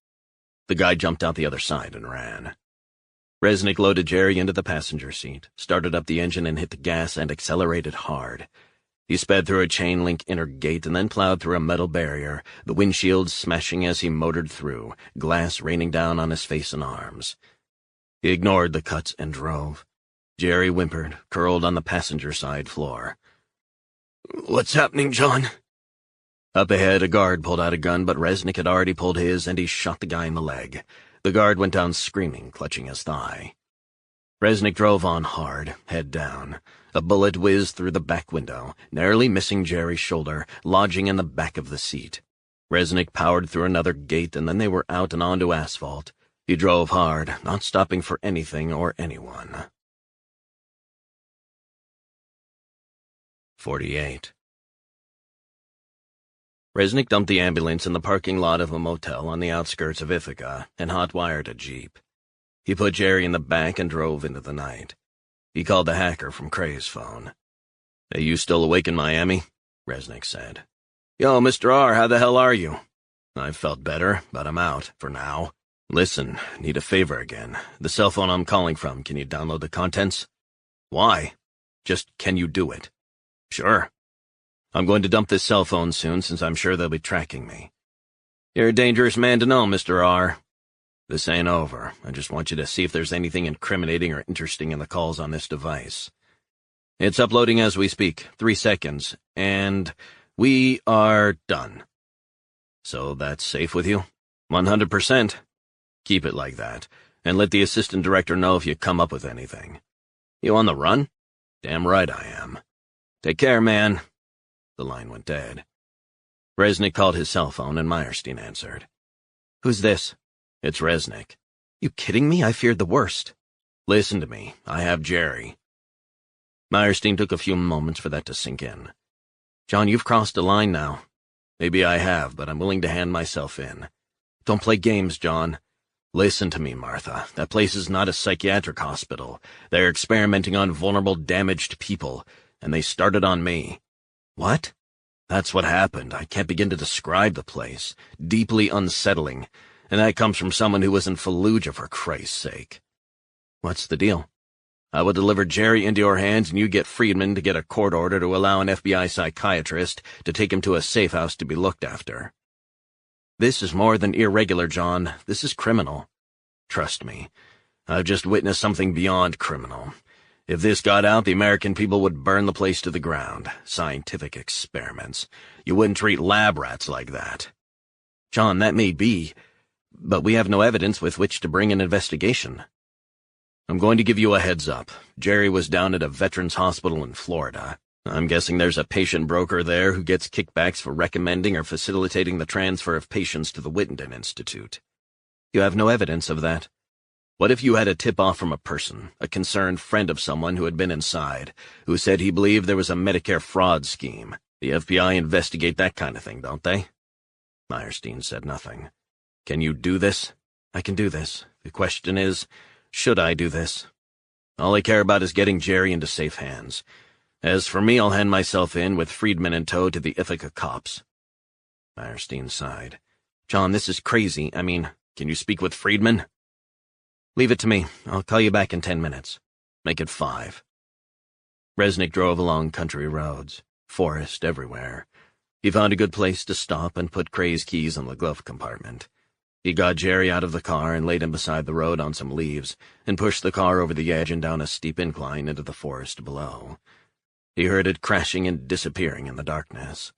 The guy jumped out the other side and ran. Resnick loaded Jerry into the passenger seat, started up the engine and hit the gas and accelerated hard. He sped through a chain-link inner gate and then plowed through a metal barrier, the windshield smashing as he motored through, glass raining down on his face and arms. He ignored the cuts and drove. Jerry whimpered, curled on the passenger side floor. "What's happening, John?" Up ahead, a guard pulled out a gun, but Resnick had already pulled his, and he shot the guy in the leg. The guard went down screaming, clutching his thigh. Resnick drove on hard, head down. A bullet whizzed through the back window, narrowly missing Jerry's shoulder, lodging in the back of the seat. Resnick powered through another gate, and then they were out and onto asphalt. He drove hard, not stopping for anything or anyone. 48. Resnick dumped the ambulance in the parking lot of a motel on the outskirts of Ithaca and hot-wired a Jeep. He put Jerry in the back and drove into the night. He called the hacker from Cray's phone. "Hey, you still awake in Miami?" Resnick said. "Yo, Mr. R, how the hell are you?" "I've felt better, but I'm out, for now. Listen, need a favor again. The cell phone I'm calling from, can you download the contents?" "Why?" "Just, can you do it?" "Sure. I'm going to dump this cell phone soon, since I'm sure they'll be tracking me. You're a dangerous man to know, Mr. R. This ain't over. I just want you to see if there's anything incriminating or interesting in the calls on this device. It's uploading as we speak. 3 seconds. And we are done. So that's safe with you? 100%. Keep it like that, and let the assistant director know if you come up with anything. You on the run? Damn right I am. Take care, man. The line went dead. Resnick called his cell phone, and Meyerstein answered. Who's this? It's Resnick. You kidding me? I feared the worst. Listen to me. I have Jerry. Meyerstein took a few moments for that to sink in. John, you've crossed a line now. Maybe I have, but I'm willing to hand myself in. Don't play games, John. Listen to me, Martha. That place is not a psychiatric hospital. They're experimenting on vulnerable, damaged people, and they started on me. What? That's what happened. I can't begin to describe the place. Deeply unsettling. And that comes from someone who was in Fallujah, for Christ's sake. What's the deal? I will deliver Jerry into your hands, and you get Friedman to get a court order to allow an FBI psychiatrist to take him to a safe house to be looked after. This is more than irregular, John. This is criminal. Trust me. I've just witnessed something beyond criminal. If this got out, the American people would burn the place to the ground. Scientific experiments. You wouldn't treat lab rats like that. John, that may be, but we have no evidence with which to bring an investigation. I'm going to give you a heads up. Jerry was down at a veterans hospital in Florida. I'm guessing there's a patient broker there who gets kickbacks for recommending or facilitating the transfer of patients to the Whittington Institute. You have no evidence of that. What if you had a tip-off from a person, a concerned friend of someone who had been inside, who said he believed there was a Medicare fraud scheme? The FBI investigate that kind of thing, don't they? Meyerstein said nothing. Can you do this? I can do this. The question is, should I do this? All I care about is getting Jerry into safe hands. As for me, I'll hand myself in with Friedman in tow to the Ithaca cops. Meyerstein sighed. John, this is crazy. I mean, can you speak with Friedman? Leave it to me. I'll call you back in 10 minutes. Make it 5. Resnick drove along country roads, forest everywhere. He found a good place to stop and put Cray's keys in the glove compartment. He got Jerry out of the car and laid him beside the road on some leaves, and pushed the car over the edge and down a steep incline into the forest below. He heard it crashing and disappearing in the darkness.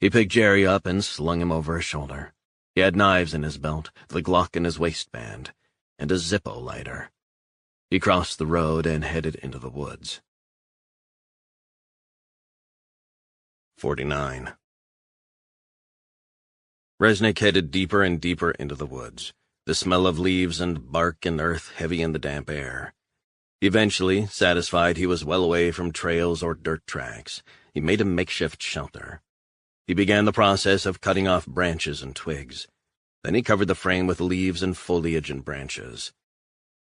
He picked Jerry up and slung him over his shoulder. He had knives in his belt, the Glock in his waistband, and a Zippo lighter. He crossed the road and headed into the woods. 49. Resnick headed deeper and deeper into the woods, the smell of leaves and bark and earth heavy in the damp air. Eventually, satisfied he was well away from trails or dirt tracks, he made a makeshift shelter. He began the process of cutting off branches and twigs. Then he covered the frame with leaves and foliage and branches.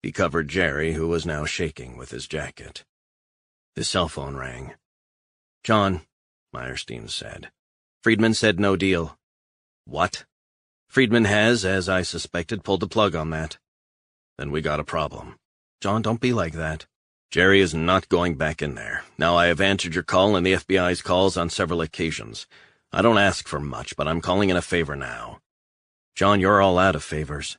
He covered Jerry, who was now shaking, with his jacket. His cell phone rang. John, Meyerstein said. Friedman said no deal. What? Friedman has, as I suspected, pulled the plug on that. Then we got a problem. John, don't be like that. Jerry is not going back in there. Now I have answered your call and the FBI's calls on several occasions. I don't ask for much, but I'm calling in a favor now. John, you're all out of favors.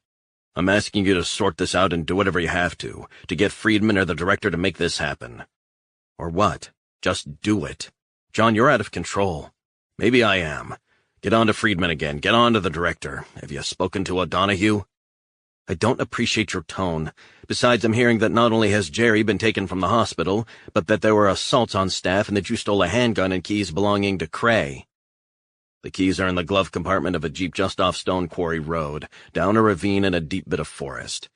I'm asking you to sort this out and do whatever you have to get Friedman or the director to make this happen. Or what? Just do it. John, you're out of control. Maybe I am. Get on to Friedman again. Get on to the director. Have you spoken to O'Donoghue? I don't appreciate your tone. Besides, I'm hearing that not only has Jerry been taken from the hospital, but that there were assaults on staff and that you stole a handgun and keys belonging to Cray. The keys are in the glove compartment of a Jeep just off Stone Quarry Road, down a ravine in a deep bit of forest.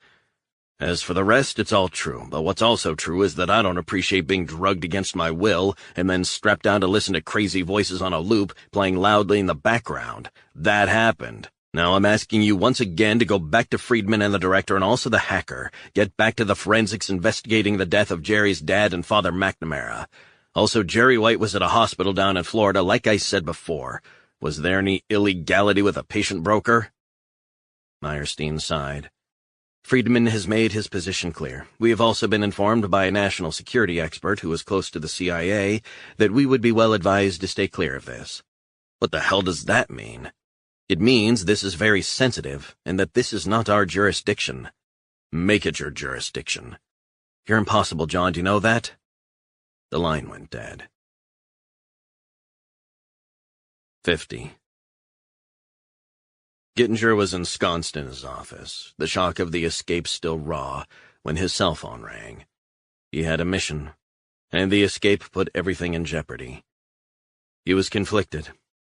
As for the rest, it's all true, but what's also true is that I don't appreciate being drugged against my will and then strapped down to listen to crazy voices on a loop playing loudly in the background. That happened. Now I'm asking you once again to go back to Friedman and the director and also the hacker. Get back to the forensics investigating the death of Jerry's dad and Father McNamara. Also, Jerry White was at a hospital down in Florida, like I said before. Was there any illegality with a patient broker? Meyerstein sighed. Friedman has made his position clear. We have also been informed by a national security expert who is close to the CIA that we would be well advised to stay clear of this. What the hell does that mean? It means this is very sensitive, and that this is not our jurisdiction. Make it your jurisdiction. You're impossible, John, do you know that? The line went dead. 50. Gittinger was ensconced in his office, the shock of the escape still raw, when his cell phone rang. He had a mission, and the escape put everything in jeopardy. He was conflicted.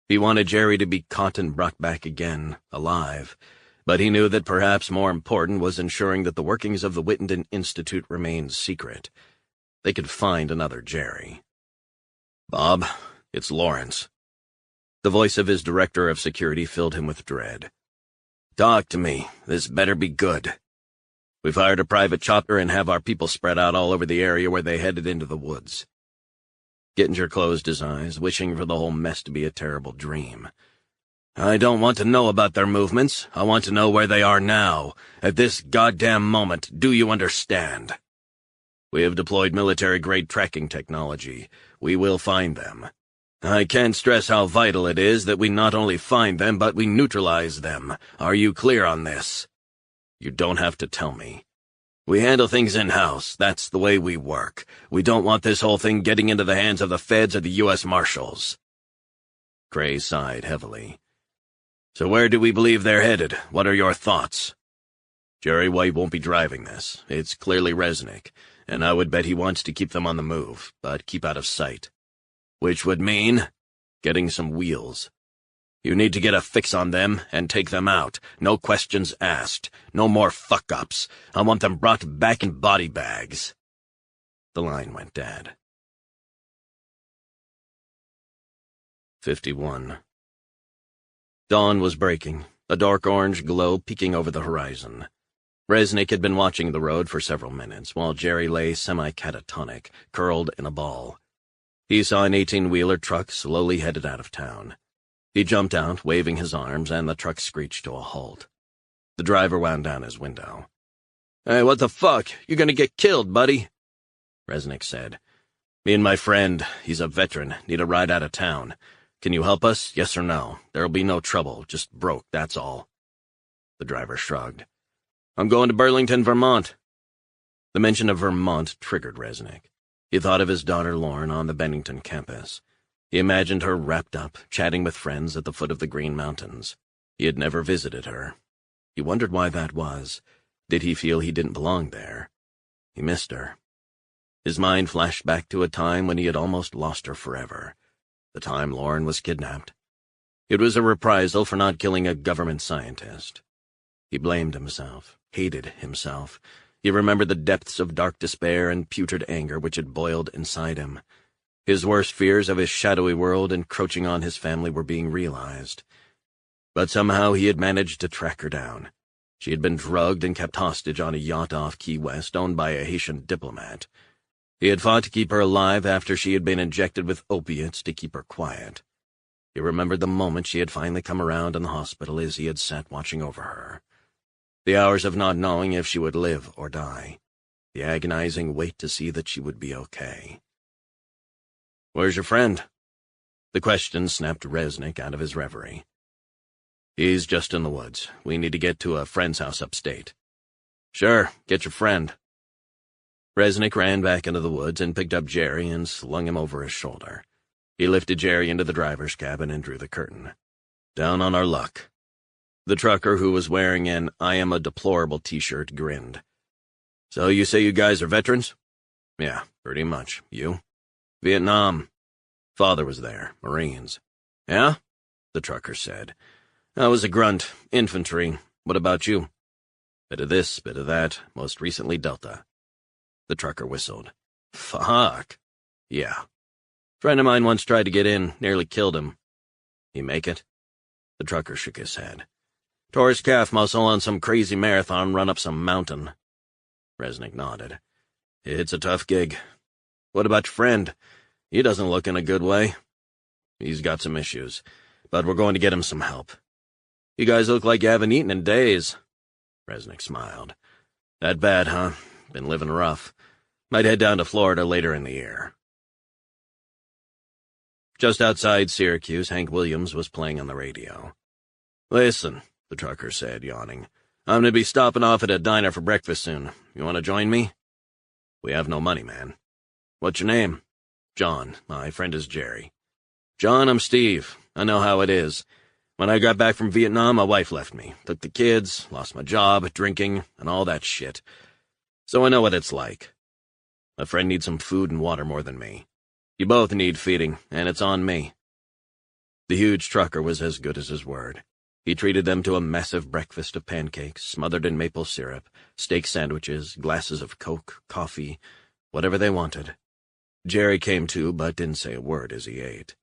He wanted Jerry to be caught and brought back again, alive, but he knew that perhaps more important was ensuring that the workings of the Wittenden Institute remained secret. They could find another Jerry. "Bob, it's Lawrence." The voice of his director of security filled him with dread. "Talk to me. This better be good. We've hired a private chopper and have our people spread out all over the area where they headed into the woods." Gittinger closed his eyes, wishing for the whole mess to be a terrible dream. "I don't want to know about their movements. I want to know where they are now, at this goddamn moment. Do you understand? We have deployed military-grade tracking technology. We will find them. I can't stress how vital it is that we not only find them, but we neutralize them. Are you clear on this?" "You don't have to tell me. We handle things in-house. That's the way we work. We don't want this whole thing getting into the hands of the feds or the U.S. Marshals." Gray sighed heavily. "So where do we believe they're headed? What are your thoughts?" "Jerry White won't be driving this. It's clearly Resnick, and I would bet he wants to keep them on the move, but keep out of sight. Which would mean getting some wheels. You need to get a fix on them and take them out. No questions asked. No more fuck-ups. I want them brought back in body bags." The line went dead. 51. Dawn was breaking, a dark orange glow peeking over the horizon. Resnick had been watching the road for several minutes, while Jerry lay semi-catatonic, curled in a ball. He saw an 18-wheeler truck slowly headed out of town. He jumped out, waving his arms, and the truck screeched to a halt. The driver wound down his window. "Hey, what the fuck? You're gonna get killed, buddy," Resnick said. "Me and my friend, he's a veteran, need a ride out of town. Can you help us, yes or no? There'll be no trouble, just broke, that's all." The driver shrugged. "I'm going to Burlington, Vermont." The mention of Vermont triggered Resnick. He thought of his daughter Lauren on the Bennington campus. He imagined her wrapped up, chatting with friends at the foot of the Green Mountains. He had never visited her. He wondered why that was. Did he feel he didn't belong there? He missed her. His mind flashed back to a time when he had almost lost her forever. The time Lauren was kidnapped. It was a reprisal for not killing a government scientist. He blamed himself, hated himself. He remembered the depths of dark despair and putrid anger which had boiled inside him. His worst fears of his shadowy world encroaching on his family were being realized. But somehow he had managed to track her down. She had been drugged and kept hostage on a yacht off Key West owned by a Haitian diplomat. He had fought to keep her alive after she had been injected with opiates to keep her quiet. He remembered the moment she had finally come around in the hospital as he had sat watching over her. The hours of not knowing if she would live or die. The agonizing wait to see that she would be okay. "Where's your friend?" The question snapped Resnick out of his reverie. "He's just in the woods. We need to get to a friend's house upstate." "Sure, get your friend." Resnick ran back into the woods and picked up Jerry and slung him over his shoulder. He lifted Jerry into the driver's cabin and drew the curtain. "Down on our luck." The trucker, who was wearing an "I am a deplorable" t-shirt, grinned. "So you say you guys are veterans?" "Yeah, pretty much. You?" "Vietnam. Father was there. Marines." "Yeah?" the trucker said. "I was a grunt. Infantry. What about you?" "Bit of this, bit of that. Most recently Delta." The trucker whistled. "Fuck." "Yeah. Friend of mine once tried to get in, nearly killed him." "You make it?" The trucker shook his head. "Tore his calf muscle on some crazy marathon run up some mountain." Resnick nodded. "It's a tough gig. What about your friend? He doesn't look in a good way." "He's got some issues, but we're going to get him some help." "You guys look like you haven't eaten in days." Resnick smiled. That bad, huh? Been living rough. Might head down to Florida later in the year. Just outside Syracuse, Hank Williams was playing on the radio. "Listen," the trucker said, yawning. "I'm gonna be stopping off at a diner for breakfast soon. You want to join me?" "We have no money, man." "What's your name?" "John. My friend is Jerry." "John, I'm Steve. I know how it is. When I got back from Vietnam, my wife left me. Took the kids, lost my job, drinking, and all that shit. So I know what it's like. My friend needs some food and water more than me. You both need feeding, and it's on me." The huge trucker was as good as his word. He treated them to a massive breakfast of pancakes, smothered in maple syrup, steak sandwiches, glasses of Coke, coffee, whatever they wanted. Jerry came too, but didn't say a word as he ate.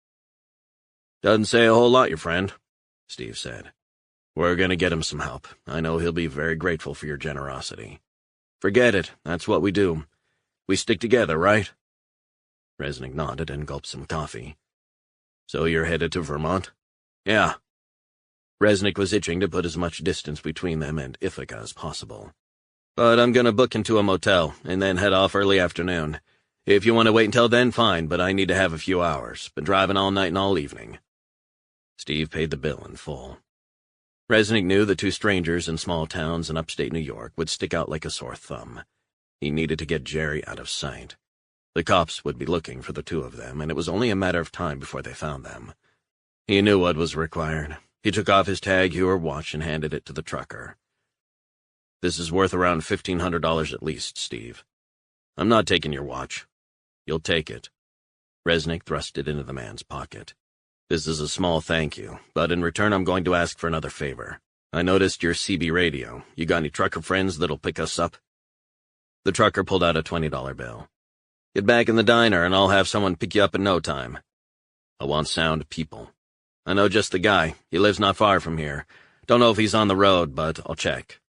"Doesn't say a whole lot, your friend," Steve said. "We're going to get him some help. I know he'll be very grateful for your generosity." "Forget it. That's what we do. We stick together, right?" Resnick nodded and gulped some coffee. "So you're headed to Vermont?" "Yeah." Resnick was itching to put as much distance between them and Ithaca as possible. "But I'm going to book into a motel, and then head off early afternoon. If you want to wait until then, fine, but I need to have a few hours. Been driving all night and all evening." Steve paid the bill in full. Resnick knew the two strangers in small towns in upstate New York would stick out like a sore thumb. He needed to get Jerry out of sight. The cops would be looking for the two of them, and it was only a matter of time before they found them. He knew what was required. He took off his Tag Heuer watch and handed it to the trucker. "This is worth around $1,500 at least, Steve. I'm not taking your watch." "You'll take it." Resnick thrust it into the man's pocket. "This is a small thank you, but in return I'm going to ask for another favor. I noticed your CB radio. You got any trucker friends that'll pick us up?" The trucker pulled out a $20 bill. "Get back in the diner and I'll have someone pick you up in no time. I want sound people. I know just the guy. He lives not far from here. Don't know if he's on the road, but I'll check."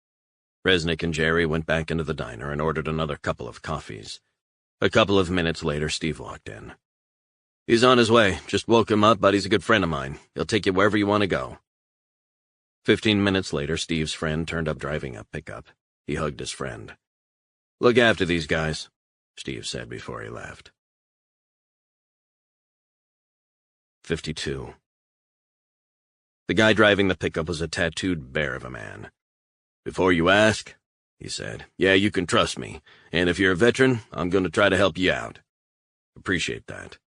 Resnick and Jerry went back into the diner and ordered another couple of coffees. A couple of minutes later, Steve walked in. "He's on his way. Just woke him up, but he's a good friend of mine. He'll take you wherever you want to go." 15 minutes later, Steve's friend turned up driving a pickup. He hugged his friend. "Look after these guys," Steve said before he left. 52. The guy driving the pickup was a tattooed bear of a man. "Before you ask," he said, "yeah, you can trust me, and if you're a veteran, I'm going to try to help you out." "Appreciate that."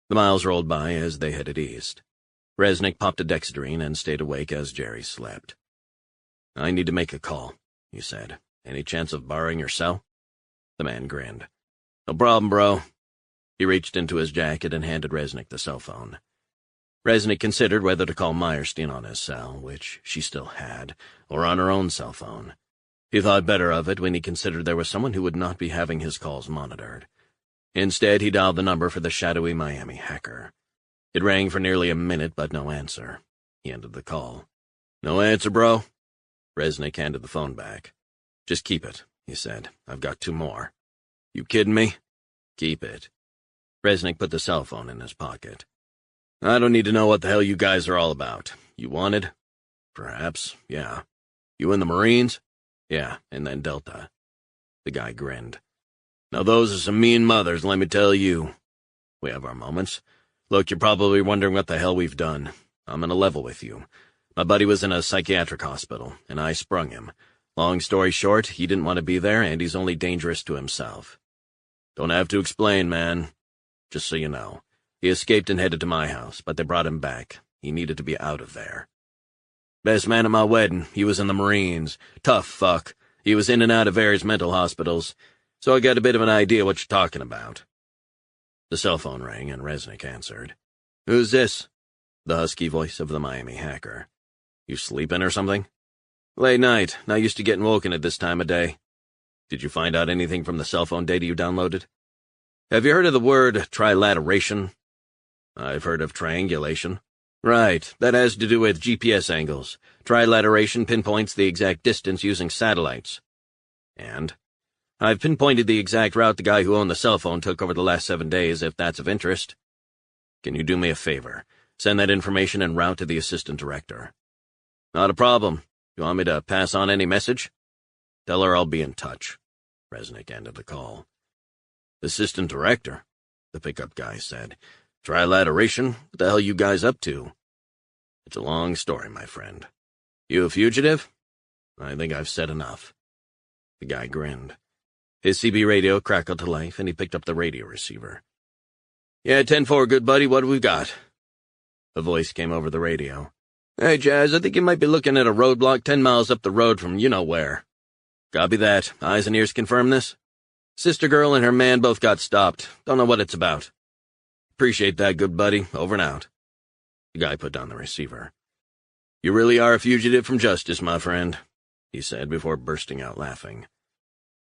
The miles rolled by as they headed east. Resnick popped a Dexedrine and stayed awake as Jerry slept. "I need to make a call," he said. "Any chance of borrowing your cell?" The man grinned. "No problem, bro." He reached into his jacket and handed Resnick the cell phone. Resnick considered whether to call Meyerstein on his cell, which she still had, or on her own cell phone. He thought better of it when he considered there was someone who would not be having his calls monitored. Instead, he dialed the number for the shadowy Miami hacker. It rang for nearly a minute, but no answer. He ended the call. "No answer, bro?" Resnick handed the phone back. "Just keep it," he said. "I've got two more." "You kidding me?" "Keep it." Resnick put the cell phone in his pocket. "I don't need to know what the hell you guys are all about. You wanted?" "Perhaps, yeah." "You in the Marines?" "Yeah, and then Delta." The guy grinned. "Now those are some mean mothers, let me tell you." "We have our moments. Look, you're probably wondering what the hell we've done. I'm on a level with you. My buddy was in a psychiatric hospital, and I sprung him. Long story short, he didn't want to be there, and he's only dangerous to himself. Don't have to explain, man. Just so you know. He escaped and headed to my house, but they brought him back. He needed to be out of there. Best man at my wedding, he was in the Marines. Tough fuck. He was in and out of various mental hospitals, so I got a bit of an idea what you're talking about." The cell phone rang, and Resnick answered. "Who's this?" The husky voice of the Miami hacker. "You sleeping or something?" "Late night. Not used to getting woken at this time of day." "Did you find out anything from the cell phone data you downloaded?" "Have you heard of the word trilateration?" "I've heard of triangulation." "Right. That has to do with GPS angles. Trilateration pinpoints the exact distance using satellites." "And?" "I've pinpointed the exact route the guy who owned the cell phone took over the last 7 days, if that's of interest." "Can you do me a favor? Send that information en route to the assistant director." "Not a problem. You want me to pass on any message?" Tell her I'll be in touch." Resnick ended the call. "Assistant director," the pickup guy said. "Trilateration? What the hell you guys up to?" "It's a long story, my friend. You a fugitive?" "I think I've said enough." The guy grinned. His CB radio crackled to life, and he picked up the radio receiver. "Yeah, 10-4, good buddy, what have we got?" A voice came over the radio. "Hey, Jazz, I think you might be looking at a roadblock 10 miles up the road from you-know-where." "Copy that. Eyes and ears confirm this?" "Sister girl and her man both got stopped. Don't know what it's about." "Appreciate that, good buddy. Over and out." The guy put down the receiver. "You really are a fugitive from justice, my friend," he said before bursting out laughing.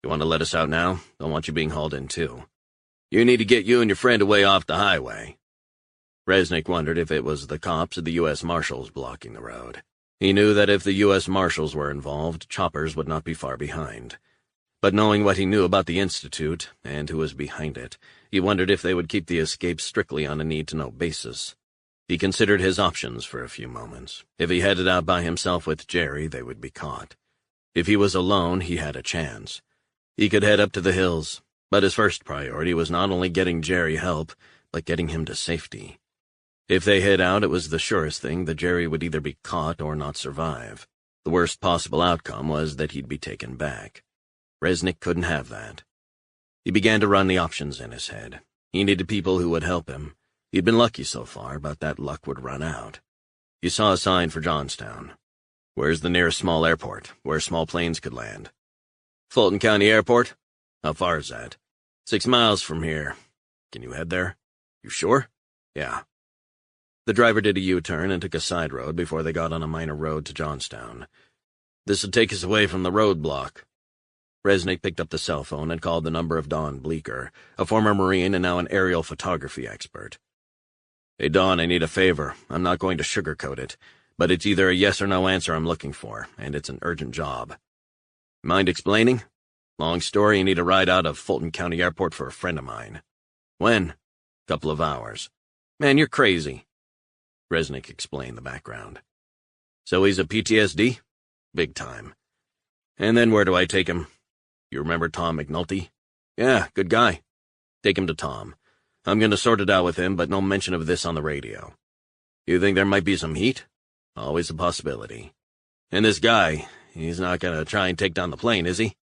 "You want to let us out now? Don't want you being hauled in, too. You need to get you and your friend away off the highway." Resnick wondered if it was the cops or the U.S. Marshals blocking the road. He knew that if the U.S. Marshals were involved, choppers would not be far behind. But knowing what he knew about the Institute, and who was behind it, he wondered if they would keep the escape strictly on a need-to-know basis. He considered his options for a few moments. If he headed out by himself with Jerry, they would be caught. If he was alone, he had a chance. He could head up to the hills, but his first priority was not only getting Jerry help, but getting him to safety. If they hid out, it was the surest thing that Jerry would either be caught or not survive. The worst possible outcome was that he'd be taken back. Resnick couldn't have that. He began to run the options in his head. He needed people who would help him. He'd been lucky so far, but that luck would run out. He saw a sign for Johnstown. "Where's the nearest small airport, where small planes could land?" "Fulton County Airport." "How far is that?" 6 miles from here. Can you head there?" "You sure?" "Yeah." The driver did a U-turn and took a side road before they got on a minor road to Johnstown. "This'll take us away from the roadblock." Resnick picked up the cell phone and called the number of Don Bleeker, a former Marine and now an aerial photography expert. "Hey, Don, I need a favor. I'm not going to sugarcoat it, but it's either a yes or no answer I'm looking for, and it's an urgent job." "Mind explaining?" "Long story, you need a ride out of Fulton County Airport for a friend of mine." "When?" "Couple of hours." "Man, you're crazy." Resnick explained the background. "So he's a PTSD?" "Big time." "And then where do I take him?" "You remember Tom McNulty?" "Yeah, good guy." "Take him to Tom. I'm going to sort it out with him, but no mention of this on the radio." "You think there might be some heat?" "Always a possibility." "And this guy, he's not going to try and take down the plane, is he?"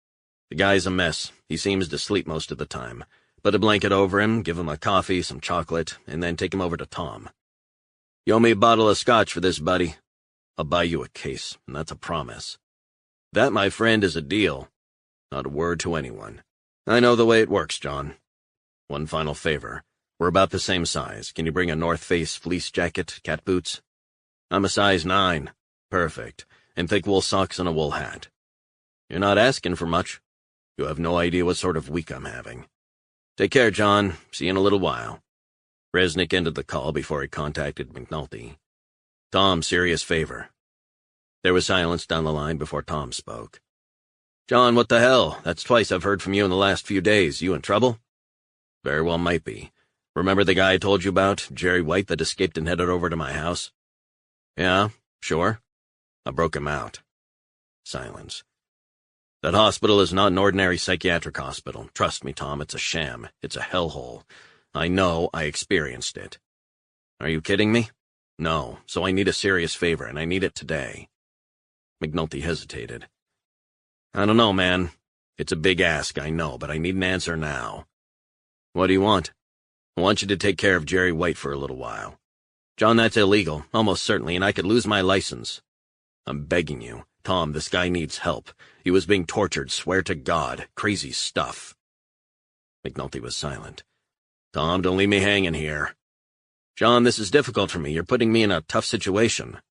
"The guy's a mess. He seems to sleep most of the time. Put a blanket over him, give him a coffee, some chocolate, and then take him over to Tom." "You owe me a bottle of scotch for this, buddy." "I'll buy you a case, and that's a promise." "That, my friend, is a deal." "Not a word to anyone." "I know the way it works, John." "One final favor. We're about the same size. Can you bring a North Face fleece jacket, cat boots?" "I'm a size 9. "Perfect. And thick wool socks and a wool hat." "You're not asking for much." "You have no idea what sort of week I'm having." "Take care, John. See you in a little while." Resnick ended the call before he contacted McNulty. "Tom, serious favor." There was silence down the line before Tom spoke. "John, what the hell? That's twice I've heard from you in the last few days. You in trouble?" "Very well might be. Remember the guy I told you about, Jerry White, that escaped and headed over to my house?" "Yeah, sure." "I broke him out." Silence. "That hospital is not an ordinary psychiatric hospital. Trust me, Tom, it's a sham. It's a hellhole. I know, I experienced it." "Are you kidding me?" "No, so I need a serious favor, and I need it today." McNulty hesitated. "I don't know, man. It's a big ask, I know, but I need an answer now." "What do you want?" "I want you to take care of Jerry White for a little while." "John, that's illegal, almost certainly, and I could lose my license." "I'm begging you. Tom, this guy needs help. He was being tortured, swear to God. Crazy stuff." McNulty was silent. "Tom, don't leave me hanging here." "John, this is difficult for me. You're putting me in a tough situation."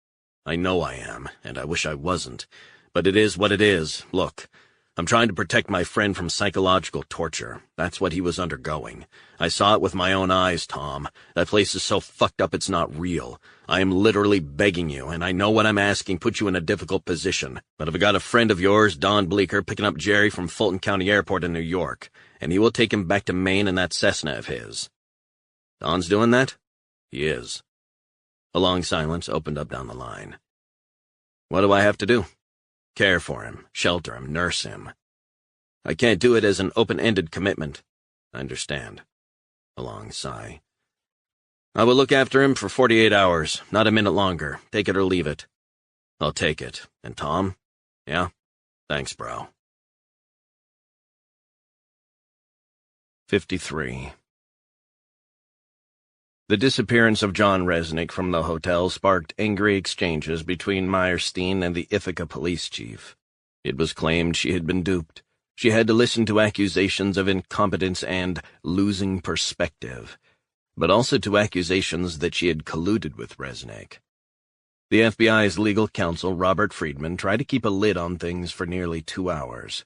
"I know I am, and I wish I wasn't. But it is what it is. Look, I'm trying to protect my friend from psychological torture. That's what he was undergoing. I saw it with my own eyes, Tom. That place is so fucked up it's not real. I am literally begging you, and I know what I'm asking puts you in a difficult position. But I've got a friend of yours, Don Bleeker, picking up Jerry from Fulton County Airport in New York, and he will take him back to Maine in that Cessna of his." "Don's doing that?" "He is." A long silence opened up down the line. "What do I have to do?" Care for him, shelter him, nurse him. I can't do it as an open-ended commitment. I understand. A long sigh. I will look after him for 48 hours, not a minute longer. Take it or leave it. I'll take it. And Tom? Yeah? Thanks, bro. 53. The disappearance of John Resnick from the hotel sparked angry exchanges between Meyerstein and the Ithaca police chief. It was claimed she had been duped. She had to listen to accusations of incompetence and losing perspective, but also to accusations that she had colluded with Resnick. The FBI's legal counsel, Robert Friedman, tried to keep a lid on things for nearly 2 hours.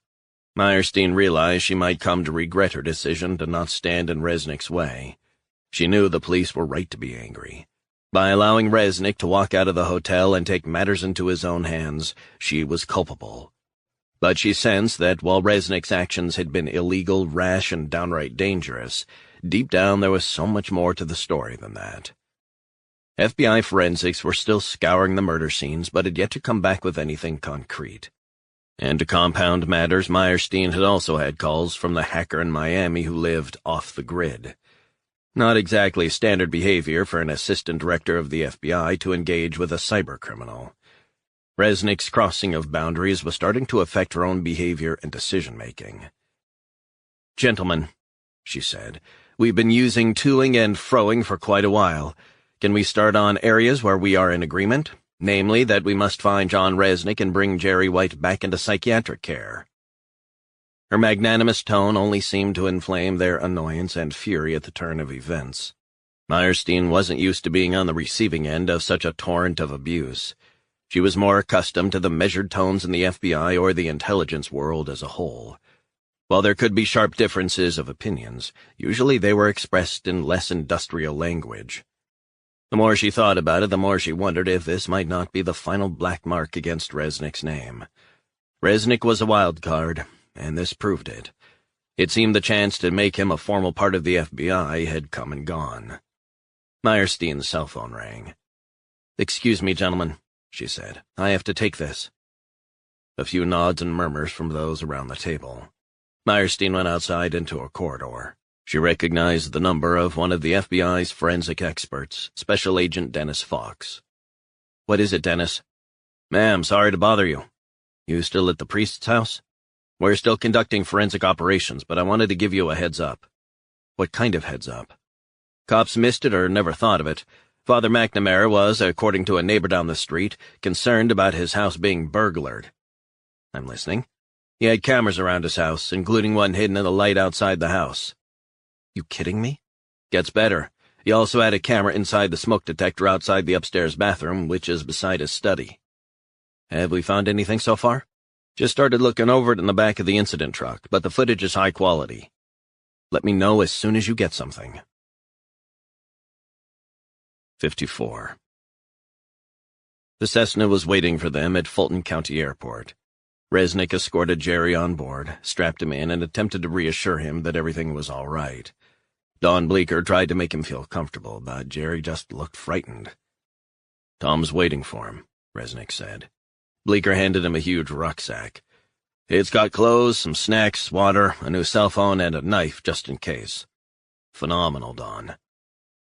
Meyerstein realized she might come to regret her decision to not stand in Resnick's way. She knew the police were right to be angry. By allowing Resnick to walk out of the hotel and take matters into his own hands, she was culpable. But she sensed that while Resnick's actions had been illegal, rash, and downright dangerous, deep down there was so much more to the story than that. FBI forensics were still scouring the murder scenes, but had yet to come back with anything concrete. And to compound matters, Meyerstein had also had calls from the hacker in Miami who lived off the grid. Not exactly standard behavior for an assistant director of the FBI to engage with a cybercriminal. Resnick's crossing of boundaries was starting to affect her own behavior and decision-making. "Gentlemen," she said, "we've been using toing and froing for quite a while. Can we start on areas where we are in agreement? Namely, that we must find John Resnick and bring Jerry White back into psychiatric care." Her magnanimous tone only seemed to inflame their annoyance and fury at the turn of events. Meyerstein wasn't used to being on the receiving end of such a torrent of abuse. She was more accustomed to the measured tones in the FBI or the intelligence world as a whole. While there could be sharp differences of opinions, usually they were expressed in less industrial language. The more she thought about it, the more she wondered if this might not be the final black mark against Resnick's name. Resnick was a wild card, and this proved it. It seemed the chance to make him a formal part of the FBI had come and gone. Meyerstein's cell phone rang. "Excuse me, gentlemen," she said. "I have to take this." A few nods and murmurs from those around the table. Meyerstein went outside into a corridor. She recognized the number of one of the FBI's forensic experts, Special Agent Dennis Fox. "What is it, Dennis?" "Ma'am, sorry to bother you. You still at the priest's house? We're still conducting forensic operations, but I wanted to give you a heads up." "What kind of heads up?" "Cops missed it or never thought of it. Father McNamara was, according to a neighbor down the street, concerned about his house being burglared." "I'm listening." "He had cameras around his house, including one hidden in the light outside the house." "You kidding me?" "Gets better. He also had a camera inside the smoke detector outside the upstairs bathroom, which is beside his study." "Have we found anything so far?" "Just started looking over it in the back of the incident truck, but the footage is high quality." "Let me know as soon as you get something." 54. The Cessna was waiting for them at Fulton County Airport. Resnick escorted Jerry on board, strapped him in, and attempted to reassure him that everything was all right. Don Bleecker tried to make him feel comfortable, but Jerry just looked frightened. "Tom's waiting for him," Resnick said. Bleecker handed him a huge rucksack. "It's got clothes, some snacks, water, a new cell phone, and a knife just in case." "Phenomenal, Don."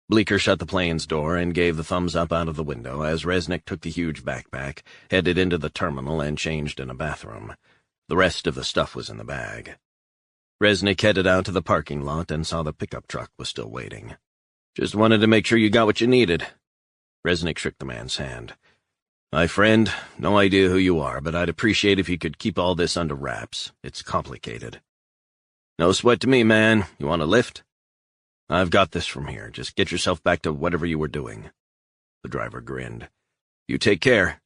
Bleecker shut the plane's door and gave the thumbs up out of the window as Resnick took the huge backpack, headed into the terminal, and changed in a bathroom. The rest of the stuff was in the bag. Resnick headed out to the parking lot and saw the pickup truck was still waiting. "Just wanted to make sure you got what you needed." Resnick shook the man's hand. "My friend, no idea who you are, but I'd appreciate if you could keep all this under wraps. It's complicated." "No sweat to me, man. You want a lift?" "I've got this from here. Just get yourself back to whatever you were doing." The driver grinned. "You take care."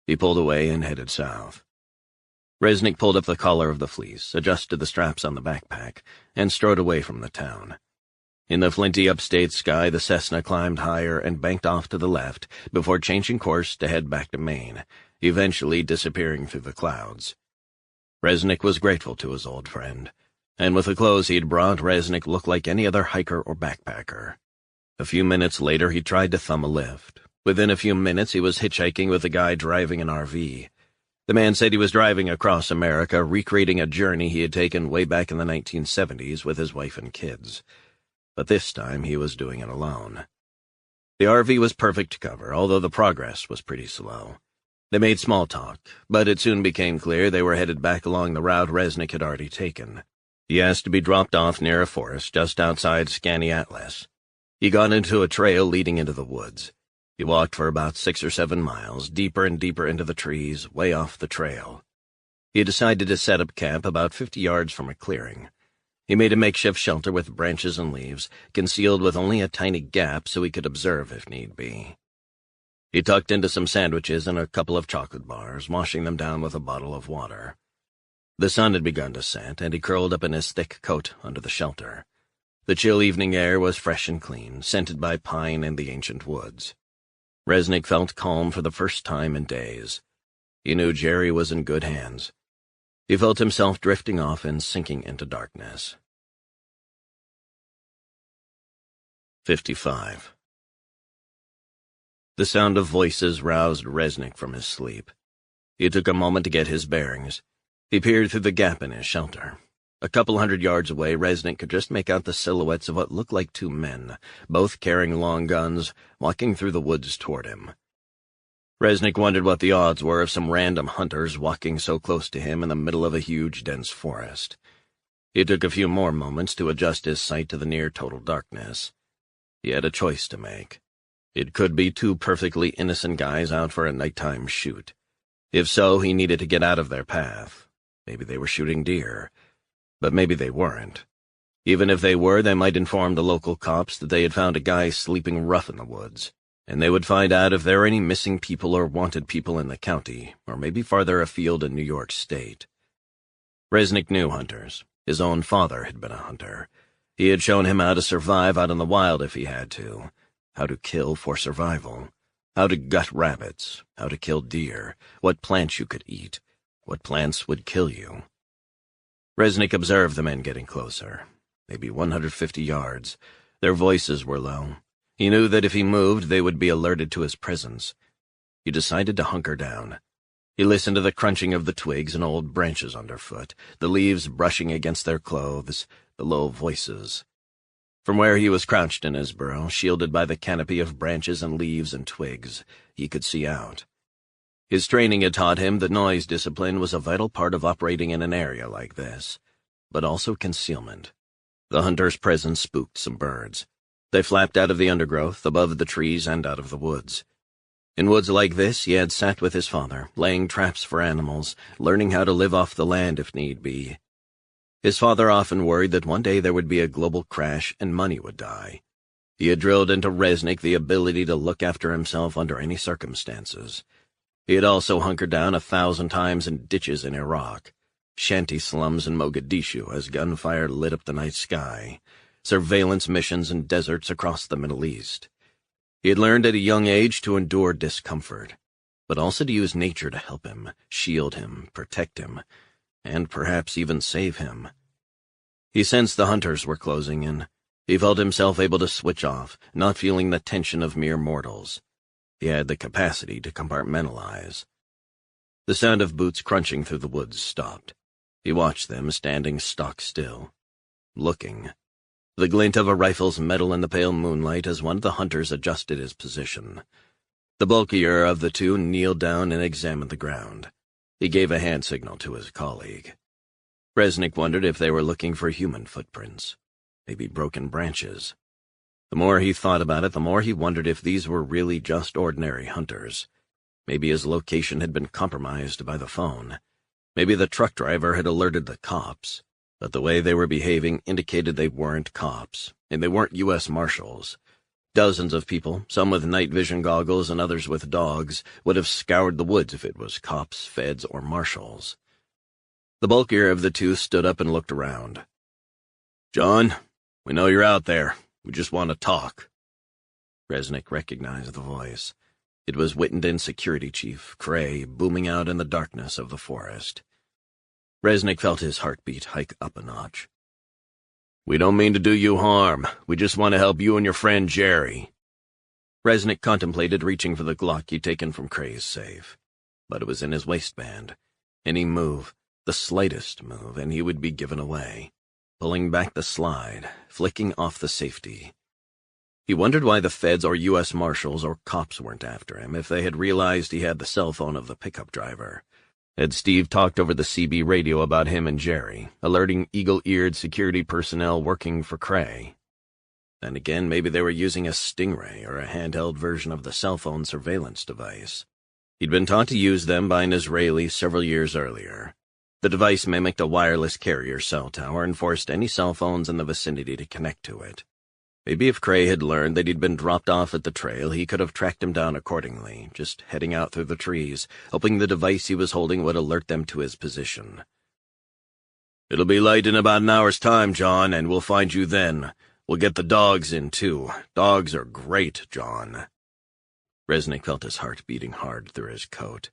He pulled away and headed south. Resnick pulled up the collar of the fleece, adjusted the straps on the backpack, and strode away from the town. In the flinty upstate sky, the Cessna climbed higher and banked off to the left before changing course to head back to Maine, eventually disappearing through the clouds. Resnick was grateful to his old friend, and with the clothes he'd brought, Resnick looked like any other hiker or backpacker. A few minutes later, he tried to thumb a lift. Within a few minutes, he was hitchhiking with a guy driving an RV. The man said he was driving across America, recreating a journey he had taken way back in the 1970s with his wife and kids. But this time he was doing it alone. The RV was perfect cover, although the progress was pretty slow. They made small talk, but it soon became clear they were headed back along the route Resnick had already taken. He asked to be dropped off near a forest just outside Skaneateles. He got into a trail leading into the woods. He walked for about 6 or 7 miles, deeper and deeper into the trees, way off the trail. He decided to set up camp about 50 yards from a clearing. He made a makeshift shelter with branches and leaves, concealed with only a tiny gap so he could observe if need be. He tucked into some sandwiches and a couple of chocolate bars, washing them down with a bottle of water. The sun had begun to set, and he curled up in his thick coat under the shelter. The chill evening air was fresh and clean, scented by pine and the ancient woods. Resnick felt calm for the first time in days. He knew Jerry was in good hands. He felt himself drifting off and sinking into darkness. 55. The sound of voices roused Resnick from his sleep. He took a moment to get his bearings. He peered through the gap in his shelter. A couple 100 yards away, Resnick could just make out the silhouettes of what looked like 2 men, both carrying long guns, walking through the woods toward him. Resnick wondered what the odds were of some random hunters walking so close to him in the middle of a huge, dense forest. It took a few more moments to adjust his sight to the near-total darkness. He had a choice to make. It could be 2 perfectly innocent guys out for a nighttime shoot. If so, he needed to get out of their path. Maybe they were shooting deer. But maybe they weren't. Even if they were, they might inform the local cops that they had found a guy sleeping rough in the woods, and they would find out if there were any missing people or wanted people in the county, or maybe farther afield in New York State. Resnick knew hunters. His own father had been a hunter. He had shown him how to survive out in the wild if he had to, how to kill for survival, how to gut rabbits, how to kill deer, what plants you could eat, what plants would kill you. Resnick observed the men getting closer, maybe 150 yards. Their voices were low. He knew that if he moved, they would be alerted to his presence. He decided to hunker down. He listened to the crunching of the twigs and old branches underfoot, the leaves brushing against their clothes, the low voices. From where he was crouched in his burrow, shielded by the canopy of branches and leaves and twigs, he could see out. His training had taught him that noise discipline was a vital part of operating in an area like this, but also concealment. The hunter's presence spooked some birds. They flapped out of the undergrowth, above the trees, and out of the woods. In woods like this, he had sat with his father, laying traps for animals, learning how to live off the land if need be. His father often worried that one day there would be a global crash and money would die. He had drilled into Resnick the ability to look after himself under any circumstances. He had also hunkered down 1,000 times in ditches in Iraq, shanty slums in Mogadishu as gunfire lit up the night sky, surveillance missions in deserts across the Middle East. He had learned at a young age to endure discomfort, but also to use nature to help him, shield him, protect him, and perhaps even save him. He sensed the hunters were closing in. He felt himself able to switch off, not feeling the tension of mere mortals. He had the capacity to compartmentalize. The sound of boots crunching through the woods stopped. He watched them standing stock still, looking. The glint of a rifle's metal in the pale moonlight as one of the hunters adjusted his position. The bulkier of the 2 kneeled down and examined the ground. He gave a hand signal to his colleague. Resnick wondered if they were looking for human footprints, maybe broken branches. The more he thought about it, the more he wondered if these were really just ordinary hunters. Maybe his location had been compromised by the phone. Maybe the truck driver had alerted the cops, but the way they were behaving indicated they weren't cops, and they weren't U.S. Marshals. Dozens of people, some with night vision goggles and others with dogs, would have scoured the woods if it was cops, feds, or marshals. The bulkier of the 2 stood up and looked around. "John, we know you're out there. We just want to talk." Resnick recognized the voice. It was Wittenden's security chief, Cray, booming out in the darkness of the forest. Resnick felt his heartbeat hike up a notch. "We don't mean to do you harm. We just want to help you and your friend Jerry." Resnick contemplated reaching for the Glock he'd taken from Cray's safe. but it was in his waistband. Any move, the slightest move, and he would be given away. Pulling back the slide, flicking off the safety. He wondered why the feds or U.S. Marshals or cops weren't after him if they had realized he had the cell phone of the pickup driver. Had Steve talked over the CB radio about him and Jerry, alerting eagle-eared security personnel working for Cray? Then again, maybe they were using a Stingray or a handheld version of the cell phone surveillance device. He'd been taught to use them by an Israeli several years earlier. The device mimicked a wireless carrier cell tower and forced any cell phones in the vicinity to connect to it. Maybe if Cray had learned that he'd been dropped off at the trail, he could have tracked him down accordingly, just heading out through the trees, hoping the device he was holding would alert them to his position. "It'll be light in about an hour's time, John, and we'll find you then. We'll get the dogs in, too. Dogs are great, John." Resnick felt his heart beating hard through his coat.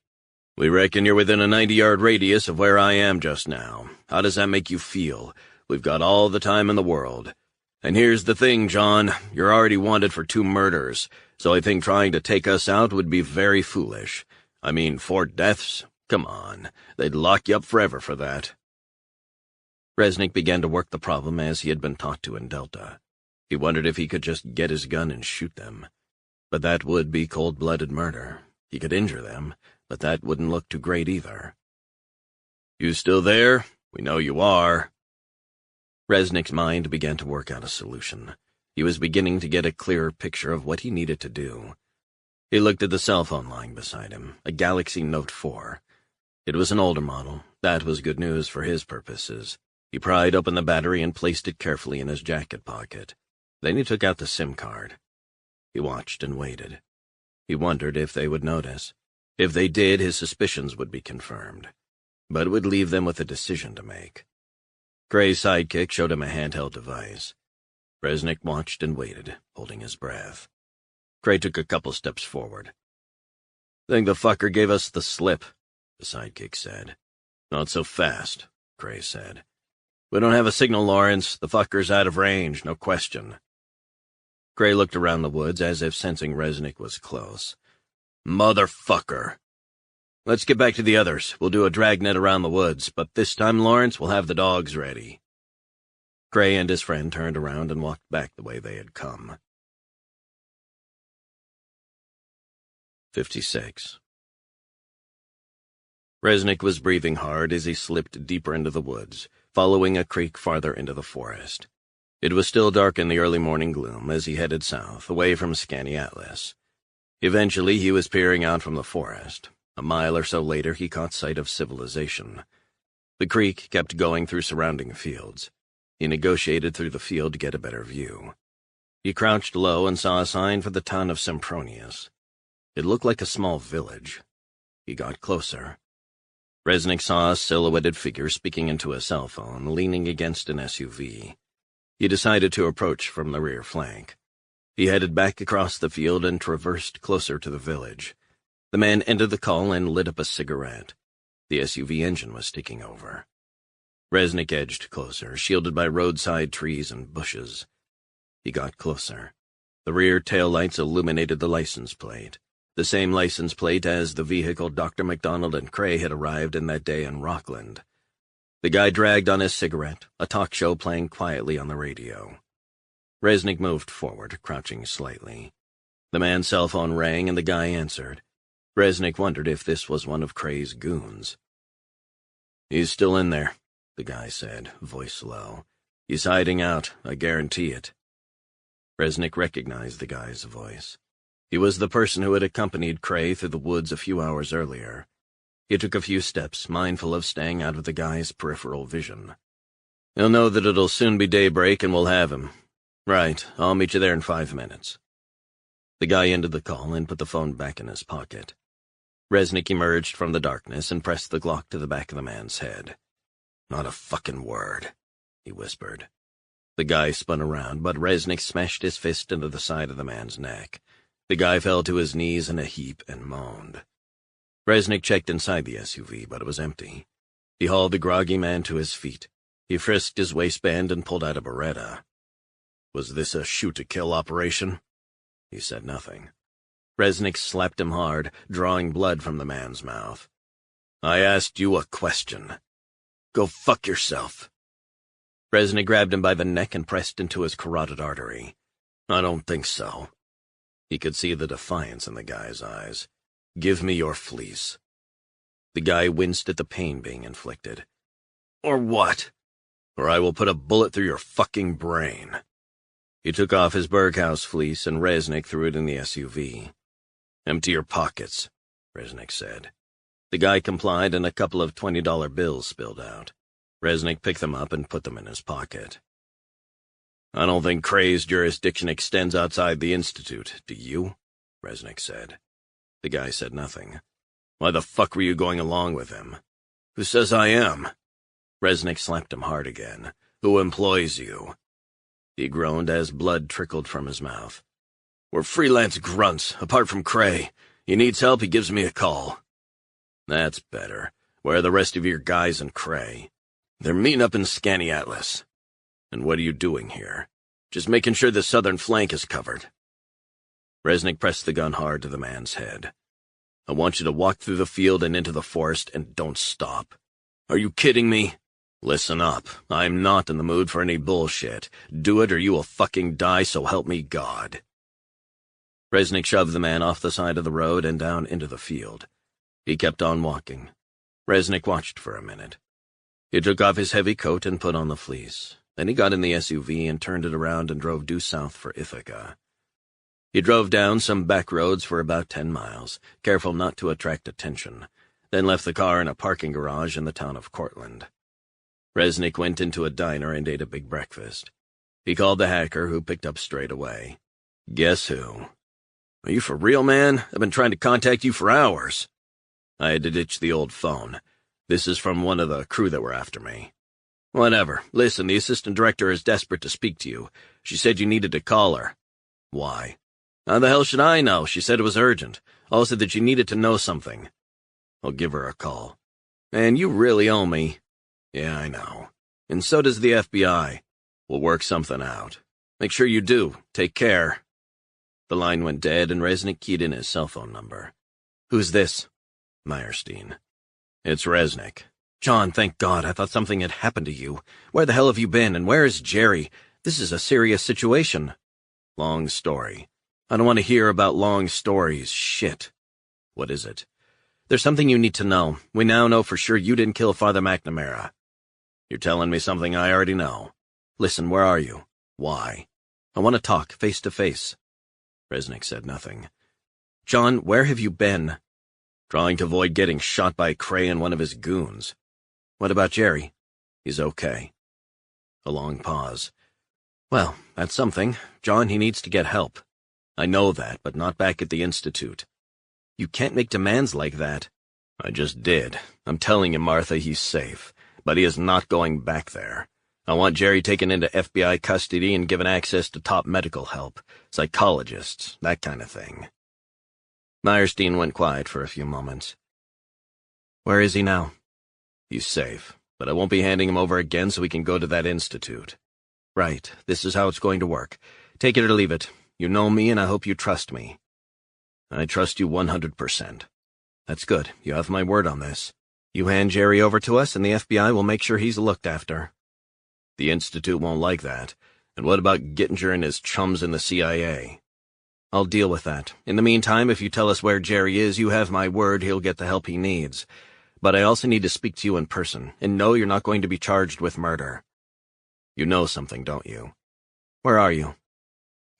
"We reckon you're within a 90-yard radius of where I am just now. How does that make you feel? We've got all the time in the world. And here's the thing, John, you're already wanted for 2 murders, so I think trying to take us out would be very foolish. I mean, 4 deaths? Come on, they'd lock you up forever for that." Resnick began to work the problem as he had been taught to in Delta. He wondered if he could just get his gun and shoot them. But that would be cold-blooded murder. He could injure them, but that wouldn't look too great either. "You still there? We know you are." Resnick's mind began to work out a solution. He was beginning to get a clearer picture of what he needed to do. He looked at the cell phone lying beside him, a Galaxy Note 4. It was an older model. That was good news for his purposes. He pried open the battery and placed it carefully in his jacket pocket. Then he took out the SIM card. He watched and waited. He wondered if they would notice. If they did, his suspicions would be confirmed. But it would leave them with a decision to make. Cray's sidekick showed him a handheld device. Resnick watched and waited, holding his breath. Cray took a couple steps forward. "Think the fucker gave us the slip," the sidekick said. "Not so fast," Cray said. "We don't have a signal, Lawrence. The fucker's out of range, no question." Cray looked around the woods as if sensing Resnick was close. "Motherfucker! Let's get back to the others. We'll do a dragnet around the woods, but this time, Lawrence, we'll have the dogs ready." Cray and his friend turned around and walked back the way they had come. 56. Resnick was breathing hard as he slipped deeper into the woods, following a creek farther into the forest. It was still dark in the early morning gloom as he headed south, away from Skaneateles. Eventually, he was peering out from the forest. A mile or so later, he caught sight of civilization. The creek kept going through surrounding fields. He negotiated through the field to get a better view. He crouched low and saw a sign for the town of Sempronius. It looked like a small village. He got closer. Resnick saw a silhouetted figure speaking into a cell phone, leaning against an SUV. He decided to approach from the rear flank. He headed back across the field and traversed closer to the village. The man ended the call and lit up a cigarette. The SUV engine was ticking over. Resnick edged closer, shielded by roadside trees and bushes. He got closer. The rear taillights illuminated the license plate, the same license plate as the vehicle Dr. MacDonald and Cray had arrived in that day in Rockland. The guy dragged on his cigarette, a talk show playing quietly on the radio. Resnick moved forward, crouching slightly. The man's cell phone rang and the guy answered. Resnick wondered if this was one of Cray's goons. "He's still in there," the guy said, voice low. "He's hiding out, I guarantee it." Resnick recognized the guy's voice. He was the person who had accompanied Cray through the woods a few hours earlier. He took a few steps, mindful of staying out of the guy's peripheral vision. "He'll know that it'll soon be daybreak and we'll have him. Right, I'll meet you there in 5 minutes." The guy ended the call and put the phone back in his pocket. Resnick emerged from the darkness and pressed the Glock to the back of the man's head. "Not a fucking word," he whispered. The guy spun around, but Resnick smashed his fist into the side of the man's neck. The guy fell to his knees in a heap and moaned. Resnick checked inside the SUV, but it was empty. He hauled the groggy man to his feet. He frisked his waistband and pulled out a Beretta. "Was this a shoot-to-kill operation?" He said nothing. Resnick slapped him hard, drawing blood from the man's mouth. I asked you a question. Go fuck yourself. Resnick grabbed him by the neck and pressed into his carotid artery. I don't think so. He could see the defiance in the guy's eyes. Give me your fleece. The guy winced at the pain being inflicted. Or what? Or I will put a bullet through your fucking brain. He took off his Berghaus fleece and Resnick threw it in the SUV. Empty your pockets, Resnick said. The guy complied and a couple of $20 bills spilled out. Resnick picked them up and put them in his pocket. I don't think Cray's jurisdiction extends outside the Institute, do you? Resnick said. The guy said nothing. Why the fuck were you going along with him? Who says I am? Resnick slapped him hard again. Who employs you? He groaned as blood trickled from his mouth. We're freelance grunts, apart from Cray. He needs help, he gives me a call. That's better. Where are the rest of your guys and Cray? They're meeting up in Skaneateles. And what are you doing here? Just making sure the southern flank is covered. Resnick pressed the gun hard to the man's head. I want you to walk through the field and into the forest and don't stop. Are you kidding me? Listen up. I'm not in the mood for any bullshit. Do it or you will fucking die, so help me God. Resnick shoved the man off the side of the road and down into the field. He kept on walking. Resnick watched for a minute. He took off his heavy coat and put on the fleece. Then he got in the SUV and turned it around and drove due south for Ithaca. He drove down some back roads for about 10 miles, careful not to attract attention, then left the car in a parking garage in the town of Cortland. Resnick went into a diner and ate a big breakfast. He called the hacker, who picked up straight away. Guess who? Are you for real, man? I've been trying to contact you for hours. I had to ditch the old phone. This is from one of the crew that were after me. Whatever. Listen, the assistant director is desperate to speak to you. She said you needed to call her. Why? How the hell should I know? She said it was urgent. Also that you needed to know something. I'll give her a call. Man, you really owe me. Yeah, I know. And so does the FBI. We'll work something out. Make sure you do. Take care. The line went dead and Resnick keyed in his cell phone number. Who's this? Meyerstein. It's Resnick. John, thank God. I thought something had happened to you. Where the hell have you been, and where is Jerry? This is a serious situation. Long story. I don't want to hear about long stories. Shit. What is it? There's something you need to know. We now know for sure you didn't kill Father McNamara. You're telling me something I already know. Listen, where are you? Why? I want to talk, face to face. Resnick said nothing. John, where have you been? Trying to avoid getting shot by Cray and one of his goons. What about Jerry? He's okay. A long pause. Well, that's something. John, he needs to get help. I know that, but not back at the Institute. You can't make demands like that. I just did. I'm telling you, Martha, he's safe. But he is not going back there. I want Jerry taken into FBI custody and given access to top medical help, psychologists, that kind of thing. Meyerstein went quiet for a few moments. Where is he now? He's safe, but I won't be handing him over again so he can go to that institute. Right, this is how it's going to work. Take it or leave it. You know me, and I hope you trust me. I trust you 100%. That's good. You have my word on this. You hand Jerry over to us, and the FBI will make sure he's looked after. The Institute won't like that. And what about Gittinger and his chums in the CIA? I'll deal with that. In the meantime, if you tell us where Jerry is, you have my word he'll get the help he needs. But I also need to speak to you in person, and no, you're not going to be charged with murder. You know something, don't you? Where are you?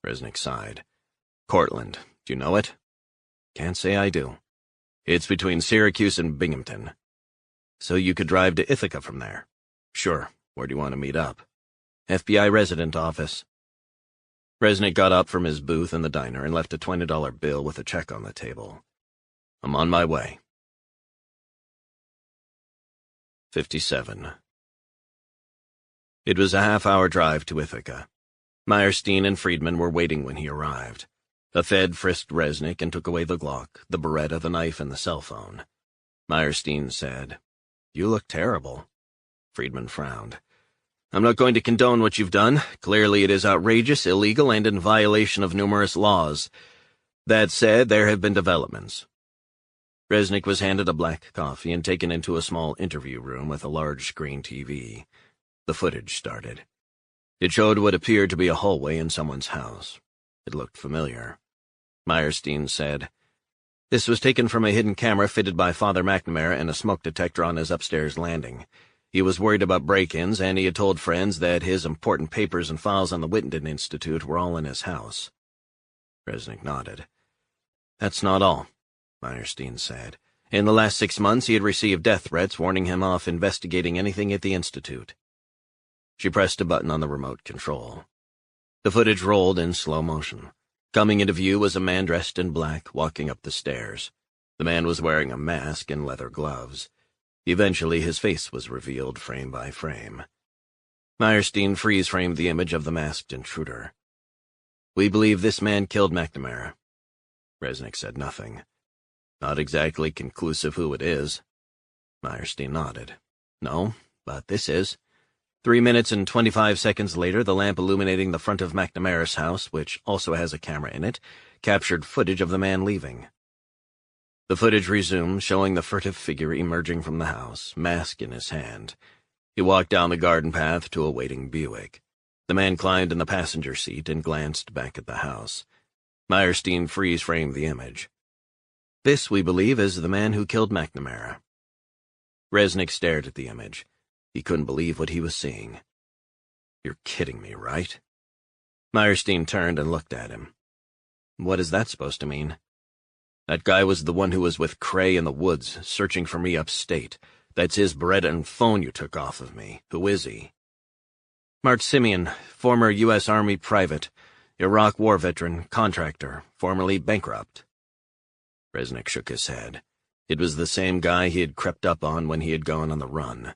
Resnick sighed. Cortland. Do you know it? Can't say I do. It's between Syracuse and Binghamton. So you could drive to Ithaca from there? Sure. Where do you want to meet up? FBI resident office. Resnick got up from his booth in the diner and left a $20 bill with a check on the table. I'm on my way. 57. It was a half-hour drive to Ithaca. Meyerstein and Friedman were waiting when he arrived. A Fed frisked Resnick and took away the Glock, the Beretta, the knife, and the cell phone. Meyerstein said, You look terrible. Friedman frowned. I'm not going to condone what you've done. Clearly it is outrageous, illegal, and in violation of numerous laws. That said, there have been developments. Resnick was handed a black coffee and taken into a small interview room with a large screen TV. The footage started. It showed what appeared to be a hallway in someone's house. It looked familiar. Meyerstein said, "This was taken from a hidden camera fitted by Father McNamara and a smoke detector on his upstairs landing. He was worried about break-ins, and he had told friends that his important papers and files on the Wittenden Institute were all in his house." Resnick nodded. "That's not all," Meyerstein said. "In the last 6 months, he had received death threats warning him off investigating anything at the Institute." She pressed a button on the remote control. The footage rolled in slow motion. Coming into view was a man dressed in black, walking up the stairs. The man was wearing a mask and leather gloves. Eventually, his face was revealed frame by frame. Meyerstein freeze-framed the image of the masked intruder. "We believe this man killed McNamara." Resnick said nothing. "Not exactly conclusive who it is." Meyerstein nodded. "No, but this is." 3 minutes and 25 seconds later, the lamp illuminating the front of McNamara's house, which also has a camera in it, captured footage of the man leaving. The footage resumed, showing the furtive figure emerging from the house, mask in his hand. He walked down the garden path to a waiting Buick. The man climbed in the passenger seat and glanced back at the house. Meyerstein freeze-framed the image. "This, we believe, is the man who killed McNamara." Resnick stared at the image. He couldn't believe what he was seeing. "You're kidding me, right?" Meyerstein turned and looked at him. "What is that supposed to mean?" "That guy was the one who was with Cray in the woods, searching for me upstate. That's his Beretta and phone you took off of me. Who is he?" "Mart Simeon, former U.S. Army private, Iraq war veteran, contractor, formerly bankrupt." Resnick shook his head. It was the same guy he had crept up on when he had gone on the run.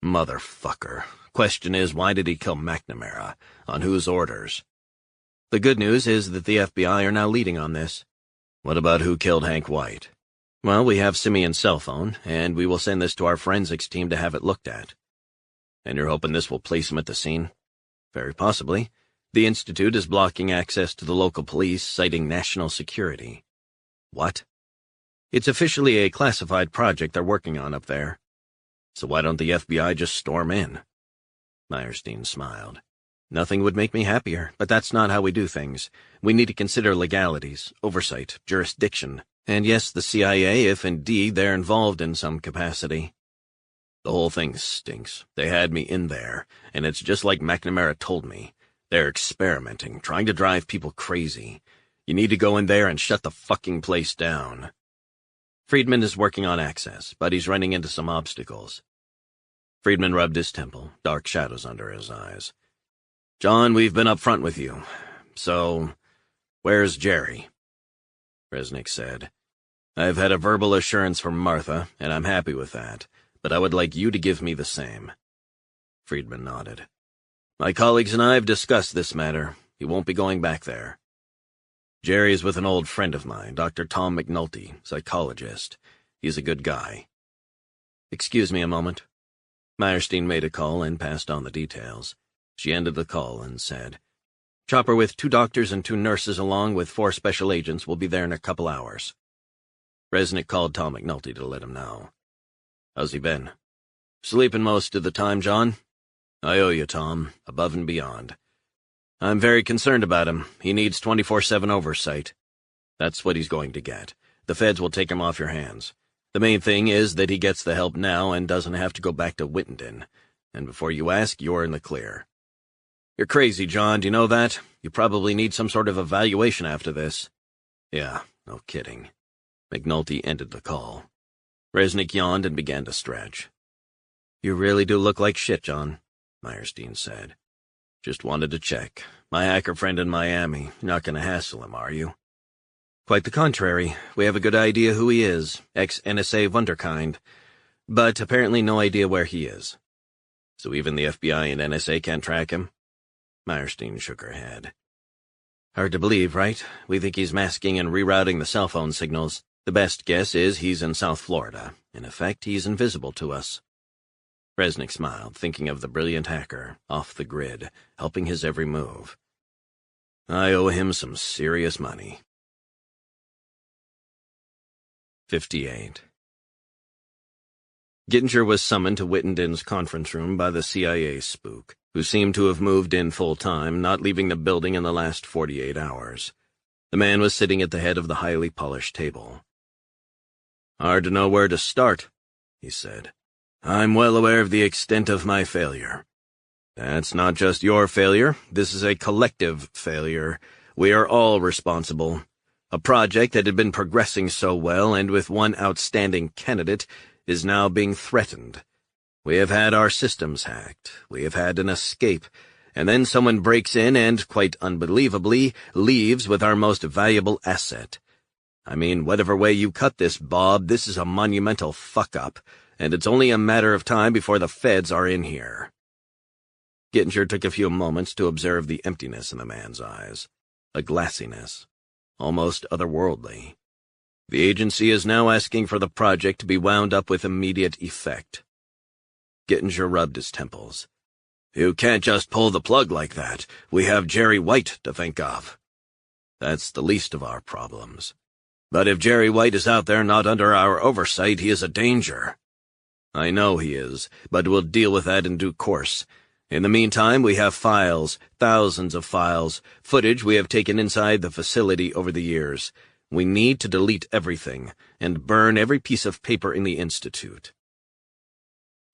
"Motherfucker. Question is, why did he kill McNamara? On whose orders?" "The good news is that the FBI are now leading on this." "What about who killed Hank White?" "Well, we have Simeon's cell phone, and we will send this to our forensics team to have it looked at." "And you're hoping this will place him at the scene?" "Very possibly. The Institute is blocking access to the local police, citing national security." "What?" "It's officially a classified project they're working on up there." "So why don't the FBI just storm in?" Meyerstein smiled. "Nothing would make me happier, but that's not how we do things. We need to consider legalities, oversight, jurisdiction, and yes, the CIA, if indeed they're involved in some capacity." "The whole thing stinks. They had me in there, and it's just like McNamara told me. They're experimenting, trying to drive people crazy. You need to go in there and shut the fucking place down." "Friedman is working on access, but he's running into some obstacles." Friedman rubbed his temple, dark shadows under his eyes. "John, we've been up front with you. So, where's Jerry?" Resnick said, "I've had a verbal assurance from Martha, and I'm happy with that, but I would like you to give me the same." Friedman nodded. "My colleagues and I have discussed this matter. He won't be going back there. Jerry's with an old friend of mine, Dr. Tom McNulty, psychologist. He's a good guy." "Excuse me a moment." Meyerstein made a call and passed on the details. She ended the call and said, "Chopper with 2 doctors and 2 nurses along with 4 special agents will be there in a couple hours." Resnick called Tom McNulty to let him know. "How's he been?" "Sleeping most of the time, John." "I owe you, Tom, above and beyond." "I'm very concerned about him. He needs 24/7 oversight." "That's what he's going to get. The feds will take him off your hands. The main thing is that he gets the help now and doesn't have to go back to Wittenden. And before you ask, you're in the clear." "You're crazy, John, do you know that? You probably need some sort of evaluation after this." "Yeah, no kidding." McNulty ended the call. Resnick yawned and began to stretch. "You really do look like shit, John," Meyerstein said. "Just wanted to check. My hacker friend in Miami, you're not going to hassle him, are you?" "Quite the contrary. We have a good idea who he is, ex-NSA Wunderkind, but apparently no idea where he is." "So even the FBI and NSA can't track him?" Meyerstein shook her head. "Hard to believe, right? We think he's masking and rerouting the cell phone signals. The best guess is he's in South Florida. In effect, he's invisible to us." Resnick smiled, thinking of the brilliant hacker, off the grid, helping his every move. "I owe him some serious money." 58. Gittinger was summoned to Wittenden's conference room by the CIA spook, who seemed to have moved in full time, not leaving the building in the last 48 hours. The man was sitting at the head of the highly polished table. "Hard to know where to start," he said. "I'm well aware of the extent of my failure. That's not just your failure. This is a collective failure. We are all responsible. A project that had been progressing so well and with one outstanding candidate is now being threatened. We have had our systems hacked. We have had an escape. And then someone breaks in and, quite unbelievably, leaves with our most valuable asset. I mean, whatever way you cut this, Bob, this is a monumental fuck-up, and it's only a matter of time before the feds are in here." Gittinger took a few moments to observe the emptiness in the man's eyes, a glassiness, almost otherworldly. "The agency is now asking for the project to be wound up with immediate effect." Gittinger rubbed his temples. "You can't just pull the plug like that. We have Jerry White to think of." "That's the least of our problems. But if Jerry White is out there not under our oversight, he is a danger." "I know he is, but we'll deal with that in due course. In the meantime, we have files, thousands of files, footage we have taken inside the facility over the years. We need to delete everything, and burn every piece of paper in the Institute."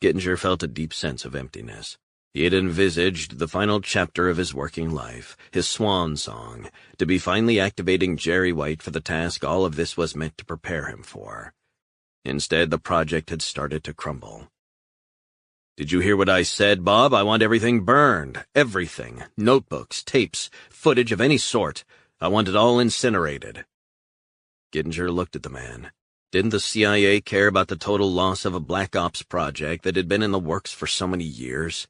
Gittinger felt a deep sense of emptiness. He had envisaged the final chapter of his working life, his swan song, to be finally activating Jerry White for the task all of this was meant to prepare him for. Instead, the project had started to crumble. "Did you hear what I said, Bob? I want everything burned. Everything. Notebooks, tapes, footage of any sort. I want it all incinerated." Gittinger looked at the man. Didn't the CIA care about the total loss of a Black Ops project that had been in the works for so many years?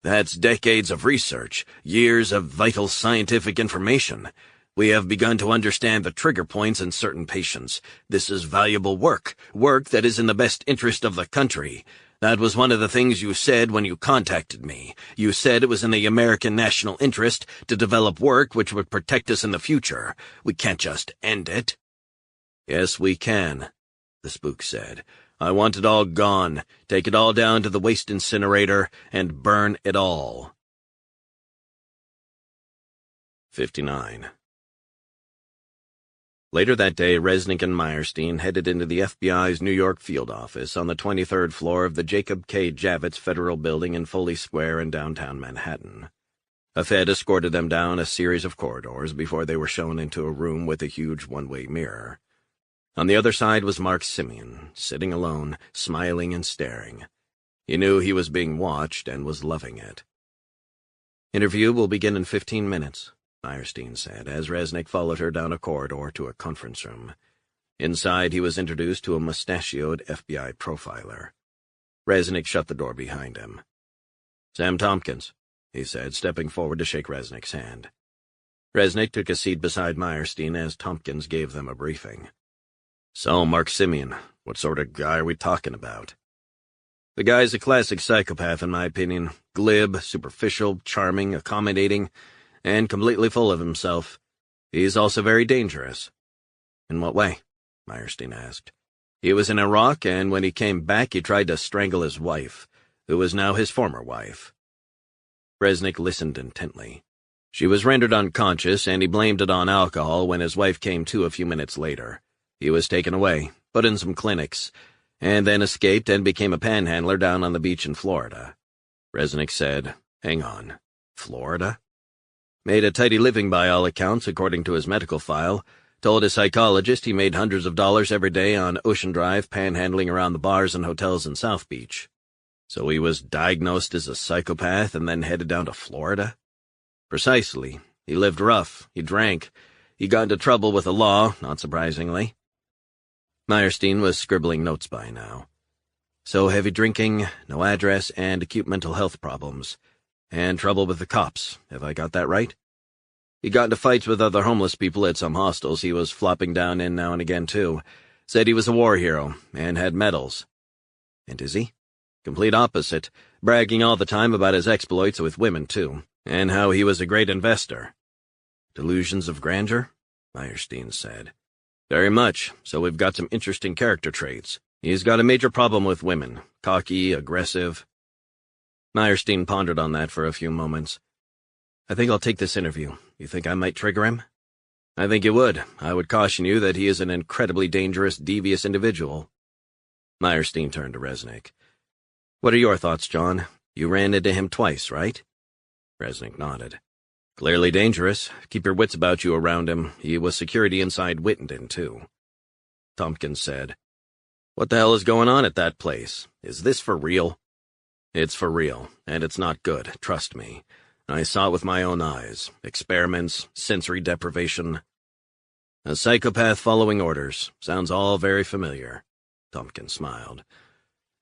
"That's decades of research, years of vital scientific information. We have begun to understand the trigger points in certain patients. This is valuable work that is in the best interest of the country. That was one of the things you said when you contacted me. You said it was in the American national interest to develop work which would protect us in the future. We can't just end it." "Yes, we can," the spook said. "I want it all gone. Take it all down to the waste incinerator and burn it all." 59. Later that day, Resnick and Meyerstein headed into the FBI's New York field office on the 23rd floor of the Jacob K. Javits Federal Building in Foley Square in downtown Manhattan. A Fed escorted them down a series of corridors before they were shown into a room with a huge one-way mirror. On the other side was Mark Simeon, sitting alone, smiling and staring. He knew he was being watched and was loving it. "Interview will begin in 15 minutes, Meyerstein said, as Resnick followed her down a corridor to a conference room. Inside, he was introduced to a mustachioed FBI profiler. Resnick shut the door behind him. "Sam Tompkins," he said, stepping forward to shake Resnick's hand. Resnick took a seat beside Meyerstein as Tompkins gave them a briefing. "So, Mark Simeon, what sort of guy are we talking about?" "The guy's a classic psychopath, in my opinion. Glib, superficial, charming, accommodating, and completely full of himself. He's also very dangerous." "In what way?" Meyerstein asked. "He was in Iraq, and when he came back he tried to strangle his wife, who was now his former wife." Resnick listened intently. "She was rendered unconscious, and he blamed it on alcohol when his wife came to a few minutes later. He was taken away, put in some clinics, and then escaped and became a panhandler down on the beach in Florida." Resnick said, "Hang on. Florida?" "Made a tidy living by all accounts, according to his medical file. Told his psychologist he made hundreds of dollars every day on Ocean Drive, panhandling around the bars and hotels in South Beach. So he was diagnosed as a psychopath and then headed down to Florida?" "Precisely. He lived rough. He drank. He got into trouble with the law, not surprisingly." Meyerstein was scribbling notes by now. "So heavy drinking, no address, and acute mental health problems. And trouble with the cops. Have I got that right?" "He got into fights with other homeless people at some hostels he was flopping down in now and again, too. Said he was a war hero, and had medals." "And is he?" "Complete opposite. Bragging all the time about his exploits with women, too, and how he was a great investor." "Delusions of grandeur?" Meyerstein said. Very much, so we've got some interesting character traits. He's got a major problem with women. Cocky, aggressive. Meyerstein pondered on that for a few moments. I think I'll take this interview. You think I might trigger him? I think you would. I would caution you that he is an incredibly dangerous, devious individual. Meyerstein turned to Resnick. What are your thoughts, John? You ran into him twice, right? Resnick nodded. Clearly dangerous. Keep your wits about you around him. He was security inside Wittenden, too. Tompkins said, What the hell is going on at that place? Is this for real? It's for real, and it's not good, trust me. I saw it with my own eyes. Experiments, sensory deprivation. A psychopath following orders. Sounds all very familiar. Tompkins smiled.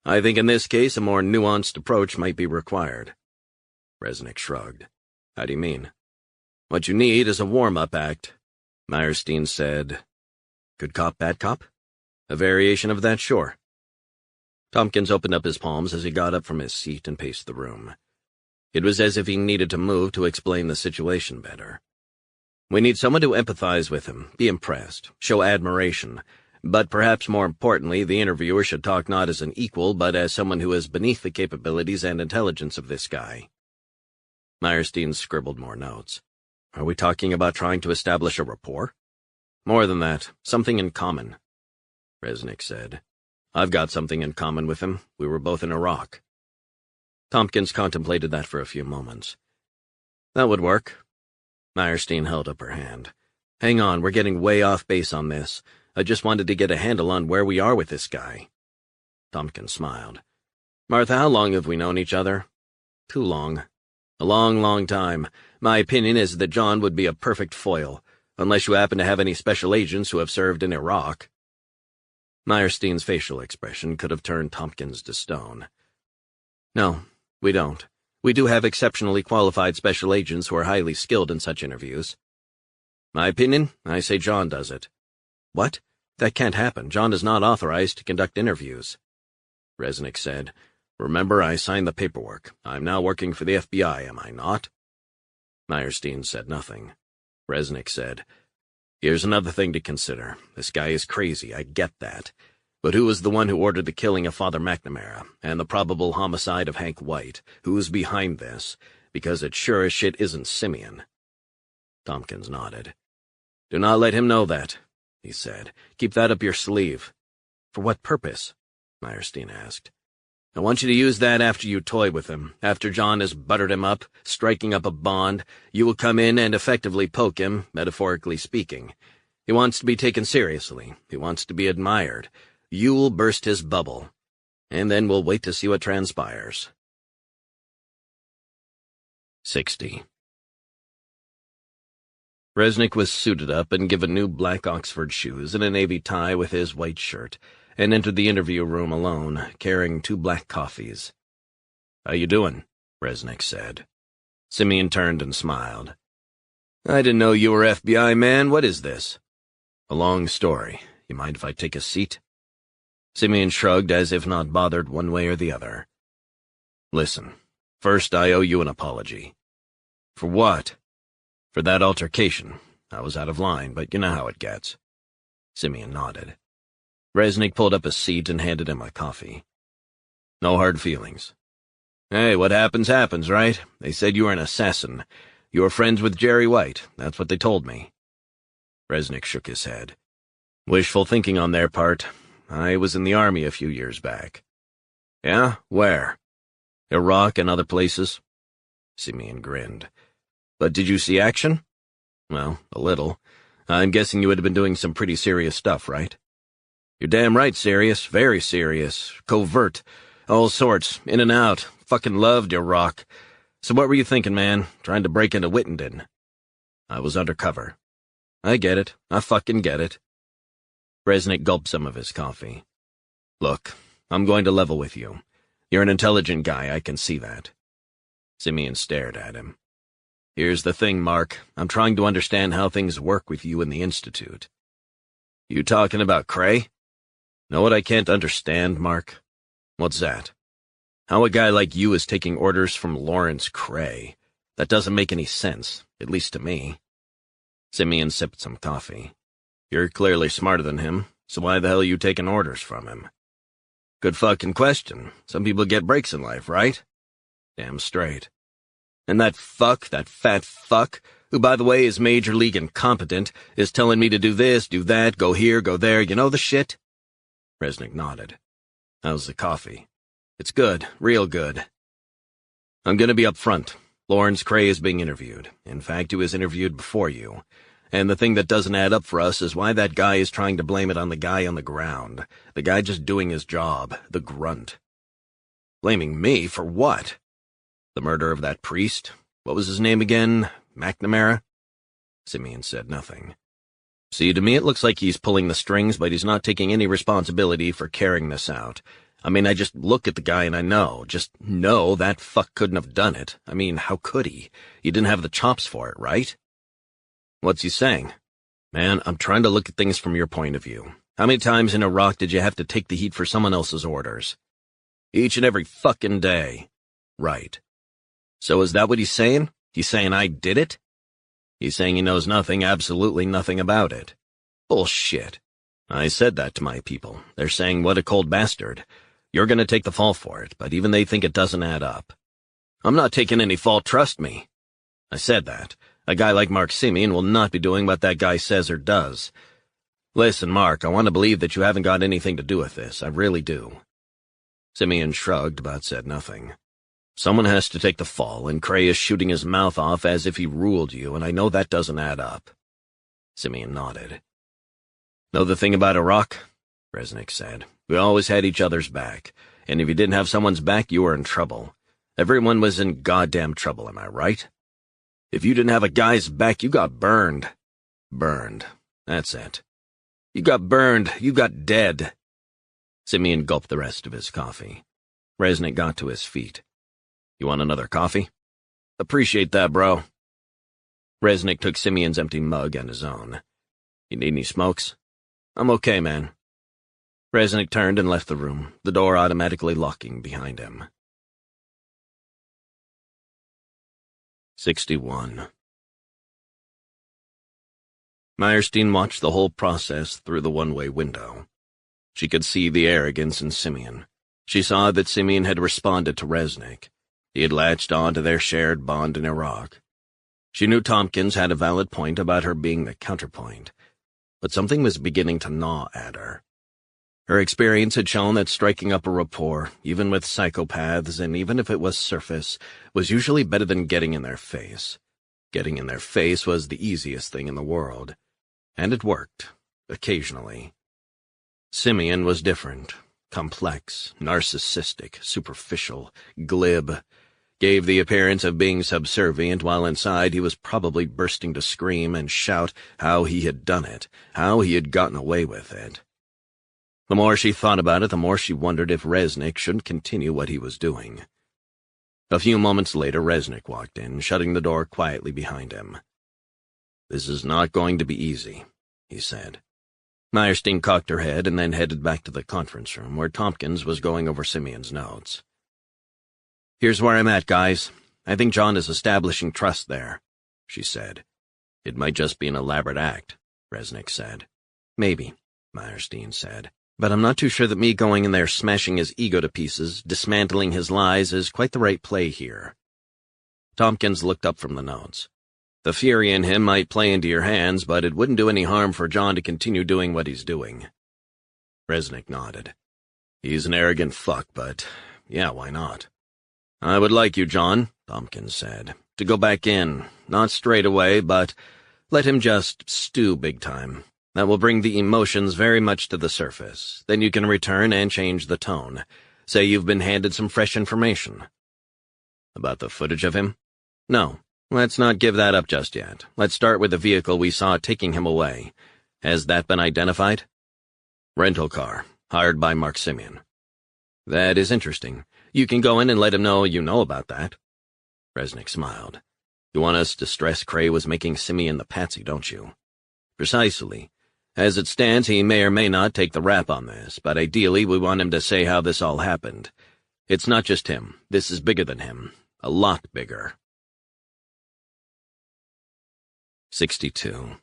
I think in this case a more nuanced approach might be required. Resnick shrugged. How do you mean? What you need is a warm-up act. Meyerstein said, Good cop, bad cop? A variation of that, sure. Tompkins opened up his palms as he got up from his seat and paced the room. It was as if he needed to move to explain the situation better. We need someone to empathize with him, be impressed, show admiration, but perhaps more importantly, the interviewer should talk not as an equal, but as someone who is beneath the capabilities and intelligence of this guy. Meyerstein scribbled more notes. Are we talking about trying to establish a rapport? More than that, something in common. Resnick said, I've got something in common with him. We were both in Iraq. Tompkins contemplated that for a few moments. That would work. Meyerstein held up her hand. Hang on, we're getting way off base on this. I just wanted to get a handle on where we are with this guy. Tompkins smiled. Martha, how long have we known each other? Too long. A long, long time. My opinion is that John would be a perfect foil, unless you happen to have any special agents who have served in Iraq. Meyerstein's facial expression could have turned Tompkins to stone. No, we don't. We do have exceptionally qualified special agents who are highly skilled in such interviews. My opinion, I say John does it. What? That can't happen. John is not authorized to conduct interviews. Resnick said, Remember, I signed the paperwork. I'm now working for the FBI, am I not? Meyerstein said nothing. Resnick said, Here's another thing to consider. This guy is crazy, I get that. But who was the one who ordered the killing of Father McNamara, and the probable homicide of Hank White? Who's behind this? Because it sure as shit isn't Simeon. Tompkins nodded. Do not let him know that, he said. Keep that up your sleeve. For what purpose? Meyerstein asked. I want you to use that after you toy with him. After John has buttered him up, striking up a bond, you will come in and effectively poke him, metaphorically speaking. He wants to be taken seriously. He wants to be admired. You will burst his bubble. And then we'll wait to see what transpires. 60. Resnick was suited up and given new black Oxford shoes and a navy tie with his white shirt, and entered the interview room alone, carrying 2 black coffees. How you doing? Resnick said. Simeon turned and smiled. I didn't know you were FBI, man. What is this? A long story. You mind if I take a seat? Simeon shrugged as if not bothered one way or the other. Listen, first I owe you an apology. For what? For that altercation. I was out of line, but you know how it gets. Simeon nodded. Resnick pulled up a seat and handed him a coffee. No hard feelings. Hey, what happens, happens, right? They said you were an assassin. You were friends with Jerry White. That's what they told me. Resnick shook his head. Wishful thinking on their part. I was in the army a few years back. Yeah? Where? Iraq and other places. Simeon grinned. But did you see action? Well, a little. I'm guessing you would have been doing some pretty serious stuff, right? You're damn right serious, very serious, covert, all sorts, in and out, fucking loved Iraq. So what were you thinking, man, trying to break into Wittenden? I was undercover. I get it, I fucking get it. Resnick gulped some of his coffee. Look, I'm going to level with you. You're an intelligent guy, I can see that. Simeon stared at him. Here's the thing, Mark. I'm trying to understand how things work with you in the Institute. You talking about Cray? Know what I can't understand, Mark? What's that? How a guy like you is taking orders from Lawrence Cray. That doesn't make any sense, at least to me. Simeon sipped some coffee. You're clearly smarter than him, so why the hell are you taking orders from him? Good fucking question. Some people get breaks in life, right? Damn straight. And that fat fuck, who by the way is major league incompetent, is telling me to do this, do that, go here, go there, you know the shit? Resnick nodded. How's the coffee? It's good, real good. I'm gonna be up front. Lawrence Cray is being interviewed. In fact, he was interviewed before you. And the thing that doesn't add up for us is why that guy is trying to blame it on the guy on the ground. The guy just doing his job, the grunt. Blaming me for what? The murder of that priest? What was his name again? McNamara? Simeon said nothing. See, to me it looks like he's pulling the strings, but he's not taking any responsibility for carrying this out. I mean, I just look at the guy and I know, just know that fuck couldn't have done it. I mean, how could he? He didn't have the chops for it, right? What's he saying? Man, I'm trying to look at things from your point of view. How many times in Iraq did you have to take the heat for someone else's orders? Each and every fucking day. Right. So is that what he's saying? He's saying I did it? He's saying he knows nothing, absolutely nothing about it. Bullshit. I said that to my people. They're saying, what a cold bastard. You're gonna take the fall for it, but even they think it doesn't add up. I'm not taking any fault, trust me. I said that. A guy like Mark Simeon will not be doing what that guy says or does. Listen, Mark, I want to believe that you haven't got anything to do with this. I really do. Simeon shrugged, but said nothing. Someone has to take the fall, and Cray is shooting his mouth off as if he ruled you, and I know that doesn't add up. Simeon nodded. Know the thing about Iraq? Resnick said. We always had each other's back, and if you didn't have someone's back, you were in trouble. Everyone was in goddamn trouble, am I right? If you didn't have a guy's back, you got burned. Burned. That's it. You got burned. You got dead. Simeon gulped the rest of his coffee. Resnick got to his feet. You want another coffee? Appreciate that, bro. Resnick took Simeon's empty mug and his own. You need any smokes? I'm okay, man. Resnick turned and left the room, the door automatically locking behind him. 61. Meyerstein watched the whole process through the one-way window. She could see the arrogance in Simeon. She saw that Simeon had responded to Resnick. He had latched on to their shared bond in Iraq. She knew Tompkins had a valid point about her being the counterpoint, but something was beginning to gnaw at her. Her experience had shown that striking up a rapport, even with psychopaths and even if it was surface, was usually better than getting in their face. Getting in their face was the easiest thing in the world. And it worked, occasionally. Simeon was different, complex, narcissistic, superficial, glib, gave the appearance of being subservient while inside he was probably bursting to scream and shout how he had done it, how he had gotten away with it. The more she thought about it, the more she wondered if Resnick shouldn't continue what he was doing. A few moments later, Resnick walked in, shutting the door quietly behind him. This is not going to be easy, he said. Meyerstein cocked her head and then headed back to the conference room, where Tompkins was going over Simeon's notes. Here's where I'm at, guys. I think John is establishing trust there, she said. It might just be an elaborate act, Resnick said. Maybe, Meyerstein said. But I'm not too sure that me going in there smashing his ego to pieces, dismantling his lies, is quite the right play here. Tompkins looked up from the notes. The fury in him might play into your hands, but it wouldn't do any harm for John to continue doing what he's doing. Resnick nodded. He's an arrogant fuck, but yeah, why not? I would like you, John, Tompkins said, to go back in, not straight away, but let him just stew big time. That will bring the emotions very much to the surface. Then you can return and change the tone. Say you've been handed some fresh information. About the footage of him? No, let's not give that up just yet. Let's start with the vehicle we saw taking him away. Has that been identified? Rental car, hired by Mark Simeon. That is interesting. You can go in and let him know you know about that. Resnick smiled. You want us to stress Cray was making Simeon the patsy, don't you? Precisely. As it stands, he may or may not take the rap on this, but ideally we want him to say how this all happened. It's not just him. This is bigger than him. A lot bigger. 62.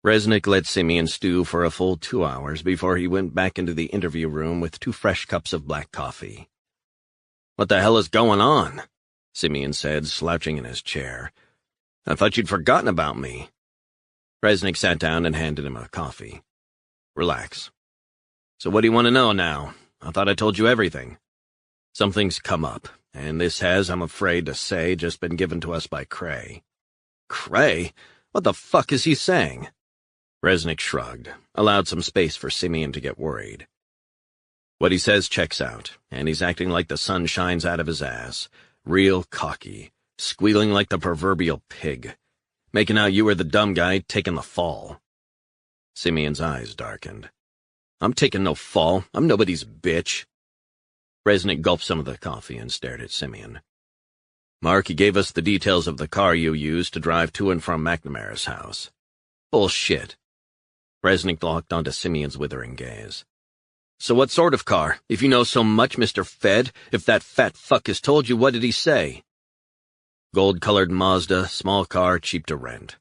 Resnick let Simeon stew for a full 2 hours before he went back into the interview room with 2 fresh cups of black coffee. "What the hell is going on?" Simeon said, slouching in his chair. "I thought you'd forgotten about me." Resnick sat down and handed him a coffee. "Relax. So what do you want to know now? I thought I told you everything." "Something's come up, and this has, I'm afraid to say, just been given to us by Cray." "Cray? What the fuck is he saying?" Resnick shrugged, allowed some space for Simeon to get worried. "What he says checks out, and he's acting like the sun shines out of his ass, real cocky, squealing like the proverbial pig, making out you were the dumb guy taking the fall." Simeon's eyes darkened. "I'm taking no fall. I'm nobody's bitch." Resnick gulped some of the coffee and stared at Simeon. "Mark, he gave us the details of the car you used to drive to and from McNamara's house." "Bullshit." Resnick locked onto Simeon's withering gaze. "So what sort of car? If you know so much, Mr. Fed, if that fat fuck has told you, what did he say?" "Gold-colored Mazda, small car, cheap to rent."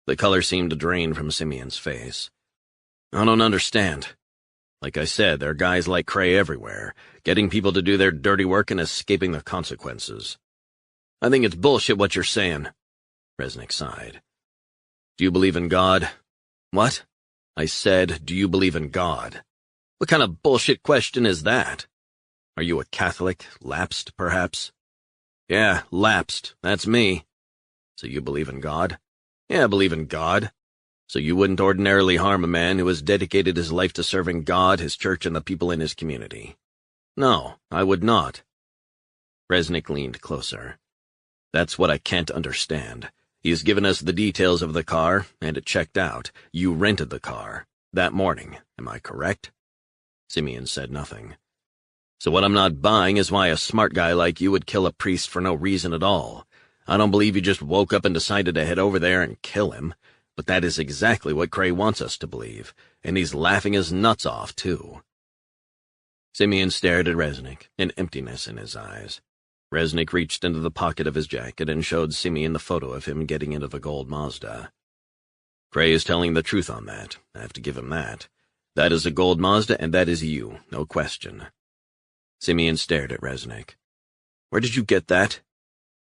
The color seemed to drain from Simeon's face. "I don't understand. Like I said, there are guys like Cray everywhere, getting people to do their dirty work and escaping the consequences." "I think it's bullshit what you're saying." Resnick sighed. "Do you believe in God?" "What?" "I said, do you believe in God?" "What kind of bullshit question is that?" "Are you a Catholic? Lapsed, perhaps?" "Yeah, lapsed. That's me." "So you believe in God?" "Yeah, I believe in God." "So you wouldn't ordinarily harm a man who has dedicated his life to serving God, his church, and the people in his community?" "No, I would not." Resnick leaned closer. "That's what I can't understand. He has given us the details of the car, and it checked out. You rented the car. That morning, am I correct?" Simeon said nothing. "So what I'm not buying is why a smart guy like you would kill a priest for no reason at all. I don't believe you just woke up and decided to head over there and kill him, but that is exactly what Cray wants us to believe, and he's laughing his nuts off, too." Simeon stared at Resnick, an emptiness in his eyes. Resnick reached into the pocket of his jacket and showed Simeon the photo of him getting into the gold Mazda. "Cray is telling the truth on that. I have to give him that. That is a gold Mazda, and that is you, no question." Simeon stared at Resnick. "Where did you get that?"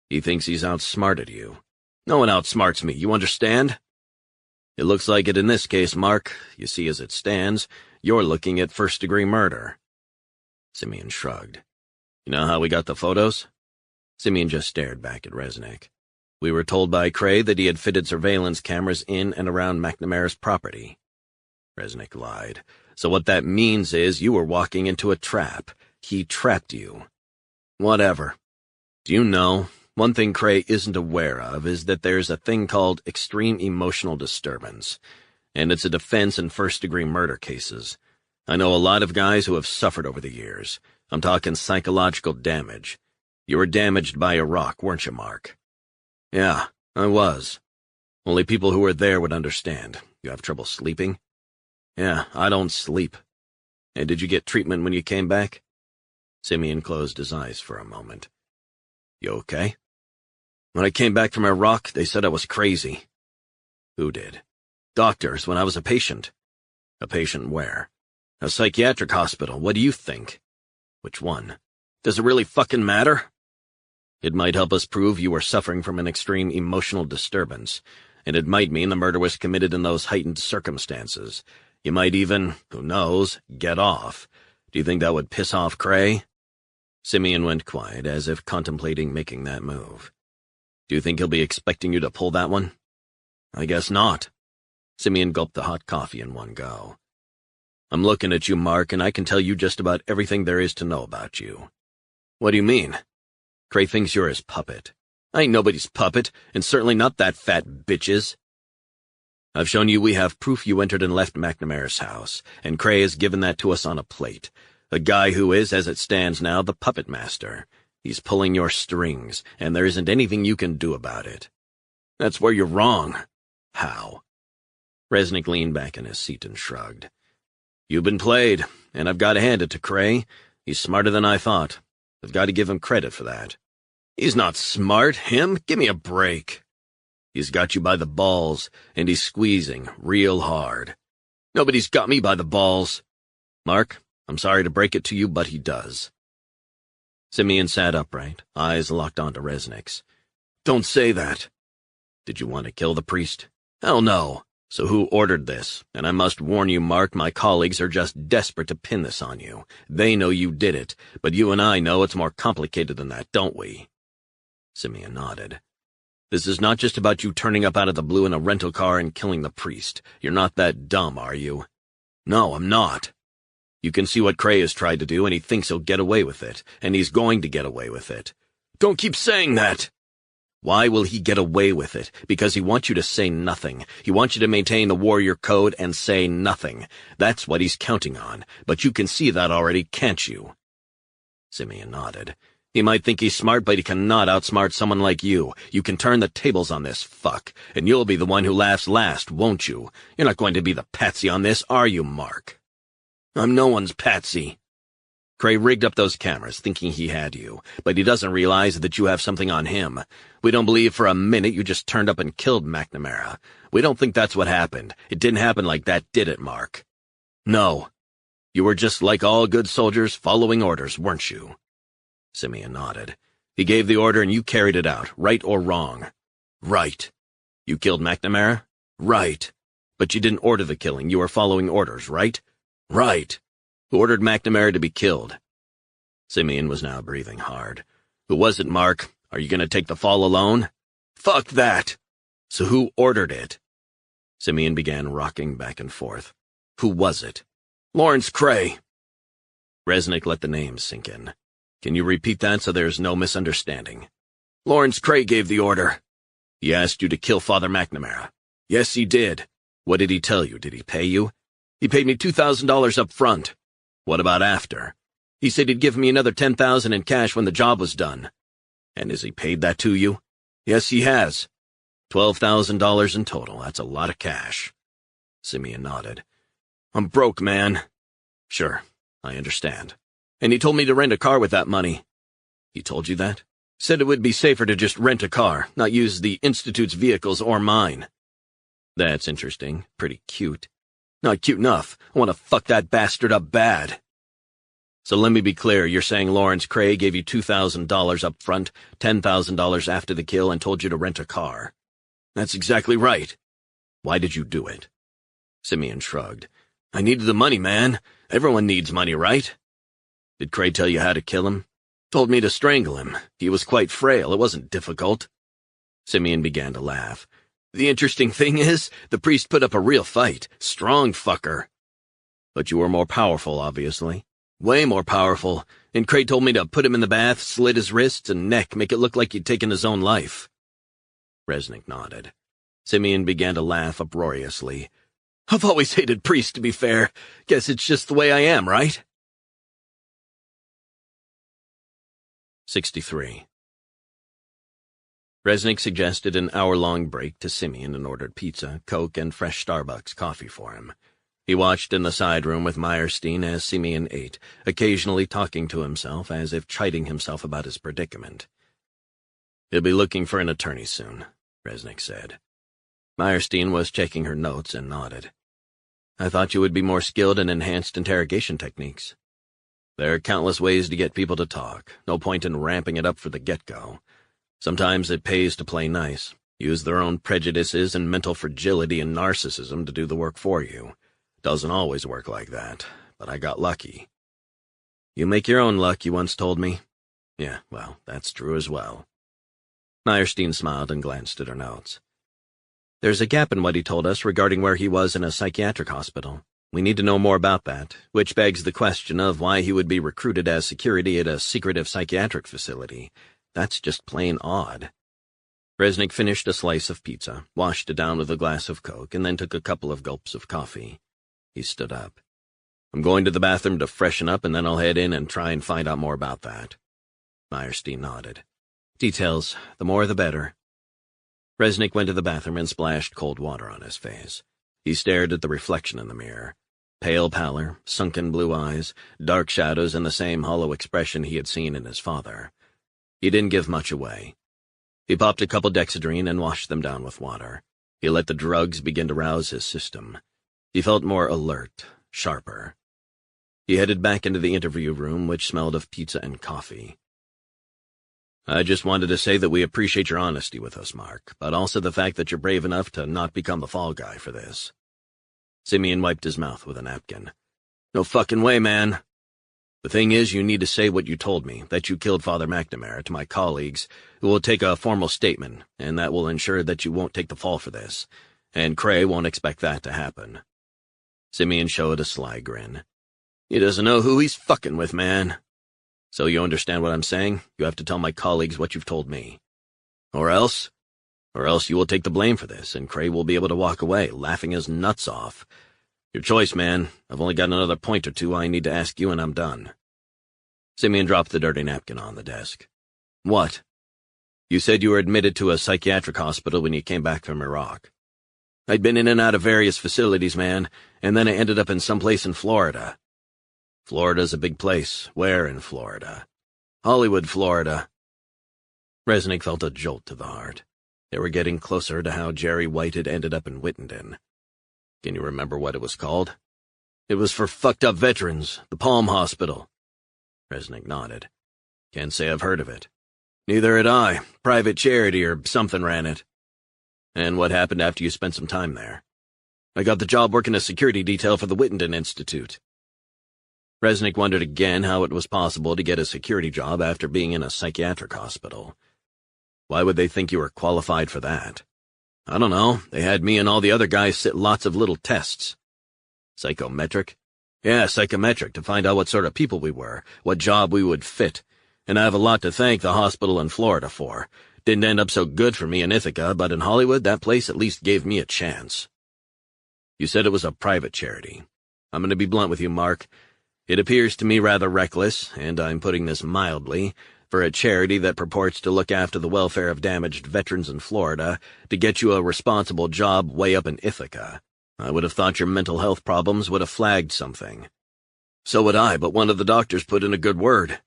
"He thinks he's outsmarted you." "No one outsmarts me, you understand?" "It looks like it in this case, Mark. You see, as it stands, you're looking at first-degree murder." Simeon shrugged. "You know how we got the photos?" Simeon just stared back at Resnick. "We were told by Cray that he had fitted surveillance cameras in and around McNamara's property." Resnick lied. "So what that means is you were walking into a trap. He trapped you." "Whatever. Do you know, one thing Cray isn't aware of is that there's a thing called extreme emotional disturbance, and it's a defense in first-degree murder cases. I know a lot of guys who have suffered over the years. I'm talking psychological damage. You were damaged by a rock, weren't you, Mark?" "Yeah, I was. Only people who were there would understand. You have trouble sleeping?" "Yeah, I don't sleep." "And did you get treatment when you came back?" Simeon closed his eyes for a moment. "You okay?" "When I came back from Iraq, they said I was crazy." "Who did?" "Doctors, when I was a patient." "A patient where?" "A psychiatric hospital. What do you think?" "Which one?" "Does it really fucking matter?" "It might help us prove you were suffering from an extreme emotional disturbance, and it might mean the murder was committed in those heightened circumstances. You might even, who knows, get off. Do you think that would piss off Cray?" Simeon went quiet, as if contemplating making that move. "Do you think he'll be expecting you to pull that one?" "I guess not." Simeon gulped the hot coffee in one go. "I'm looking at you, Mark, and I can tell you just about everything there is to know about you." "What do you mean?" "Cray thinks you're his puppet." "I ain't nobody's puppet, and certainly not that fat bitch's." "I've shown you we have proof you entered and left McNamara's house, and Cray has given that to us on a plate. A guy who is, as it stands now, the puppet master. He's pulling your strings, and there isn't anything you can do about it." "That's where you're wrong." "How?" Resnick leaned back in his seat and shrugged. "You've been played, and I've got to hand it to Cray. He's smarter than I thought. I've got to give him credit for that." "He's not smart, him. Give me a break." He's got you by the balls, and he's squeezing real hard. Nobody's got me by the balls. Mark, I'm sorry to break it to you, but he does. Simeon sat upright, eyes locked onto Resnick's. Don't say that. Did you want to kill the priest? Hell no. So who ordered this? And I must warn you, Mark, my colleagues are just desperate to pin this on you. They know you did it, but you and I know it's more complicated than that, don't we? Simeon nodded. This is not just about you turning up out of the blue in a rental car and killing the priest. You're not that dumb, are you? No, I'm not. You can see what Cray has tried to do, and he thinks he'll get away with it, and he's going to get away with it. Don't keep saying that! Why will he get away with it? Because he wants you to say nothing. He wants you to maintain the warrior code and say nothing. That's what he's counting on, but you can see that already, can't you? Simeon nodded. He might think he's smart, but he cannot outsmart someone like you. You can turn the tables on this fuck, and you'll be the one who laughs last, won't you? You're not going to be the patsy on this, are you, Mark? I'm no one's patsy. Cray rigged up those cameras, thinking he had you, but he doesn't realize that you have something on him. We don't believe for a minute you just turned up and killed McNamara. We don't think that's what happened. It didn't happen like that, did it, Mark? No. You were just like all good soldiers, following orders, weren't you? Simeon nodded. He gave the order and you carried it out, right or wrong? Right. You killed McNamara? Right. But you didn't order the killing, you were following orders, right? Right. Who ordered McNamara to be killed? Simeon was now breathing hard. Who was it, Mark? Are you going to take the fall alone? Fuck that! So who ordered it? Simeon began rocking back and forth. Who was it? Lawrence Cray. Resnick let the name sink in. Can you repeat that so there's no misunderstanding? Lawrence Cray gave the order. He asked you to kill Father McNamara. Yes, he did. What did he tell you? Did he pay you? He paid me $2,000 up front. What about after? He said he'd give me another $10,000 in cash when the job was done. And has he paid that to you? Yes, he has. $12,000 in total. That's a lot of cash. Simeon nodded. I'm broke, man. Sure, I understand. And he told me to rent a car with that money. He told you that? Said it would be safer to just rent a car, not use the Institute's vehicles or mine. That's interesting. Pretty cute. Not cute enough. I want to fuck that bastard up bad. So let me be clear, you're saying Lawrence Cray gave you $2,000 up front, $10,000 after the kill, and told you to rent a car. That's exactly right. Why did you do it? Simeon shrugged. I needed the money, man. Everyone needs money, right? Did Cray tell you how to kill him? Told me to strangle him. He was quite frail. It wasn't difficult. Simeon began to laugh. The interesting thing is, the priest put up a real fight. Strong fucker. But you were more powerful, obviously. Way more powerful. And Cray told me to put him in the bath, slit his wrists and neck, make it look like he'd taken his own life. Resnick nodded. Simeon began to laugh uproariously. I've always hated priests, to be fair. Guess it's just the way I am, right? 63. Resnick suggested an hour-long break to Simeon and ordered pizza, Coke, and fresh Starbucks coffee for him. He watched in the side room with Meyerstein as Simeon ate, occasionally talking to himself as if chiding himself about his predicament. He'll be looking for an attorney soon, Resnick said. Meyerstein was checking her notes and nodded. I thought you would be more skilled in enhanced interrogation techniques. There are countless ways to get people to talk. No point in ramping it up for the get-go. Sometimes it pays to play nice, use their own prejudices and mental fragility and narcissism to do the work for you. Doesn't always work like that, but I got lucky. You make your own luck, you once told me. Yeah, well, that's true as well. Meyerstein smiled and glanced at her notes. There's a gap in what he told us regarding where he was in a psychiatric hospital. We need to know more about that, which begs the question of why he would be recruited as security at a secretive psychiatric facility. That's just plain odd. Resnick finished a slice of pizza, washed it down with a glass of Coke, and then took a couple of gulps of coffee. He stood up. I'm going to the bathroom to freshen up, and then I'll head in and try and find out more about that. Meyerstein nodded. Details, the more the better. Resnick went to the bathroom and splashed cold water on his face. He stared at the reflection in the mirror. Pale pallor, sunken blue eyes, dark shadows, and the same hollow expression he had seen in his father. He didn't give much away. He popped a couple Dexedrine and washed them down with water. He let the drugs begin to rouse his system. He felt more alert, sharper. He headed back into the interview room, which smelled of pizza and coffee. I just wanted to say that we appreciate your honesty with us, Mark, but also the fact that you're brave enough to not become the fall guy for this. Simeon wiped his mouth with a napkin. No fucking way, man. The thing is, you need to say what you told me, that you killed Father McNamara, to my colleagues, who will take a formal statement, and that will ensure that you won't take the fall for this, and Cray won't expect that to happen. Simeon showed a sly grin. He doesn't know who he's fucking with, man. So you understand what I'm saying? You have to tell my colleagues what you've told me. Or else you will take the blame for this, and Cray will be able to walk away, laughing his nuts off. Your choice, man. I've only got another point or two I need to ask you, and I'm done. Simeon dropped the dirty napkin on the desk. What? You said you were admitted to a psychiatric hospital when you came back from Iraq. I'd been in and out of various facilities, man, and then I ended up in some place in Florida. Florida's a big place. Where in Florida? Hollywood, Florida. Resnick felt a jolt to the heart. They were getting closer to how Jerry White had ended up in Wittenden. Can you remember what it was called? It was for fucked up veterans, the Palm Hospital. Resnick nodded. Can't say I've heard of it. Neither had I. Private charity or something ran it. And what happened after you spent some time there? I got the job working a security detail for the Wittenden Institute. Resnick wondered again how it was possible to get a security job after being in a psychiatric hospital. Why would they think you were qualified for that? I don't know. They had me and all the other guys sit lots of little tests. Psychometric? Yeah, psychometric, to find out what sort of people we were, what job we would fit. And I have a lot to thank the hospital in Florida for. Didn't end up so good for me in Ithaca, but in Hollywood, that place at least gave me a chance. You said it was a private charity. I'm going to be blunt with you, Mark. It appears to me rather reckless, and I'm putting this mildly, for a charity that purports to look after the welfare of damaged veterans in Florida to get you a responsible job way up in Ithaca. I would have thought your mental health problems would have flagged something. So would I, but one of the doctors put in a good word.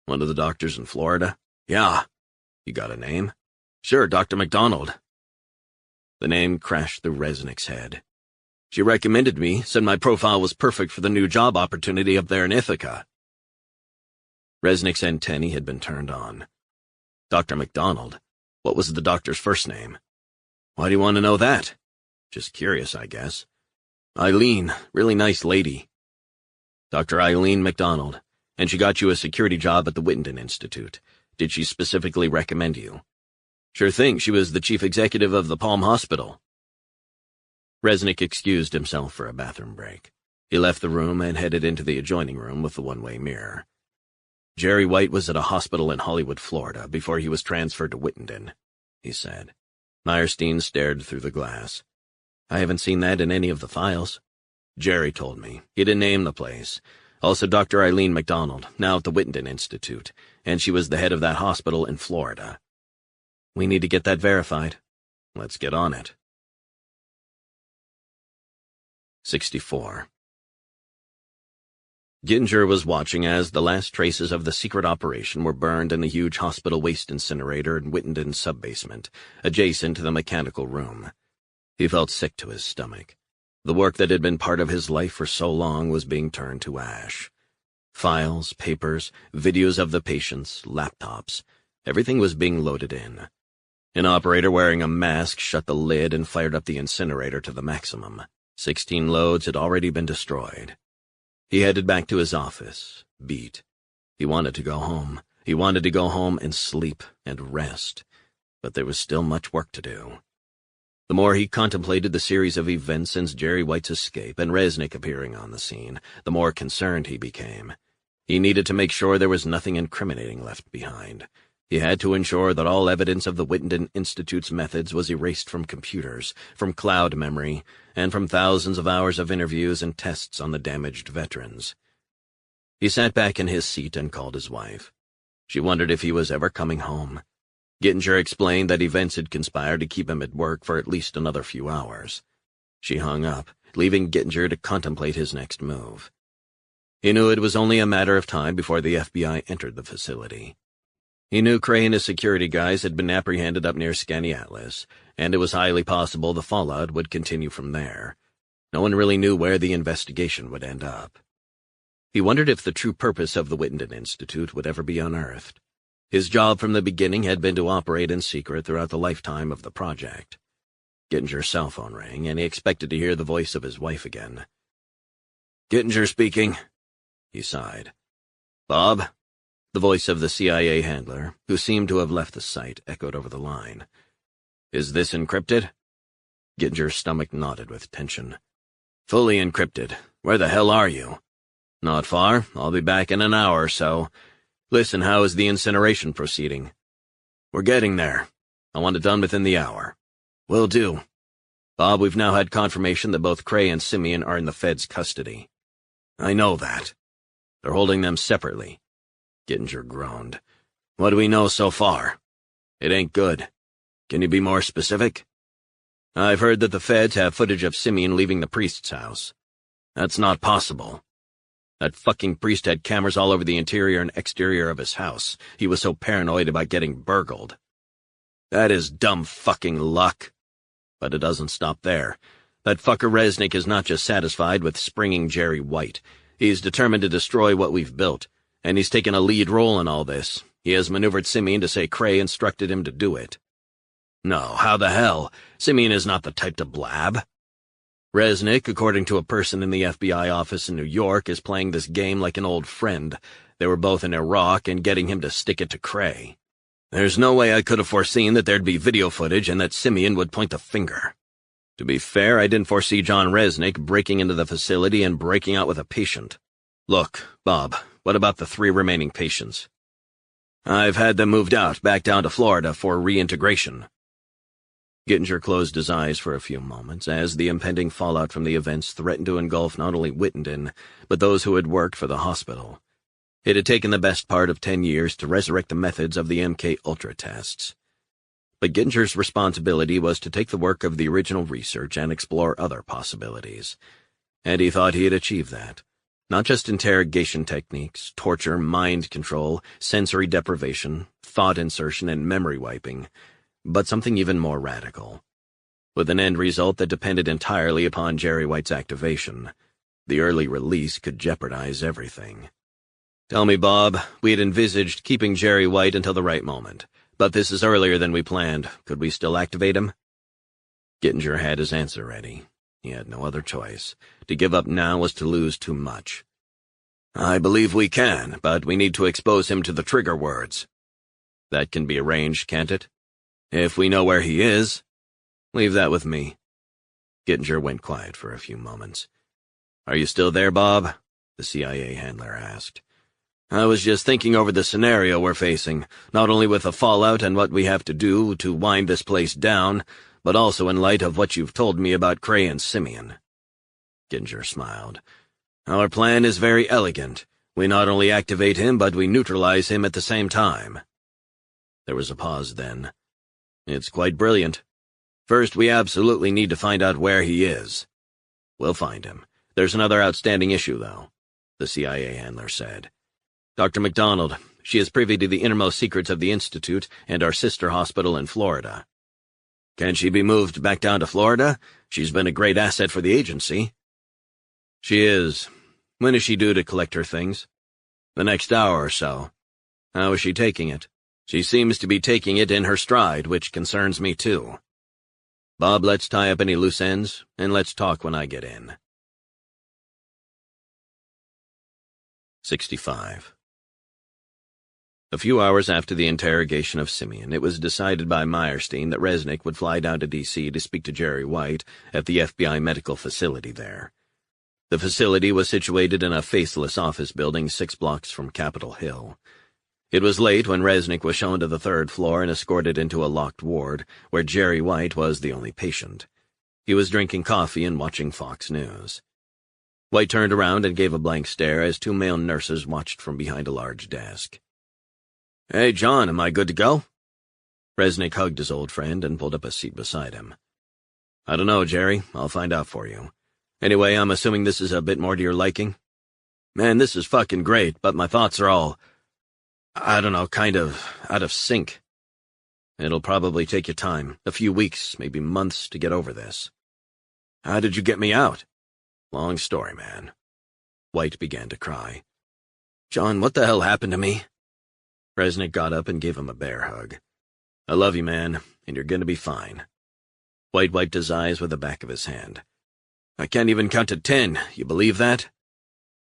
One of the doctors in Florida? Yeah. You got a name? Sure, Dr. McDonald. The name crashed through Resnick's head. She recommended me, said my profile was perfect for the new job opportunity up there in Ithaca. Resnick's antennae had been turned on. Dr. McDonald? What was the doctor's first name? Why do you want to know that? Just curious, I guess. Eileen, really nice lady. Dr. Eileen McDonald, and she got you a security job at the Wittenden Institute. Did she specifically recommend you? Sure thing, she was the chief executive of the Palm Hospital. Resnick excused himself for a bathroom break. He left the room and headed into the adjoining room with the one-way mirror. Jerry White was at a hospital in Hollywood, Florida, before he was transferred to Wittenden, he said. Meyerstein stared through the glass. I haven't seen that in any of the files. Jerry told me. He didn't name the place. Also Dr. Eileen McDonald, now at the Wittenden Institute, and she was the head of that hospital in Florida. We need to get that verified. Let's get on it. 64. Ginger was watching as the last traces of the secret operation were burned in the huge hospital waste incinerator in Wittenden's sub-basement, adjacent to the mechanical room. He felt sick to his stomach. The work that had been part of his life for so long was being turned to ash. Files, papers, videos of the patients, laptops, everything was being loaded in. An operator wearing a mask shut the lid and fired up the incinerator to the maximum. 16 loads had already been destroyed. He headed back to his office, beat. He wanted to go home. He wanted to go home and sleep and rest. But there was still much work to do. The more he contemplated the series of events since Jerry White's escape and Resnick appearing on the scene, the more concerned he became. He needed to make sure there was nothing incriminating left behind. He had to ensure that all evidence of the Wittenden Institute's methods was erased from computers, from cloud memory, and from thousands of hours of interviews and tests on the damaged veterans. He sat back in his seat and called his wife. She wondered if he was ever coming home. Gittinger explained that events had conspired to keep him at work for at least another few hours. She hung up, leaving Gittinger to contemplate his next move. He knew it was only a matter of time before the FBI entered the facility. He knew Cray and his security guys had been apprehended up near Skaneateles, and it was highly possible the fallout would continue from there. No one really knew where the investigation would end up. He wondered if the true purpose of the Wittenden Institute would ever be unearthed. His job from the beginning had been to operate in secret throughout the lifetime of the project. Gittinger's cell phone rang, and he expected to hear the voice of his wife again. "Gittinger speaking," he sighed. "Bob?" The voice of the CIA handler, who seemed to have left the site, echoed over the line. "Is this encrypted?" Gittinger's stomach knotted with tension. "Fully encrypted. Where the hell are you?" "Not far. I'll be back in an hour or so. Listen, how is the incineration proceeding?" "We're getting there. I want it done within the hour." "Will do." "Bob, we've now had confirmation that both Cray and Simeon are in the Fed's custody." "I know that." "They're holding them separately." Gittinger groaned. "What do we know so far?" "It ain't good." "Can you be more specific?" "I've heard that the Feds have footage of Simeon leaving the priest's house." "That's not possible." "That fucking priest had cameras all over the interior and exterior of his house. He was so paranoid about getting burgled." "That is dumb fucking luck." But it doesn't stop there. That fucker Resnick is not just satisfied with springing Jerry White. He's determined to destroy what we've built, and he's taken a lead role in all this. He has maneuvered Simeon to say Cray instructed him to do it. "No, how the hell? Simeon is not the type to blab." "Resnick, according to a person in the FBI office in New York, is playing this game like an old friend. They were both in Iraq and getting him to stick it to Cray. There's no way I could have foreseen that there'd be video footage and that Simeon would point the finger. To be fair, I didn't foresee John Resnick breaking into the facility and breaking out with a patient. Look, Bob, what about the 3 remaining patients?" "I've had them moved out, back down to Florida for reintegration." Gittinger closed his eyes for a few moments as the impending fallout from the events threatened to engulf not only Wittenden, but those who had worked for the hospital. It had taken the best part of 10 years to resurrect the methods of the MK-Ultra tests. But Gittinger's responsibility was to take the work of the original research and explore other possibilities. And he thought he had achieved that. Not just interrogation techniques, torture, mind control, sensory deprivation, thought insertion, and memory wiping, but something even more radical. With an end result that depended entirely upon Jerry White's activation. The early release could jeopardize everything. "Tell me, Bob, we had envisaged keeping Jerry White until the right moment, but this is earlier than we planned. Could we still activate him?" Gittinger had his answer ready. He had no other choice. To give up now was to lose too much. "I believe we can, but we need to expose him to the trigger words." "That can be arranged, can't it?" "If we know where he is." "Leave that with me." Gittinger went quiet for a few moments. "Are you still there, Bob?" the CIA handler asked. "I was just thinking over the scenario we're facing, not only with the fallout and what we have to do to wind this place down, but also in light of what you've told me about Cray and Simeon." Gittinger smiled. "Our plan is very elegant. We not only activate him, but we neutralize him at the same time." There was a pause then. "It's quite brilliant. First, we absolutely need to find out where he is." "We'll find him. There's another outstanding issue, though," the CIA handler said. "Dr. McDonald, she is privy to the innermost secrets of the Institute and our sister hospital in Florida." "Can she be moved back down to Florida? She's been a great asset for the agency." "She is. When is she due to collect her things?" "The next hour or so." "How is she taking it?" "She seems to be taking it in her stride, which concerns me too." "Bob, let's tie up any loose ends, and let's talk when I get in." 65. A few hours after the interrogation of Simeon, it was decided by Meyerstein that Resnick would fly down to D.C. to speak to Jerry White at the FBI medical facility there. The facility was situated in a faceless office building 6 blocks from Capitol Hill. It was late when Resnick was shown to the 3rd floor and escorted into a locked ward, where Jerry White was the only patient. He was drinking coffee and watching Fox News. White turned around and gave a blank stare as 2 male nurses watched from behind a large desk. "Hey, John, am I good to go?" Resnick hugged his old friend and pulled up a seat beside him. "I don't know, Jerry. I'll find out for you. Anyway, I'm assuming this is a bit more to your liking?" "Man, this is fucking great, but my thoughts are all—" I don't know, kind of out of sync. It'll probably take you time, a few weeks, maybe months to get over this. How did you get me out? Long story, man. White began to cry. John, what the hell happened to me? Resnick got up and gave him a bear hug. I love you, man, and you're gonna be fine. White wiped his eyes with the back of his hand. I can't even count to 10, you believe that?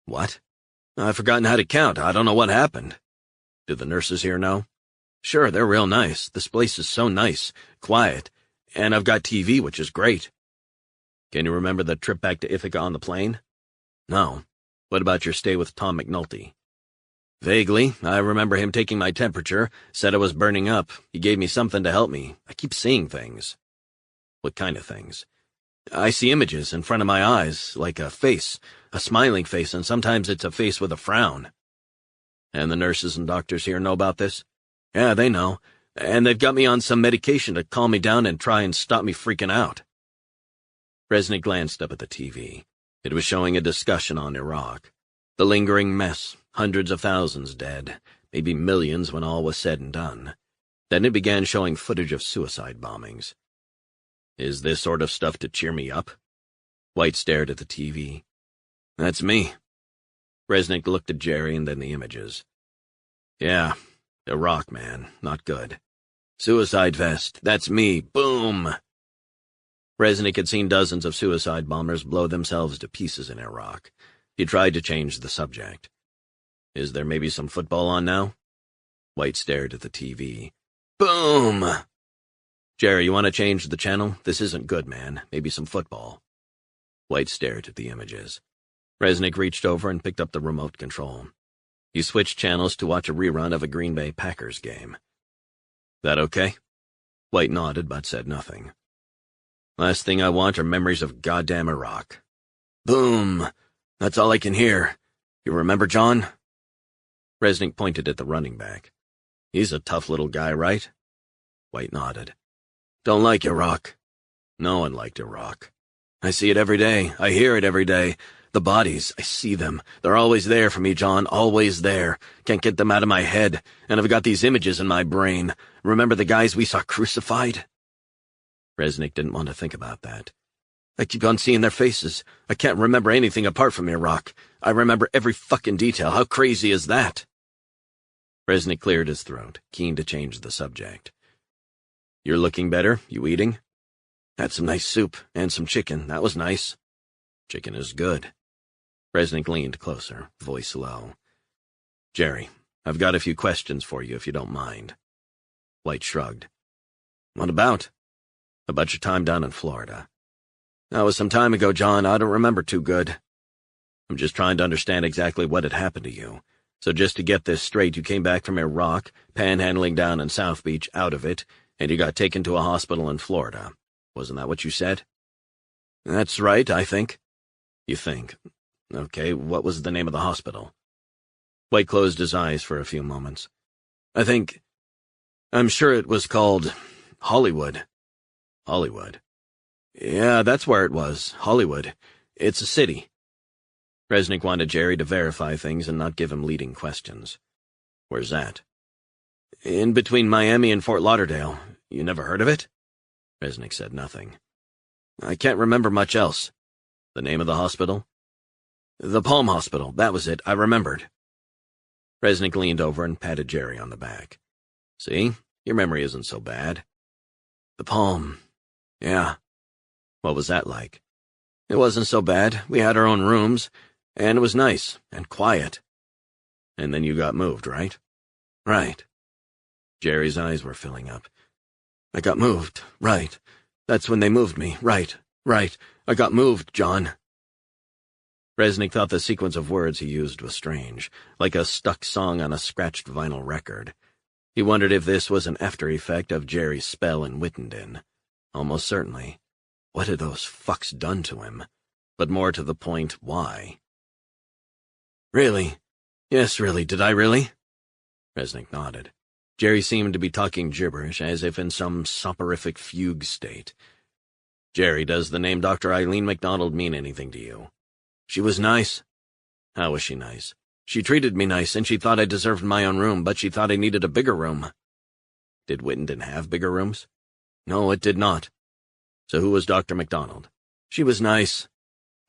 What? I've forgotten how to count, I don't know what happened. Do the nurses here know? Sure, they're real nice. This place is so nice, quiet, and I've got TV, which is great. Can you remember the trip back to Ithaca on the plane? No. What about your stay with Tom McNulty? Vaguely. I remember him taking my temperature, said I was burning up. He gave me something to help me. I keep seeing things. What kind of things? I see images in front of my eyes, like a face, a smiling face, and sometimes it's a face with a frown. And the nurses and doctors here know about this? Yeah, they know. And they've got me on some medication to calm me down and try and stop me freaking out. Resnick glanced up at the TV. It was showing a discussion on Iraq. The lingering mess, hundreds of thousands dead, maybe millions when all was said and done. Then it began showing footage of suicide bombings. Is this sort of stuff to cheer me up? White stared at the TV. That's me. Resnick looked at Jerry and then the images. Yeah, Iraq, man, not good. Suicide vest, that's me, boom! Resnick had seen dozens of suicide bombers blow themselves to pieces in Iraq. He tried to change the subject. Is there maybe some football on now? White stared at the TV. Boom! Jerry, you want to change the channel? This isn't good, man. Maybe some football. White stared at the images. Resnick reached over and picked up the remote control. He switched channels to watch a rerun of a Green Bay Packers game. That okay? White nodded but said nothing. Last thing I want are memories of goddamn Iraq. Boom! That's all I can hear. You remember John? Resnick pointed at the running back. He's a tough little guy, right? White nodded. Don't like Iraq. No one liked Iraq. I see it every day. I hear it every day. The bodies, I see them. They're always there for me, John, always there. Can't get them out of my head, and I've got these images in my brain. Remember the guys we saw crucified? Resnick didn't want to think about that. I keep on seeing their faces. I can't remember anything apart from Iraq. I remember every fucking detail. How crazy is that? Resnick cleared his throat, keen to change the subject. You're looking better. You eating? Had some nice soup, and some chicken. That was nice. Chicken is good. Resnick leaned closer, voice low. Jerry, I've got a few questions for you if you don't mind. White shrugged. What about? About your time down in Florida. That was some time ago, John. I don't remember too good. I'm just trying to understand exactly what had happened to you. So just to get this straight, you came back from Iraq, panhandling down in South Beach, out of it, and you got taken to a hospital in Florida. Wasn't that what you said? That's right, I think. You think. Okay, what was the name of the hospital? White closed his eyes for a few moments. I'm sure it was called Hollywood. Hollywood. Yeah, that's where it was, Hollywood. It's a city. Resnick wanted Jerry to verify things and not give him leading questions. Where's that? In between Miami and Fort Lauderdale. You never heard of it? Resnick said nothing. I can't remember much else. The name of the hospital? The Palm Hospital, that was it, I remembered. Resnick leaned over and patted Jerry on the back. See, your memory isn't so bad. The Palm. Yeah. What was that like? It wasn't so bad. We had our own rooms, and it was nice and quiet. And then you got moved, right? Right. Jerry's eyes were filling up. I got moved, right. That's when they moved me, right. I got moved, John. Resnick thought the sequence of words he used was strange, like a stuck song on a scratched vinyl record. He wondered if this was an after-effect of Jerry's spell in Wittenden. Almost certainly. What had those fucks done to him? But more to the point, why? Really? Yes, really. Did I really? Resnick nodded. Jerry seemed to be talking gibberish, as if in some soporific fugue state. Jerry, does the name Dr. Eileen McDonald mean anything to you? She was nice. How was she nice? She treated me nice, and she thought I deserved my own room, but she thought I needed a bigger room. Did Wittenden have bigger rooms? No, it did not. So who was Dr. MacDonald? She was nice.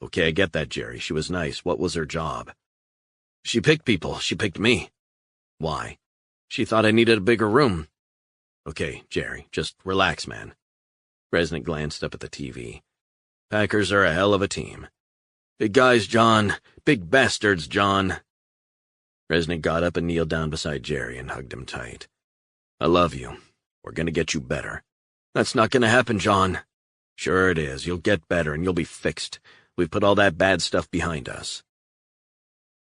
Okay, I get that, Jerry. She was nice. What was her job? She picked people. She picked me. Why? She thought I needed a bigger room. Okay, Jerry, just relax, man. Resnick glanced up at the TV. Packers are a hell of a team. Big guys, John. Big bastards, John. Resnick got up and kneeled down beside Jerry and hugged him tight. I love you. We're gonna get you better. That's not gonna happen, John. Sure it is. You'll get better and you'll be fixed. We've put all that bad stuff behind us.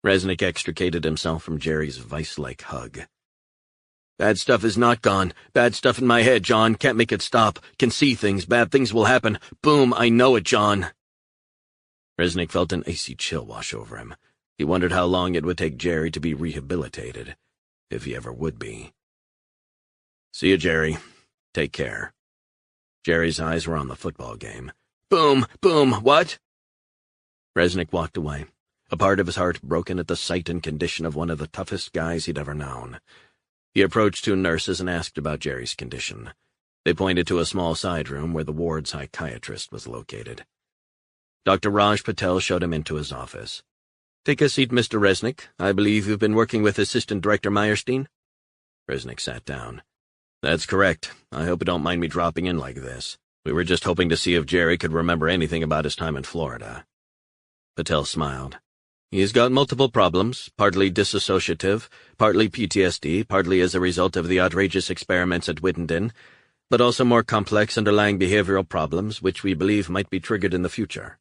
Resnick extricated himself from Jerry's vice-like hug. Bad stuff is not gone. Bad stuff in my head, John. Can't make it stop. Can see things. Bad things will happen. Boom, I know it, John. Resnick felt an icy chill wash over him. He wondered how long it would take Jerry to be rehabilitated, if he ever would be. See you, Jerry. Take care. Jerry's eyes were on the football game. Boom, boom, what? Resnick walked away, a part of his heart broken at the sight and condition of one of the toughest guys he'd ever known. He approached two nurses and asked about Jerry's condition. They pointed to a small side room where the ward psychiatrist was located. Dr. Raj Patel showed him into his office. Take a seat, Mr. Resnick. I believe you've been working with Assistant Director Meyerstein? Resnick sat down. That's correct. I hope you don't mind me dropping in like this. We were just hoping to see if Jerry could remember anything about his time in Florida. Patel smiled. He's got multiple problems, partly dissociative, partly PTSD, partly as a result of the outrageous experiments at Wittenden, but also more complex underlying behavioral problems which we believe might be triggered in the future.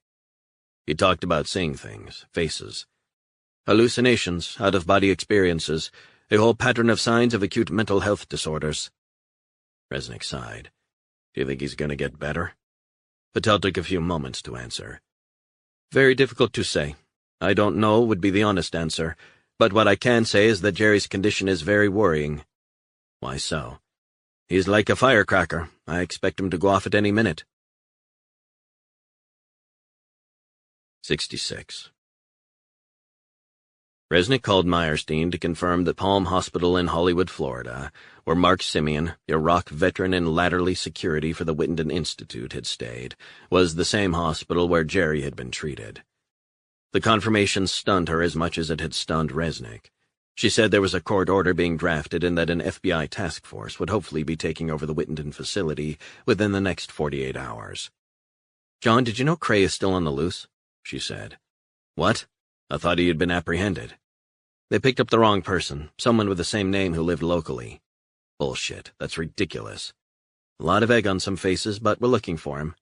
He talked about seeing things, faces, hallucinations, out-of-body experiences, a whole pattern of signs of acute mental health disorders. Resnick sighed. Do you think he's going to get better? Patel took a few moments to answer. Very difficult to say. I don't know would be the honest answer, but what I can say is that Jerry's condition is very worrying. Why so? He's like a firecracker. I expect him to go off at any minute. 66. Resnick called Meyerstein to confirm that Palm Hospital in Hollywood, Florida, where Mark Simeon, Iraq veteran in latterly security for the Wittenden Institute, had stayed, was the same hospital where Jerry had been treated. The confirmation stunned her as much as it had stunned Resnick. She said there was a court order being drafted and that an FBI task force would hopefully be taking over the Wittenden facility within the next 48 hours. John, did you know Cray is still on the loose? She said. What? I thought he had been apprehended. They picked up the wrong person, someone with the same name who lived locally. Bullshit, that's ridiculous. A lot of egg on some faces, but we're looking for him.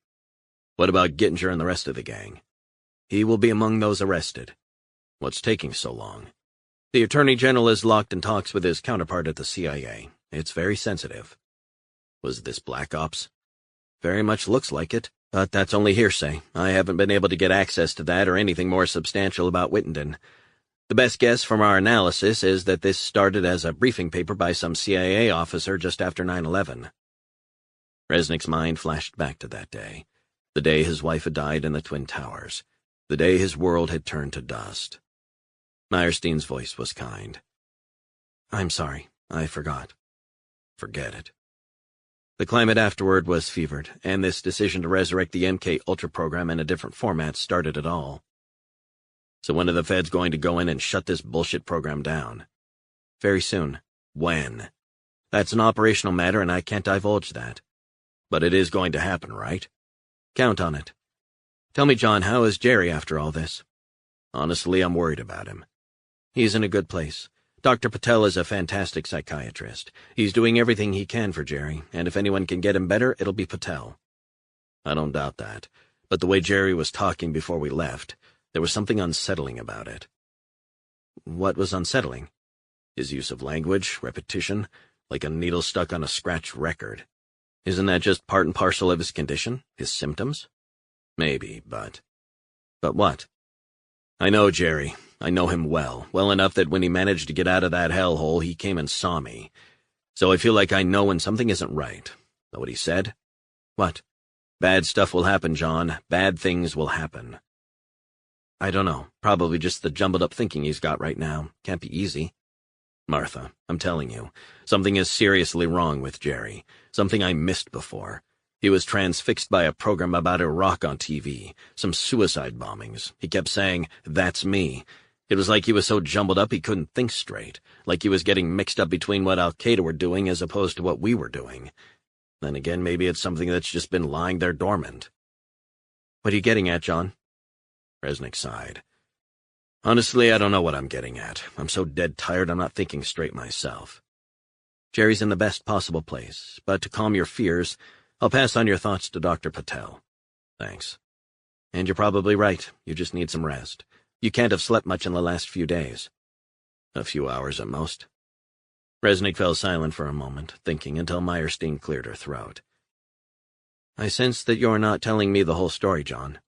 What about Gittinger and the rest of the gang? He will be among those arrested. What's taking so long? The Attorney General is locked in talks with his counterpart at the CIA. It's very sensitive. Was this Black Ops? Very much looks like it. But that's only hearsay. I haven't been able to get access to that or anything more substantial about Wittenden. The best guess from our analysis is that this started as a briefing paper by some CIA officer just after 9/11. Resnick's mind flashed back to that day, the day his wife had died in the Twin Towers, the day his world had turned to dust. Meyerstein's voice was kind. I'm sorry, I forgot. Forget it. The climate afterward was fevered, and this decision to resurrect the MK Ultra program in a different format started it all. So when are the feds going to go in and shut this bullshit program down? Very soon. When? That's an operational matter, and I can't divulge that. But it is going to happen, right? Count on it. Tell me, John, how is Jerry after all this? Honestly, I'm worried about him. He's in a good place. Dr. Patel is a fantastic psychiatrist. He's doing everything he can for Jerry, and if anyone can get him better, it'll be Patel. I don't doubt that, but the way Jerry was talking before we left, there was something unsettling about it. What was unsettling? His use of language, repetition, like a needle stuck on a scratched record. Isn't that just part and parcel of his condition, his symptoms? Maybe, but what? I know Jerry. I know him well enough that when he managed to get out of that hellhole, he came and saw me. So I feel like I know when something isn't right. Know what he said? What? Bad stuff will happen, John. Bad things will happen. I don't know. Probably just the jumbled-up thinking he's got right now. Can't be easy. Martha, I'm telling you, something is seriously wrong with Jerry. Something I missed before. He was transfixed by a program about Iraq on TV, some suicide bombings. He kept saying, "That's me." It was like he was so jumbled up he couldn't think straight, like he was getting mixed up between what Al-Qaeda were doing as opposed to what we were doing. Then again, maybe it's something that's just been lying there dormant. What are you getting at, John? Resnick sighed. Honestly, I don't know what I'm getting at. I'm so dead tired I'm not thinking straight myself. Jerry's in the best possible place, but to calm your fears, I'll pass on your thoughts to Dr. Patel. Thanks. And you're probably right. You just need some rest. You can't have slept much in the last few days. A few hours at most. Resnick fell silent for a moment, thinking until Meyerstein cleared her throat. I sense that you're not telling me the whole story, John.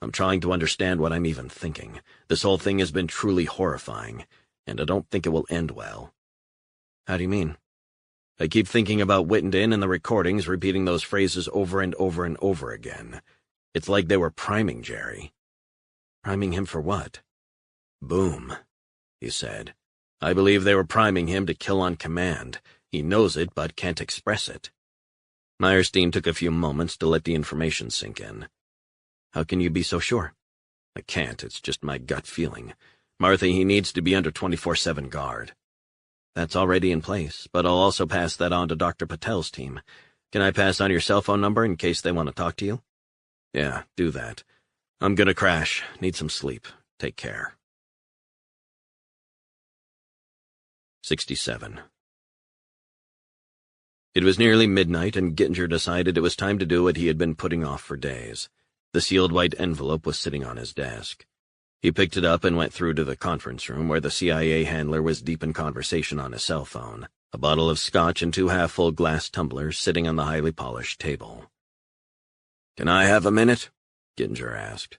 I'm trying to understand what I'm even thinking. This whole thing has been truly horrifying, and I don't think it will end well. How do you mean? I keep thinking about Wittenden and the recordings repeating those phrases over and over and over again. It's like they were priming Jerry. Priming him for what? Boom, he said. I believe they were priming him to kill on command. He knows it, but can't express it. Meyerstein took a few moments to let the information sink in. How can you be so sure? I can't, it's just my gut feeling. Martha, he needs to be under 24/7 guard. That's already in place, but I'll also pass that on to Dr. Patel's team. Can I pass on your cell phone number in case they want to talk to you? Yeah, do that. I'm gonna crash. Need some sleep. Take care. 67. It was nearly midnight, and Gittinger decided it was time to do what he had been putting off for days. The sealed white envelope was sitting on his desk. He picked it up and went through to the conference room where the CIA handler was deep in conversation on his cell phone, a bottle of scotch and 2 half-full glass tumblers sitting on the highly polished table. Can I have a minute? Gittinger asked.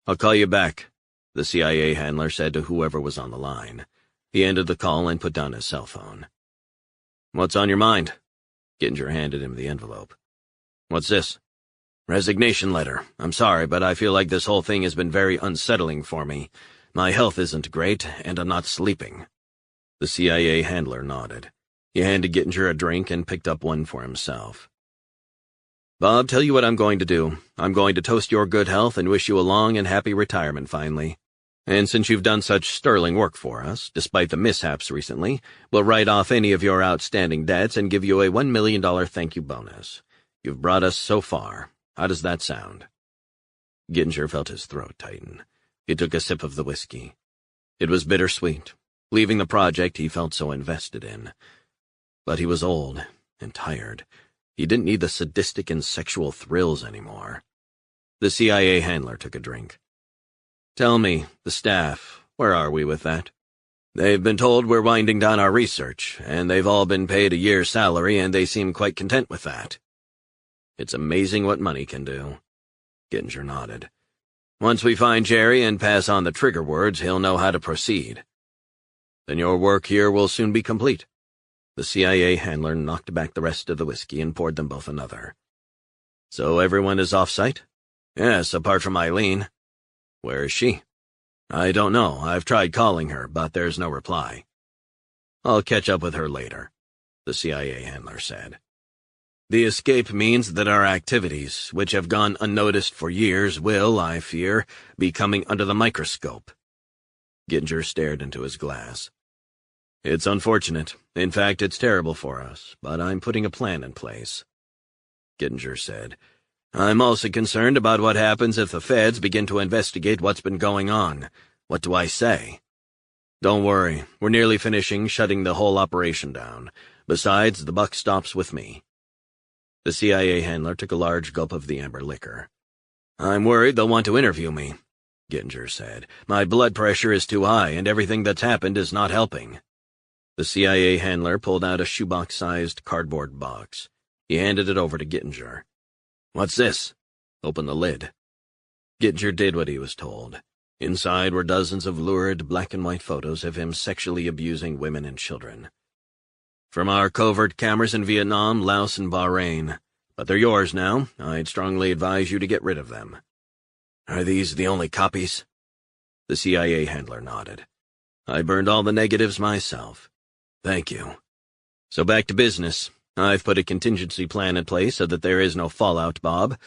I'll call you back, the CIA handler said to whoever was on the line. He ended the call and put down his cell phone. What's on your mind? Gittinger handed him the envelope. What's this? Resignation letter. I'm sorry, but I feel like this whole thing has been very unsettling for me. My health isn't great, and I'm not sleeping. The CIA handler nodded. He handed Gittinger a drink and picked up one for himself. Bob, tell you what I'm going to do. I'm going to toast your good health and wish you a long and happy retirement finally. And since you've done such sterling work for us, despite the mishaps recently, we'll write off any of your outstanding debts and give you a $1 million thank you bonus. You've brought us so far. How does that sound? Gittinger felt his throat tighten. He took a sip of the whiskey. It was bittersweet, leaving the project he felt so invested in. But he was old and tired. He didn't need the sadistic and sexual thrills anymore. The CIA handler took a drink. Tell me, the staff, where are we with that? They've been told we're winding down our research, and they've all been paid a year's salary, and they seem quite content with that. It's amazing what money can do. Gittinger nodded. Once we find Jerry and pass on the trigger words, he'll know how to proceed. Then your work here will soon be complete. The CIA handler knocked back the rest of the whiskey and poured them both another. So everyone is off-site? Yes, apart from Eileen. Where is she? I don't know. I've tried calling her, but there's no reply. I'll catch up with her later, the CIA handler said. The escape means that our activities, which have gone unnoticed for years, will, I fear, be coming under the microscope. Gittinger stared into his glass. It's unfortunate. In fact, it's terrible for us, but I'm putting a plan in place. Gittinger said, I'm also concerned about what happens if the feds begin to investigate what's been going on. What do I say? Don't worry, we're nearly finishing shutting the whole operation down. Besides, the buck stops with me. The CIA handler took a large gulp of the amber liquor. I'm worried they'll want to interview me, Gittinger said. My blood pressure is too high, and everything that's happened is not helping. The CIA handler pulled out a shoebox-sized cardboard box. He handed it over to Gittinger. What's this? Open the lid. Gittinger did what he was told. Inside were dozens of lurid black-and-white photos of him sexually abusing women and children. From our covert cameras in Vietnam, Laos, and Bahrain. But they're yours now. I'd strongly advise you to get rid of them. Are these the only copies? The CIA handler nodded. I burned all the negatives myself. Thank you. So back to business. I've put a contingency plan in place so that there is no fallout, Bob.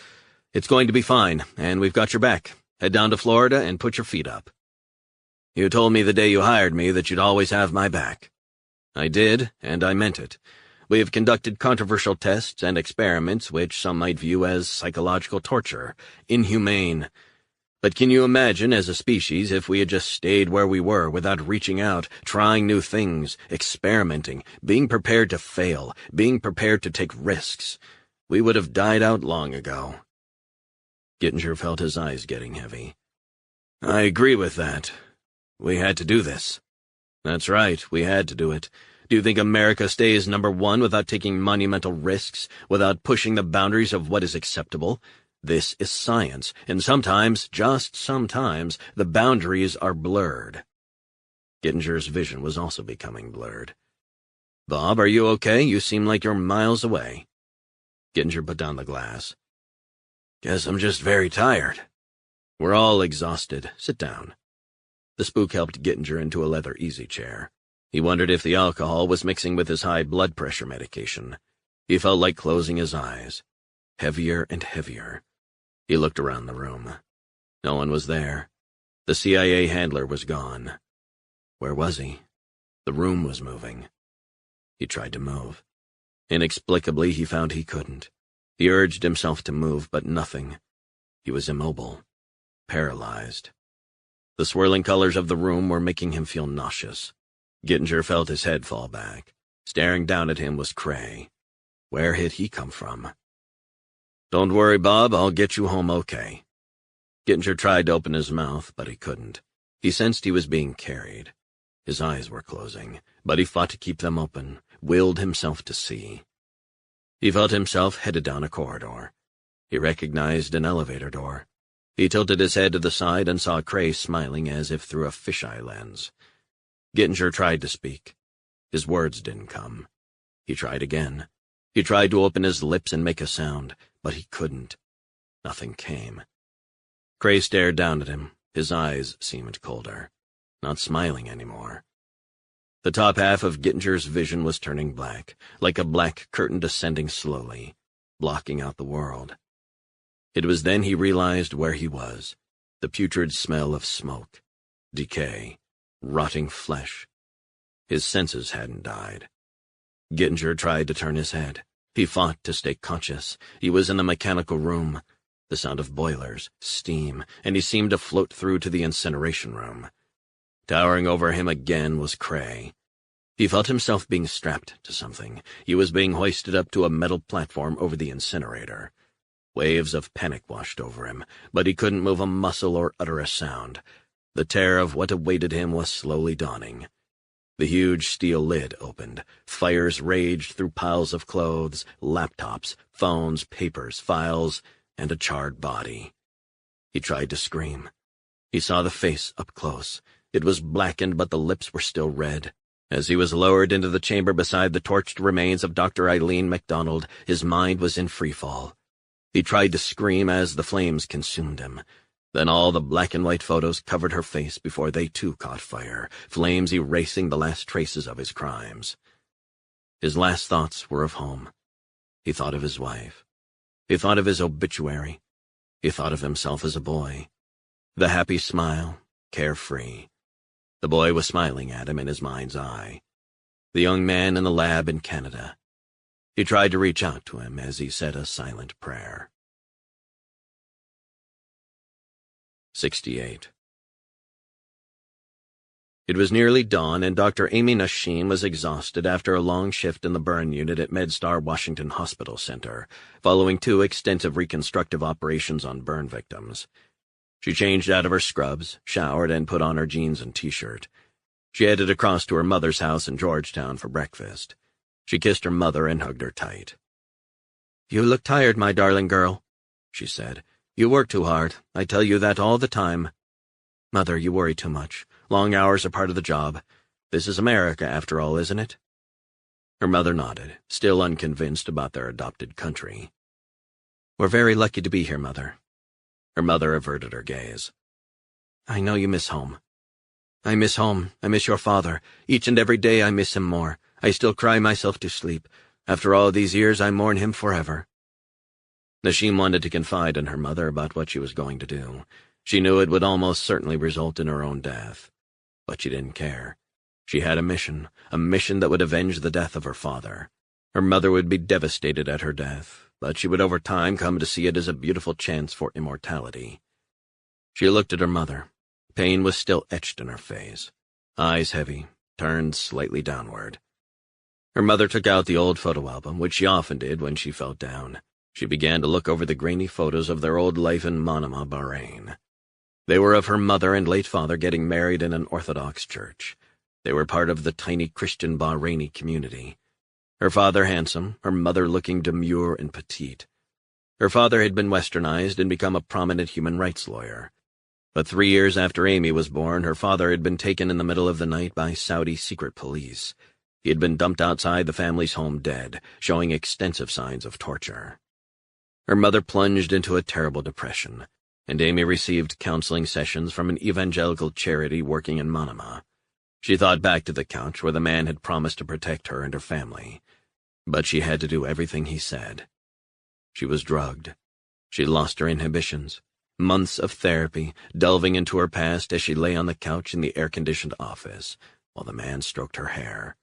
It's going to be fine, and we've got your back. Head down to Florida and put your feet up. You told me the day you hired me that you'd always have my back. I did, and I meant it. We have conducted controversial tests and experiments which some might view as psychological torture, inhumane. But can you imagine, as a species, if we had just stayed where we were without reaching out, trying new things, experimenting, being prepared to fail, being prepared to take risks? We would have died out long ago. Gittinger felt his eyes getting heavy. I agree with that. We had to do this. That's right, we had to do it. Do you think America stays #1 without taking monumental risks, without pushing the boundaries of what is acceptable? This is science, and sometimes, just sometimes, the boundaries are blurred. Gittinger's vision was also becoming blurred. Bob, are you okay? You seem like you're miles away. Gittinger put down the glass. Guess I'm just very tired. We're all exhausted. Sit down. The spook helped Gittinger into a leather easy chair. He wondered if the alcohol was mixing with his high blood pressure medication. He felt like closing his eyes. Heavier and heavier. He looked around the room. No one was there. The CIA handler was gone. Where was he? The room was moving. He tried to move. Inexplicably, he found he couldn't. He urged himself to move, but nothing. He was immobile, paralyzed. The swirling colors of the room were making him feel nauseous. Gittinger felt his head fall back. Staring down at him was Cray. Where had he come from? Don't worry, Bob, I'll get you home okay. Gittinger tried to open his mouth, but he couldn't. He sensed he was being carried. His eyes were closing, but he fought to keep them open, willed himself to see. He felt himself headed down a corridor. He recognized an elevator door. He tilted his head to the side and saw Cray smiling as if through a fisheye lens. Gittinger tried to speak. His words didn't come. He tried again. He tried to open his lips and make a sound, but he couldn't. Nothing came. Cray stared down at him. His eyes seemed colder, not smiling anymore. The top half of Gittinger's vision was turning black, like a black curtain descending slowly, blocking out the world. It was then he realized where he was, the putrid smell of smoke, decay, rotting flesh. His senses hadn't died. Gittinger tried to turn his head. He fought to stay conscious. He was in a mechanical room, the sound of boilers, steam, and he seemed to float through to the incineration room. Towering over him again was Cray. He felt himself being strapped to something. He was being hoisted up to a metal platform over the incinerator. Waves of panic washed over him, but he couldn't move a muscle or utter a sound. The terror of what awaited him was slowly dawning. The huge steel lid opened. Fires raged through piles of clothes, laptops, phones, papers, files, and a charred body. He tried to scream. He saw the face up close. It was blackened, but the lips were still red. As he was lowered into the chamber beside the torched remains of Dr. Eileen MacDonald, his mind was in freefall. He tried to scream as the flames consumed him. Then all the black and white photos covered her face before they too caught fire, flames erasing the last traces of his crimes. His last thoughts were of home. He thought of his wife. He thought of his obituary. He thought of himself as a boy. The happy smile, carefree. The boy was smiling at him in his mind's eye. The young man in the lab in Canada. He tried to reach out to him as he said a silent prayer. 68. It was nearly dawn, and Dr. Amy Nashim was exhausted after a long shift in the burn unit at MedStar Washington Hospital Center, following 2 extensive reconstructive operations on burn victims. She changed out of her scrubs, showered, and put on her jeans and t-shirt. She headed across to her mother's house in Georgetown for breakfast. She kissed her mother and hugged her tight. "You look tired, my darling girl," she said. "You work too hard. I tell you that all the time." "Mother, you worry too much. Long hours are part of the job. This is America, after all, isn't it?" Her mother nodded, still unconvinced about their adopted country. "We're very lucky to be here, Mother." Her mother averted her gaze. "I know you miss home." "I miss home. I miss your father. Each and every day I miss him more. I still cry myself to sleep. After all these years, I mourn him forever." Nashim wanted to confide in her mother about what she was going to do. She knew it would almost certainly result in her own death. But she didn't care. She had a mission that would avenge the death of her father. Her mother would be devastated at her death, but she would over time come to see it as a beautiful chance for immortality. She looked at her mother. Pain was still etched in her face. Eyes heavy, turned slightly downward. Her mother took out the old photo album, which she often did when she felt down. She began to look over the grainy photos of their old life in Manama, Bahrain. They were of her mother and late father getting married in an Orthodox church. They were part of the tiny Christian Bahraini community. Her father handsome, her mother looking demure and petite. Her father had been westernized and become a prominent human rights lawyer. But 3 years after Amy was born, her father had been taken in the middle of the night by Saudi secret police. He had been dumped outside the family's home dead, showing extensive signs of torture. Her mother plunged into a terrible depression, and Amy received counseling sessions from an evangelical charity working in Manama. She thought back to the couch where the man had promised to protect her and her family, but she had to do everything he said. She was drugged. She lost her inhibitions. Months of therapy, delving into her past as she lay on the couch in the air-conditioned office, while the man stroked her hair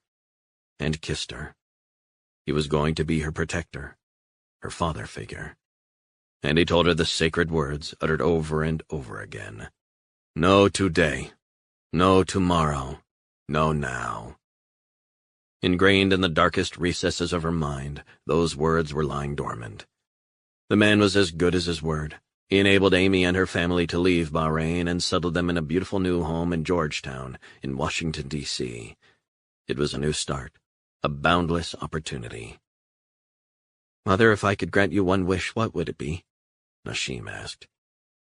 and kissed her. He was going to be her protector, her father figure. And he told her the sacred words uttered over and over again. No today. No tomorrow. No now. Ingrained in the darkest recesses of her mind, those words were lying dormant. The man was as good as his word. He enabled Amy and her family to leave Bahrain and settled them in a beautiful new home in Georgetown, in Washington, D.C. It was a new start, a boundless opportunity. "Mother, if I could grant you one wish, what would it be?" Nashim asked.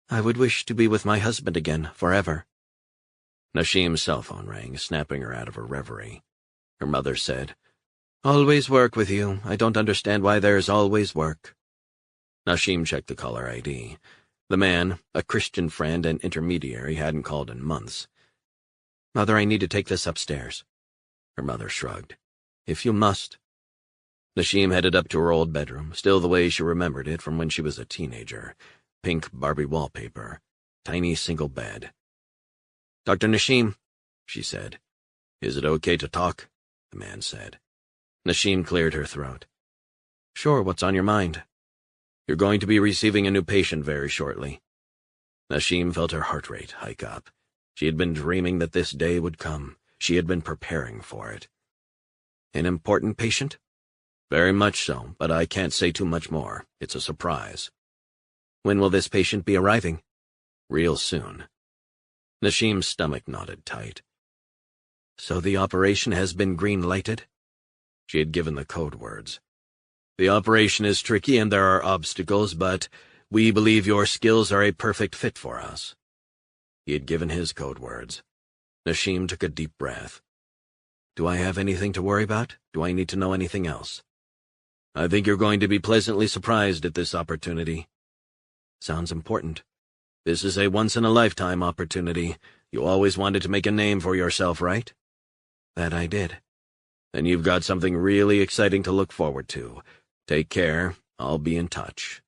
"I would wish to be with my husband again, forever." Nashim's cell phone rang, snapping her out of her reverie. Her mother said, "Always work with you. I don't understand why there's always work." Nashim checked the caller ID. The man, a Christian friend and intermediary, hadn't called in months. "Mother, I need to take this upstairs." Her mother shrugged. "If you must." Nashim headed up to her old bedroom, still the way she remembered it from when she was a teenager. Pink Barbie wallpaper. Tiny single bed. "Dr. Nashim," she said. "Is it okay to talk?" the man said. Nashim cleared her throat. "Sure, what's on your mind?" "You're going to be receiving a new patient very shortly." Nashim felt her heart rate hike up. She had been dreaming that this day would come. She had been preparing for it. "An important patient?" "Very much so, but I can't say too much more. It's a surprise." "When will this patient be arriving?" "Real soon." Nashim's stomach knotted tight. "So the operation has been green-lighted?" She had given the code words. "The operation is tricky and there are obstacles, but we believe your skills are a perfect fit for us." He had given his code words. Nashim took a deep breath. "Do I have anything to worry about? Do I need to know anything else?" "I think you're going to be pleasantly surprised at this opportunity." "Sounds important." "This is a once-in-a-lifetime opportunity. You always wanted to make a name for yourself, right?" "That I did." "Then you've got something really exciting to look forward to. Take care. I'll be in touch."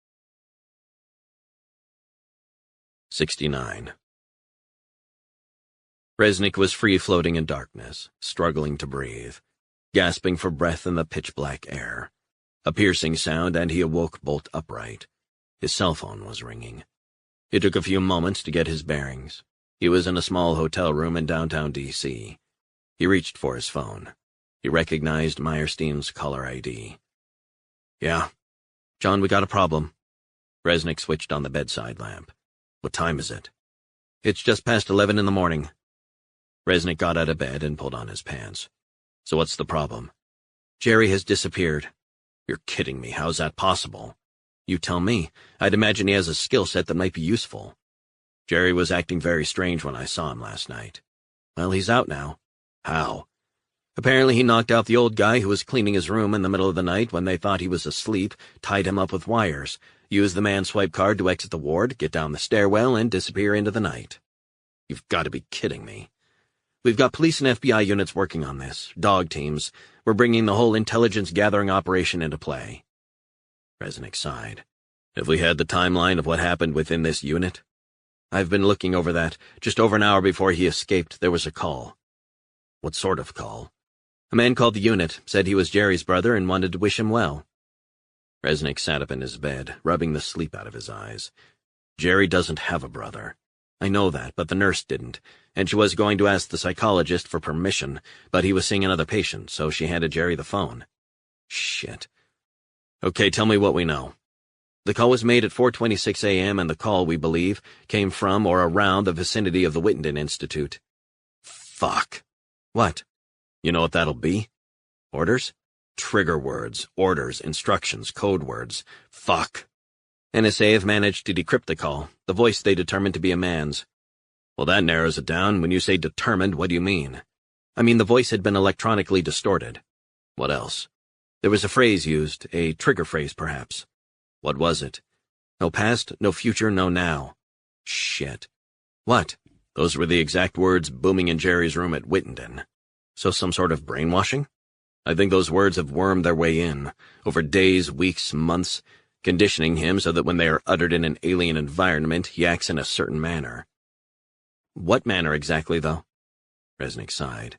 69. Resnick was free-floating in darkness, struggling to breathe, gasping for breath in the pitch-black air. A piercing sound, and he awoke bolt upright. His cell phone was ringing. It took a few moments to get his bearings. He was in a small hotel room in downtown D.C. He reached for his phone. He recognized Meyerstein's caller ID. "Yeah. John, we got a problem." Resnick switched on the bedside lamp. "What time is it?" "It's just past 11 in the morning." Resnick got out of bed and pulled on his pants. "So what's the problem?" "Jerry has disappeared." "You're kidding me. How's that possible?" "You tell me. I'd imagine he has a skill set that might be useful." "Jerry was acting very strange when I saw him last night." "Well, he's out now." "How?" Apparently he knocked out the old guy who was cleaning his room in the middle of the night when they thought he was asleep, tied him up with wires, used the man's swipe card to exit the ward, get down the stairwell, and disappear into the night. You've got to be kidding me. We've got police and FBI units working on this, dog teams. We're bringing the whole intelligence-gathering operation into play. Resnick sighed. Have we had the timeline of what happened within this unit? I've been looking over that. Just over an hour before he escaped, there was a call. What sort of call? A man called the unit, said he was Jerry's brother and wanted to wish him well. Resnick sat up in his bed, rubbing the sleep out of his eyes. Jerry doesn't have a brother. I know that, but the nurse didn't, and she was going to ask the psychologist for permission, but he was seeing another patient, so she handed Jerry the phone. Shit. Okay, tell me what we know. The call was made at 4:26 a.m., and the call, we believe, came from or around the vicinity of the Wittenden Institute. Fuck. What? You know what that'll be? Orders? Trigger words, orders, instructions, code words. Fuck. NSA have managed to decrypt the call, the voice they determined to be a man's. Well, that narrows it down. When you say determined, what do you mean? I mean the voice had been electronically distorted. What else? There was a phrase used, a trigger phrase, perhaps. What was it? No past, no future, no now. Shit. What? Those were the exact words booming in Jerry's room at Wittenden. So some sort of brainwashing? I think those words have wormed their way in, over days, weeks, months, conditioning him so that when they are uttered in an alien environment, he acts in a certain manner. What manner exactly, though? Resnick sighed.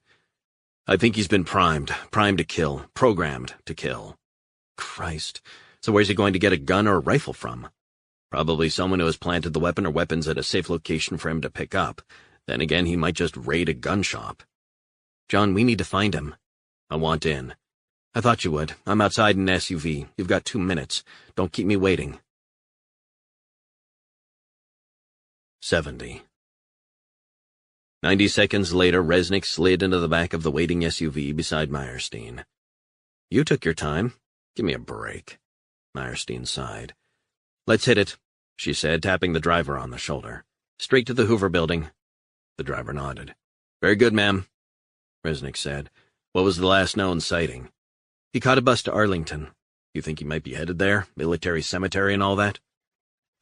I think he's been primed to kill, programmed to kill. Christ. So where's he going to get a gun or a rifle from? Probably someone who has planted the weapon or weapons at a safe location for him to pick up. Then again, he might just raid a gun shop. John, we need to find him. I want in. I thought you would. I'm outside in an SUV. You've got 2 minutes. Don't keep me waiting. 70. 90 seconds later, Resnick slid into the back of the waiting SUV beside Meyerstein. You took your time. Give me a break. Meyerstein sighed. Let's hit it, she said, tapping the driver on the shoulder. Straight to the Hoover building. The driver nodded. Very good, ma'am, Resnick said. What was the last known sighting? He caught a bus to Arlington. You think he might be headed there? Military cemetery and all that?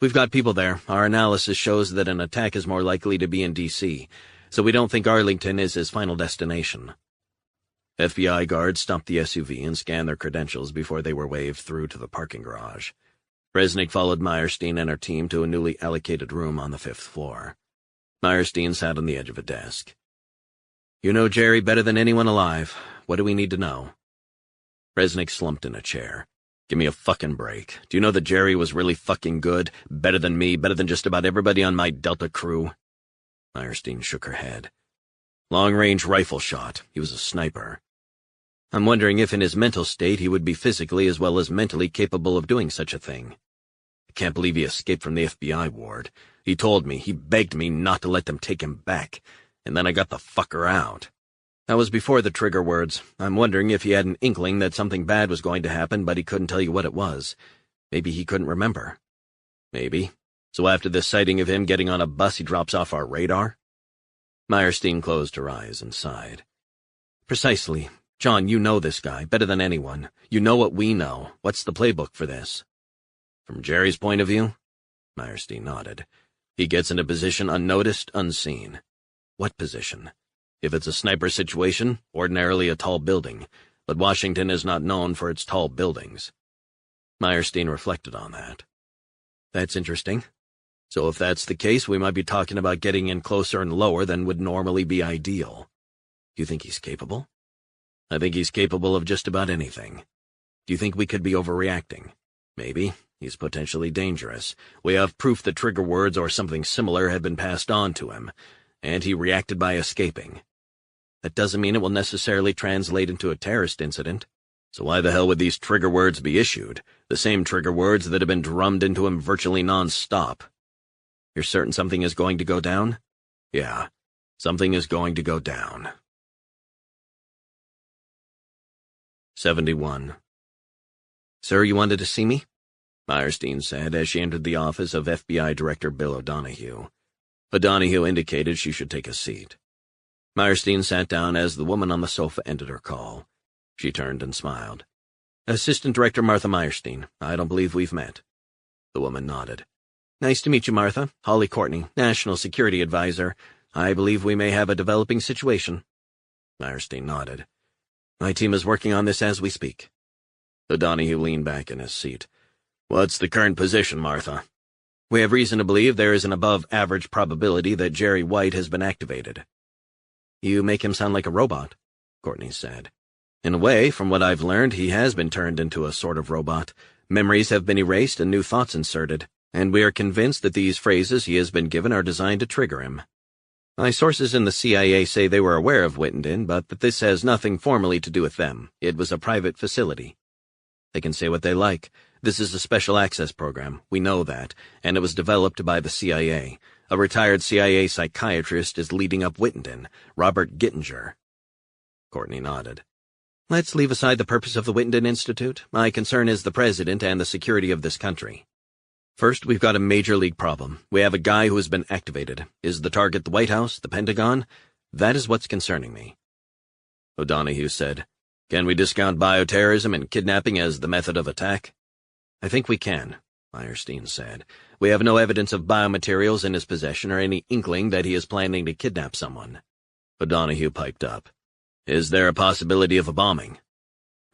We've got people there. Our analysis shows that an attack is more likely to be in D.C., so we don't think Arlington is his final destination. FBI guards stopped the SUV and scanned their credentials before they were waved through to the parking garage. Resnick followed Meyerstein and her team to a newly allocated room on the 5th floor. Meyerstein sat on the edge of a desk. You know Jerry better than anyone alive. What do we need to know? Resnick slumped in a chair. Give me a fucking break. Do you know that Jerry was really fucking good? Better than me, better than just about everybody on my Delta crew? Meyerstein shook her head. Long-range rifle shot. He was a sniper. I'm wondering if in his mental state he would be physically as well as mentally capable of doing such a thing. I can't believe he escaped from the FBI ward. He told me, he begged me not to let them take him back, and then I got the fucker out. That was before the trigger words. I'm wondering if he had an inkling that something bad was going to happen, but he couldn't tell you what it was. Maybe he couldn't remember. Maybe. So after this sighting of him getting on a bus, he drops off our radar? Meyerstein closed her eyes and sighed. Precisely. John, you know this guy better than anyone. You know what we know. What's the playbook for this? From Jerry's point of view? Meyerstein nodded. He gets into position unnoticed, unseen. What position? If it's a sniper situation, ordinarily a tall building, but Washington is not known for its tall buildings. Meyerstein reflected on that. That's interesting. So if that's the case, we might be talking about getting in closer and lower than would normally be ideal. Do you think he's capable? I think he's capable of just about anything. Do you think we could be overreacting? Maybe. He's potentially dangerous. We have proof that trigger words or something similar have been passed on to him, and he reacted by escaping. That doesn't mean it will necessarily translate into a terrorist incident. So why the hell would these trigger words be issued? The same trigger words that have been drummed into him virtually non-stop. You're certain something is going to go down? Yeah, something is going to go down. 71. Sir, you wanted to see me? Meyerstein said as she entered the office of FBI Director Bill O'Donohue. O'Donohue indicated she should take a seat. Meyerstein sat down as the woman on the sofa ended her call. She turned and smiled. "Assistant Director Martha Meyerstein. I don't believe we've met." The woman nodded. "Nice to meet you, Martha. Holly Courtney, National Security Advisor. I believe we may have a developing situation." Meyerstein nodded. "My team is working on this as we speak." O'Donoghue leaned back in his seat. "What's the current position, Martha?" "We have reason to believe there is an above-average probability that Jerry White has been activated." "You make him sound like a robot," Courtney said. "In a way, from what I've learned, he has been turned into a sort of robot. Memories have been erased and new thoughts inserted, and we are convinced that these phrases he has been given are designed to trigger him. My sources in the CIA say they were aware of Wittenden, but that this has nothing formally to do with them. It was a private facility. They can say what they like. This is a special access program. We know that, and it was developed by the CIA. A retired CIA psychiatrist is leading up Wittenden, Robert Gittinger." Courtney nodded. "Let's leave aside the purpose of the Wittenden Institute. My concern is the president and the security of this country. First, we've got a major league problem. We have a guy who has been activated. Is the target the White House, the Pentagon? That is what's concerning me." O'Donoghue said, "Can we discount bioterrorism and kidnapping as the method of attack?" "I think we can," Meyerstein said. "We have no evidence of biomaterials in his possession or any inkling that he is planning to kidnap someone." O'Donoghue piped up. "Is there a possibility of a bombing?"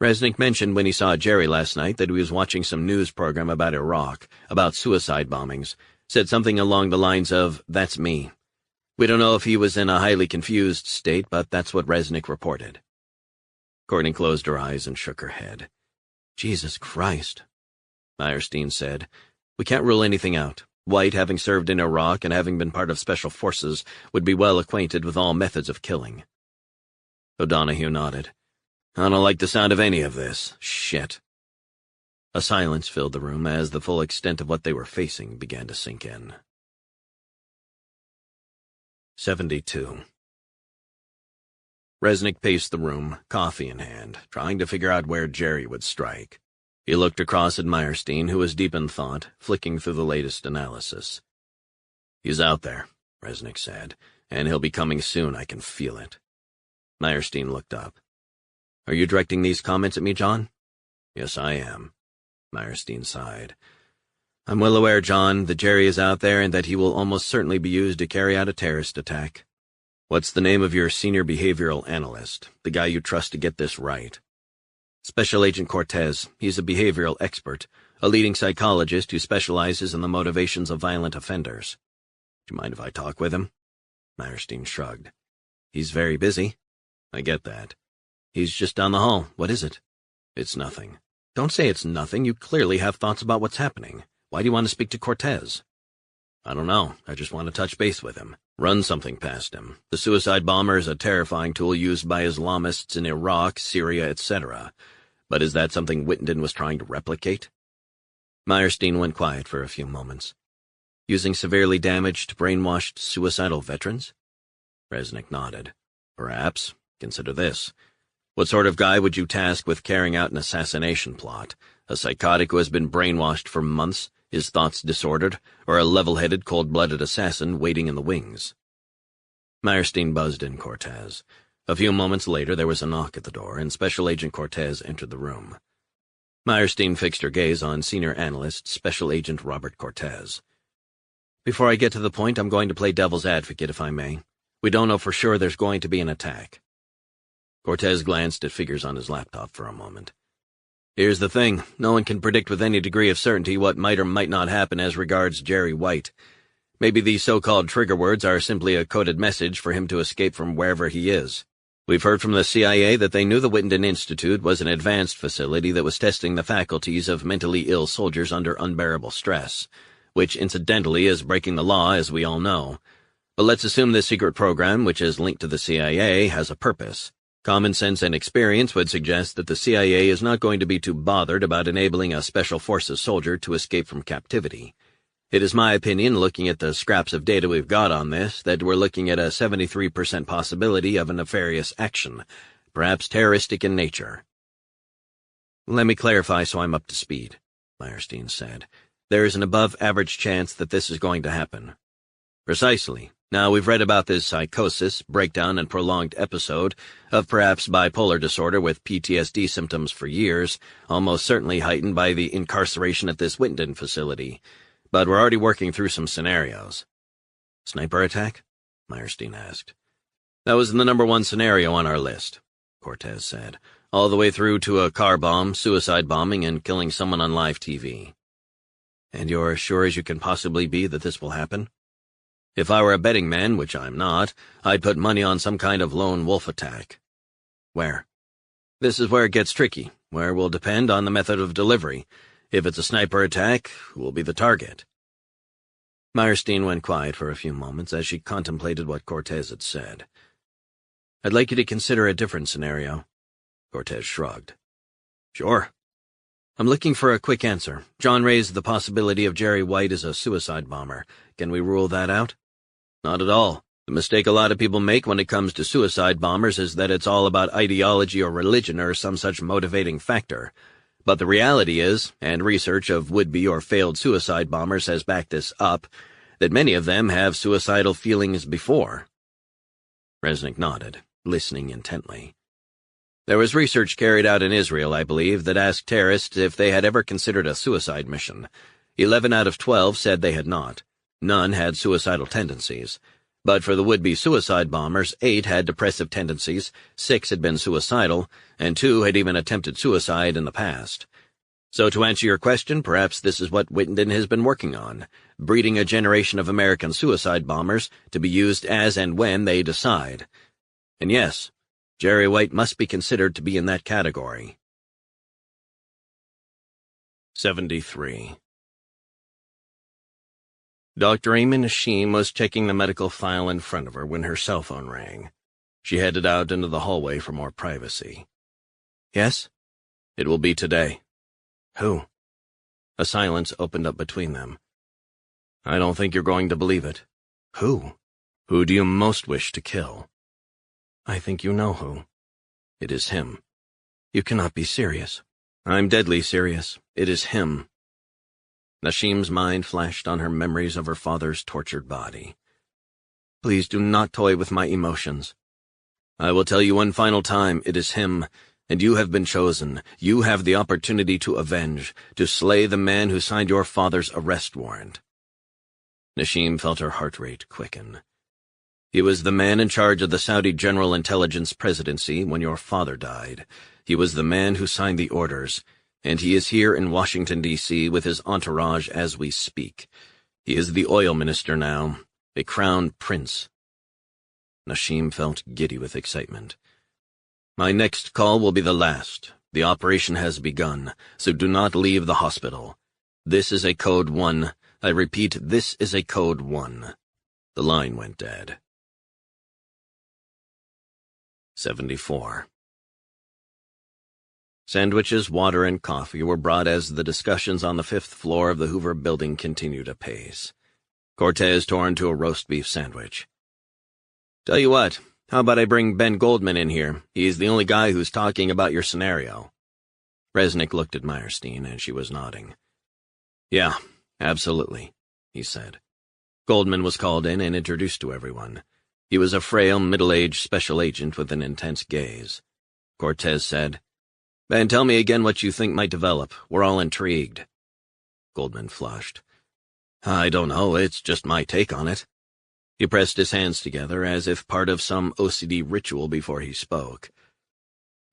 "Resnick mentioned when he saw Jerry last night that he was watching some news program about Iraq, about suicide bombings. Said something along the lines of, 'That's me.' We don't know if he was in a highly confused state, but that's what Resnick reported." Courtney closed her eyes and shook her head. "Jesus Christ." Meyerstein said, "We can't rule anything out. White, having served in Iraq and having been part of Special Forces, would be well acquainted with all methods of killing." O'Donoghue nodded. "I don't like the sound of any of this. Shit." A silence filled the room as the full extent of what they were facing began to sink in. 72. Resnick paced the room, coffee in hand, trying to figure out where Jerry would strike. He looked across at Meyerstein, who was deep in thought, flicking through the latest analysis. "He's out there," Resnick said, "and he'll be coming soon. I can feel it." Meyerstein looked up. "Are you directing these comments at me, John?" "Yes, I am." Meyerstein sighed. "I'm well aware, John, that Jerry is out there and that he will almost certainly be used to carry out a terrorist attack. What's the name of your senior behavioral analyst, the guy you trust to get this right?" "Special Agent Cortez. He's a behavioral expert, a leading psychologist who specializes in the motivations of violent offenders." "Do you mind if I talk with him?" Meyerstein shrugged. "He's very busy." "I get that." "He's just down the hall. What is it?" "It's nothing." "Don't say it's nothing. You clearly have thoughts about what's happening. Why do you want to speak to Cortez?" "I don't know. I just want to touch base with him. Run something past him. The suicide bomber is a terrifying tool used by Islamists in Iraq, Syria, etc. But is that something Wittenden was trying to replicate?" Meyerstein went quiet for a few moments. "Using severely damaged, brainwashed, suicidal veterans?" Resnick nodded. "Perhaps. Consider this. What sort of guy would you task with carrying out an assassination plot? A psychotic who has been brainwashed for months, his thoughts disordered, or a level-headed, cold-blooded assassin waiting in the wings?" Meyerstein buzzed in Cortez. A few moments later there was a knock at the door, and Special Agent Cortez entered the room. Meyerstein fixed her gaze on Senior Analyst Special Agent Robert Cortez. "Before I get to the point, I'm going to play devil's advocate, if I may. We don't know for sure there's going to be an attack." Cortez glanced at figures on his laptop for a moment. "Here's the thing. No one can predict with any degree of certainty what might or might not happen as regards Jerry White. Maybe these so-called trigger words are simply a coded message for him to escape from wherever he is. We've heard from the CIA that they knew the Wittenden Institute was an advanced facility that was testing the faculties of mentally ill soldiers under unbearable stress, which incidentally is breaking the law, as we all know. But let's assume this secret program, which is linked to the CIA, has a purpose. Common sense and experience would suggest that the CIA is not going to be too bothered about enabling a Special Forces soldier to escape from captivity. It is my opinion, looking at the scraps of data we've got on this, that we're looking at a 73% possibility of a nefarious action, perhaps terroristic in nature." "Let me clarify so I'm up to speed," Meyerstein said. "There is an above-average chance that this is going to happen." "Precisely. Now, we've read about this psychosis, breakdown, and prolonged episode of perhaps bipolar disorder with PTSD symptoms for years, almost certainly heightened by the incarceration at this Wittenden facility. But we're already working through some scenarios. Sniper attack? Meyerstein asked. That was the #1 scenario on our list, Cortez said, all the way through to a car bomb, suicide bombing, and killing someone on live TV. And you're as sure as you can possibly be that this will happen? If I were a betting man, which I'm not, I'd put money on some kind of lone wolf attack. Where? This is where it gets tricky, where will depend on the method of delivery. If it's a sniper attack, who will be the target? Meyerstein went quiet for a few moments as she contemplated what Cortez had said. I'd like you to consider a different scenario. Cortez shrugged. Sure. I'm looking for a quick answer. John raised the possibility of Jerry White as a suicide bomber. Can we rule that out? Not at all. The mistake a lot of people make when it comes to suicide bombers is that it's all about ideology or religion or some such motivating factor. But the reality is, and research of would-be or failed suicide bombers has backed this up, that many of them have suicidal feelings before. Resnick nodded, listening intently. There was research carried out in Israel, I believe, that asked terrorists if they had ever considered a suicide mission. 11 out of 12 said they had not. None had suicidal tendencies. But for the would-be suicide bombers, 8 had depressive tendencies, 6 had been suicidal, and 2 had even attempted suicide in the past. So to answer your question, perhaps this is what Wittenden has been working on, breeding a generation of American suicide bombers to be used as and when they decide. And yes, Jerry White must be considered to be in that category. 73. Dr. Amy Nashim was checking the medical file in front of her when her cell phone rang. She headed out into the hallway for more privacy. Yes? It will be today. Who? A silence opened up between them. I don't think you're going to believe it. Who? Who do you most wish to kill? I think you know who. It is him. You cannot be serious. I'm deadly serious. It is him. Nashim's mind flashed on her memories of her father's tortured body. Please do not toy with my emotions. I will tell you one final time, it is him, and you have been chosen. You have the opportunity to avenge, to slay the man who signed your father's arrest warrant. Nashim felt her heart rate quicken. He was the man in charge of the Saudi General Intelligence Presidency when your father died. He was the man who signed the orders, and he is here in Washington, D.C. with his entourage as we speak. He is the oil minister now, a crown prince. Nashim felt giddy with excitement. My next call will be the last. The operation has begun, so do not leave the hospital. This is a Code 1. I repeat, this is a Code 1. The line went dead. 74. Sandwiches, water, and coffee were brought as the discussions on the 5th floor of the Hoover building continued apace. Cortez tore into a roast beef sandwich. Tell you what, how about I bring Ben Goldman in here? He's the only guy who's talking about your scenario. Resnick looked at Meyerstein, and she was nodding. Yeah, absolutely, he said. Goldman was called in and introduced to everyone. He was a frail, middle-aged special agent with an intense gaze. Cortez said, Ben, tell me again what you think might develop. We're all intrigued. Goldman flushed. I don't know, it's just my take on it. He pressed his hands together as if part of some OCD ritual before he spoke.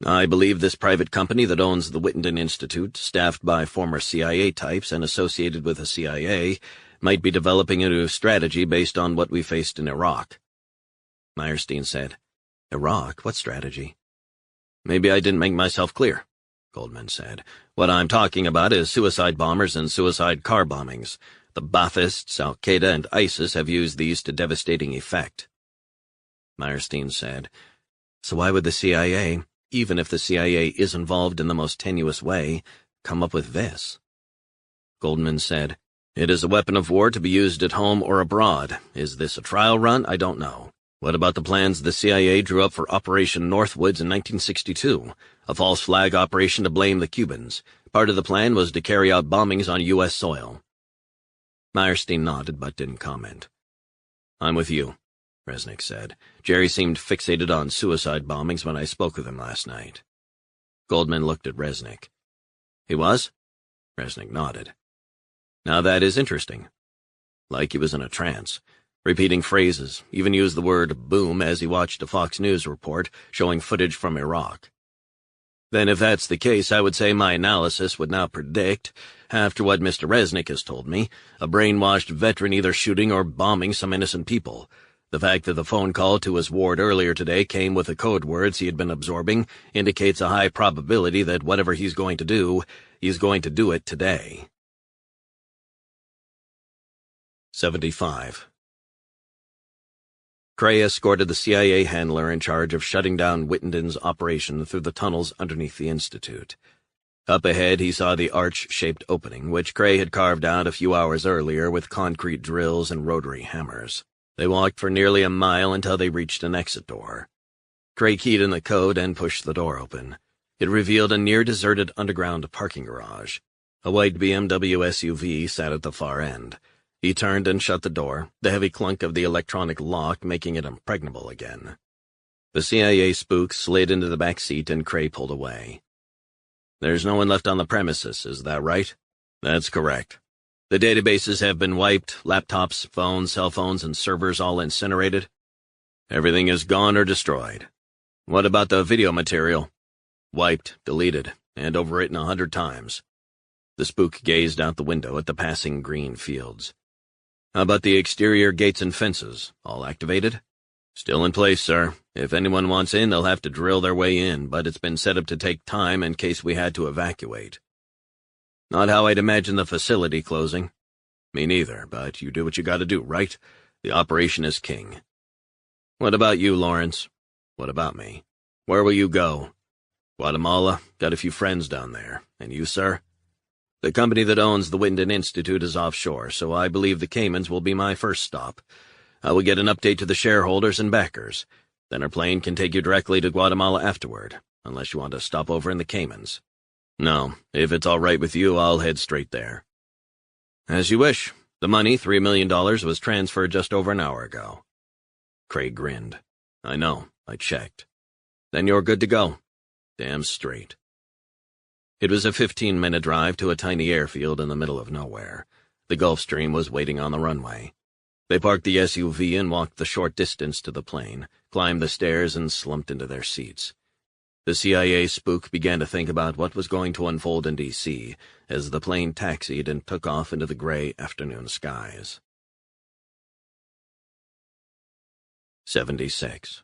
I believe this private company that owns the Wittenden Institute, staffed by former CIA types and associated with the CIA, might be developing a new strategy based on what we faced in Iraq. Meyerstein said, Iraq? What strategy? Maybe I didn't make myself clear, Goldman said. What I'm talking about is suicide bombers and suicide car bombings. The Baathists, Al-Qaeda, and ISIS have used these to devastating effect. Meyerstein said, So why would the CIA, even if the CIA is involved in the most tenuous way, come up with this? Goldman said, It is a weapon of war to be used at home or abroad. Is this a trial run? I don't know. What about the plans the CIA drew up for Operation Northwoods in 1962, a false flag operation to blame the Cubans? Part of the plan was to carry out bombings on U.S. soil. Meyerstein nodded but didn't comment. I'm with you, Resnick said. "Jerry seemed fixated on suicide bombings when I spoke with him last night." Goldman looked at Resnick. "He was?" Resnick nodded. "Now that is interesting." Like he was in a trance, repeating phrases, even used the word boom as he watched a Fox News report showing footage from Iraq. "Then if that's the case, I would say my analysis would now predict, after what Mr. Resnick has told me, a brainwashed veteran either shooting or bombing some innocent people. The fact that the phone call to his ward earlier today came with the code words he had been absorbing indicates a high probability that whatever he's going to do, he's going to do it today." 75. Cray escorted the CIA handler in charge of shutting down Wittenden's operation through the tunnels underneath the Institute. Up ahead he saw the arch-shaped opening, which Cray had carved out a few hours earlier with concrete drills and rotary hammers. They walked for nearly a mile until they reached an exit door. Cray keyed in the code and pushed the door open. It revealed a near-deserted underground parking garage. A white BMW SUV sat at the far end. He turned and shut the door, the heavy clunk of the electronic lock making it impregnable again. The CIA spook slid into the back seat and Cray pulled away. "There's no one left on the premises, is that right?" "That's correct. The databases have been wiped, laptops, phones, cell phones, and servers all incinerated. Everything is gone or destroyed." "What about the video material?" "Wiped, deleted, and overwritten 100 times. The spook gazed out the window at the passing green fields. "How about the exterior gates and fences? All activated?" "Still in place, sir. If anyone wants in, they'll have to drill their way in, but it's been set up to take time in case we had to evacuate." "Not how I'd imagine the facility closing." "Me neither, but you do what you gotta do, right? The operation is king." "What about you, Lawrence?" "What about me?" "Where will you go?" "Guatemala. Got a few friends down there. And you, sir?" "The company that owns the Wittenden Institute is offshore, so I believe the Caymans will be my first stop. I will get an update to the shareholders and backers. Then our plane can take you directly to Guatemala afterward, unless you want to stop over in the Caymans." "No, if it's all right with you, I'll head straight there." "As you wish. The money, $3 million, was transferred just over an hour ago." Craig grinned. "I know. I checked." "Then you're good to go." "Damn straight." It was a 15-minute drive to a tiny airfield in the middle of nowhere. The Gulfstream was waiting on the runway. They parked the SUV and walked the short distance to the plane, climbed the stairs, and slumped into their seats. The CIA spook began to think about what was going to unfold in D.C. as the plane taxied and took off into the gray afternoon skies. 76.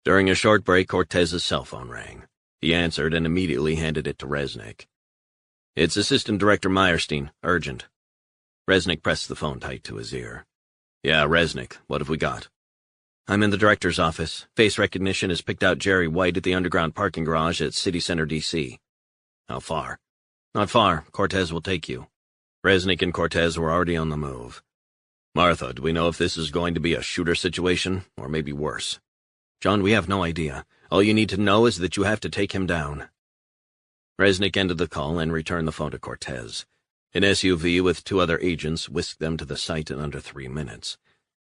During a short break, Cortez's cell phone rang. He answered and immediately handed it to Resnick. "It's Assistant Director Meyerstein. Urgent." Resnick pressed the phone tight to his ear. "Yeah, Resnick. What have we got?" "I'm in the director's office. Face recognition has picked out Jerry White at the underground parking garage at City Center, D.C. "How far?" "Not far. Cortez will take you." Resnick and Cortez were already on the move. "Martha, do we know if this is going to be a shooter situation, or maybe worse?" "John, we have no idea. All you need to know is that you have to take him down." Resnick ended the call and returned the phone to Cortez. An SUV with 2 other agents whisked them to the site in under 3 minutes.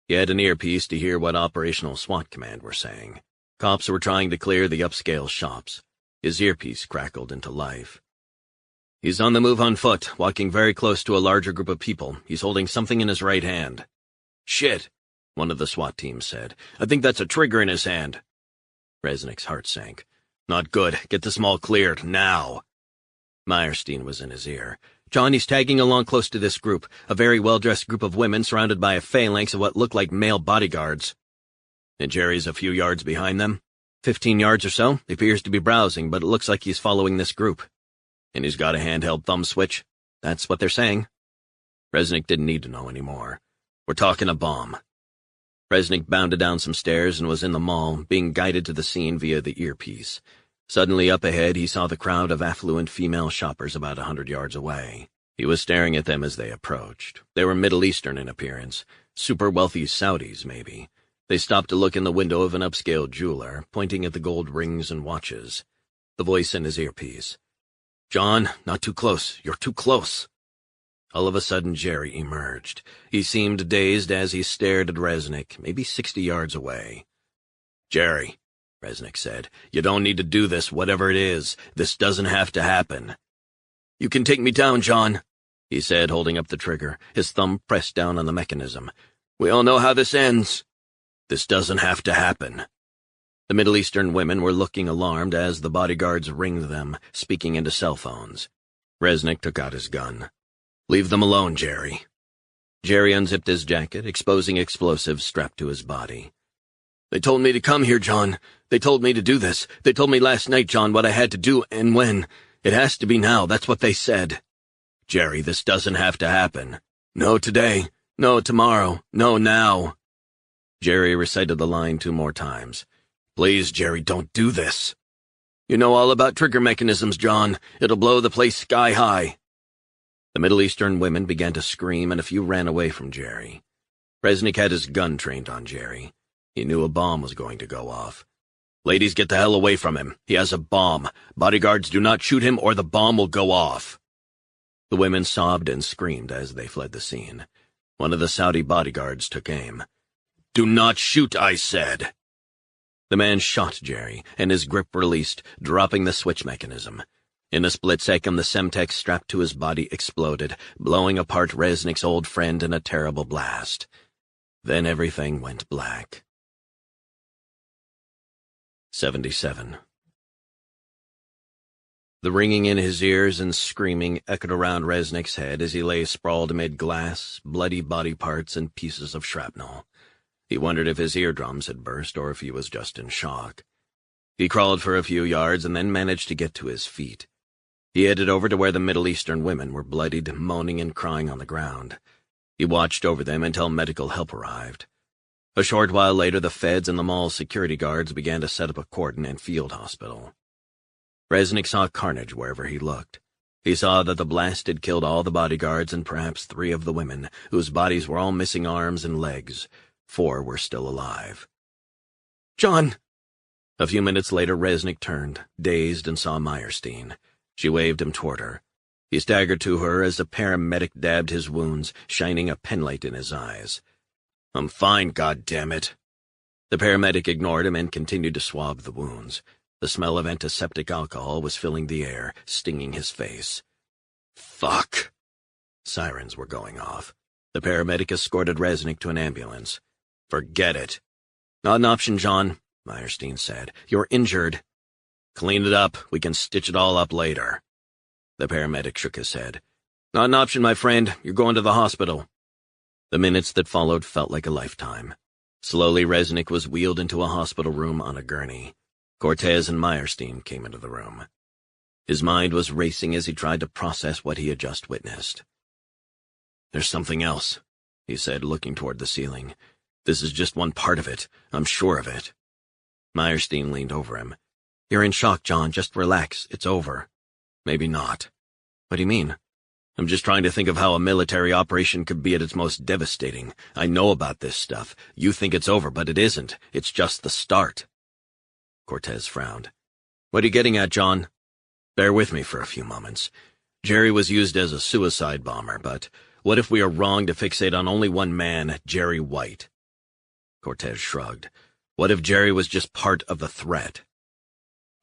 He had an earpiece to hear what Operational SWAT Command were saying. Cops were trying to clear the upscale shops. His earpiece crackled into life. "He's on the move on foot, walking very close to a larger group of people. He's holding something in his right hand." "Shit," one of the SWAT team said. "I think that's a trigger in his hand." Resnick's heart sank. "Not good. Get this mall cleared, now." Meyerstein was in his ear. "John, he's tagging along close to this group, a very well-dressed group of women surrounded by a phalanx of what look like male bodyguards." "And Jerry's a few yards behind them?" 15 yards or so. He appears to be browsing, but it looks like he's following this group." "And he's got a handheld thumb switch?" "That's what they're saying." Resnick didn't need to know any more. "We're talking a bomb." Resnick bounded down some stairs and was in the mall, being guided to the scene via the earpiece. Suddenly up ahead he saw the crowd of affluent female shoppers about 100 yards away. He was staring at them as they approached. They were Middle Eastern in appearance, super-wealthy Saudis, maybe. They stopped to look in the window of an upscale jeweler, pointing at the gold rings and watches. The voice in his earpiece. "John, not too close. You're too close." All of a sudden, Jerry emerged. He seemed dazed as he stared at Resnick, maybe 60 yards away. "Jerry," Resnick said, "you don't need to do this, whatever it is. This doesn't have to happen." "You can take me down, John," he said, holding up the trigger, his thumb pressed down on the mechanism. "We all know how this ends." "This doesn't have to happen." The Middle Eastern women were looking alarmed as the bodyguards ringed them, speaking into cell phones. Resnick took out his gun. "Leave them alone, Jerry." Jerry unzipped his jacket, exposing explosives strapped to his body. "They told me to come here, John. They told me to do this. They told me last night, John, what I had to do and when. It has to be now, that's what they said." "Jerry, this doesn't have to happen." "No today. No tomorrow. No now." Jerry recited the line 2 more times. "Please, Jerry, don't do this." "You know all about trigger mechanisms, John. It'll blow the place sky high." The Middle Eastern women began to scream, and a few ran away from Jerry. Resnick had his gun trained on Jerry. He knew a bomb was going to go off. "Ladies, get the hell away from him. He has a bomb. Bodyguards, do not shoot him or the bomb will go off." The women sobbed and screamed as they fled the scene. One of the Saudi bodyguards took aim. "Do not shoot, I said." The man shot Jerry, and his grip released, dropping the switch mechanism. In a split second, the Semtex strapped to his body exploded, blowing apart Resnick's old friend in a terrible blast. Then everything went black. 77. The ringing in his ears and screaming echoed around Resnick's head as he lay sprawled amid glass, bloody body parts, and pieces of shrapnel. He wondered if his eardrums had burst or if he was just in shock. He crawled for a few yards and then managed to get to his feet. He headed over to where the Middle Eastern women were bloodied, moaning and crying on the ground. He watched over them until medical help arrived. A short while later, the feds and the mall's security guards began to set up a cordon and field hospital. Resnick saw carnage wherever he looked. He saw that the blast had killed all the bodyguards and perhaps 3 of the women, whose bodies were all missing arms and legs. 4 were still alive. "John!" A few minutes later, Resnick turned, dazed, and saw Meyerstein. She waved him toward her. He staggered to her as the paramedic dabbed his wounds, shining a penlight in his eyes. "I'm fine, goddammit." The paramedic ignored him and continued to swab the wounds. The smell of antiseptic alcohol was filling the air, stinging his face. "Fuck!" Sirens were going off. The paramedic escorted Resnick to an ambulance. "Forget it." "Not an option, John," Meyerstein said. "You're injured." "Clean it up. We can stitch it all up later." The paramedic shook his head. "Not an option, my friend. You're going to the hospital." The minutes that followed felt like a lifetime. Slowly, Resnick was wheeled into a hospital room on a gurney. Cortez and Meyerstein came into the room. His mind was racing as he tried to process what he had just witnessed. "There's something else," he said, looking toward the ceiling. "This is just one part of it. I'm sure of it." Meyerstein leaned over him. "You're in shock, John. Just relax. It's over." "Maybe not." "What do you mean?" "I'm just trying to think of how a military operation could be at its most devastating. I know about this stuff. You think it's over, but it isn't. It's just the start." Cortez frowned. "What are you getting at, John?" "Bear with me for a few moments. Jerry was used as a suicide bomber, but what if we are wrong to fixate on only one man, Jerry White?" Cortez shrugged. "What if Jerry was just part of the threat?"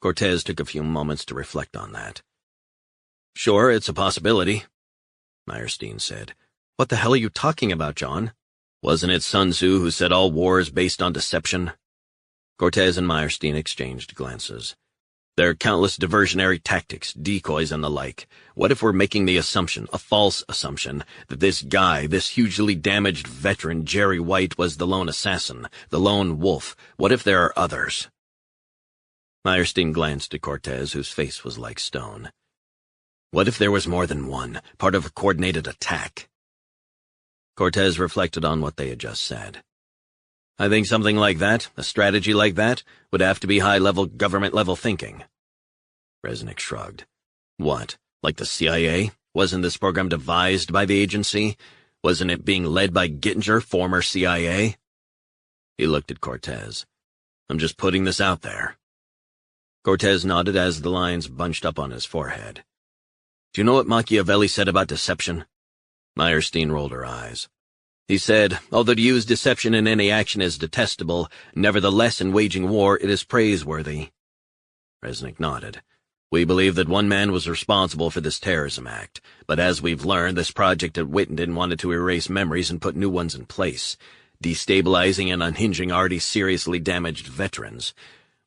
Cortez took a few moments to reflect on that. "Sure, it's a possibility," Meyerstein said. "What the hell are you talking about, John? Wasn't it Sun Tzu who said all war is based on deception?" Cortez and Meyerstein exchanged glances. "There are countless diversionary tactics, decoys and the like. What if we're making the assumption, a false assumption, that this guy, this hugely damaged veteran, Jerry White, was the lone assassin, the lone wolf? What if there are others?" Meyerstein glanced at Cortez, whose face was like stone. "What if there was more than one, part of a coordinated attack?" Cortez reflected on what they had just said. "I think something like that, a strategy like that, would have to be high-level, government-level thinking." Resnick shrugged. "What, like the CIA? Wasn't this program devised by the agency? Wasn't it being led by Gittinger, former CIA?" He looked at Cortez. "I'm just putting this out there." Cortez nodded as the lines bunched up on his forehead. "Do you know what Machiavelli said about deception?" Meyerstein rolled her eyes. He said, although to use deception in any action is detestable, nevertheless in waging war it is praiseworthy. Resnick nodded. We believe that one man was responsible for this terrorism act, but as we've learned, this project at Wittenden wanted to erase memories and put new ones in place, destabilizing and unhinging already seriously damaged veterans.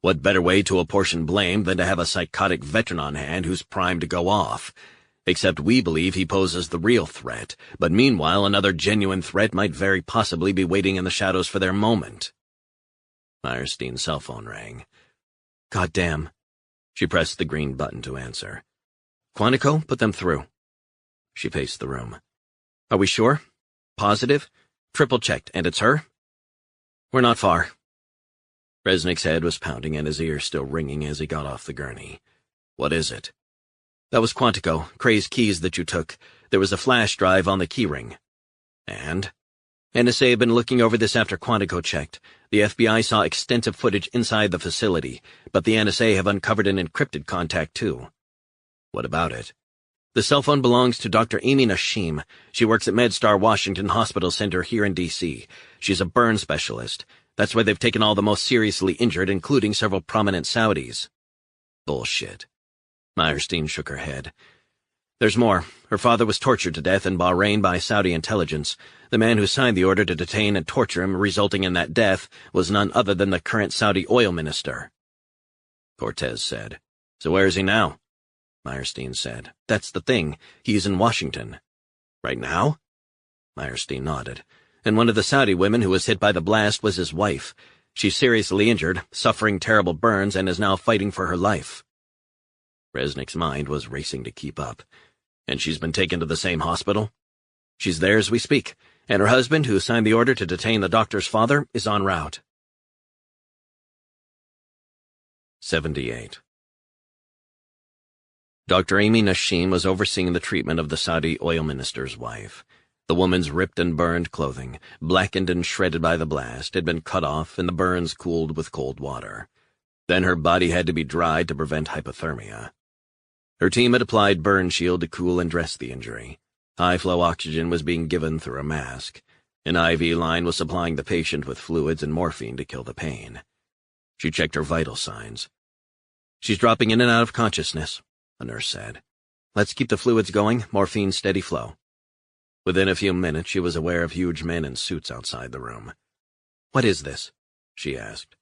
What better way to apportion blame than to have a psychotic veteran on hand who's primed to go off? Except we believe he poses the real threat, but meanwhile another genuine threat might very possibly be waiting in the shadows for their moment. Meyerstein's cell phone rang. Goddamn. She pressed the green button to answer. Quantico, put them through. She paced the room. Are we sure? Positive? Triple-checked, and it's her? We're not far. Resnick's head was pounding and his ears still ringing as he got off the gurney. What is it? That was Quantico, Cray's keys that you took. There was a flash drive on the keyring. And? NSA had been looking over this after Quantico checked. The FBI saw extensive footage inside the facility, but the NSA have uncovered an encrypted contact too. What about it? The cell phone belongs to Dr. Amy Nashim. She works at MedStar Washington Hospital Center here in D.C. She's a burn specialist. That's why they've taken all the most seriously injured, including several prominent Saudis. Bullshit. Meyerstein shook her head. There's more. Her father was tortured to death in Bahrain by Saudi intelligence. The man who signed the order to detain and torture him, resulting in that death, was none other than the current Saudi oil minister. Cortez said. So where is he now? Meyerstein said. That's the thing. He's in Washington. Right now? Meyerstein nodded. And one of the Saudi women who was hit by the blast was his wife. She's seriously injured, suffering terrible burns, and is now fighting for her life. Resnick's mind was racing to keep up. And she's been taken to the same hospital? She's there as we speak, and her husband, who signed the order to detain the doctor's father, is en route. 78. Dr. Amy Nashim was overseeing the treatment of the Saudi oil minister's wife. The woman's ripped and burned clothing, blackened and shredded by the blast, had been cut off and the burns cooled with cold water. Then her body had to be dried to prevent hypothermia. Her team had applied burn shield to cool and dress the injury. High-flow oxygen was being given through a mask. An IV line was supplying the patient with fluids and morphine to kill the pain. She checked her vital signs. She's dropping in and out of consciousness, a nurse said. Let's keep the fluids going, morphine steady flow. Within a few minutes, she was aware of huge men in suits outside the room. What is this? She asked.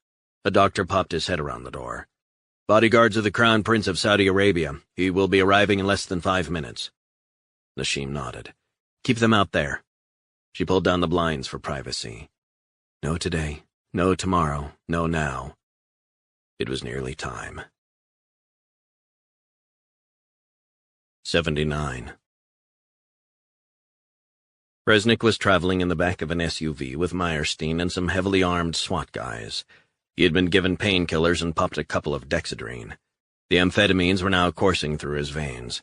A doctor popped his head around the door. Bodyguards of the Crown Prince of Saudi Arabia. He will be arriving in less than 5 minutes. Nashim nodded. Keep them out there. She pulled down the blinds for privacy. No today, no tomorrow, no now. It was nearly time. 79. Resnick was traveling in the back of an SUV with Meyerstein and some heavily armed SWAT guys. He had been given painkillers and popped a couple of Dexedrine. The amphetamines were now coursing through his veins.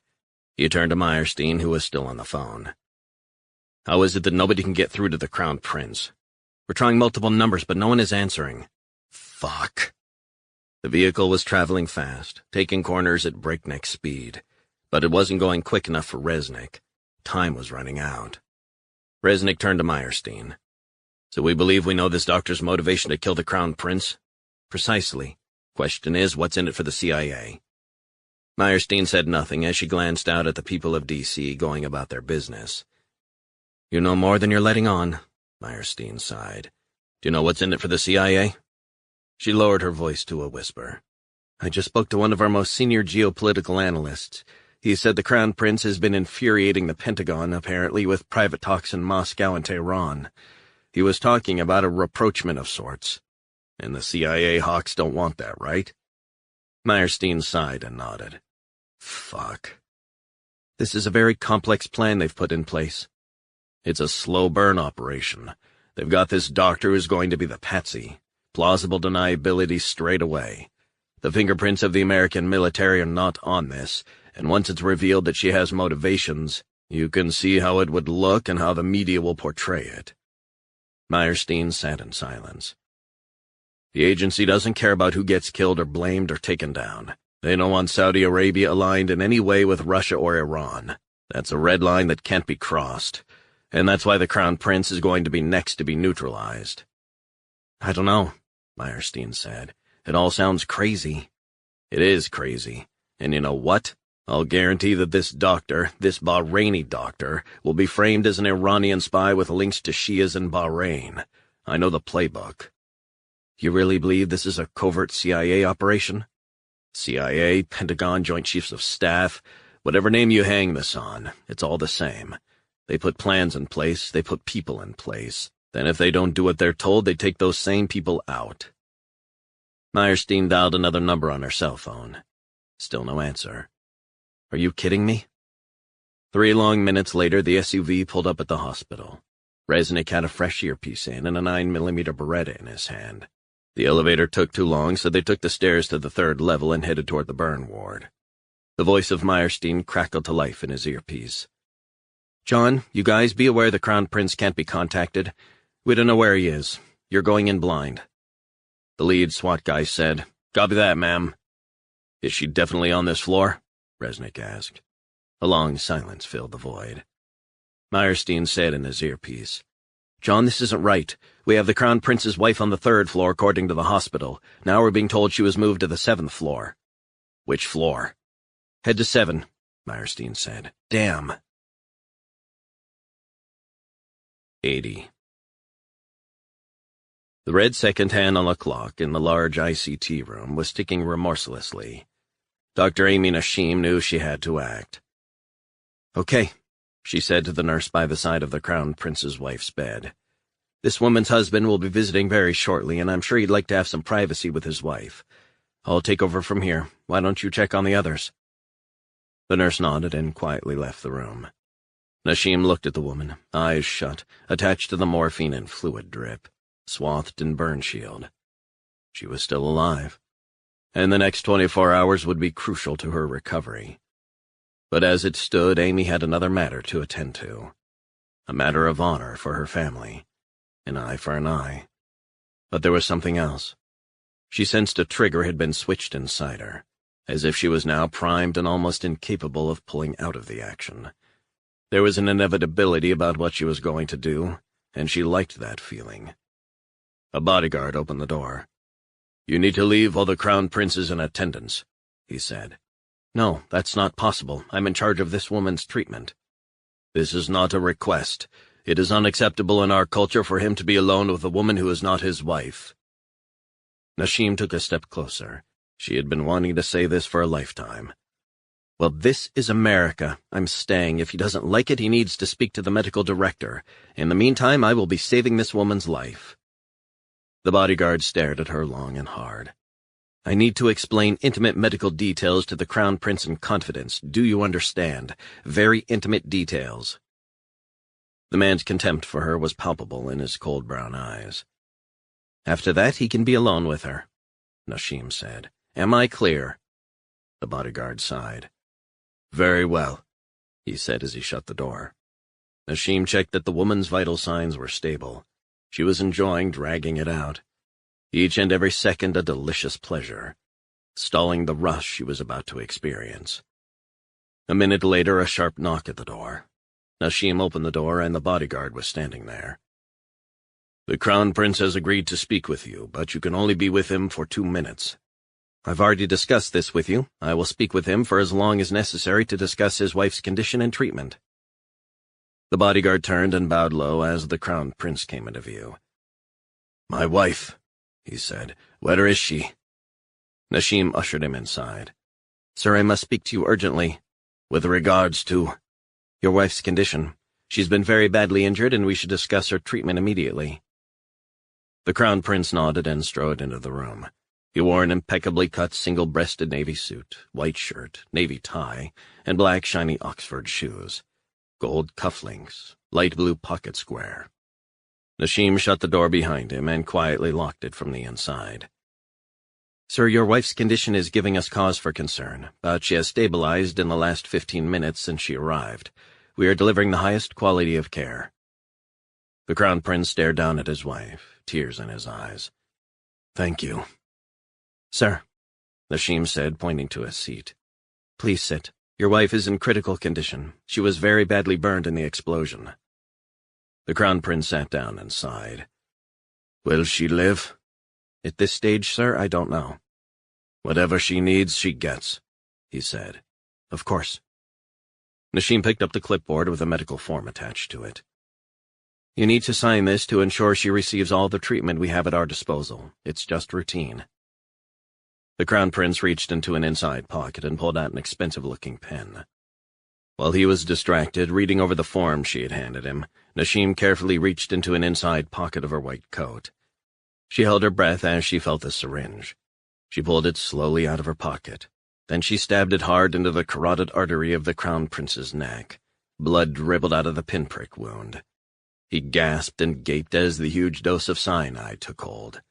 He turned to Meyerstein, who was still on the phone. How is it that nobody can get through to the Crown Prince? We're trying multiple numbers, but no one is answering. Fuck. The vehicle was traveling fast, taking corners at breakneck speed, but it wasn't going quick enough for Resnick. Time was running out. Resnick turned to Meyerstein. So we believe we know this doctor's motivation to kill the Crown Prince? Precisely. Question is, what's in it for the CIA? Meyerstein said nothing as she glanced out at the people of D.C. going about their business. You know more than you're letting on, Meyerstein sighed. Do you know what's in it for the CIA? She lowered her voice to a whisper. I just spoke to one of our most senior geopolitical analysts. He said the Crown Prince has been infuriating the Pentagon, apparently, with private talks in Moscow and Tehran. He was talking about a rapprochement of sorts. And the CIA hawks don't want that, right? Meyerstein sighed and nodded. Fuck. This is a very complex plan they've put in place. It's a slow burn operation. They've got this doctor who's going to be the patsy. Plausible deniability straight away. The fingerprints of the American military are not on this, and once it's revealed that she has motivations, you can see how it would look and how the media will portray it. Meyerstein sat in silence. The agency doesn't care about who gets killed or blamed or taken down. They don't want Saudi Arabia aligned in any way with Russia or Iran. That's a red line that can't be crossed. and that's why the Crown Prince is going to be next to be neutralized. I don't know, Meyerstein said. It all sounds crazy. It is crazy. And you know what? I'll guarantee that this doctor, this Bahraini doctor, will be framed as an Iranian spy with links to Shias in Bahrain. I know the playbook. You really believe this is a covert CIA operation? CIA, Pentagon, Joint Chiefs of Staff, whatever name you hang this on, it's all the same. They put plans in place, they put people in place. Then if they don't do what they're told, they take those same people out. Meyerstein dialed another number on her cell phone. Still no answer. Are you kidding me? 3 long minutes later, the SUV pulled up at the hospital. Resnick had a fresh earpiece in and a 9mm Beretta in his hand. The elevator took too long, so they took the stairs to the 3rd level and headed toward the burn ward. The voice of Meyerstein crackled to life in his earpiece. John, you guys be aware the Crown Prince can't be contacted. We don't know where he is. You're going in blind. The lead SWAT guy said, Copy that, ma'am. Is she definitely on this floor? Resnick asked. A long silence filled the void. Meyerstein said in his earpiece, John, this isn't right. We have the Crown Prince's wife on the 3rd floor according to the hospital. Now we're being told she was moved to the 7th floor. Which floor? Head to 7, Meyerstein said. Damn. 80. The red second hand on the clock in the large ICT room was ticking remorselessly. Dr. Amy Nashim knew she had to act. Okay, she said to the nurse by the side of the Crown Prince's wife's bed. This woman's husband will be visiting very shortly, and I'm sure he'd like to have some privacy with his wife. I'll take over from here. Why don't you check on the others? The nurse nodded and quietly left the room. Nashim looked at the woman, eyes shut, attached to the morphine and fluid drip, swathed in burn shield. She was still alive, and the next 24 hours would be crucial to her recovery. But as it stood, Amy had another matter to attend to. A matter of honor for her family. An eye for an eye. But there was something else. She sensed a trigger had been switched inside her, as if she was now primed and almost incapable of pulling out of the action. There was an inevitability about what she was going to do, and she liked that feeling. A bodyguard opened the door. You need to leave while the Crown Prince is in attendance, he said. No, that's not possible. I'm in charge of this woman's treatment. This is not a request. It is unacceptable in our culture for him to be alone with a woman who is not his wife. Nashim took a step closer. She had been wanting to say this for a lifetime. Well, this is America. I'm staying. If he doesn't like it, he needs to speak to the medical director. In the meantime, I will be saving this woman's life. The bodyguard stared at her long and hard. I need to explain intimate medical details to the Crown Prince in confidence. Do you understand? Very intimate details. The man's contempt for her was palpable in his cold brown eyes. After that, he can be alone with her, Nashim said. Am I clear? The bodyguard sighed. Very well, he said as he shut the door. Nashim checked that the woman's vital signs were stable. She was enjoying dragging it out. Each and every second a delicious pleasure, stalling the rush she was about to experience. A minute later, a sharp knock at the door. Nashim opened the door, and the bodyguard was standing there. The Crown Prince has agreed to speak with you, but you can only be with him for 2 minutes. I've already discussed this with you. I will speak with him for as long as necessary to discuss his wife's condition and treatment. The bodyguard turned and bowed low as the Crown Prince came into view. My wife, he said. Where is she? Nashim ushered him inside. Sir, I must speak to you urgently. With regards to? Your wife's condition. She's been very badly injured, and we should discuss her treatment immediately. The Crown Prince nodded and strode into the room. He wore an impeccably cut single-breasted navy suit, white shirt, navy tie, and black shiny Oxford shoes. Gold cufflinks, light blue pocket square. Nashim shut the door behind him and quietly locked it from the inside. Sir, your wife's condition is giving us cause for concern, but she has stabilized in the last 15 minutes since she arrived. We are delivering the highest quality of care. The Crown Prince stared down at his wife, tears in his eyes. Thank you. Sir, Nashim said, pointing to a seat. Please sit. Your wife is in critical condition. She was very badly burned in the explosion. The Crown Prince sat down and sighed. "Will she live?" "At this stage, sir, I don't know." "Whatever she needs, she gets," he said. "Of course." Nashim picked up the clipboard with a medical form attached to it. "You need to sign this to ensure she receives all the treatment we have at our disposal. It's just routine." The Crown Prince reached into an inside pocket and pulled out an expensive-looking pen. While he was distracted, reading over the form she had handed him, Nashim carefully reached into an inside pocket of her white coat. She held her breath as she felt the syringe. She pulled it slowly out of her pocket. Then she stabbed it hard into the carotid artery of the Crown Prince's neck. Blood dribbled out of the pinprick wound. He gasped and gaped as the huge dose of cyanide took hold.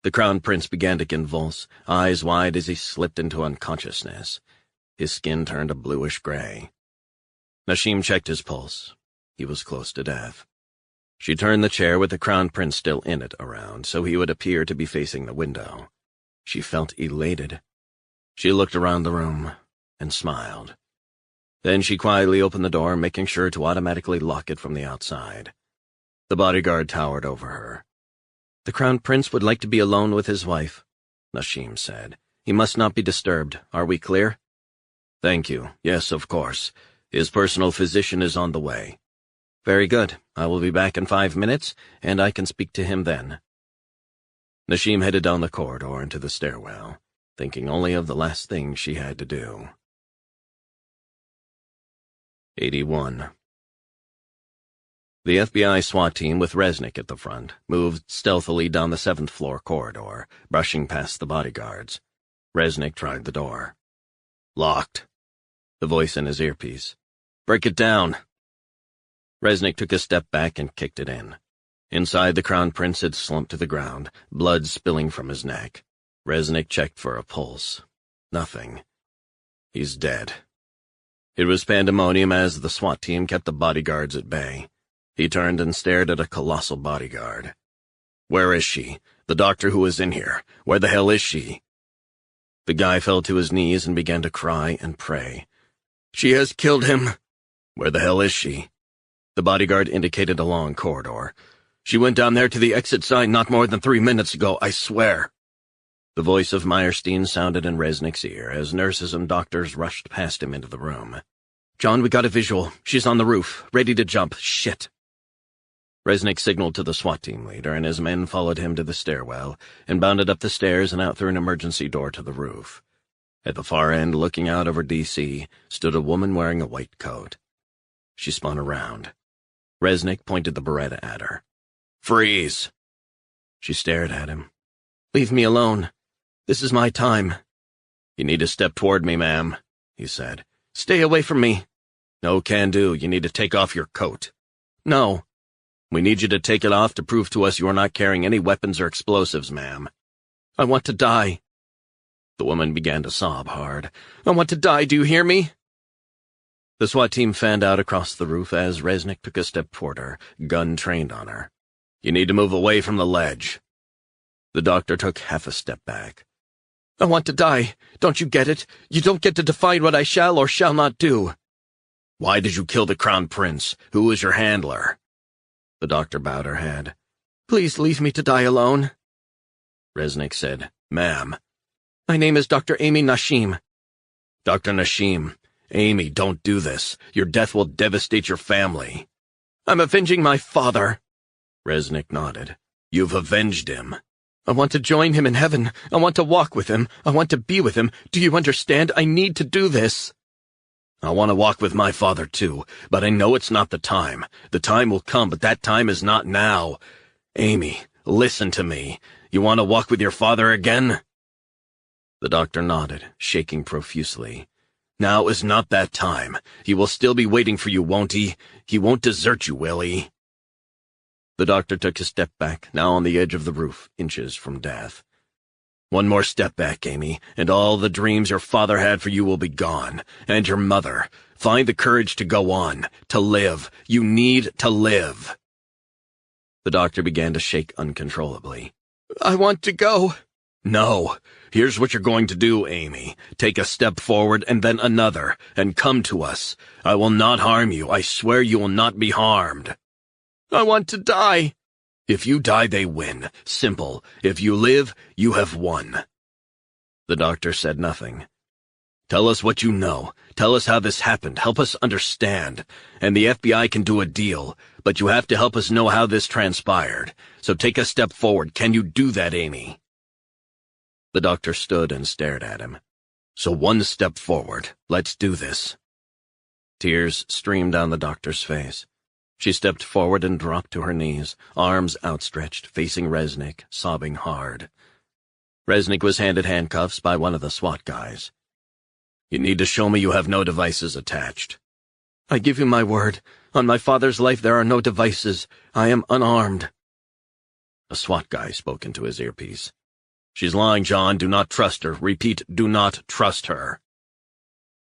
The Crown Prince began to convulse, eyes wide as he slipped into unconsciousness. His skin turned a bluish gray. Nashim checked his pulse. He was close to death. She turned the chair with the Crown Prince still in it around, so he would appear to be facing the window. She felt elated. She looked around the room and smiled. Then she quietly opened the door, making sure to automatically lock it from the outside. The bodyguard towered over her. "The Crown Prince would like to be alone with his wife," Nashim said. "He must not be disturbed. Are we clear?" "Thank you. Yes, of course. His personal physician is on the way." "Very good. I will be back in 5 minutes, and I can speak to him then." Nashim headed down the corridor into the stairwell, thinking only of the last thing she had to do. 81. The FBI SWAT team, with Resnick at the front, moved stealthily down the 7th-floor corridor, brushing past the bodyguards. Resnick tried the door. "Locked." The voice in his earpiece. "Break it down." Resnick took a step back and kicked it in. Inside, the Crown Prince had slumped to the ground, blood spilling from his neck. Resnick checked for a pulse. Nothing. He's dead. It was pandemonium as the SWAT team kept the bodyguards at bay. He turned and stared at a colossal bodyguard. "Where is she? The doctor who was in here. Where the hell is she?" The guy fell to his knees and began to cry and pray. "She has killed him." "Where the hell is she?" The bodyguard indicated a long corridor. "She went down there to the exit sign not more than 3 minutes ago, I swear." The voice of Meyerstein sounded in Resnick's ear as nurses and doctors rushed past him into the room. "John, we got a visual. She's on the roof, ready to jump. Shit." Resnick signaled to the SWAT team leader, and his men followed him to the stairwell and bounded up the stairs and out through an emergency door to the roof. At the far end, looking out over D.C., stood a woman wearing a white coat. She spun around. Resnick pointed the Beretta at her. "Freeze!" She stared at him. "Leave me alone. This is my time." "You need to step toward me, ma'am," he said. "Stay away from me." "No can do. You need to take off your coat." "No." "We need you to take it off to prove to us you are not carrying any weapons or explosives, ma'am." "I want to die." The woman began to sob hard. "I want to die, do you hear me?" The SWAT team fanned out across the roof as Resnick took a step toward her, gun trained on her. "You need to move away from the ledge." The doctor took half a step back. "I want to die. Don't you get it? You don't get to define what I shall or shall not do." "Why did you kill the Crown Prince? Who was your handler?" The doctor bowed her head. "Please leave me to die alone." Resnick said, "Ma'am." "My name is Dr. Amy Nashim." "Dr. Nashim. Amy, don't do this. Your death will devastate your family." "I'm avenging my father." Resnick nodded. "You've avenged him." "I want to join him in heaven. I want to walk with him. I want to be with him. Do you understand? I need to do this." "I want to walk with my father, too, but I know it's not the time. The time will come, but that time is not now. Amy, listen to me. You want to walk with your father again?" The doctor nodded, shaking profusely. "Now is not that time. He will still be waiting for you, won't he? He won't desert you, will he?" The doctor took a step back, now on the edge of the roof, inches from death. "One more step back, Amy, and all the dreams your father had for you will be gone. And your mother. Find the courage to go on, to live. You need to live." The doctor began to shake uncontrollably. "I want to go." "No. Here's what you're going to do, Amy. Take a step forward and then another, and come to us. I will not harm you. I swear you will not be harmed." I want to die. If you die, they win. Simple. If you live, you have won. The doctor said nothing. Tell us what you know. Tell us how this happened. Help us understand. And the FBI can do a deal, but you have to help us know how this transpired. So take a step forward. Can you do that, Amy? The doctor stood and stared at him. So one step forward. Let's do this. Tears streamed down the doctor's face. She stepped forward and dropped to her knees, arms outstretched, facing Resnick, sobbing hard. Resnick was handed handcuffs by one of the SWAT guys. You need to show me you have no devices attached. I give you my word. On my father's life there are no devices. I am unarmed. A SWAT guy spoke into his earpiece. She's lying, John. Do not trust her. Repeat, do not trust her.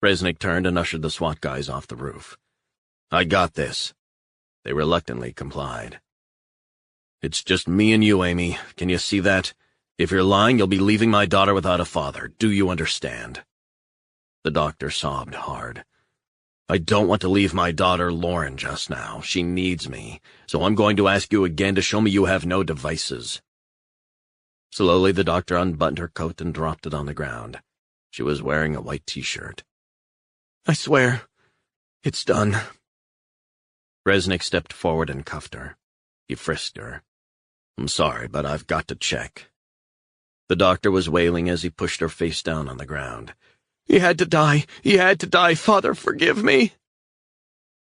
Resnick turned and ushered the SWAT guys off the roof. I got this. They reluctantly complied. It's just me and you, Amy. Can you see that? If you're lying, you'll be leaving my daughter without a father. Do you understand? The doctor sobbed hard. I don't want to leave my daughter, Lauren, just now. She needs me. So I'm going to ask you again to show me you have no devices. Slowly, the doctor unbuttoned her coat and dropped it on the ground. She was wearing a white t-shirt. I swear, it's done. Resnick stepped forward and cuffed her. He frisked her. I'm sorry, but I've got to check. The doctor was wailing as he pushed her face down on the ground. He had to die. He had to die. Father, forgive me.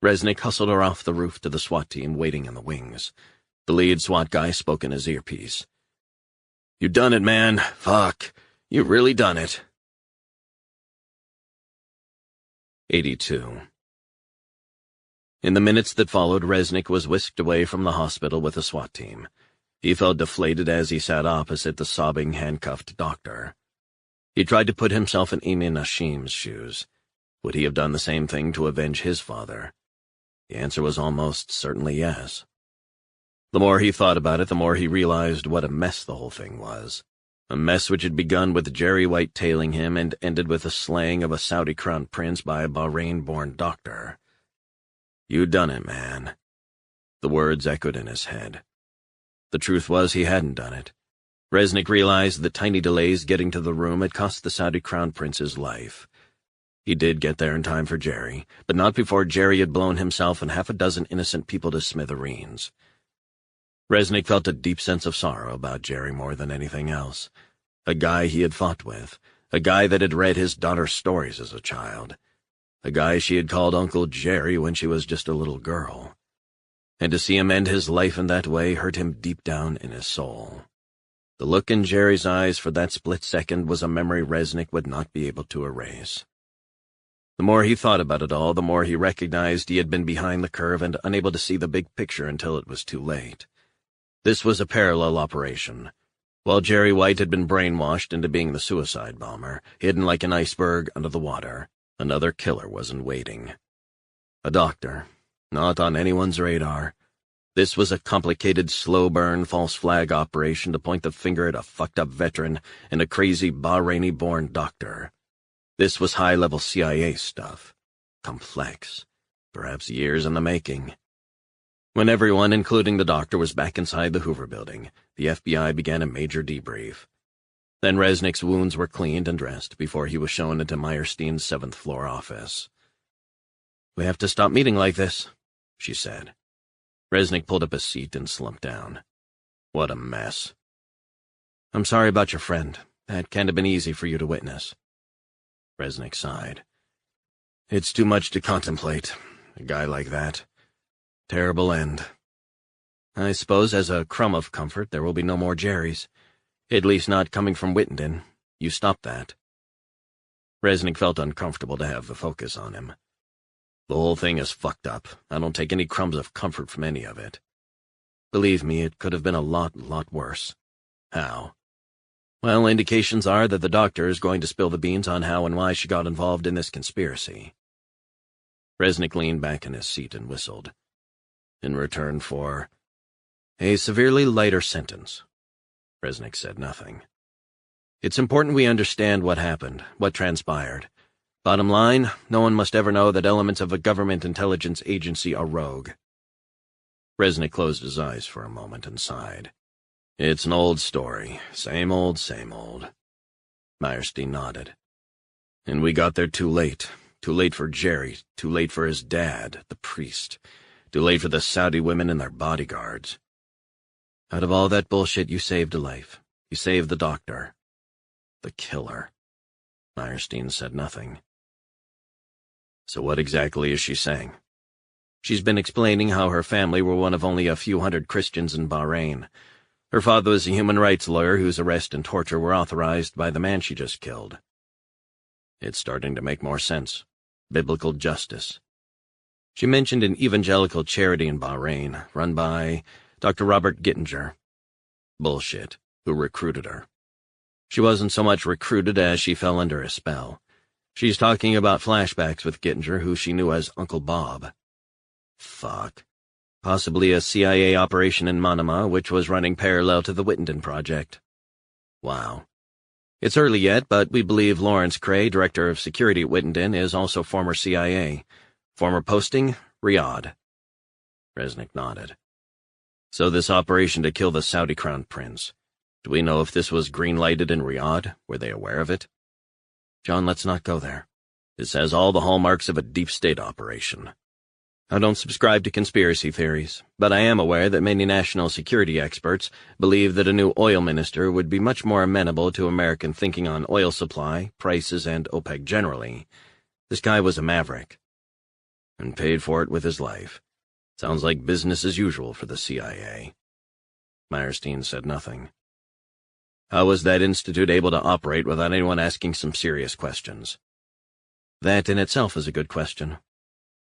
Resnick hustled her off the roof to the SWAT team waiting in the wings. The lead SWAT guy spoke in his earpiece. You done it, man. Fuck. You really done it. 82. In the minutes that followed, Resnick was whisked away from the hospital with the SWAT team. He felt deflated as he sat opposite the sobbing, handcuffed doctor. He tried to put himself in Amy Nashim's shoes. Would he have done the same thing to avenge his father? The answer was almost certainly yes. The more he thought about it, the more he realized what a mess the whole thing was. A mess which had begun with Jerry White tailing him and ended with the slaying of a Saudi crown prince by a Bahrain-born doctor. You done it, man. The words echoed in his head. The truth was he hadn't done it. Resnick realized that tiny delays getting to the room had cost the Saudi crown prince's life. He did get there in time for Jerry, but not before Jerry had blown himself and half a dozen innocent people to smithereens. Resnick felt a deep sense of sorrow about Jerry more than anything else. A guy he had fought with, a guy that had read his daughter's stories as a child, a guy she had called Uncle Jerry when she was just a little girl. And to see him end his life in that way hurt him deep down in his soul. The look in Jerry's eyes for that split second was a memory Resnick would not be able to erase. The more he thought about it all, the more he recognized he had been behind the curve and unable to see the big picture until it was too late. This was a parallel operation. While Jerry White had been brainwashed into being the suicide bomber, hidden like an iceberg under the water, another killer was in waiting. A doctor, not on anyone's radar. This was a complicated, slow-burn, false flag operation to point the finger at a fucked-up veteran and a crazy Bahraini-born doctor. This was high-level CIA stuff. Complex. Perhaps years in the making. When everyone, including the doctor, was back inside the Hoover building, the FBI began a major debrief. Then Resnick's wounds were cleaned and dressed before he was shown into Meyerstein's 7th-floor office. We have to stop meeting like this, she said. Resnick pulled up a seat and slumped down. What a mess. I'm sorry about your friend. That can't have been easy for you to witness. Resnick sighed. It's too much to contemplate. A guy like that. Terrible end. I suppose as a crumb of comfort there will be no more Jerrys. At least not coming from Wittenden. You stopped that. Resnick felt uncomfortable to have the focus on him. The whole thing is fucked up. I don't take any crumbs of comfort from any of it. Believe me, it could have been a lot worse. How? Well, indications are that the doctor is going to spill the beans on how and why she got involved in this conspiracy. Resnick leaned back in his seat and whistled. In return for a severely lighter sentence. Resnick said nothing. It's important we understand what happened, what transpired. Bottom line, no one must ever know that elements of a government intelligence agency are rogue. Resnick closed his eyes for a moment and sighed. It's an old story. Same old, same old. Meyerstein nodded. And we got there too late. Too late for Jerry. Too late for his dad, the priest. Too late for the Saudi women and their bodyguards. Out of all that bullshit, you saved a life. You saved the doctor. The killer. Meyerstein said nothing. So what exactly is she saying? She's been explaining how her family were one of only a few hundred Christians in Bahrain. Her father was a human rights lawyer whose arrest and torture were authorized by the man she just killed. It's starting to make more sense. Biblical justice. She mentioned an evangelical charity in Bahrain, run by Dr. Robert Gittinger. Bullshit. Who recruited her. She wasn't so much recruited as she fell under a spell. She's talking about flashbacks with Gittinger, who she knew as Uncle Bob. Fuck. Possibly a CIA operation in Manama, which was running parallel to the Wittenden project. Wow. It's early yet, but we believe Lawrence Cray, Director of Security at Wittenden, is also former CIA. Former posting, Riyadh. Resnick nodded. So this operation to kill the Saudi Crown Prince. Do we know if this was green-lighted in Riyadh? Were they aware of it? John, let's not go there. This has all the hallmarks of a deep state operation. I don't subscribe to conspiracy theories, but I am aware that many national security experts believe that a new oil minister would be much more amenable to American thinking on oil supply, prices, and OPEC generally. This guy was a maverick. And paid for it with his life. Sounds like business as usual for the CIA. Meyerstein said nothing. How was that institute able to operate without anyone asking some serious questions? That in itself is a good question.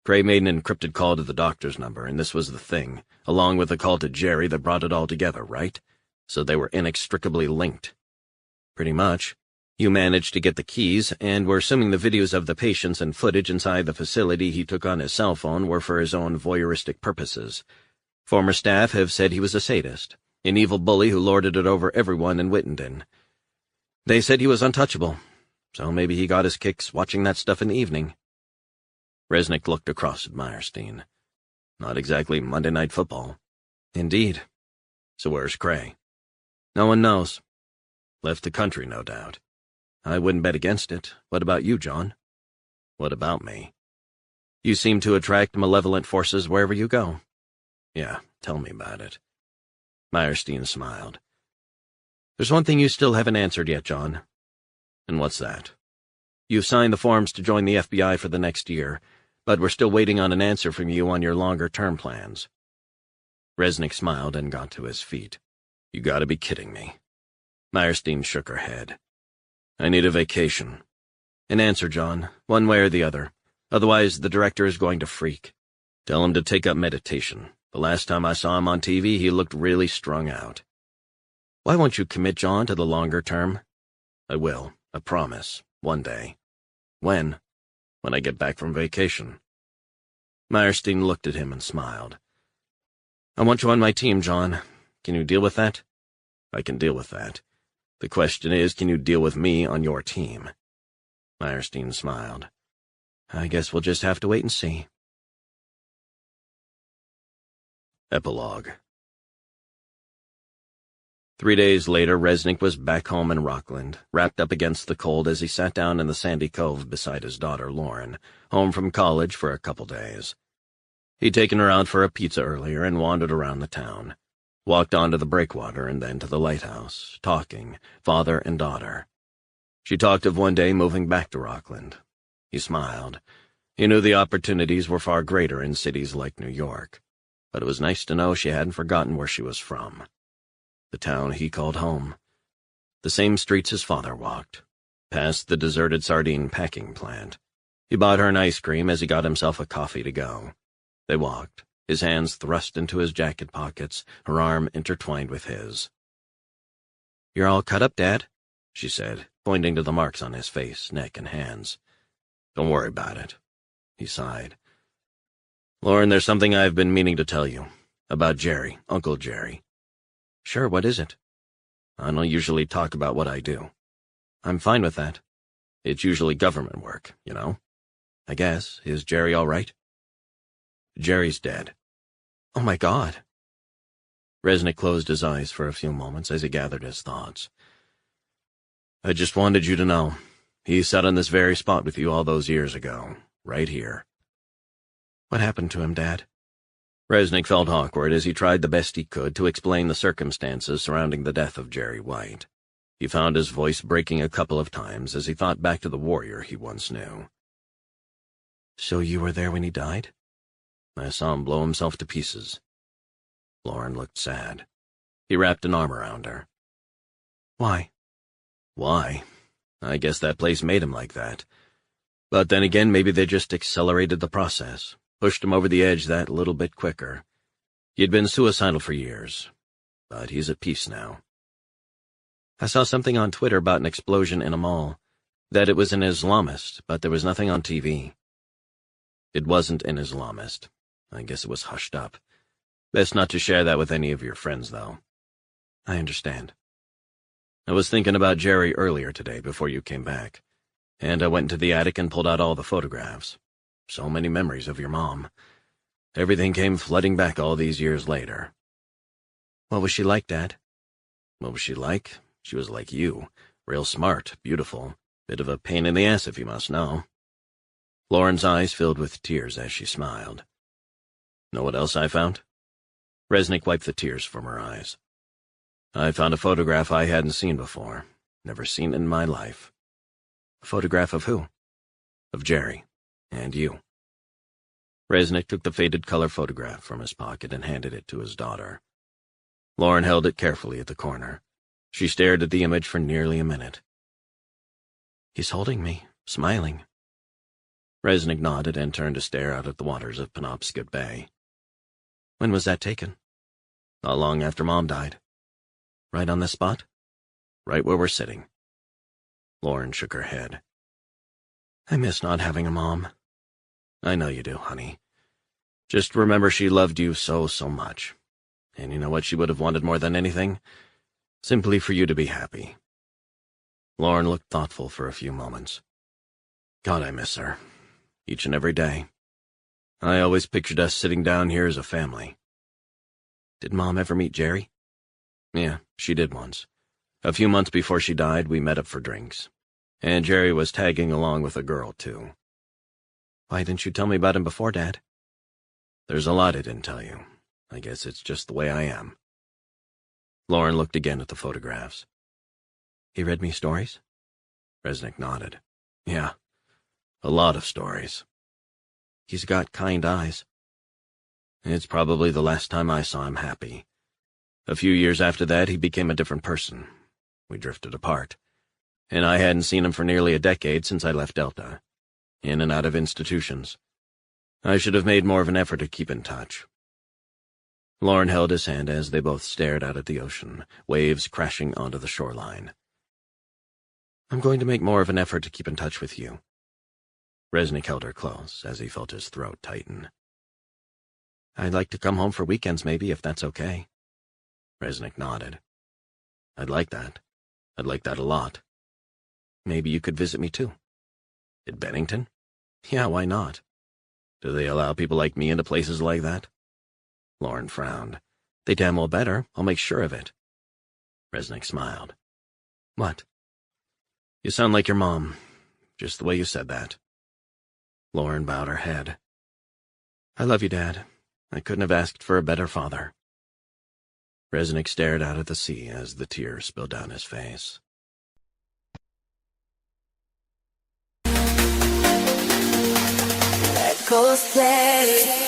Cray made an encrypted call to the doctor's number, and this was the thing, along with a call to Jerry that brought it all together, right? So they were inextricably linked. Pretty much. You managed to get the keys, and we're assuming the videos of the patients and footage inside the facility he took on his cell phone were for his own voyeuristic purposes. Former staff have said he was a sadist, an evil bully who lorded it over everyone in Wittenden. They said he was untouchable, so maybe he got his kicks watching that stuff in the evening. Resnick looked across at Meyerstein. Not exactly Monday Night Football. Indeed. So where's Cray? No one knows. Left the country, no doubt. I wouldn't bet against it. What about you, John? What about me? You seem to attract malevolent forces wherever you go. Yeah, tell me about it. Meyerstein smiled. There's one thing you still haven't answered yet, John. And what's that? You've signed the forms to join the FBI for the next year, but we're still waiting on an answer from you on your longer-term plans. Resnick smiled and got to his feet. You gotta be kidding me. Meyerstein shook her head. I need a vacation. An answer, John, one way or the other. Otherwise, the director is going to freak. Tell him to take up meditation. The last time I saw him on TV, he looked really strung out. Why won't you commit, John, to the longer term? I will, I promise, one day. When? When I get back from vacation. Meyerstein looked at him and smiled. I want you on my team, John. Can you deal with that? I can deal with that. The question is, can you deal with me on your team? Meyerstein smiled. I guess we'll just have to wait and see. Epilogue. 3 days later, Resnick was back home in Rockland, wrapped up against the cold as he sat down in the sandy cove beside his daughter, Lauren, home from college for a couple days. He'd taken her out for a pizza earlier and wandered around the town, walked onto the breakwater and then to the lighthouse, talking, father and daughter. She talked of one day moving back to Rockland. He smiled. He knew the opportunities were far greater in cities like New York, but it was nice to know she hadn't forgotten where she was from. The town he called home. The same streets his father walked, past the deserted sardine packing plant. He bought her an ice cream as he got himself a coffee to go. They walked, his hands thrust into his jacket pockets, her arm intertwined with his. You're all cut up, Dad, she said, pointing to the marks on his face, neck, and hands. Don't worry about it. He sighed. Lauren, there's something I've been meaning to tell you. About Jerry, Uncle Jerry. Sure, what is it? I don't usually talk about what I do. I'm fine with that. It's usually government work, you know? I guess. Is Jerry all right? Jerry's dead. Oh my God. Resnick closed his eyes for a few moments as he gathered his thoughts. I just wanted you to know. He sat on this very spot with you all those years ago, right here. What happened to him, Dad? Resnick felt awkward as he tried the best he could to explain the circumstances surrounding the death of Jerry White. He found his voice breaking a couple of times as he thought back to the warrior he once knew. So you were there when he died? I saw him blow himself to pieces. Lauren looked sad. He wrapped an arm around her. Why? Why? I guess that place made him like that. But then again, maybe they just accelerated the process, pushed him over the edge that little bit quicker. He had been suicidal for years, but he's at peace now. I saw something on Twitter about an explosion in a mall, that it was an Islamist, but there was nothing on TV. It wasn't an Islamist. I guess it was hushed up. Best not to share that with any of your friends, though. I understand. I was thinking about Jerry earlier today before you came back, and I went into the attic and pulled out all the photographs. So many memories of your mom. Everything came flooding back all these years later. What was she like, Dad? What was she like? She was like you. Real smart, beautiful. Bit of a pain in the ass, if you must know. Lauren's eyes filled with tears as she smiled. Know what else I found? Resnick wiped the tears from her eyes. I found a photograph I hadn't seen before. Never seen in my life. A photograph of who? Of Jerry. And you. Resnick took the faded color photograph from his pocket and handed it to his daughter. Lauren held it carefully at the corner. She stared at the image for nearly a minute. He's holding me, smiling. Resnick nodded and turned to stare out at the waters of Penobscot Bay. When was that taken? Not long after Mom died. Right on this spot? Right where we're sitting. Lauren shook her head. I miss not having a mom. I know you do, honey. Just remember she loved you so much. And you know what she would have wanted more than anything? Simply for you to be happy. Lauren looked thoughtful for a few moments. God, I miss her. Each and every day. I always pictured us sitting down here as a family. Did Mom ever meet Jerry? Yeah, she did once. A few months before she died, we met up for drinks. And Jerry was tagging along with a girl, too. Why didn't you tell me about him before, Dad? There's a lot I didn't tell you. I guess it's just the way I am. Lauren looked again at the photographs. He read me stories? Resnick nodded. Yeah, a lot of stories. He's got kind eyes. It's probably the last time I saw him happy. A few years after that, he became a different person. We drifted apart. And I hadn't seen him for nearly a decade since I left Delta. In and out of institutions. I should have made more of an effort to keep in touch. Lauren held his hand as they both stared out at the ocean, waves crashing onto the shoreline. I'm going to make more of an effort to keep in touch with you. Resnick held her close as he felt his throat tighten. I'd like to come home for weekends, maybe, if that's okay. Resnick nodded. I'd like that. I'd like that a lot. Maybe you could visit me, too. At Bennington? Yeah, why not? Do they allow people like me into places like that? Lauren frowned. They damn well better. I'll make sure of it. Resnick smiled. What? You sound like your mom, just the way you said that. Lauren bowed her head. I love you, Dad. I couldn't have asked for a better father. Resnick stared out at the sea as the tears spilled down his face. Let go play.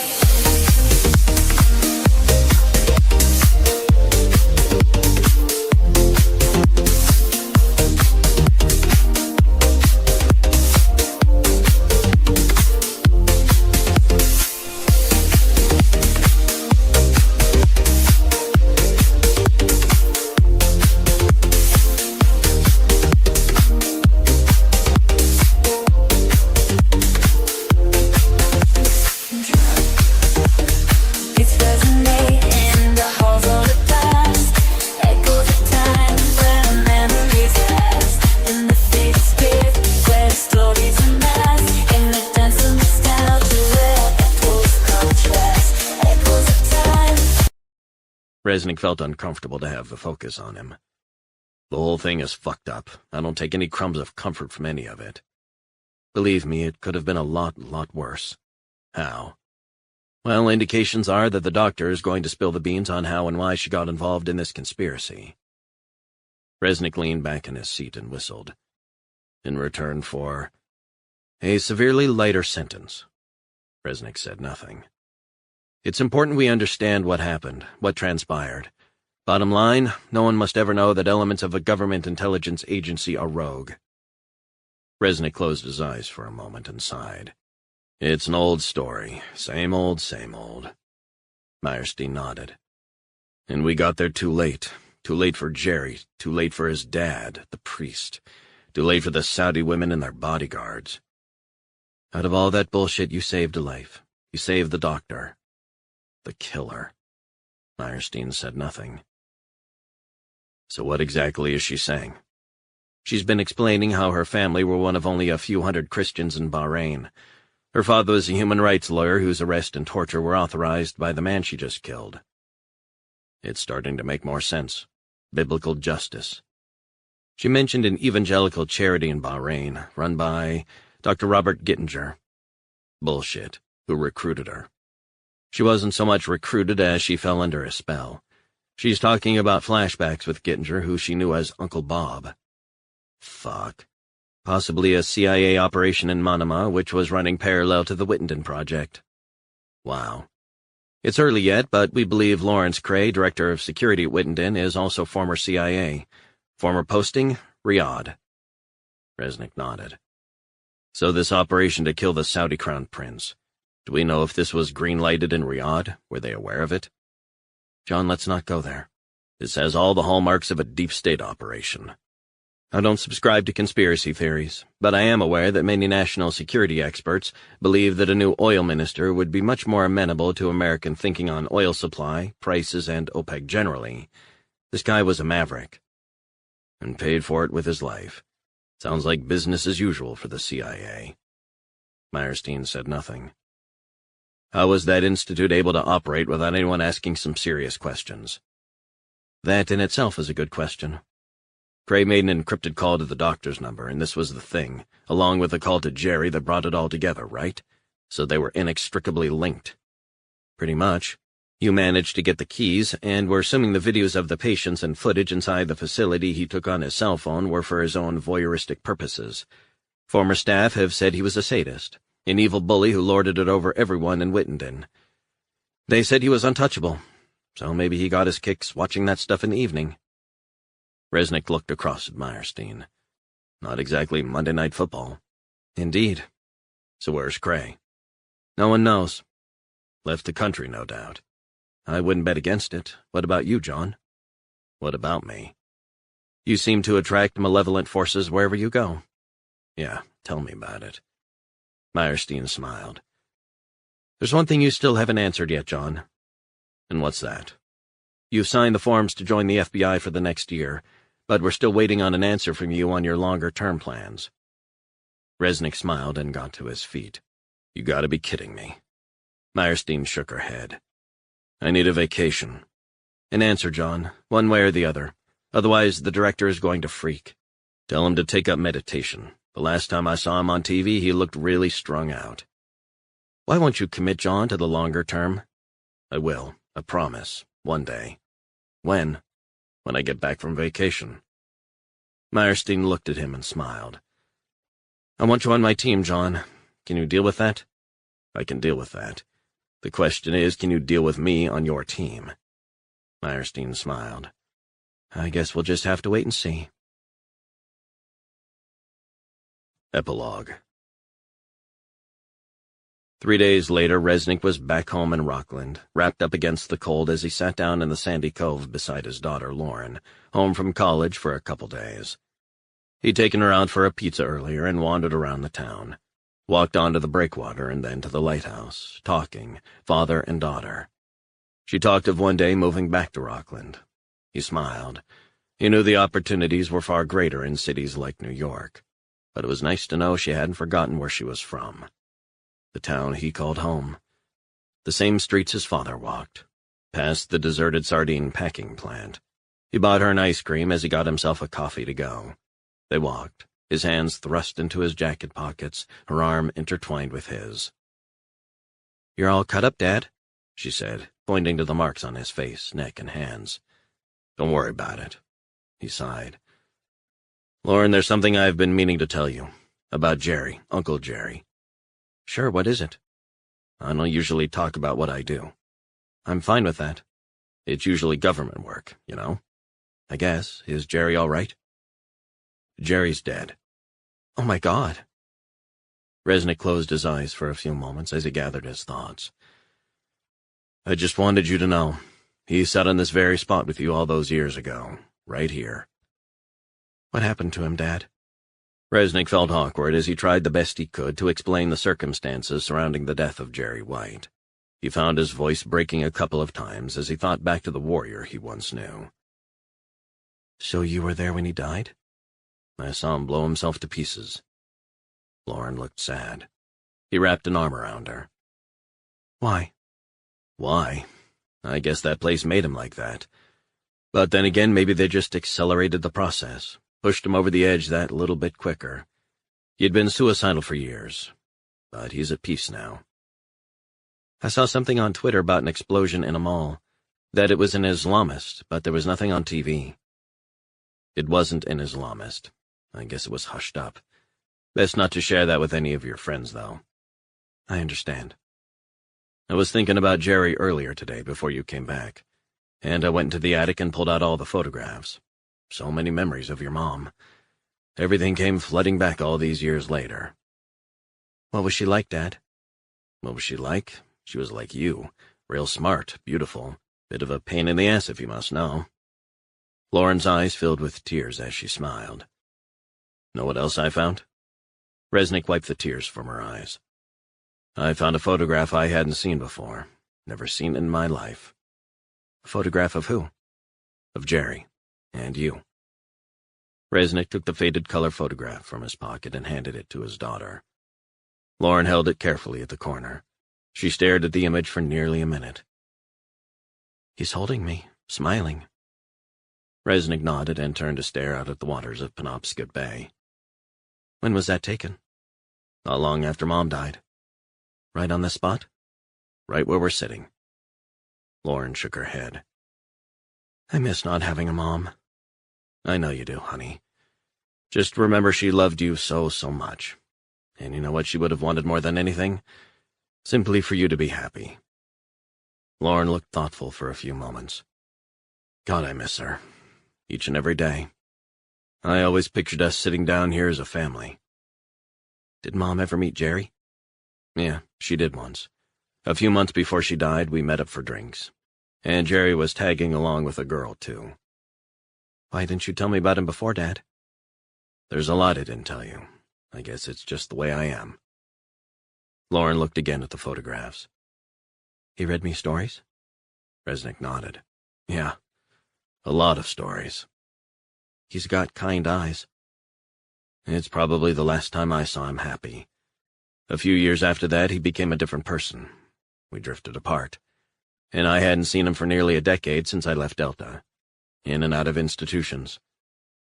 Drop. Resnick felt uncomfortable to have the focus on him. The whole thing is fucked up. I don't take any crumbs of comfort from any of it. Believe me, it could have been a lot worse. How? Well, indications are that the doctor is going to spill the beans on how and why she got involved in this conspiracy. Resnick leaned back in his seat and whistled. In return for a severely lighter sentence. Resnick said nothing. It's important we understand what happened, what transpired. Bottom line, no one must ever know that elements of a government intelligence agency are rogue. Resnick closed his eyes for a moment and sighed. It's an old story. Same old, same old. Meyerstein nodded. And we got there too late. Too late for Jerry. Too late for his dad, the priest. Too late for the Saudi women and their bodyguards. Out of all that bullshit, you saved a life. You saved the doctor. The killer. Meyerstein said nothing. So what exactly is she saying? She's been explaining how her family were one of only a few hundred Christians in Bahrain. Her father was a human rights lawyer whose arrest and torture were authorized by the man she just killed. It's starting to make more sense. Biblical justice. She mentioned an evangelical charity in Bahrain, run by Dr. Robert Gittinger. Bullshit. Who recruited her? She wasn't so much recruited as she fell under a spell. She's talking about flashbacks with Gittinger, who she knew as Uncle Bob. Fuck. Possibly a CIA operation in Manama, which was running parallel to the Wittenden project. Wow. It's early yet, but we believe Lawrence Cray, Director of Security at Wittenden, is also former CIA. Former posting, Riyadh. Resnick nodded. So this operation to kill the Saudi Crown Prince, do we know if this was green-lighted in Riyadh? Were they aware of it? John, let's not go there. This has all the hallmarks of a deep state operation. I don't subscribe to conspiracy theories, but I am aware that many national security experts believe that a new oil minister would be much more amenable to American thinking on oil supply, prices, and OPEC generally. This guy was a maverick. And paid for it with his life. Sounds like business as usual for the CIA. Meyerstein said nothing. How was that institute able to operate without anyone asking some serious questions? That in itself is a good question. Cray made an encrypted call to the doctor's number, and this was the thing, along with a call to Jerry that brought it all together, right? So they were inextricably linked. Pretty much. You managed to get the keys, and we're assuming the videos of the patients and footage inside the facility he took on his cell phone were for his own voyeuristic purposes. Former staff have said he was a sadist, an evil bully who lorded it over everyone in Wittenden. They said he was untouchable, so maybe he got his kicks watching that stuff in the evening. Resnick looked across at Meyerstein. Not exactly Monday Night Football. Indeed. So where's Cray? No one knows. Left the country, no doubt. I wouldn't bet against it. What about you, John? What about me? You seem to attract malevolent forces wherever you go. Yeah, tell me about it. Meyerstein smiled. There's one thing you still haven't answered yet, John. And what's that? You've signed the forms to join the FBI for the next year, but we're still waiting on an answer from you on your longer-term plans. Resnick smiled and got to his feet. You gotta be kidding me. Meyerstein shook her head. I need a vacation. An answer, John, one way or the other. Otherwise, the director is going to freak. Tell him to take up meditation. The last time I saw him on TV, he looked really strung out. Why won't you commit, John, to the longer term? I will, I promise, one day. When? When I get back from vacation. Meyerstein looked at him and smiled. I want you on my team, John. Can you deal with that? I can deal with that. The question is, can you deal with me on your team? Meyerstein smiled. I guess we'll just have to wait and see. Epilogue. 3 days later, Resnick was back home in Rockland, wrapped up against the cold as he sat down in the sandy cove beside his daughter, Lauren, home from college for a couple days. He'd taken her out for a pizza earlier and wandered around the town. Walked onto the breakwater and then to the lighthouse, talking, father and daughter. She talked of one day moving back to Rockland. He smiled. He knew the opportunities were far greater in cities like New York, but it was nice to know she hadn't forgotten where she was from. The town he called home. The same streets his father walked. past the deserted sardine packing plant. He bought her an ice cream as he got himself a coffee to go. They walked, his hands thrust into his jacket pockets, her arm intertwined with his. "You're all cut up, Dad," she said, pointing to the marks on his face, neck, and hands. "Don't worry about it," he sighed. "Lauren, there's something I've been meaning to tell you. About Jerry, Uncle Jerry." "Sure, what is it?" "I don't usually talk about what I do." "I'm fine with that." "It's usually government work, you know." "I guess. Is Jerry all right?" "Jerry's dead." "Oh, my God." Resnick closed his eyes for a few moments as he gathered his thoughts. "I just wanted you to know. He sat on this very spot with you all those years ago, right here." "What happened to him, Dad?" Resnick felt awkward as he tried the best he could to explain the circumstances surrounding the death of Jerry White. He found his voice breaking a couple of times as he thought back to the warrior he once knew. "So you were there when he died?" "I saw him blow himself to pieces." Lauren looked sad. He wrapped an arm around her. "Why?" "Why? I guess that place made him like that. But then again, maybe they just accelerated the process, pushed him over the edge that little bit quicker. He had been suicidal for years, but he's at peace now." "I saw something on Twitter about an explosion in a mall, that it was an Islamist, but there was nothing on TV." "It wasn't an Islamist. I guess it was hushed up. Best not to share that with any of your friends, though." "I understand." "I was thinking about Jerry earlier today before you came back, and I went into the attic and pulled out all the photographs. So many memories of your mom. Everything came flooding back all these years later." "What was she like, Dad?" "What was she like? She was like you. Real smart, beautiful. Bit of a pain in the ass if you must know." Lauren's eyes filled with tears as she smiled. "Know what else I found?" Resnick wiped the tears from her eyes. "I found a photograph I hadn't seen before. Never seen in my life." "A photograph of who?" "Of Jerry. And you." Resnick took the faded color photograph from his pocket and handed it to his daughter. Lauren held it carefully at the corner. She stared at the image for nearly a minute. "He's holding me, smiling." Resnick nodded and turned to stare out at the waters of Penobscot Bay. "When was that taken?" "Not long after Mom died." "Right on this spot?" "Right where we're sitting." Lauren shook her head. "I miss not having a mom." "I know you do, honey. Just remember she loved you so, so much. And you know what she would have wanted more than anything? Simply for you to be happy." Lauren looked thoughtful for a few moments. "God, I miss her. Each and every day. I always pictured us sitting down here as a family." "Did Mom ever meet Jerry?" "Yeah, she did once. A few months before she died, we met up for drinks. And Jerry was tagging along with a girl, too." "Why didn't you tell me about him before, Dad?" "There's a lot I didn't tell you. I guess it's just the way I am." Lauren looked again at the photographs. "He read me stories?" Resnick nodded. "Yeah, a lot of stories." "He's got kind eyes." "It's probably the last time I saw him happy. A few years after that, he became a different person. We drifted apart. And I hadn't seen him for nearly a decade since I left Delta. In and out of institutions.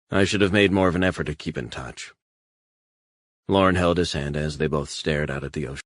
I should have made more of an effort to keep in touch." Lauren held his hand as they both stared out at the ocean.